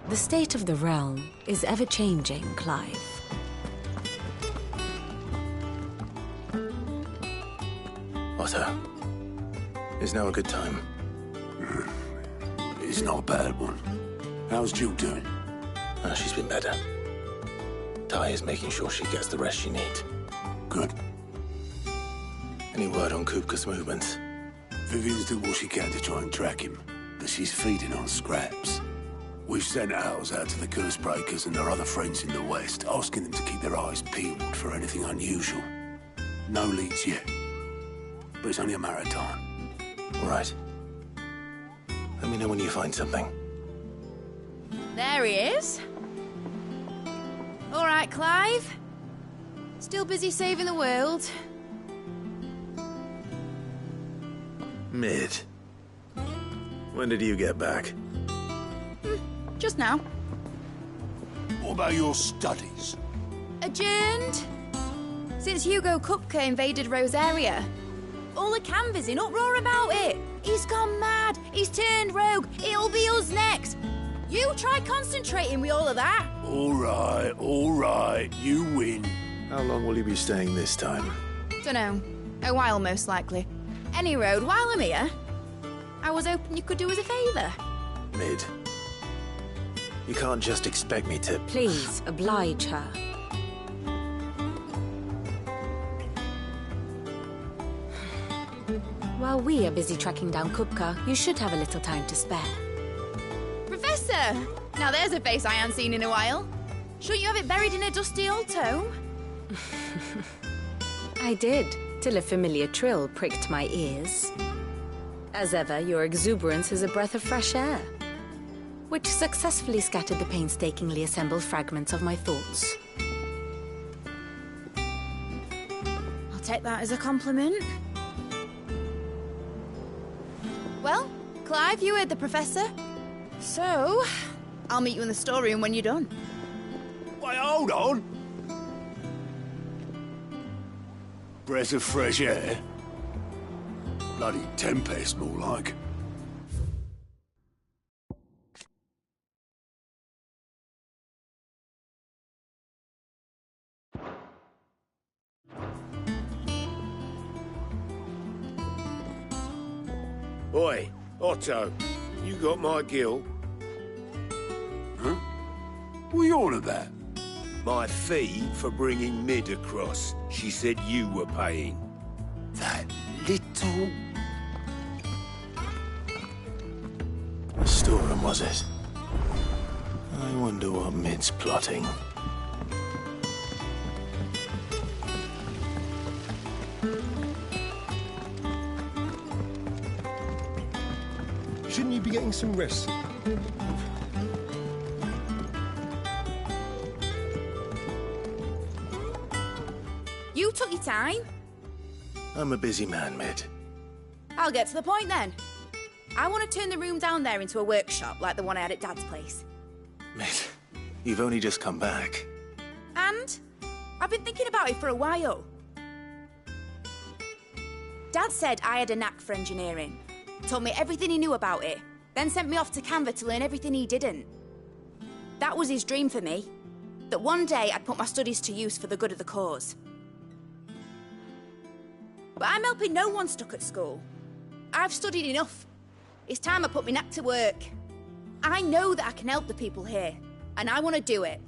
The state of the realm is ever-changing, Clive. Otto, is now a good time? It's not a bad one. How's Jill doing? She's been better. Ty is making sure she gets the rest she needs. Good. Any word on Kupka's movements? Vivian's doing what she can to try and track him, but she's feeding on scraps. We've sent ours out to the Cursebreakers and their other friends in the West, asking them to keep their eyes peeled for anything unusual. No leads yet, but it's only a matter of time. Right. Let me know when you find something. There he is. All right, Clive. Still busy saving the world. Mid. When did you get back? Just now. What about your studies? Adjourned. Since Hugo Kupka invaded Rosaria. All the canvass in uproar about it. He's gone mad. He's turned rogue. It'll be us next. You try concentrating with all of that. All right. You win. How long will you be staying this time? Dunno. A while, most likely. Any road, while I'm here, I was hoping you could do us a favour. Mid. You can't just expect me to... Please, oblige her. While we are busy tracking down Kupka, you should have a little time to spare. Professor! Now there's a face I haven't seen in a while. Shouldn't you have it buried in a dusty old tome? I did, till a familiar trill pricked my ears. As ever, your exuberance is a breath of fresh air, which successfully scattered the painstakingly assembled fragments of my thoughts. I'll take that as a compliment. Well, Clive, you heard the Professor. So, I'll meet you in the storeroom when you're done. Wait, hold on! Breath of fresh air? Bloody tempest, more like. Oi, Otto, you got my gill? Huh? What are you on about? My fee for bringing Mid across. She said you were paying. That little... The storeroom, was it? I wonder what Mid's plotting. Shouldn't you be getting some rest? You took your time. I'm a busy man, Mid. I'll get to the point then. I want to turn the room down there into a workshop like the one I had at Dad's place. Mid, you've only just come back. And I've been thinking about it for a while. Dad said I had a knack for engineering. Told me everything he knew about it, then sent me off to Canva to learn everything he didn't. That was his dream for me. That one day I'd put my studies to use for the good of the cause. But I'm helping no one stuck at school. I've studied enough. It's time I put my knack to work. I know that I can help the people here, and I want to do it.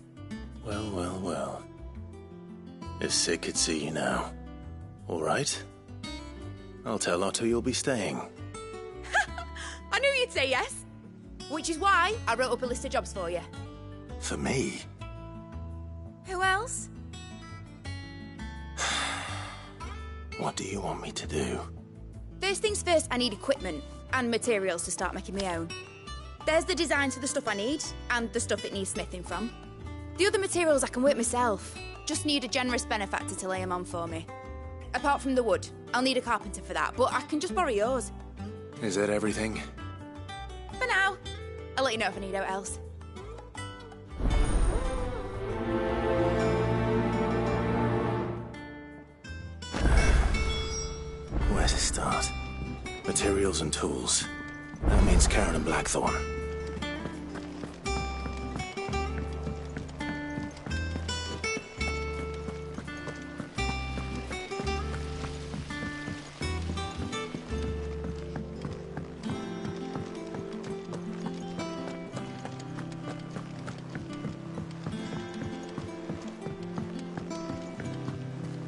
Well, well, well. If Sid could see you now. All right. I'll tell Otto you'll be staying. I knew you'd say yes. Which is why I wrote up a list of jobs for you. For me? Who else? What do you want me to do? First things first, I need equipment and materials to start making my own. There's the designs for the stuff I need and the stuff it needs smithing from. The other materials I can work myself. Just need a generous benefactor to lay them on for me. Apart from the wood, I'll need a carpenter for that, but I can just borrow yours. Is that everything? For now. I'll let you know if I need out else. Where to start? Materials and tools. That means Karen and Blackthorn.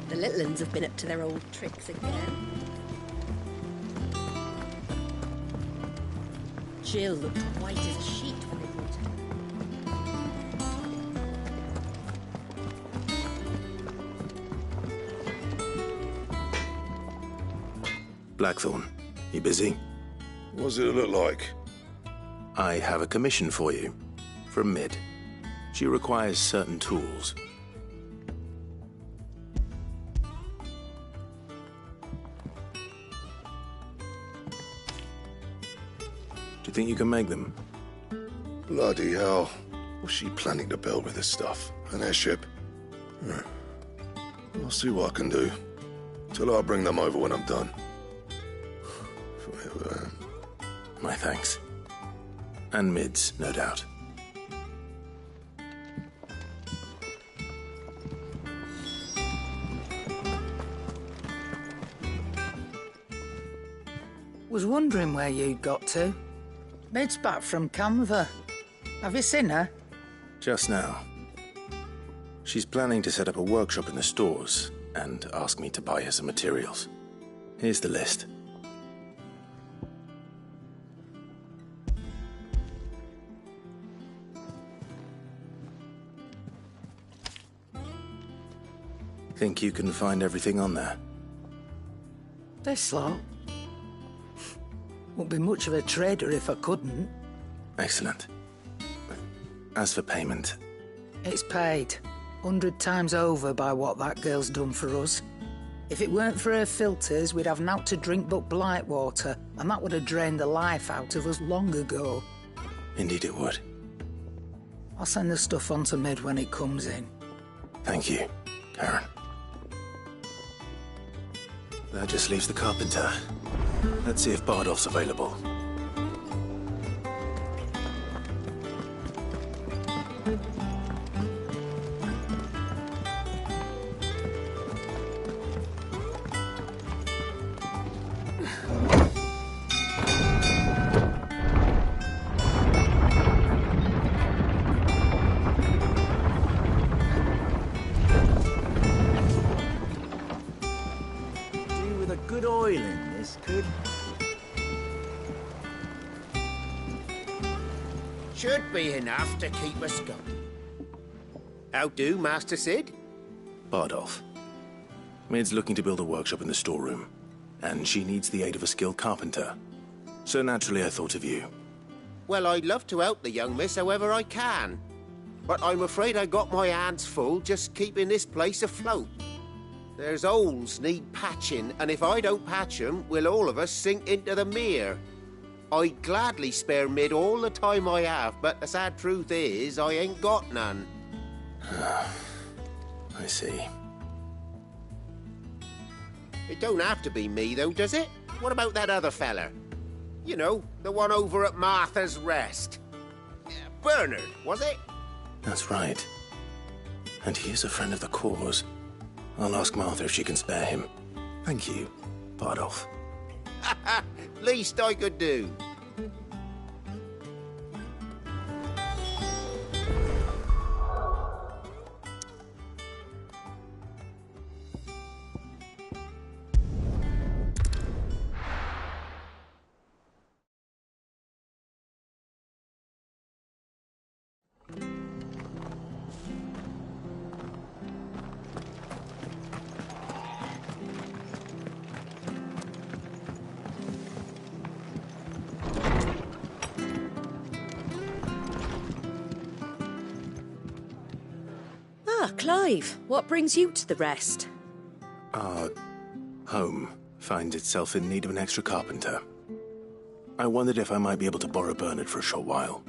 The little uns have been up to their old tricks again. Jill looked white as a sheet when they brought her. Blackthorn, you busy? What does it look like? I have a commission for you. From Mid. She requires certain tools. Do you think you can make them? Bloody hell. What's she planning to build with this stuff? An airship? I'll see what I can do. Tell her I'll bring them over when I'm done. My thanks. And Mid's, no doubt. Was wondering where you'd got to. Mid's back from Canva. Have you seen her? Just now. She's planning to set up a workshop in the stores and ask me to buy her some materials. Here's the list. Think you can find everything on there? This lot? Wouldn't be much of a trader if I couldn't. Excellent. As for payment... It's paid. 100 times over by what that girl's done for us. If it weren't for her filters, we'd have naught to drink but blight water, and that would have drained the life out of us long ago. Indeed it would. I'll send the stuff on to Mid when it comes in. Thank you, Karen. That just leaves the carpenter. Let's see if Bardolph's available. Good oil in this, could. Should be enough to keep us going. How do, Master Sid? Bardolph. Mid's looking to build a workshop in the storeroom, and she needs the aid of a skilled carpenter. So naturally I thought of you. Well, I'd love to help the young miss however I can. But I'm afraid I got my hands full just keeping this place afloat. There's holes need patching, and if I don't patch them, we'll all of us sink into the mere. I'd gladly spare Mid all the time I have, but the sad truth is, I ain't got none. I see. It don't have to be me, though, does it? What about that other fella? You know, the one over at Martha's Rest. Bernard, was it? That's right. And he is a friend of the cause. I'll ask Martha if she can spare him. Thank you, Bardolph. Least I could do. Clive, what brings you to the Rest? Our home finds itself in need of an extra carpenter. I wondered if I might be able to borrow Bernard for a short while.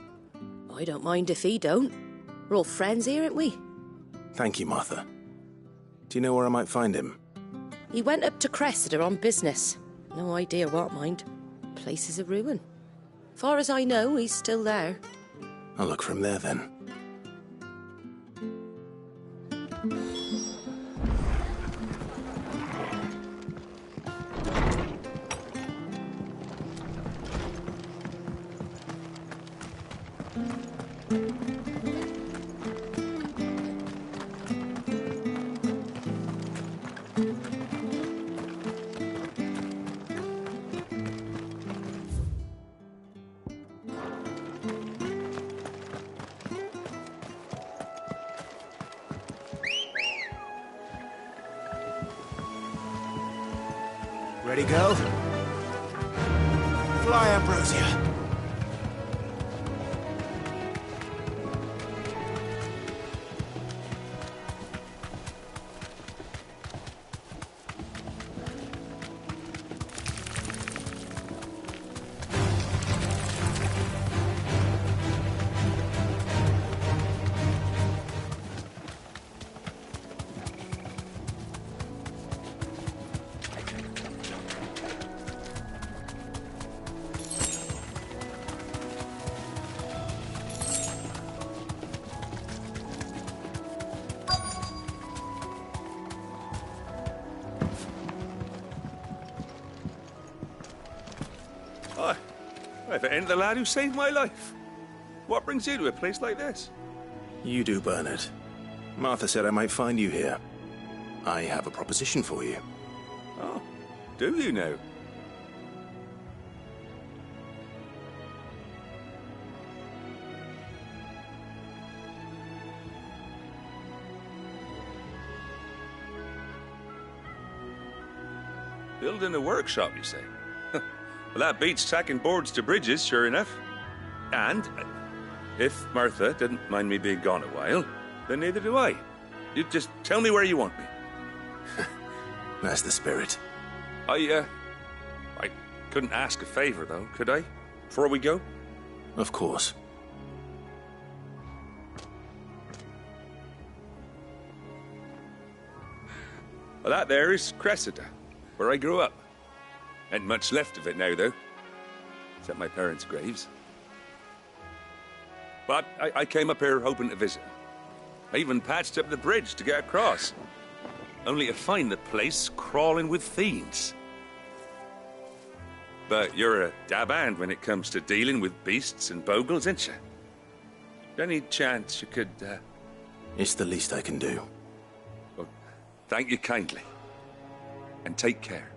I don't mind if he don't. We're all friends here, aren't we? Thank you, Martha. Do you know where I might find him? He went up to Cressida on business. No idea what, mind. Place is a ruin. Far as I know, he's still there. I'll look for him there, then. Ready, girl? Fly, Ambrosia. If it ain't the lad who saved my life. What brings you to a place like this? You do, Bernard. Martha said I might find you here. I have a proposition for you. Oh, do you now? Building a workshop, you say? Well, that beats tacking boards to bridges, sure enough. And if Martha didn't mind me being gone a while, then neither do I. You just tell me where you want me. That's the spirit. I couldn't ask a favor, though, could I? Before we go? Of course. Well, that there is Cressida, where I grew up. Ain't much left of it now, though. Except my parents' graves. But I came up here hoping to visit. I even patched up the bridge to get across. Only to find the place crawling with fiends. But you're a dab hand when it comes to dealing with beasts and bogles, ain't you? Any chance you could, It's the least I can do. Well, thank you kindly. And take care.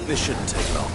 This shouldn't take long.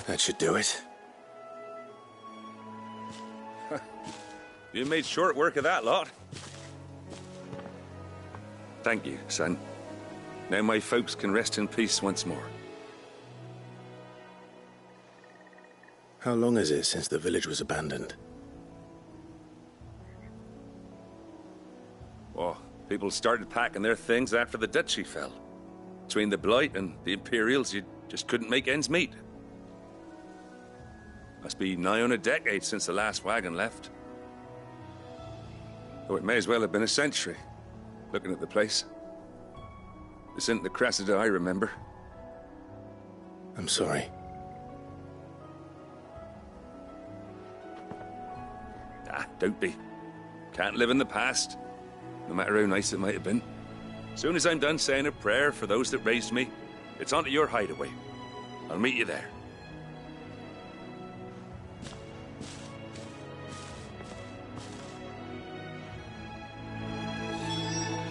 That should do it. You made short work of that lot. Thank you, son. Now my folks can rest in peace once more. How long is it since the village was abandoned? Oh, people started packing their things after the duchy fell. Between the Blight and the Imperials, you just couldn't make ends meet. Must be nigh on a decade since the last wagon left. Though it may as well have been a century, looking at the place. This isn't the Cressida I remember. I'm sorry. Ah, don't be. Can't live in the past, no matter how nice it might have been. Soon as I'm done saying a prayer for those that raised me, it's on to your hideaway. I'll meet you there.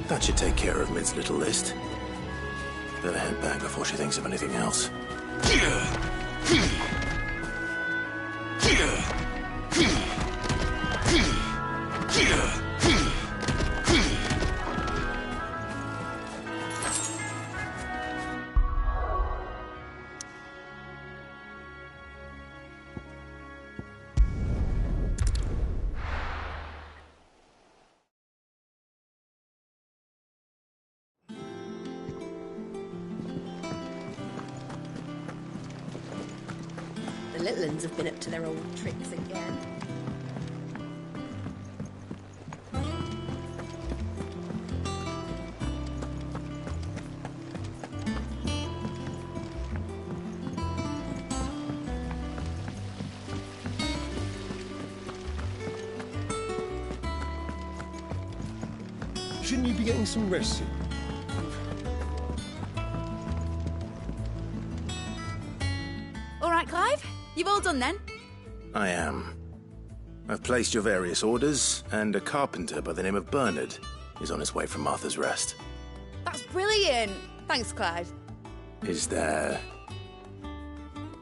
That should take care of Mid's little list. Better head back before she thinks of anything else. The little uns have been up to their old tricks again. Shouldn't you be getting some rest soon? All right, Clive. You've all done then? I am. I've placed your various orders, and a carpenter by the name of Bernard is on his way from Martha's Rest. That's brilliant. Thanks, Clive. Is there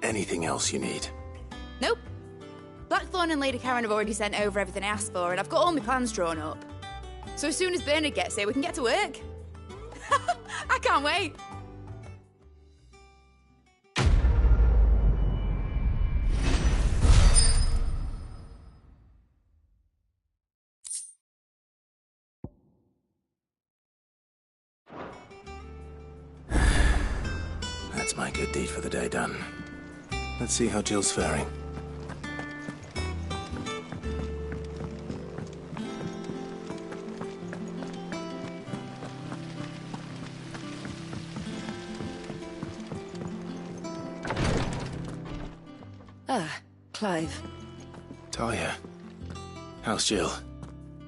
anything else you need? Nope. Blackthorn and Lady Karen have already sent over everything I asked for, and I've got all my plans drawn up. So as soon as Bernard gets here, we can get to work. I can't wait. That's my good deed for the day done. Let's see how Jill's faring. Ah, Clive. Talia, how's Jill?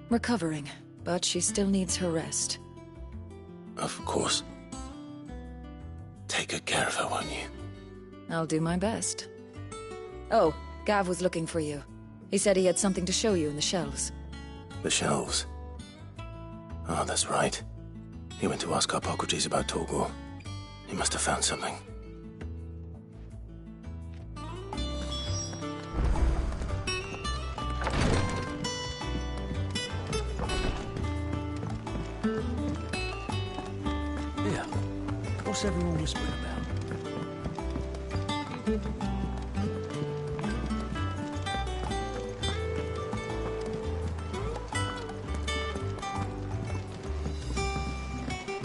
Recovering, but she still needs her rest. Of course. Take good care of her, won't you? I'll do my best. Oh, Gav was looking for you. He said he had something to show you in the shelves. The shelves? Oh, that's right. He went to ask Harpocrates about Torgor. He must have found something. Yeah. What's everyone whispering about?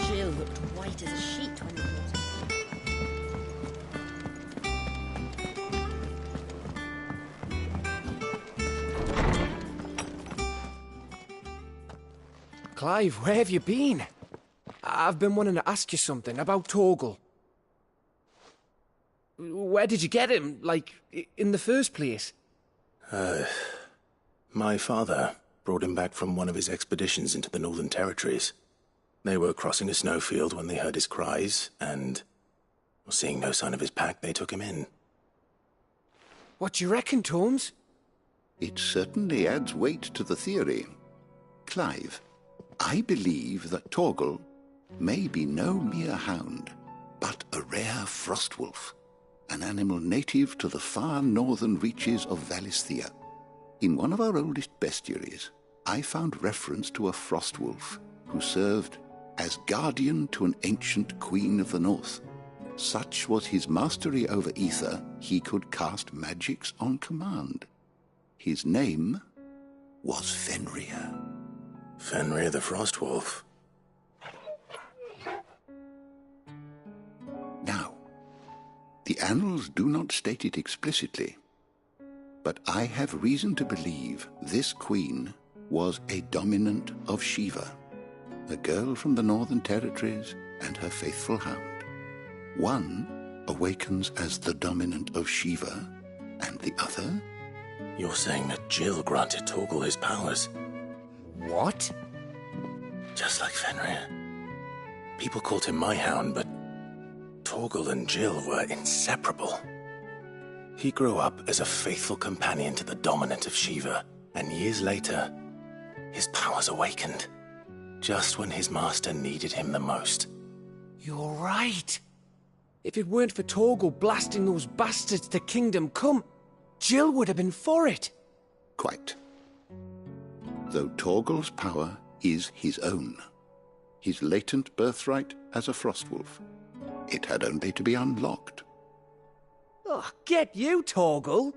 Jill looked white as a sheet when we brought her. Clive, where have you been? I've been wanting to ask you something about Torgal. Where did you get him, like, in the first place? My father brought him back from one of his expeditions into the Northern Territories. They were crossing a snowfield when they heard his cries, and seeing no sign of his pack, they took him in. What do you reckon, Tomes? It certainly adds weight to the theory. Clive, I believe that Torgal may be no mere hound, but a rare frostwolf, an animal native to the far northern reaches of Valisthea. In one of our oldest bestiaries, I found reference to a Frostwolf who served as guardian to an ancient queen of the north. Such was his mastery over ether, he could cast magics on command. His name was Fenrir. Fenrir the Frostwolf. Now, the annals do not state it explicitly, but I have reason to believe this queen was a dominant of Shiva, a girl from the Northern Territories and her faithful hound. One awakens as the dominant of Shiva, and the other? You're saying that Jill granted Torgal his powers? What? Just like Fenrir. People called him my hound, but Torgal and Jill were inseparable. He grew up as a faithful companion to the dominant of Shiva, and years later, his powers awakened, just when his master needed him the most. You're right. If it weren't for Torgal blasting those bastards to Kingdom Come, Jill would have been for it. Quite. Though Torgal's power is his own, his latent birthright as a Frostwolf. It had only to be unlocked. Oh, get you, Torgal!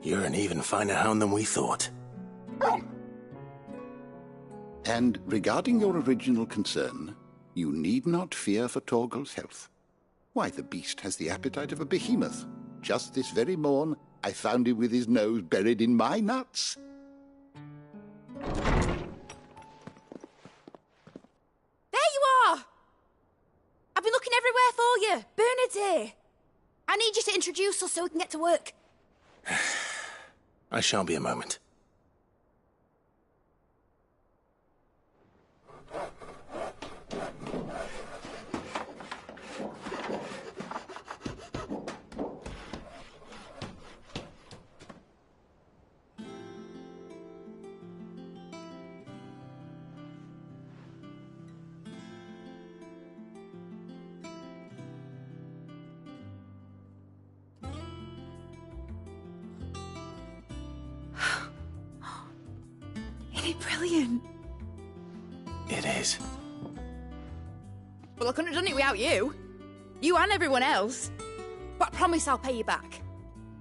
You're an even finer hound than we thought. And regarding your original concern, you need not fear for Torgal's health. Why, the beast has the appetite of a behemoth. Just this very morn, I found him with his nose buried in my nuts. There you are! I've been looking everywhere for you. Bernard's here. I need you to introduce us so we can get to work. I shan't be a moment. Brilliant. It is. Well, I couldn't have done it without you. You and everyone else. But I promise I'll pay you back.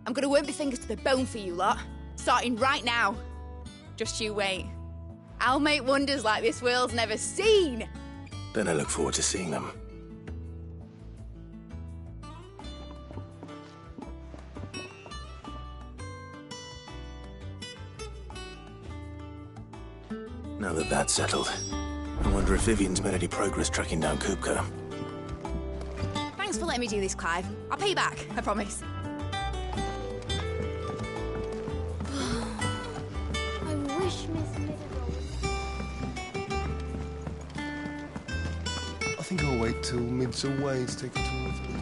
I'm gonna work my fingers to the bone for you lot, starting right now. Just you wait. I'll make wonders like this world's never seen. Then I look forward to seeing them. Now that that's settled, I wonder if Vivian's made any progress tracking down Kupka. Thanks for letting me do this, Clive. I'll pay you back, I promise. I wish Miss Middledore I think I'll wait till Mid's away to take a tour with her.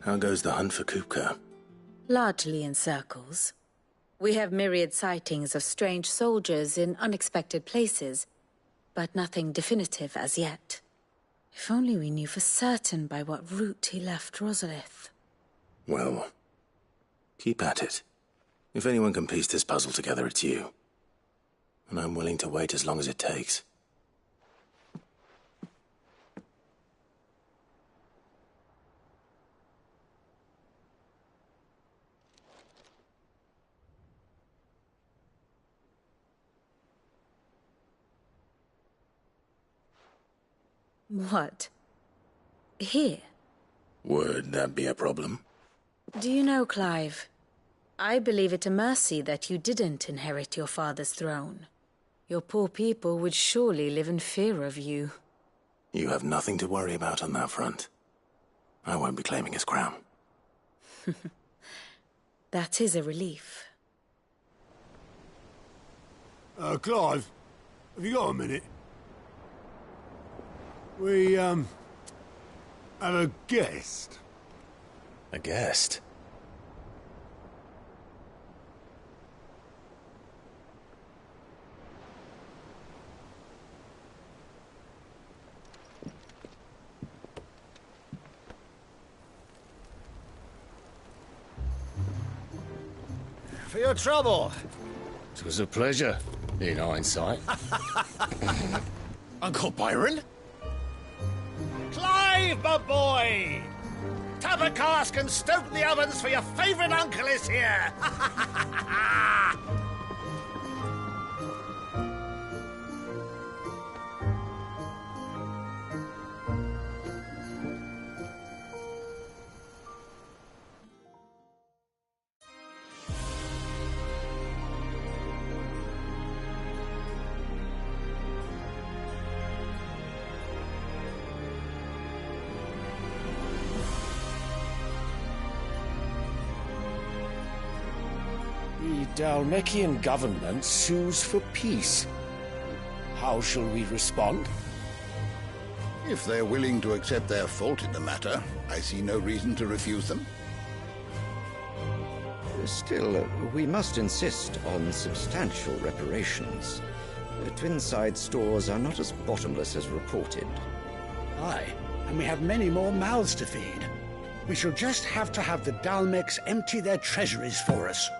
How goes the hunt for Kupka? Largely in circles. We have myriad sightings of strange soldiers in unexpected places, but nothing definitive as yet. If only we knew for certain by what route he left Rosalith. Well, keep at it. If anyone can piece this puzzle together, it's you. And I'm willing to wait as long as it takes. What? Here? Would that be a problem? Do you know, Clive, I believe it a mercy that you didn't inherit your father's throne. Your poor people would surely live in fear of you. You have nothing to worry about on that front. I won't be claiming his crown. That is a relief. Clive, have you got a minute? We, have a guest. A guest? for your trouble. It was a pleasure, in hindsight. Uncle Byron? Clive, my boy! Tap a cask and stoke the ovens, for your favourite uncle is here! The Dalmekian government sues for peace. How shall we respond? If they're willing to accept their fault in the matter, I see no reason to refuse them. Still, we must insist on substantial reparations. Twinside stores are not as bottomless as reported. Aye, and we have many more mouths to feed. We shall just have to have the Dalmecs empty their treasuries for us.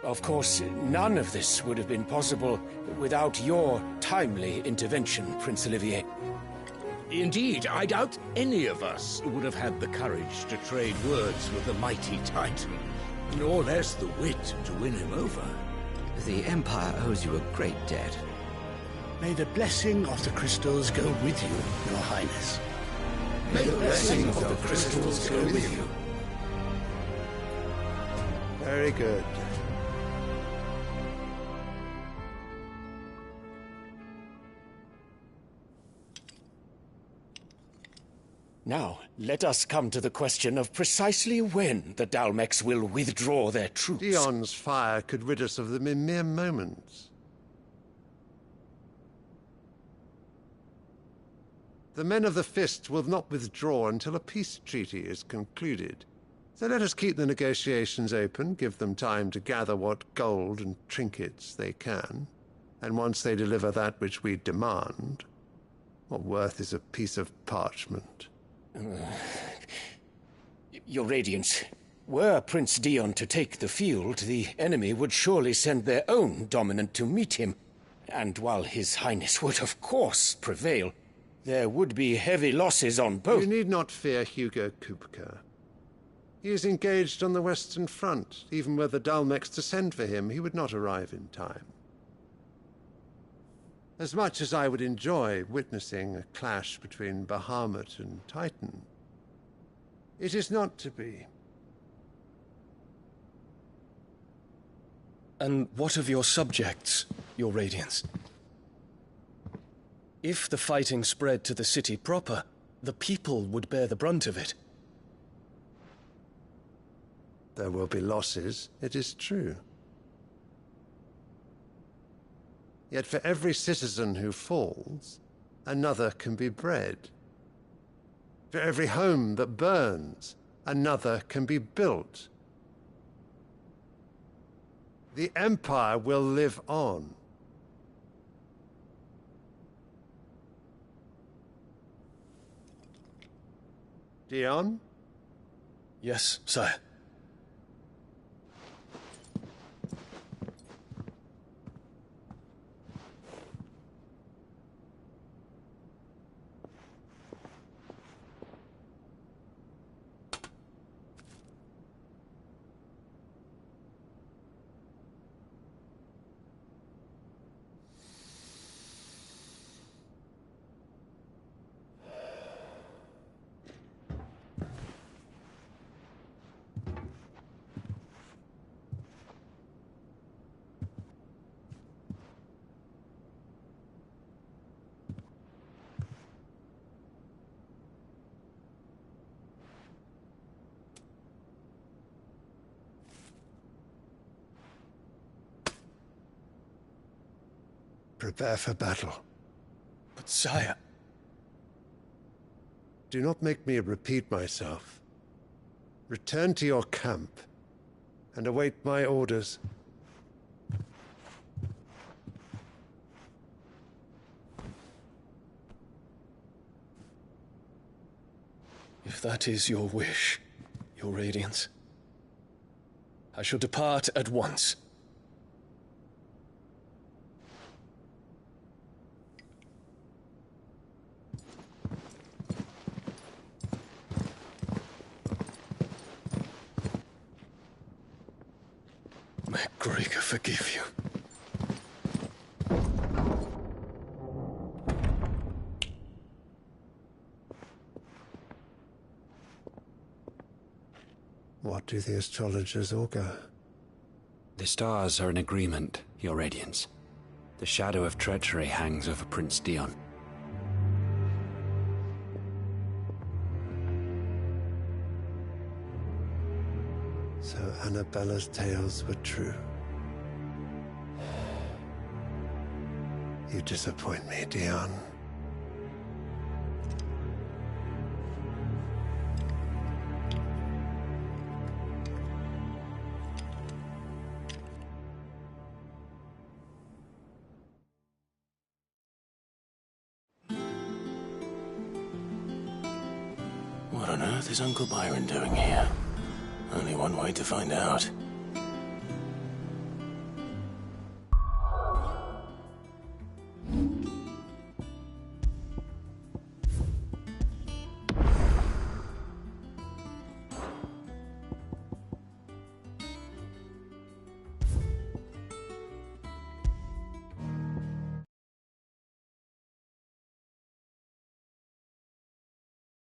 Of course, none of this would have been possible without your timely intervention, Prince Olivier. Indeed, I doubt any of us would have had the courage to trade words with the mighty Titan, nor less the wit to win him over. The Empire owes you a great debt. May the blessing of the crystals go with you, Your Highness. May the blessing of the crystals go with you. Very good. Now, let us come to the question of precisely when the Dalmecs will withdraw their troops. Dion's fire could rid us of them in mere moments. The men of the Fist will not withdraw until a peace treaty is concluded. So let us keep the negotiations open, give them time to gather what gold and trinkets they can, and once they deliver that which we demand, what worth is a piece of parchment? Your Radiance, were Prince Dion to take the field, the enemy would surely send their own dominant to meet him. And while His Highness would of course prevail, there would be heavy losses on both. You need not fear Hugo Kupka. He is engaged on the Western Front. Even were the Dalmecs to send for him, he would not arrive in time. As much as I would enjoy witnessing a clash between Bahamut and Titan, it is not to be. And what of your subjects, Your Radiance? If the fighting spread to the city proper, the people would bear the brunt of it. There will be losses, it is true. Yet for every citizen who falls, another can be bred. For every home that burns, another can be built. The Empire will live on. Dion? Yes, sire. Prepare for battle. But sire... Do not make me repeat myself. Return to your camp and await my orders. If that is your wish, Your Radiance, I shall depart at once. May Gregor forgive you. What do the astrologers augur? The stars are in agreement, Your Radiance. The shadow of treachery hangs over Prince Dion. So Annabella's tales were true. You disappoint me, Dion. What on earth is Uncle Byron doing here? Only one way to find out.